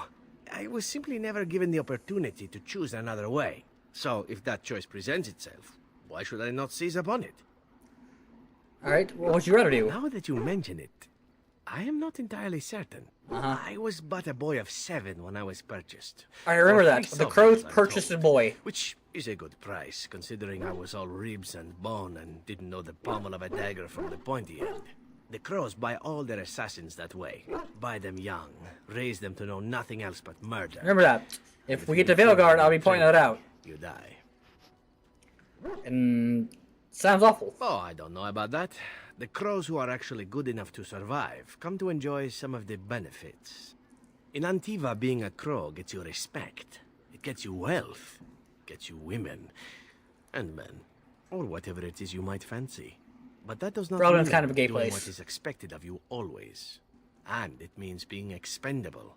I was simply never given the opportunity to choose another way. So, if that choice presents itself, why should I not seize upon it? Alright, what would you rather do? Now that you mention it, I am not entirely certain. I was but a boy of 7 when I was purchased. I remember For that. 3 The Crows sovereigns, I'm purchased a told, boy. Which is a good price, considering I was all ribs and bone and didn't know the pommel of a dagger from the pointy end. The Crows buy all their assassins that way. Buy them young, raise them to know nothing else but murder. Remember that. If we get to Veilguard, I'll be pointing that out. You die. And sounds awful. Oh, I don't know about that. The Crows who are actually good enough to survive come to enjoy some of the benefits. In Antiva, being a Crow gets you respect. It gets you wealth. Gets you women. And men. Or whatever it is you might fancy. But that does not Berlin's mean kind of a gay doing place. what is expected of you always. And it means being expendable.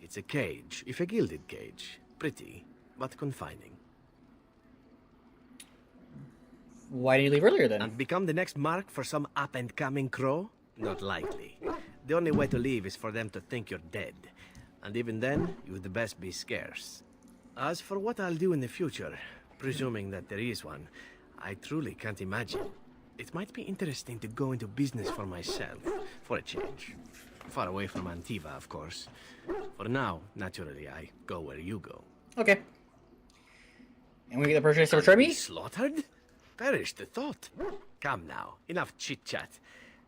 It's a cage, if a gilded cage. Pretty, but confining. Why didn't you leave earlier then? And become the next mark for some up-and-coming Crow? Not likely. The only way to leave is for them to think you're dead. And even then, you'd best be scarce. As for what I'll do in the future, presuming that there is one, I truly can't imagine. It might be interesting to go into business for myself, for a change. Far away from Antiva, of course. For now, naturally, I go where you go. Okay. And we get the purchase of a Trebi? Slaughtered? Perish the thought. Come now, enough chit-chat.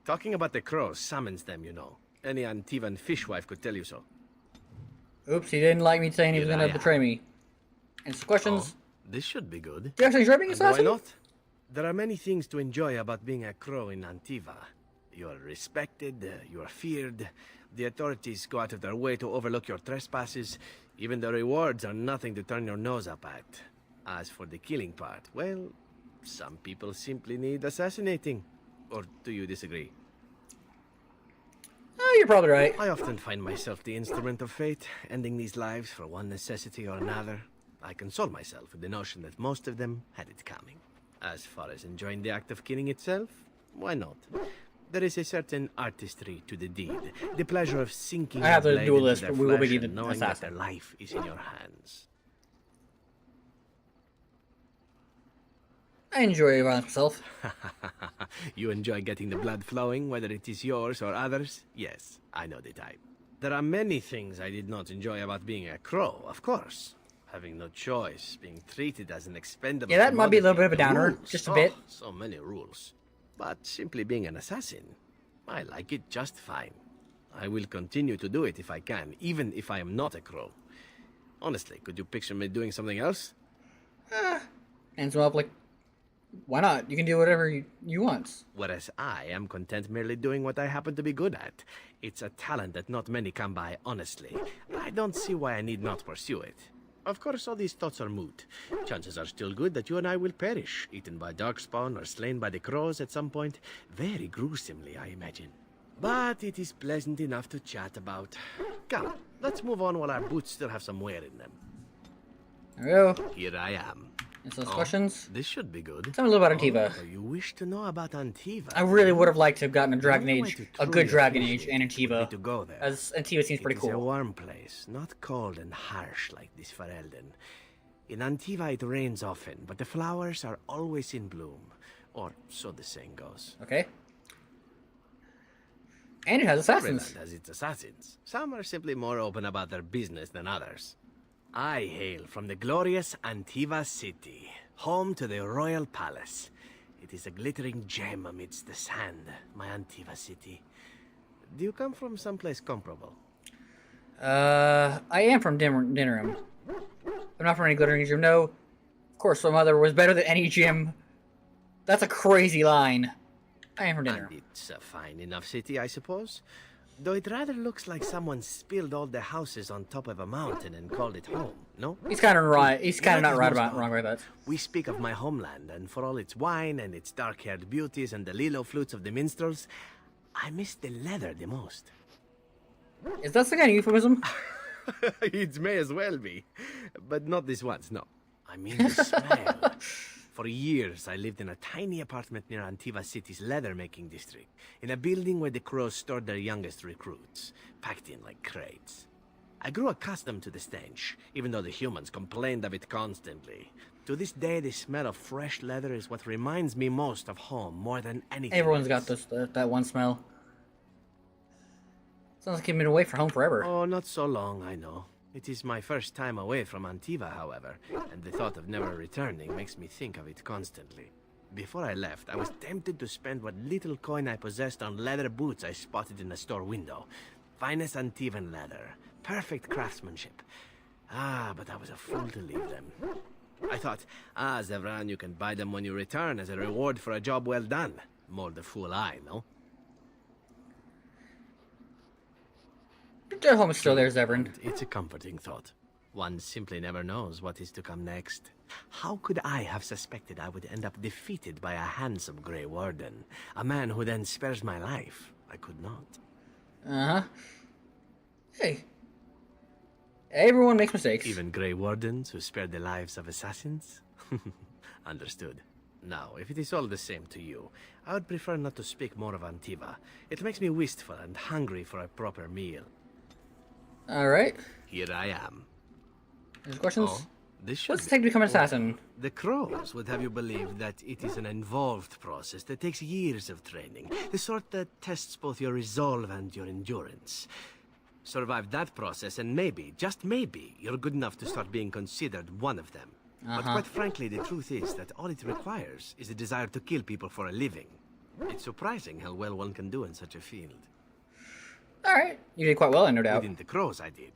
Talking about the crows summons them, you know. Any Antivan fishwife could tell you so. Oops, he didn't like me saying he was going to betray me. Any questions? Oh, this should be good. Do you actually enjoy being assassin? Why not? There are many things to enjoy about being a crow in Antiva. You are respected, you are feared. The authorities go out of their way to overlook your trespasses. Even the rewards are nothing to turn your nose up at. As for the killing part, well, some people simply need assassinating. Or do you disagree? Oh, you're probably right. I often find myself the instrument of fate, ending these lives for one necessity or another. I console myself with the notion that most of them had it coming. As far as enjoying the act of killing itself, why not? There is a certain artistry to the deed, the pleasure of sinking I have your to blade do a into list, their but we will flesh be and the knowing that their assassin. life is in your hands. I enjoy violence myself. You enjoy getting the blood flowing, whether it is yours or others? Yes, I know the type. There are many things I did not enjoy about being a crow, of course. Having no choice, being treated as an expendable Yeah, that might be a little bit of a commodity, downer, rules. just a bit. Oh, so many rules. But simply being an assassin, I like it just fine. I will continue to do it if I can, even if I am not a crow. Honestly, could you picture me doing something else? Hands him up like, why not? You can do whatever you want. Whereas I am content merely doing what I happen to be good at. It's a talent that not many come by, honestly. I don't see why I need not pursue it. Of course, all these thoughts are moot. Chances are still good that you and I will perish, eaten by darkspawn or slain by the crows at some point. Very gruesomely, I imagine. But it is pleasant enough to chat about. Come, let's move on while our boots still have some wear in them. There we go. Here I am. Answer those questions. This should be good. Tell me a little about Antiva. Oh, you wish to know about Antiva? I really would have liked to have gotten a Dragon Age, a good Dragon Age, and Antiva. To go there. As Antiva seems pretty It is a cool. warm place, not cold and harsh like this Ferelden. In Antiva it rains often, but the flowers are always in bloom. Or so the saying goes. Okay. And it has assassins. Every land has its assassins. Some are simply more open about their business than others. I hail from the glorious Antiva city, home to the royal palace. It is a glittering gem amidst the sand, my Antiva city. Do you come from someplace comparable? I am from Dinnerum. I'm not from any glittering gym. No. Of course, my mother was better than any gym. That's a crazy line. I am from Dinnerum. And it's a fine enough city, I suppose. Though it rather looks like someone spilled all the houses on top of a mountain and called it home, no? He's kind of right. He's kind of not right about wrong wrong about that. We speak of my homeland, and for all its wine and its dark-haired beauties and the lilo flutes of the minstrels, I miss the leather the most. Is that some kind of euphemism? It may as well be. But not this once, no. I mean the smell. For years, I lived in a tiny apartment near Antiva City's leather-making district, in a building where the crows stored their youngest recruits, packed in like crates. I grew accustomed to the stench, even though the humans complained of it constantly. To this day, the smell of fresh leather is what reminds me most of home, more than anything Everyone's else. got this that one smell. Sounds like you've been away from home forever. Oh, not so long, I know. It is my first time away from Antiva, however, and the thought of never returning makes me think of it constantly. Before I left, I was tempted to spend what little coin I possessed on leather boots I spotted in a store window. Finest Antivan leather. Perfect craftsmanship. Ah, but I was a fool to leave them. I thought, Zevran, you can buy them when you return as a reward for a job well done. More the fool I, no? Their home is still there, Zevran. It's a comforting thought. One simply never knows what is to come next. How could I have suspected I would end up defeated by a handsome Grey Warden? A man who then spares my life? I could not. Uh-huh. Hey. Everyone makes mistakes. Even Grey Wardens who spare the lives of assassins? Understood. Now, if it is all the same to you, I would prefer not to speak more of Antiva. It makes me wistful and hungry for a proper meal. Alright. Here I am. Any questions? Oh, What's it take to become an assassin? The crows would have you believe that it is an involved process that takes years of training. The sort that tests both your resolve and your endurance. Survive that process and maybe, just maybe, you're good enough to start being considered one of them. But quite frankly, the truth is that all it requires is a desire to kill people for a living. It's surprising how well one can do in such a field. Alright, you did quite well, no doubt. Within the crows, I did.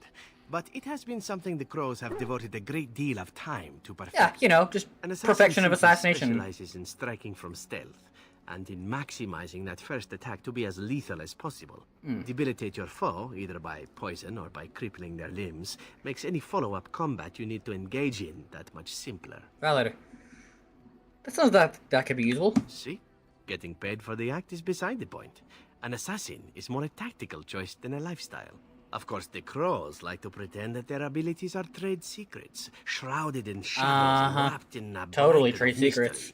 But it has been something the crows have devoted a great deal of time to perfect. Yeah, you know, just perfection of assassination. Specializes in striking from stealth, and in maximizing that first attack to be as lethal as possible. Debilitate your foe, either by poison or by crippling their limbs, makes any follow-up combat you need to engage in that much simpler. Valid. That sounds that could be useful. See? Getting paid for the act is beside the point. An assassin is more a tactical choice than a lifestyle. Of course, the crows like to pretend that their abilities are trade secrets, shrouded in shadows and wrapped in a totally blanket trade of mystery. secrets.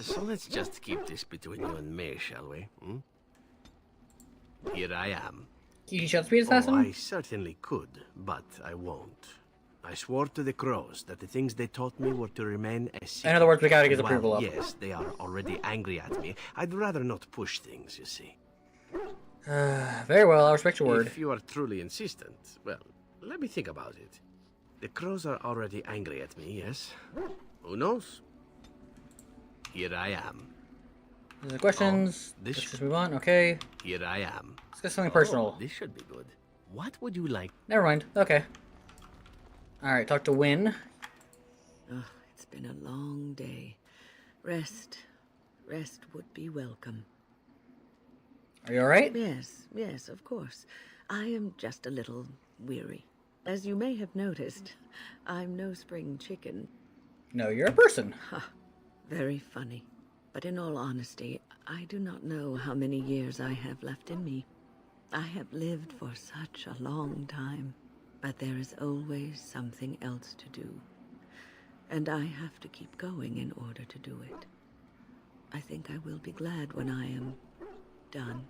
So let's just keep this between you and me, shall we? Here I am. Can you show the speed assassin? Oh, I certainly could, but I won't. I swore to the crows that the things they taught me were to remain a secret. In other words, we gotta get his While, approval up. yes, they are already angry at me. I'd rather not push things, you see. Very well, I'll respect your word. If you are truly insistent, well, let me think about it. The crows are already angry at me, yes? Who knows? Here I am. Any questions? Let's just move on, okay. Here I am. Let's get something personal. This should be good. What would you like? Never mind, okay. Alright, talk to Win. Oh, it's been a long day. Rest would be welcome. Are you alright? Yes, of course. I am just a little weary. As you may have noticed, I'm no spring chicken. No, you're a person. Very funny. But in all honesty, I do not know how many years I have left in me. I have lived for such a long time, but there is always something else to do. And I have to keep going in order to do it. I think I will be glad when I am done.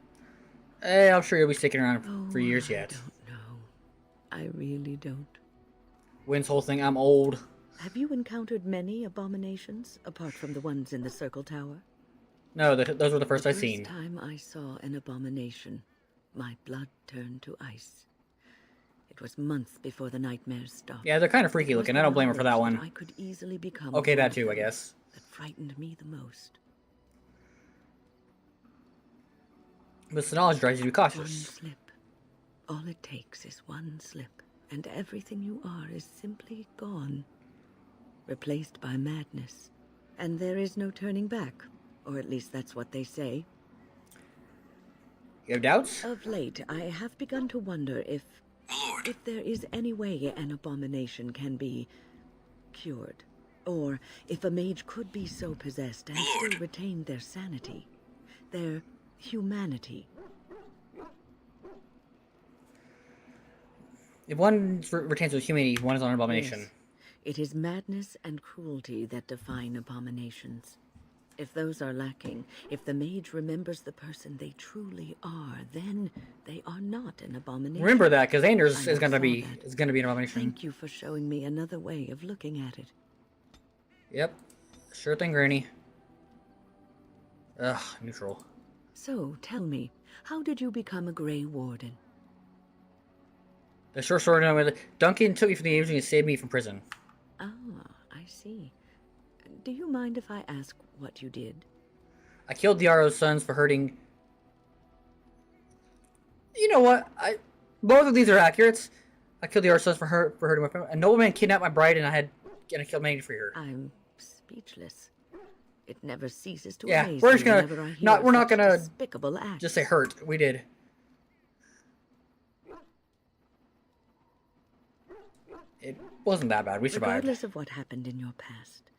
Hey, I'm sure you'll be sticking around for years yet. I don't know. I really don't. Win's whole thing, I'm old. Have you encountered many abominations, apart from the ones in the Circle Tower? No, those were the first I seen. The first time I saw an abomination, my blood turned to ice. It was months before the nightmares stopped. Yeah, they're kind of freaky looking. I don't blame her for that one. I could easily become okay, that too, I guess. That frightened me the most. But the knowledge drives you to be cautious. One slip. All it takes is one slip, and everything you are is simply gone. Replaced by madness. And there is no turning back. Or at least that's what they say. You have doubts? Of late, I have begun to wonder if there is any way an abomination can be cured. Or if a mage could be so possessed and still retain their sanity. Their humanity. If one retains their humanity, one is on an abomination. Yes. It is madness and cruelty that define abominations. If those are lacking, if the mage remembers the person they truly are, then they are not an abomination. Remember that, because Anders is gonna be an abomination. Thank you for showing me another way of looking at it. Yep. Sure thing, Granny. Ugh, neutral. So, tell me, how did you become a Grey Warden? The short story with Duncan took me from the agency and saved me from prison. Ah, I see. Do you mind if I ask what you did? I killed Diaro's sons for hurting... You know what? Both of these are accurate. I killed Diaro's sons for hurting my family. A nobleman kidnapped my bride and I killed Mage for her. I'm speechless. It never ceases to yeah, amaze we're just me gonna whenever I hear we're not such gonna despicable acts. just say hurt. We did. It wasn't that bad. We survived. Regardless of what happened in your past,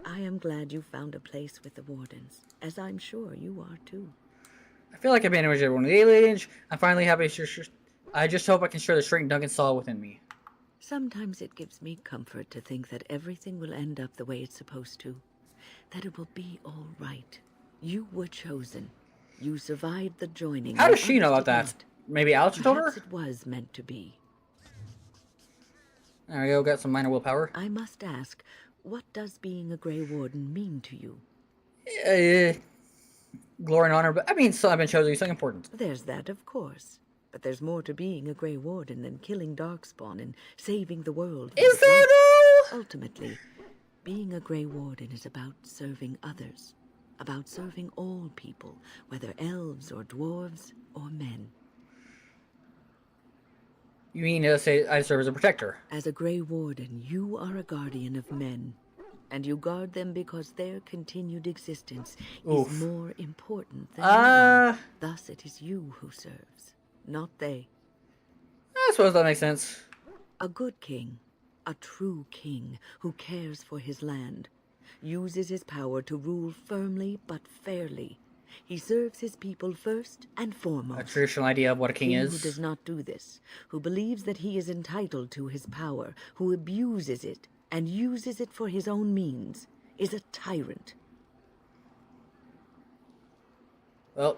I am glad you found a place with the Wardens, as I'm sure you are too. I feel like I've been with everyone in the aliens. I'm finally happy. I just hope I can share the strength Duncan saw within me. Sometimes it gives me comfort to think that everything will end up the way it's supposed to. That it will be all right. You were chosen. You survived the joining. How does she know about that? Maybe Alex told her? Perhaps it was meant to be. There we go, got some minor willpower. I must ask, what does being a Grey Warden mean to you? Glory and honor, but I mean, so I've been chosen to do something important. There's that, of course. But there's more to being a Grey Warden than killing Darkspawn and saving the world. Is there, though? Ultimately, being a Grey Warden is about serving others. About serving all people, whether elves or dwarves or men. You mean to say I serve as a protector? As a Grey Warden, you are a guardian of men. And you guard them because their continued existence is more important than you. Thus it is you who serves, not they. I suppose that makes sense. A good king, a true king who cares for his land, uses his power to rule firmly but fairly. He serves his people first and foremost. A traditional idea of what a king is. Who does not do this, who believes that he is entitled to his power, who abuses it, and uses it for his own means, is a tyrant. Well,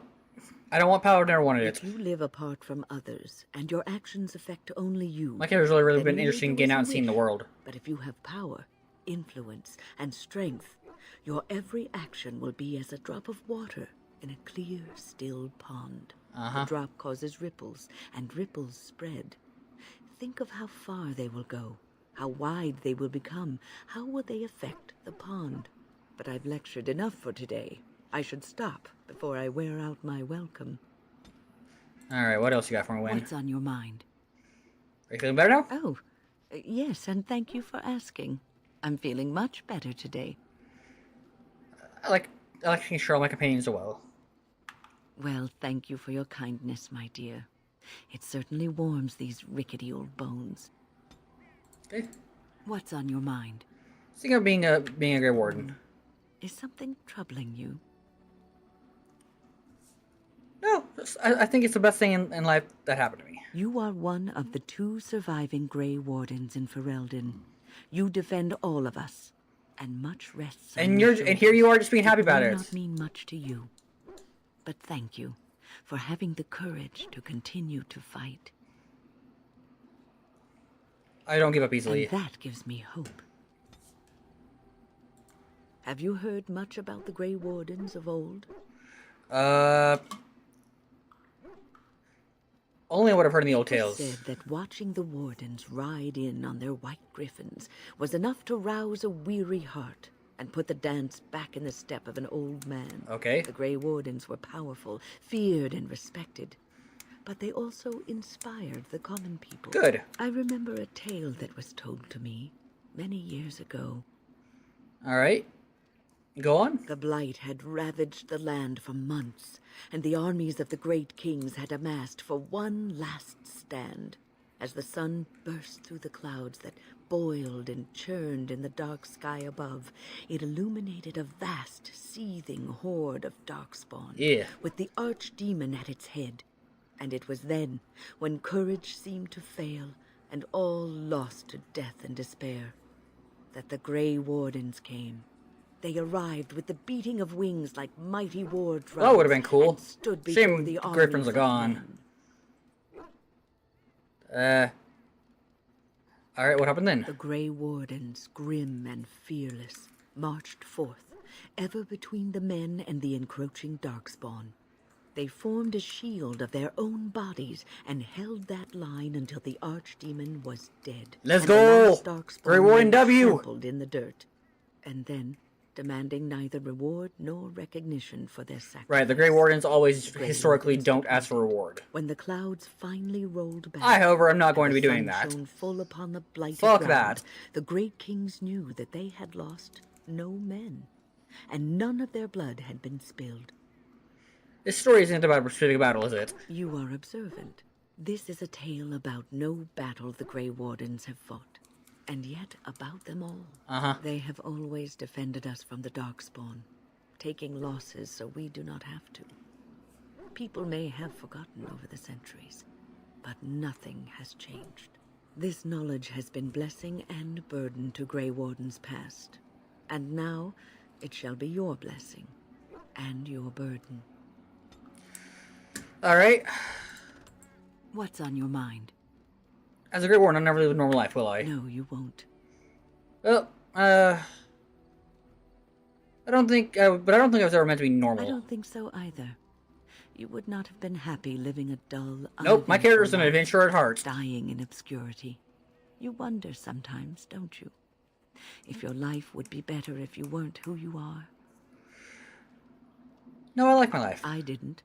I don't want power, never wanted it. If you live apart from others, and your actions affect only you... My character's really been interested in getting out and seeing the world. But if you have power, influence, and strength, your every action will be as a drop of water in a clear, still pond. The drop causes ripples, and ripples spread. Think of how far they will go. How wide they will become. How will they affect the pond? But I've lectured enough for today. I should stop before I wear out my welcome. Alright, what else you got for me, Wayne? What's on your mind? Are you feeling better now? Oh, yes, and thank you for asking. I'm feeling much better today. I like making sure all my companions are well. Well, thank you for your kindness, my dear. It certainly warms these rickety old bones. Okay. What's on your mind? Thinking of being a Grey Warden. Is something troubling you? No, I think it's the best thing in life that happened to me. You are one of the 2 surviving Grey Wardens in Ferelden. You defend all of us, and much rests on your shoulders. And here you are just being happy about it. It may not mean much to you, but thank you for having the courage to continue to fight. I don't give up easily. And that gives me hope. Have you heard much about the Grey Wardens of old? Only what I've heard in the old tales. It said that watching the Wardens ride in on their white griffins was enough to rouse a weary heart and put the dance back in the step of an old man. Okay. The Grey Wardens were powerful, feared and respected. But they also inspired the common people. Good. I remember a tale that was told to me many years ago. All right. Go on. The Blight had ravaged the land for months, and the armies of the great kings had amassed for one last stand. As the sun burst through the clouds that boiled and churned in the dark sky above, it illuminated a vast, seething horde of darkspawn, with the archdemon at its head. And it was then, when courage seemed to fail, and all lost to death and despair, that the Grey Wardens came. They arrived with the beating of wings like mighty war drums. That would have been cool. Stood before Shame the Griffins are gone. Alright, what happened then? The Grey Wardens, grim and fearless, marched forth, ever between the men and the encroaching darkspawn. They formed a shield of their own bodies and held that line until the archdemon was dead. Let's go! Grey Warden W! Trampled in the dirt. And then, demanding neither reward nor recognition for their sacrifice. Right, the Grey Wardens always historically don't ask for reward. When the clouds finally rolled back, I, however, am not going to be doing that. Shone full upon the blighted Fuck ground, that. The great kings knew that they had lost no men, and none of their blood had been spilled. This story isn't about a specific battle, is it? You are observant. This is a tale about no battle the Grey Wardens have fought, and yet about them all. They have always defended us from the Darkspawn, taking losses so we do not have to. People may have forgotten over the centuries, but nothing has changed. This knowledge has been blessing and burden to Grey Wardens past, and now it shall be your blessing and your burden. Alright. What's on your mind? As a Grey Warden, I'll never live a normal life, will I? No, you won't. Well, I don't think, but I don't think I was ever meant to be normal. I don't think so either. You would not have been happy living a dull, nope, my character's an life, adventurer at heart. dying in obscurity. You wonder sometimes, don't you? If your life would be better if you weren't who you are. No, I like my life. I didn't.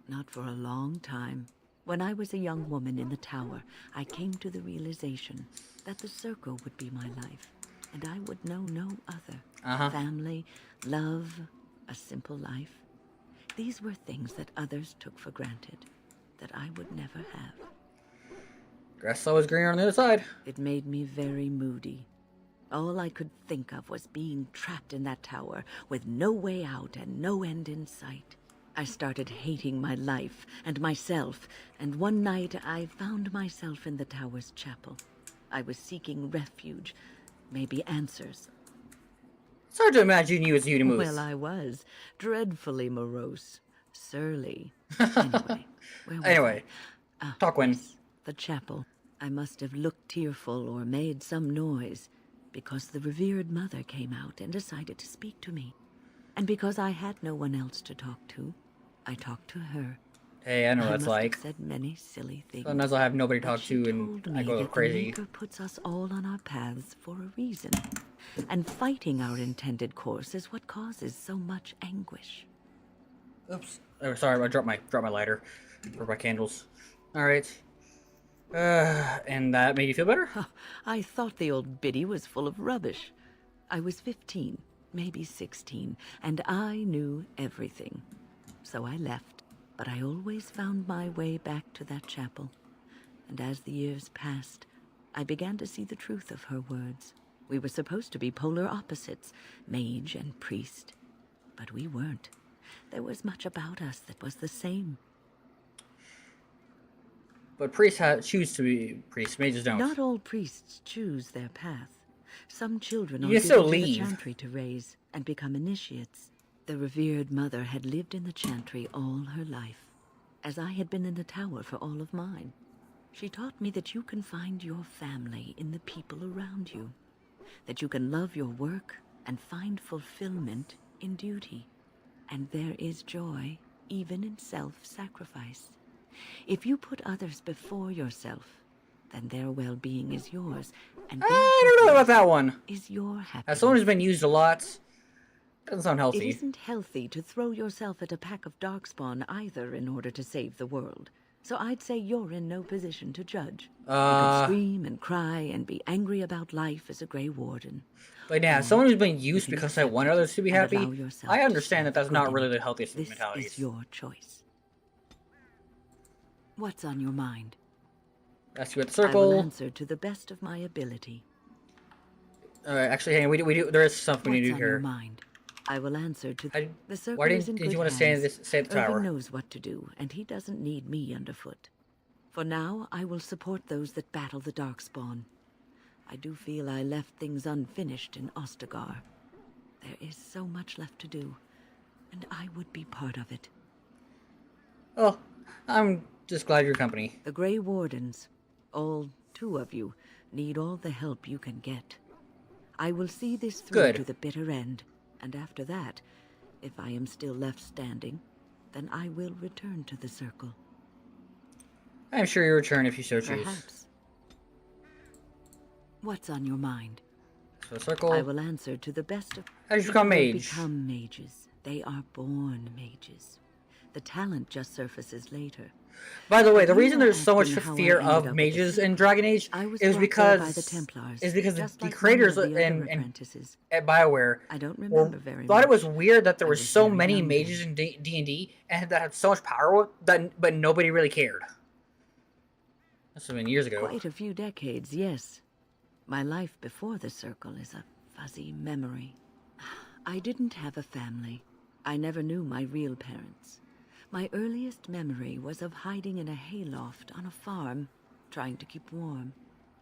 Not for a long time. When I was a young woman in the tower, I came to the realization that the circle would be my life, and I would know no other. Family, love, a simple life. These were things that others took for granted, that I would never have. Grass always greener on the other side. It made me very moody. All I could think of was being trapped in that tower with no way out and no end in sight. I started hating my life and myself, and one night I found myself in the tower's chapel. I was seeking refuge, maybe answers. It's hard to imagine you as Unimus. Well, I was. Dreadfully morose. Surly. Anyway, where was I? Talk Yes, the chapel. I must have looked tearful or made some noise, because the revered mother came out and decided to speak to me. And because I had no one else to talk to, I talked to her. Hey, I know what it's like. Said many silly things. Sometimes I'll have nobody to talk to and I go crazy. The Maker puts us all on our paths for a reason. And fighting our intended course is what causes so much anguish. Oops. Oh, sorry, I dropped my lighter. For my candles. Alright. And that made you feel better? I thought the old biddy was full of rubbish. I was 15, maybe 16, and I knew everything. So I left, but I always found my way back to that chapel. And as the years passed, I began to see the truth of her words. We were supposed to be polar opposites, mage and priest. But we weren't. There was much about us that was the same. But priests choose to be priests, mages don't. Not all priests choose their path. Some children are given to the leave. chantry to raise and become initiates. The revered mother had lived in the chantry all her life, as I had been in the tower for all of mine. She taught me that you can find your family in the people around you, that you can love your work and find fulfillment in duty, and there is joy even in self-sacrifice. If you put others before yourself, then their well-being is yours, and I don't know about that one. Is your happiness. As someone who's been used a lot, doesn't sound healthy. It isn't healthy to throw yourself at a pack of darkspawn either in order to save the world. So I'd say you're in no position to judge. You can scream and cry and be angry about life as a Grey Warden. But yeah, someone who's been used because I want others to be happy, I understand that that's not really the healthiest This mentality. is your choice. What's on your mind? Ask you at the I will circle. answer to the best of my ability. Actually, hang on, we do. There is something we need to do What's on your here. mind? I will answer to the circle. Why is in did you good want to stay hands. at the tower? Irving knows what to do, and he doesn't need me underfoot. For now, I will support those that battle the Darkspawn. I do feel I left things unfinished in Ostagar. There is so much left to do, and I would be part of it. Oh, I'm just glad your company. The Grey Wardens, all 2 of you, need all the help you can get. I will see this through to the bitter end, and after that, if I am still left standing, then I will return to the circle. I'm sure you'll return if you so choose. Perhaps. What's on your mind? So circle. I will answer to the best of... How did you become People mage? become mages. They are born mages. The talent just surfaces later. By the way, the You reason are there's so much asking how I fear ended up of with mages the in Dragon Age was is brought there because by the Templars, the just the like creators many of the other and apprentices. at BioWare I don't remember very thought it much. was weird that there I were was so very many young mages in D&D and that had so much power but nobody really cared. This has been years ago. Quite a few decades, yes. My life before the circle is a fuzzy memory. I didn't have a family. I never knew my real parents. My earliest memory was of hiding in a hayloft on a farm, trying to keep warm.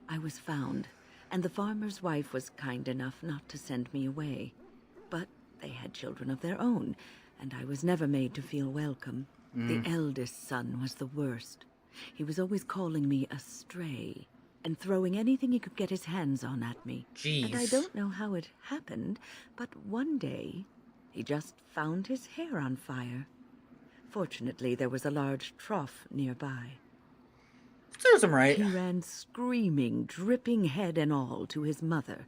I was found, and the farmer's wife was kind enough not to send me away. But they had children of their own, and I was never made to feel welcome. The eldest son was the worst. He was always calling me a stray, and throwing anything he could get his hands on at me. Jeez. And I don't know how it happened, but one day he just found his hair on fire. Fortunately, there was a large trough nearby. Serves him right. He ran screaming, dripping head and all, to his mother.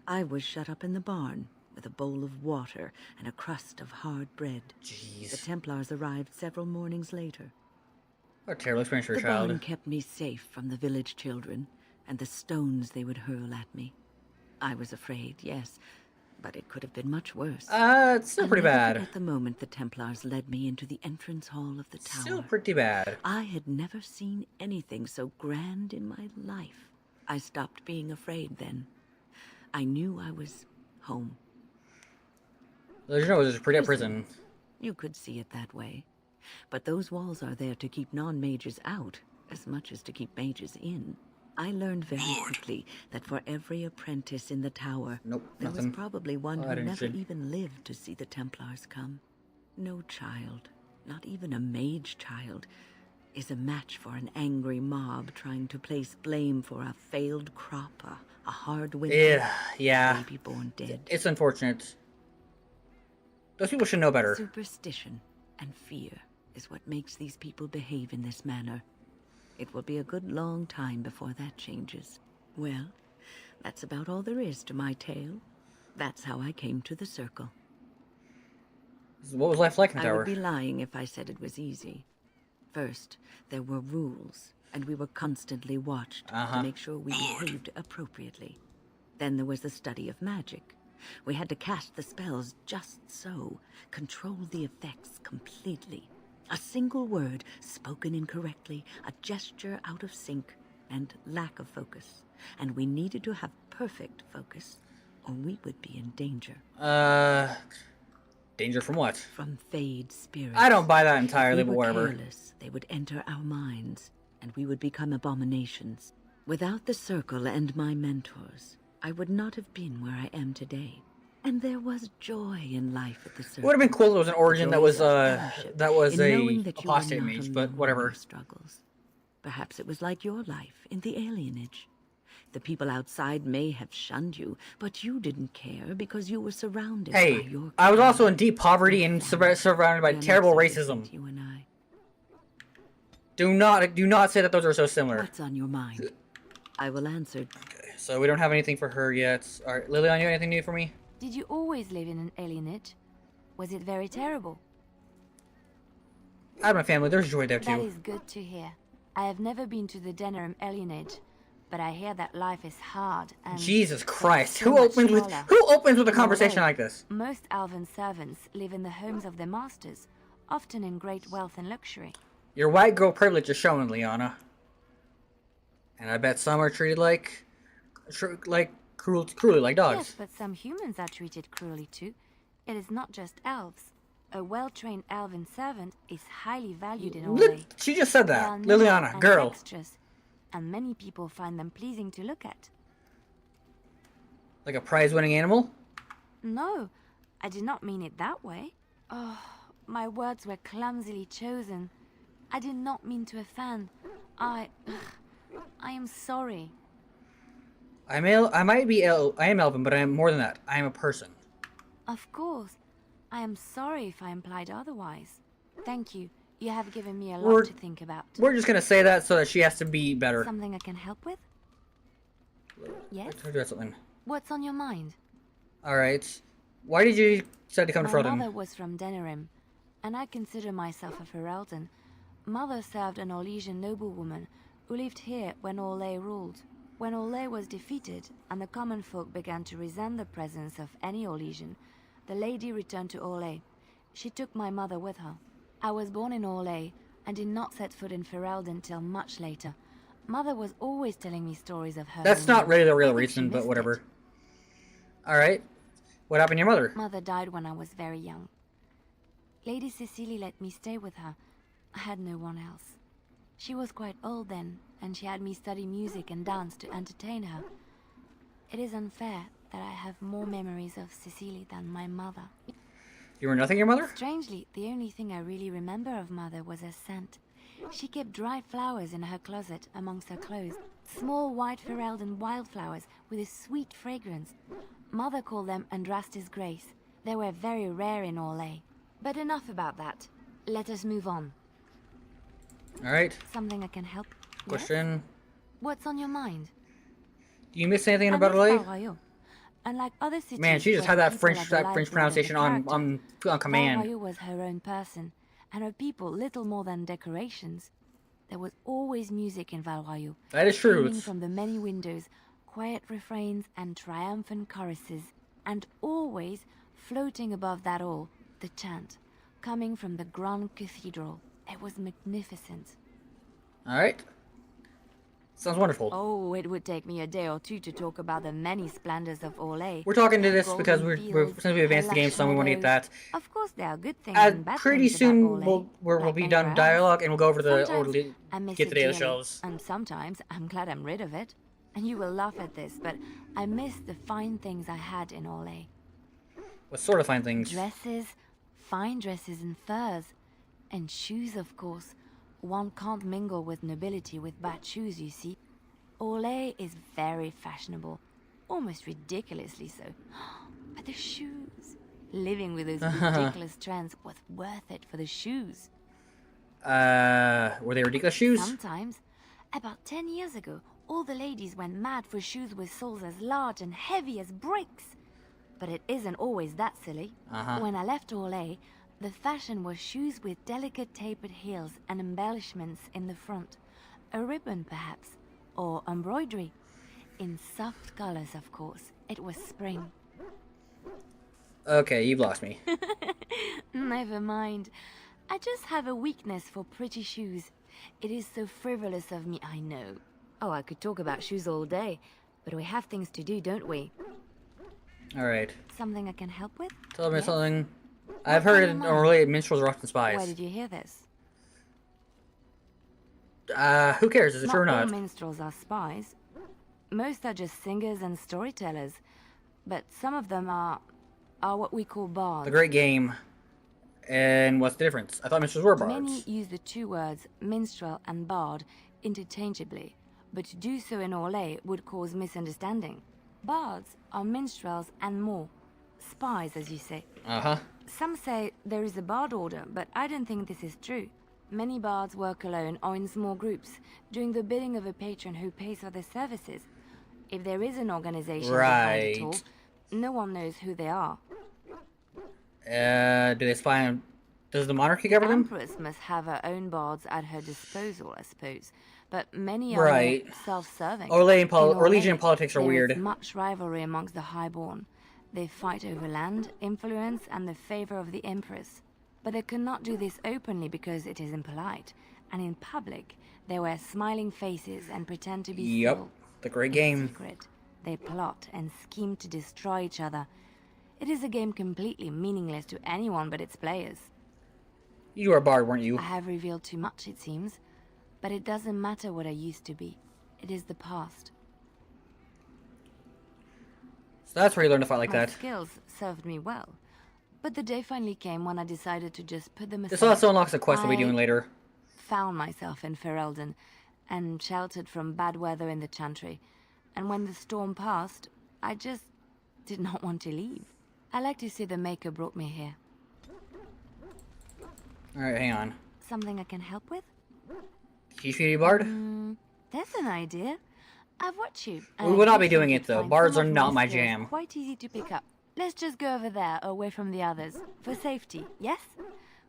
I was shut up in the barn with a bowl of water and a crust of hard bread. Jeez. The Templars arrived several mornings later. What a terrible experience for a The child. barn kept me safe from the village children and the stones they would hurl at me. I was afraid, yes, but it could have been much worse. It's still pretty bad. At the moment the Templars led me into the entrance hall of the tower. Still pretty bad. I had never seen anything so grand in my life. I stopped being afraid then. I knew I was home. There's no, it was a pretty prison. You could see it that way. But those walls are there to keep non-mages out as much as to keep mages in. I learned very quickly that for every apprentice in the tower, there was probably one who never even lived to see the Templars come. No child, not even a mage child, is a match for an angry mob trying to place blame for a failed crop, a hard winter, yeah. baby born dead. It's unfortunate. Those people should know better. Superstition and fear is what makes these people behave in this manner. It will be a good long time before that changes. Well, that's about all there is to my tale. That's how I came to the circle. What was life like in the tower? I would be lying if I said it was easy. First, there were rules, and we were constantly watched to make sure we behaved appropriately. Then there was the study of magic. We had to cast the spells just so, control the effects completely. A single word spoken incorrectly, a gesture out of sync, and lack of focus. And we needed to have perfect focus, or we would be in danger. Danger from what? From Fade spirits. I don't buy that entirely, If we but were whatever. careless, they would enter our minds, and we would become abominations. Without the circle and my mentors, I would not have been where I am today. And there was joy in life at the circle. It would have been cool if it was an origin that was a knowing that you were apostate not mage, but alone whatever. in your struggles. Perhaps it was like your life in the alienage. The people outside may have shunned you, but you didn't care because you were surrounded by Hey, your I was also in deep poverty and surrounded by terrible racism. you and I. Do not say that those are so similar. What's on your mind? I will answer. So we don't have anything for her yet. All right, Lilian, you have anything new for me? Did you always live in an alienage? Was it very terrible? I have my family. There's joy there too. That is good to hear. I have never been to the Denerim alienage, but I hear that life is hard and Jesus Christ! so Who much opens with smaller. a conversation like this? Most elven servants live in the homes of their masters, often in great wealth and luxury. Your white girl privilege is showing, Liana. And I bet some are treated cruelly like dogs. Yes, but some humans are treated cruelly too. It is not just elves. A well-trained elven servant is highly valued in Orlais. She just said They that. are nimble Liliana, and girl. dexterous, and many people find them pleasing to look at. Like a prize-winning animal? No, I did not mean it that way. Oh, my words were clumsily chosen. I did not mean to offend. I am sorry. I am Elven, but I am more than that. I am a person. Of course. I am sorry if I implied otherwise. Thank you. You have given me a lot to think about. We're just gonna say that so that she has to be better. Something I can help with? Yes? I do something. What's on your mind? Alright. Why did you decide to come to My Froden? mother was from Denerim, and I consider myself a Ferelden. Mother served an Orlesian noblewoman who lived here when Orlais ruled. When Orlais was defeated and the common folk began to resent the presence of any Orlesian, the lady returned to Orlais. She took my mother with her. I was born in Orlais and did not set foot in Ferelden till much later. Mother was always telling me stories of her. That's not really the real reason, but whatever. Alright. What happened to your mother? Mother died when I was very young. Lady Cecily let me stay with her. I had no one else. She was quite old then, and she had me study music and dance to entertain her. It is unfair that I have more memories of Cecily than my mother. You were nothing, your mother? Strangely, the only thing I really remember of Mother was her scent. She kept dried flowers in her closet amongst her clothes. Small white Ferelden wildflowers with a sweet fragrance. Mother called them Andrastis Grace. They were very rare in Orlais. But enough about that. Let us move on. Alright. Something I can help? Question. Yes? What's on your mind? Do you miss anything about Orlais? Unlike other cities, Man, she just had that French pronunciation on command. Val-Royeaux was her own person, and her people little more than decorations. There was always music in Val-Royeaux. That is true. Streaming from the many windows, quiet refrains and triumphant choruses, and always, floating above that all, the chant, coming from the Grand Cathedral. It was magnificent. Alright. Sounds wonderful. Oh, it would take me a day or two to talk about the many splendors of Orlais. We're talking to this because since we advanced the game, so we want to get that. Of course, there are good things and bad pretty things soon about Orlais, we'll be done dialogue and we'll go over the get the daily dearly, shows. And sometimes I'm glad I'm rid of it. And you will laugh at this, but I miss the fine things I had in Orlais. What sort of fine things? Dresses, fine dresses and furs, and shoes, of course. One can't mingle with nobility with bad shoes, you see. Orlais is very fashionable, almost ridiculously so. But the shoes, living with those ridiculous trends was worth it for the shoes. Were they ridiculous shoes? Sometimes. About 10 years ago, all the ladies went mad for shoes with soles as large and heavy as bricks. But it isn't always that silly. When I left Orlais, the fashion was shoes with delicate tapered heels and embellishments in the front. A ribbon, perhaps, or embroidery. In soft colors, of course. It was spring. Okay, you've lost me. Never mind. I just have a weakness for pretty shoes. It is so frivolous of me, I know. Oh, I could talk about shoes all day, but we have things to do, don't we? Alright. Something I can help with? Tell me something. I've heard in Orlais minstrels are often spies. Where did you hear this? Who cares? Is it true or not? All minstrels are spies. Most are just singers and storytellers. But some of them are what we call bards. The great game. And what's the difference? I thought minstrels were bards. Many use the two words, minstrel and bard, interchangeably. But to do so in Orlais would cause misunderstanding. Bards are minstrels and more. Spies, as you say. Some say there is a bard order, but I don't think this is true. Many bards work alone or in small groups, doing the bidding of a patron who pays for their services. If there is an organization behind it all, no one knows who they are. Do they spy on... Does the monarchy govern them? The Empress must have her own bards at her disposal, I suppose. But many are self-serving. Orlesian and politics are weird. There is much rivalry amongst the highborn. They fight over land, influence, and the favor of the Empress. But they cannot do this openly because it is impolite. And in public, they wear smiling faces and pretend to be civil. The great game. In secret, they plot and scheme to destroy each other. It is a game completely meaningless to anyone but its players. You were a bard, weren't you? I have revealed too much, it seems. But it doesn't matter what I used to be. It is the past. So that's where you learn to fight like My that. skills served me well. But the day finally came when I decided to just put them aside. This also unlocks a quest we'll be doing later. Found myself in Ferelden and sheltered from bad weather in the Chantry. And when the storm passed, I just did not want to leave. I like to say the Maker brought me here. Alright, hang on. Something I can help with? Teach me to be bard? That's an idea. I've watched you. We will not be doing it though. Bards are not my jam. Quite easy to pick up. Let's just go over there, away from the others. For safety, yes?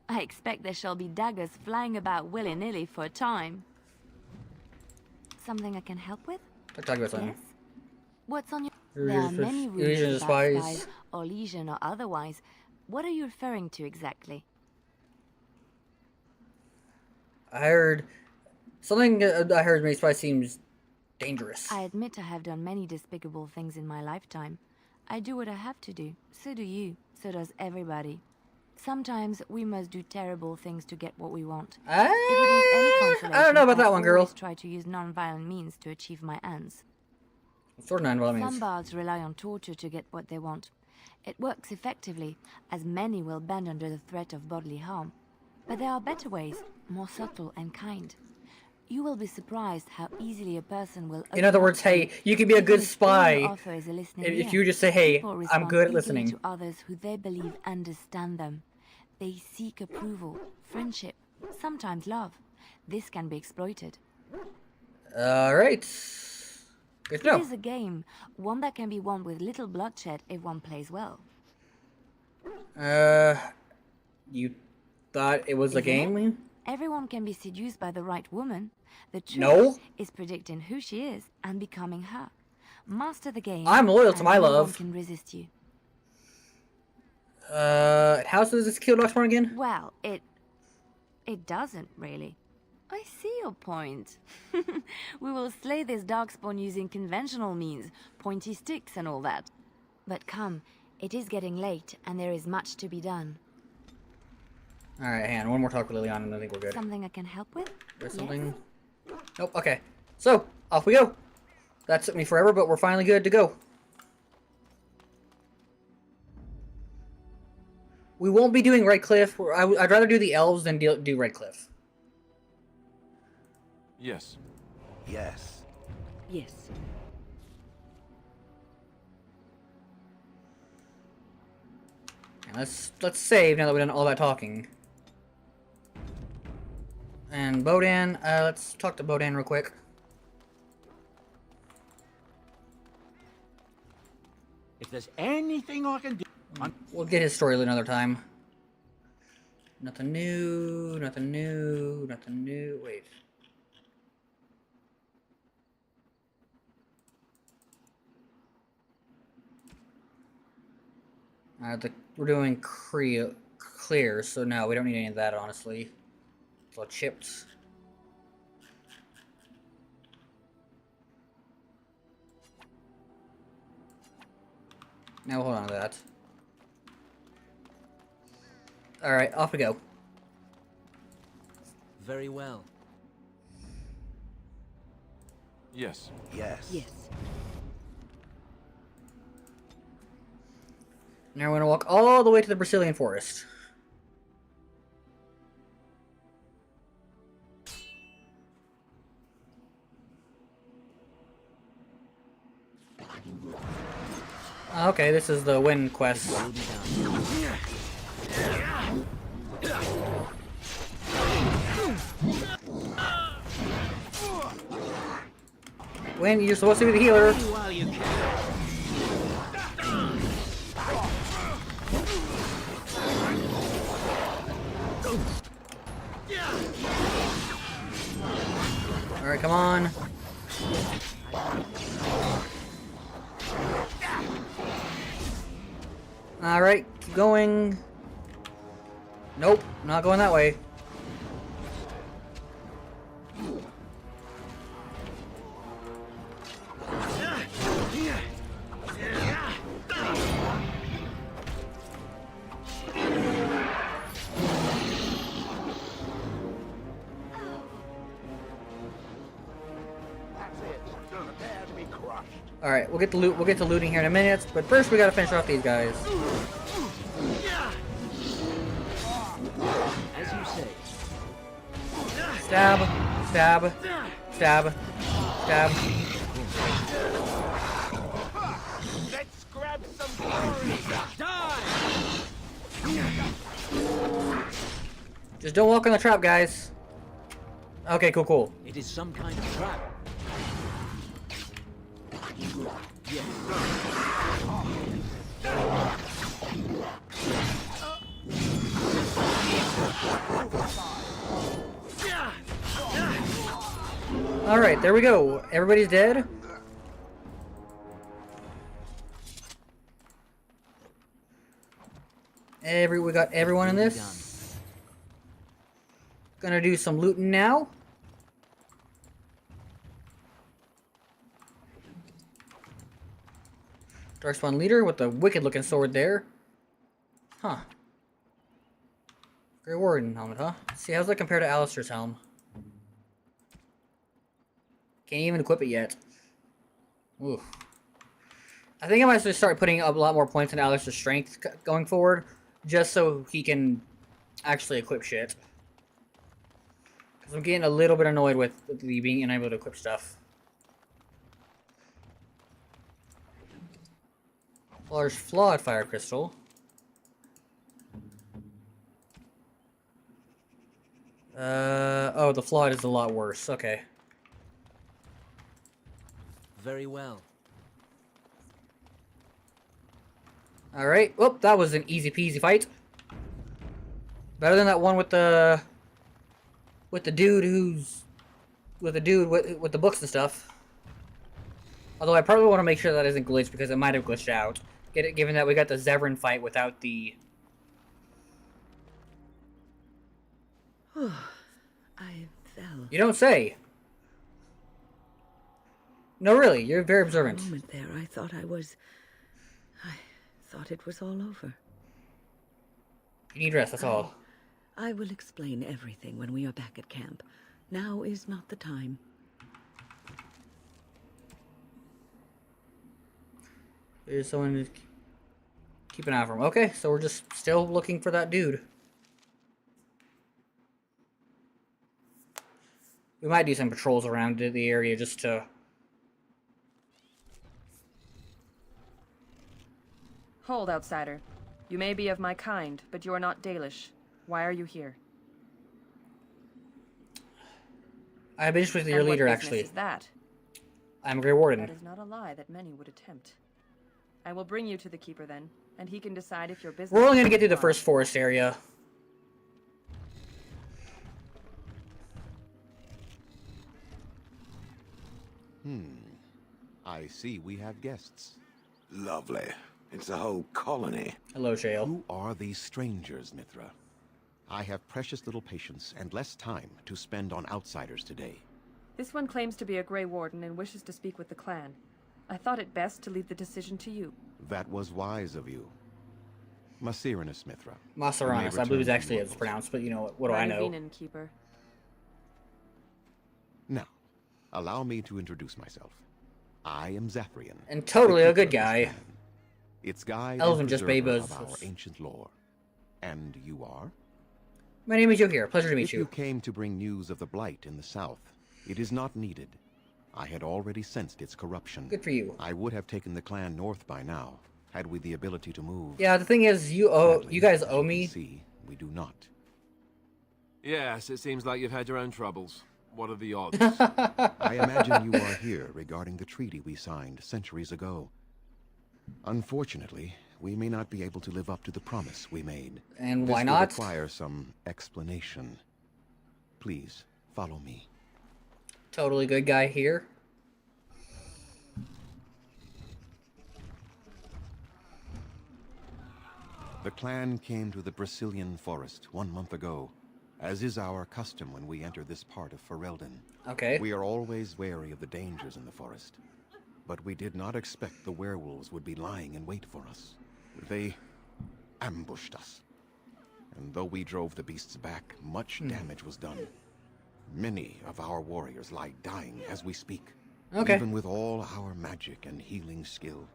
I expect there shall be daggers flying about willy-nilly for a time. Something I can help with? Talk about something. Yes? What's on your... There are many rumors about spies, or legion or otherwise. What are you referring to exactly? I heard... Something I heard made spies seems dangerous. I admit I have done many despicable things in my lifetime. I do what I have to do. So do you. So does everybody. Sometimes we must do terrible things to get what we want. I don't know about that one, girl. I always try to use non-violent means to achieve my ends. What sort of non-violent means? Some bards rely on torture to get what they want. It works effectively, as many will bend under the threat of bodily harm. But there are better ways, more subtle and kind. You will be surprised how easily a person will. In other words, hey, you can be a good spy if you just say, hey, I'm good at listening. To others who they believe understand them. They seek approval, friendship, sometimes love. This can be exploited. Alright. Good to know. It is a game, one that can be won with little bloodshed if one plays well. You thought it was a game? Everyone can be seduced by the right woman. The trick No. is predicting who she is and becoming her. Master the game. I'm loyal to my no love. one can resist you. How does this kill Darkspawn again? Well, it doesn't really. I see your point. We will slay this Darkspawn using conventional means, pointy sticks and all that. But come, it is getting late and there is much to be done. Alright, hang on. One more talk with Liliana and I think we're good. Something I can help with? There's something... Nope, okay. So, off we go. That took me forever, but we're finally good to go. We won't be doing Redcliffe. I'd rather do the elves than do Redcliffe. Yes. Yes. Yes. And let's save now that we've done all that talking. And Bodan, let's talk to Bodan real quick. If there's anything I can do... We'll get his story another time. Nothing new, nothing new, nothing new. Wait. We're doing clear, so no, we don't need any of that, honestly. It's all chipped. Now hold on to that. Alright, off we go. Very well. Yes. Yes. Yes. Now we're gonna walk all the way to the Brazilian forest. Okay, this is the win quest. Win, you're supposed to be the healer. Alright, come on. Alright, keep going. Nope, not going that way. Alright, we'll get to loot. We'll get to looting here in a minute, but first we gotta finish off these guys. As you say. Stab, stab, stab, stab. Let's grab some glory. Die! Just don't walk on the trap, guys. Okay, cool, cool. It is some kind of trap. Yes. Alright, there we go. Everybody's dead. We got everyone in this. Gonna do some looting now. Darkspawn leader with the wicked looking sword there. Huh. Grey Warden helmet, huh? See, how's that compare to Alistair's helm? Can't even equip it yet. Ooh. I think I might just start putting up a lot more points in Alistair's strength going forward, just so he can actually equip shit. I'm getting a little bit annoyed with the being unable to equip stuff. Large flawed fire crystal. Oh, the flawed is a lot worse. Okay. Very well. Alright. Whoop, that was an easy peasy fight. Better than that one with the dude who's with the books and stuff. Although I probably want to make sure that isn't glitched because it might have glitched out. Given that we got the Zevran fight without the. I fell. You don't say. No, really, you're very observant. For a moment there, I thought it was all over. You need rest, that's all. I will explain everything when we are back at camp. Now is not the time. There's someone to keep an eye for him. Okay, so we're just still looking for that dude. We might do some patrols around the area just to... Hold, outsider. You may be of my kind, but you are not Dalish. Why are you here? I've been with your leader, actually. Is that? I'm Grey Warden. That is not a lie that many would attempt. I will bring you to the Keeper then, and he can decide if your business... We're only going to get through the first forest area. I see we have guests. Lovely. It's a whole colony. Hello, Shale. Who are these strangers, Mithra? I have precious little patience and less time to spend on outsiders today. This one claims to be a Grey Warden and wishes to speak with the clan. I thought it best to leave the decision to you. That was wise of you. Maseranus, Mithra. Maseranus, I believe is actually it's pronounced, but you know what do I know? Keeper. Now, allow me to introduce myself. I am Zathrian. And totally a good guy. Its guide Elven just babas. of our ancient lore. And you are? My name is Yohir. Pleasure to meet you. If you came to bring news of the Blight in the south, it is not needed. I had already sensed its corruption. Good for you. I would have taken the clan north by now, had we the ability to move. Yeah, the thing is, you guys owe me. See, we do not. Yes, it seems like you've had your own troubles. What are the odds? I imagine you are here regarding the treaty we signed centuries ago. Unfortunately, we may not be able to live up to the promise we made. And why not? This will require some explanation. Please, follow me. Totally good guy here. The clan came to the Brazilian forest 1 month ago, as is our custom when we enter this part of Ferelden. Okay. We are always wary of the dangers in the forest, but we did not expect the werewolves would be lying in wait for us. They ambushed us, and though we drove the beasts back, much damage was done. Many of our warriors lie dying as we speak. Okay. Even with all our magic and healing skill,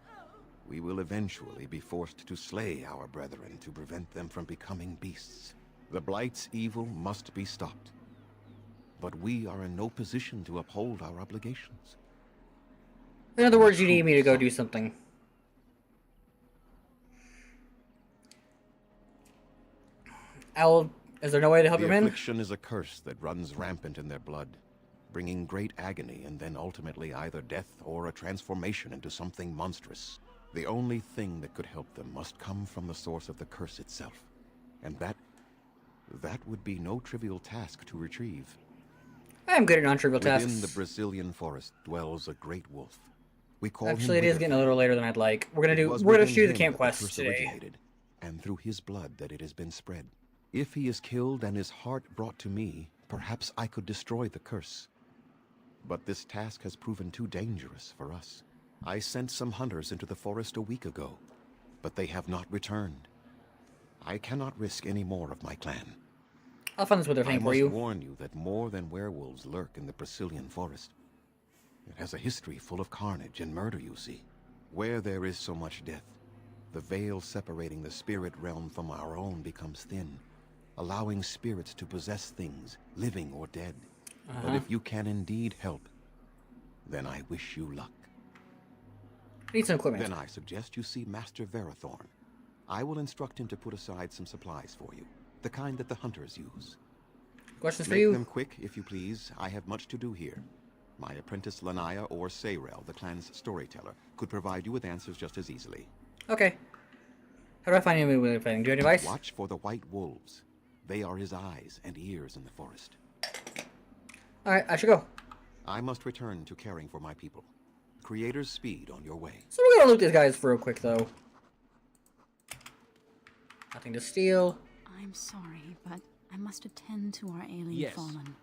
we will eventually be forced to slay our brethren to prevent them from becoming beasts. The Blight's evil must be stopped. But we are in no position to uphold our obligations. In other words, you need me to go do something. Is there no way to help your men? The affliction is a curse that runs rampant in their blood, bringing great agony and then ultimately either death or a transformation into something monstrous. The only thing that could help them must come from the source of the curse itself. And that would be no trivial task to retrieve. I am good at non-trivial tasks. Within the Brazilian forest dwells a great wolf. We call Actually, him it is getting a little later than I'd like. We're gonna shoot the camp quest today. And through his blood that it has been spread. If he is killed and his heart brought to me, perhaps I could destroy the curse. But this task has proven too dangerous for us. I sent some hunters into the forest a week ago, but they have not returned. I cannot risk any more of my clan. I'll find this with their thing for you. I must warn you that more than werewolves lurk in the Brazilian forest. It has a history full of carnage and murder, you see. Where there is so much death, the veil separating the spirit realm from our own becomes thin, allowing spirits to possess things, living or dead. But if you can indeed help, then I wish you luck. Need some equipment. Then I suggest you see Master Verathorn. I will instruct him to put aside some supplies for you, the kind that the hunters use. Questions for Make you? them quick, if you please. I have much to do here. My apprentice Lanaya or Sayrel, the clan's storyteller, could provide you with answers just as easily. Okay. How do I find him with anything? Do you have any advice? Watch for the white wolves. They are his eyes and ears in the forest. Alright, I should go. I must return to caring for my people. Creator's speed on your way. So we're gonna loot these guys real quick, though. Nothing to steal. I'm sorry, but I must attend to our alien Yes. fallen.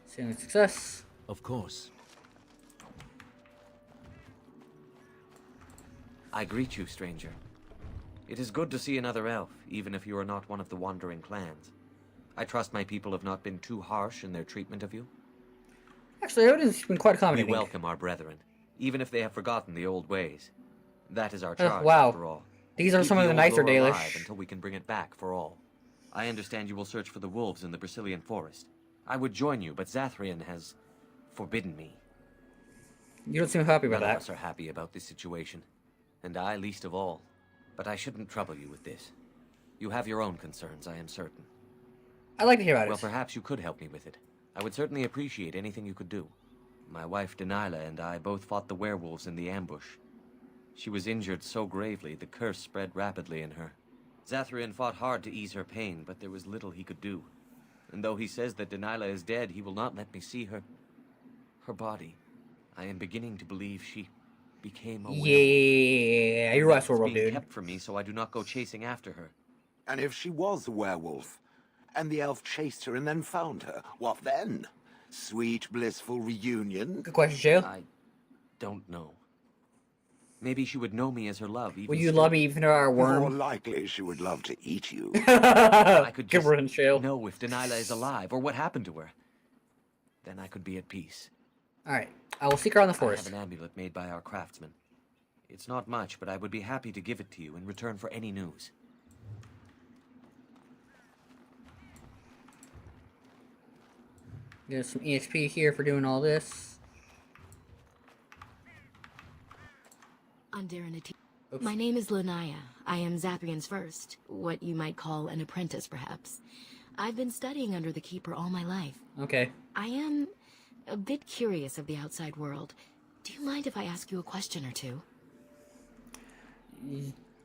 Seeing success. Of course. I greet you, stranger. It is good to see another elf, even if you are not one of the wandering clans. I trust my people have not been too harsh in their treatment of you. Actually, everything's been quite We accommodating. welcome our brethren, even if they have forgotten the old ways. That is our charge, wow. after all. These are Keep some of the old nicer lore alive Dalish. until we can bring it back for all. I understand you will search for the wolves in the Brazilian forest. I would join you, but Zathrian has forbidden me. You don't seem happy about None that. of us are happy about this situation, and I least of all. But I shouldn't trouble you with this. You have your own concerns, I am certain. I'd like to hear about Well, it. perhaps you could help me with it. I would certainly appreciate anything you could do. My wife Denilah and I both fought the werewolves in the ambush. She was injured so gravely, the curse spread rapidly in her. Zathrian fought hard to ease her pain, but there was little he could do. And though he says that Denilah is dead, he will not let me see her body. I am beginning to believe she became a werewolf. Yeah, you're right, It's werewolf, being dude. kept from me so I do not go chasing after her. And if she was a werewolf, and the elf chased her and then found her, what then? Sweet, blissful reunion? Good question, Shale. I don't know. Maybe she would know me as her love. Even Would you still. love me even if I were a More worm? likely she would love to eat you. I could Good just one, Shale. know if Denilah is alive or what happened to her. Then I could be at peace. Alright, I will seek her on the forest. I have an amulet made by our craftsman. It's not much, but I would be happy to give it to you in return for any news. Get some EXP here for doing all this. Oops. My name is Lanaya. I am Zathrian's first, what you might call an apprentice, perhaps. I've been studying under the Keeper all my life. Okay. I am a bit curious of the outside world. Do you mind if I ask you a question or two?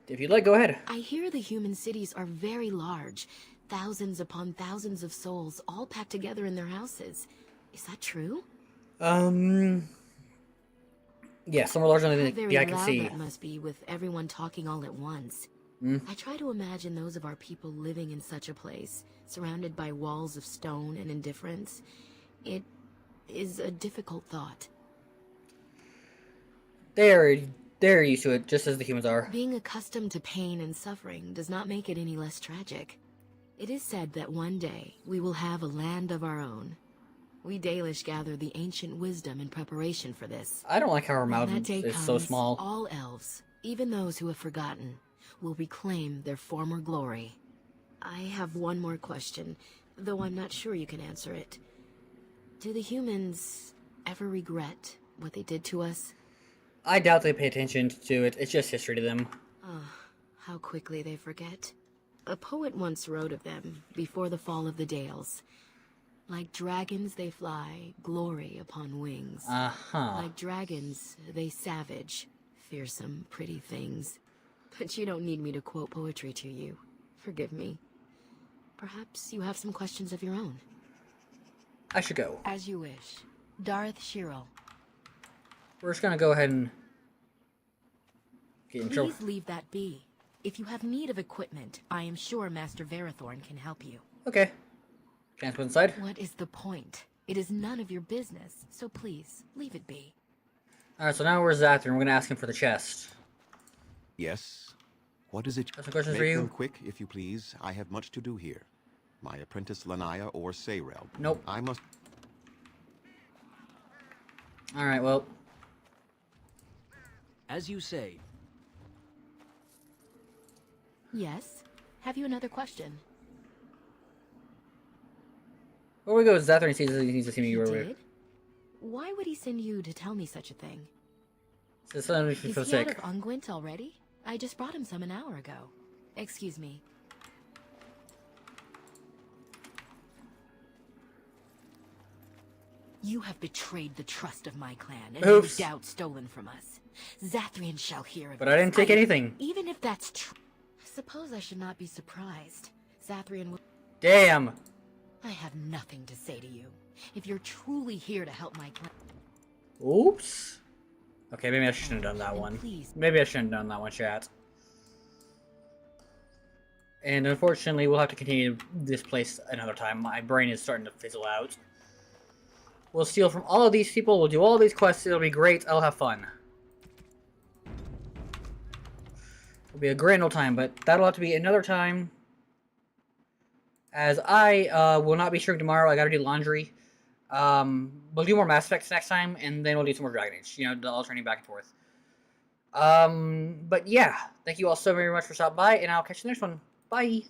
If you'd like, go ahead. I hear the human cities are very large. Thousands upon thousands of souls, all packed together in their houses. Is that true? Yeah, somewhere larger How than very the eye can loud see. that must be with everyone talking all at once. Mm. I try to imagine those of our people living in such a place, surrounded by walls of stone and indifference. It is a difficult thought. They're used to it, just as the humans are. Being accustomed to pain and suffering does not make it any less tragic. It is said that one day we will have a land of our own. We Dalish gather the ancient wisdom in preparation for this. I don't like how our When mouth that day is comes, so small. all elves, even those who have forgotten, will reclaim their former glory. I have one more question, though I'm not sure you can answer it. Do the humans ever regret what they did to us? I doubt they pay attention to it. It's just history to them. How quickly they forget. A poet once wrote of them before the fall of the Dales. Like dragons they fly, glory upon wings. Like dragons, they savage, fearsome, pretty things. But you don't need me to quote poetry to you. Forgive me. Perhaps you have some questions of your own. I should go. As you wish. Darth Shirel. We're just gonna go ahead and get in trouble. Please leave that be. If you have need of equipment, I am sure Master Verathorn can help you. Okay. Can I put inside? What is the point? It is none of your business, so please, leave it be. Alright, so now we're Zathrian. We're gonna ask him for the chest. Yes? What is it? Got some questions Make for you? them quick, if you please. I have much to do here. My apprentice Lanaya or Sayrel. Nope. I must... Alright, well. As you say. Yes? Have you another question? Where we go, Zathrin needs to see me. He Where did? Why would he send you to tell me such a thing? Is he Is he sick? out of unguent already? I just brought him some an hour ago. Excuse me. You have betrayed the trust of my clan, and no Oops. doubt stolen from us. Zathrian shall hear of But this. I didn't take anything. Even if that's true, suppose I should not be surprised. Zathrian will... Damn. I have nothing to say to you. If you're truly here to help my clan... Oops. Okay, maybe I shouldn't have done that And one. please. Maybe I shouldn't have done that one, chat. And unfortunately, we'll have to continue this place another time. My brain is starting to fizzle out. We'll steal from all of these people. We'll do all these quests. It'll be great. I'll have fun. It'll be a grand old time, but that'll have to be another time. As I will not be streaming tomorrow. I gotta do laundry. We'll do more Mass Effects next time, and then we'll do some more Dragon Age. You know, alternating back and forth. But yeah, thank you all so very much for stopping by, and I'll catch you in the next one. Bye!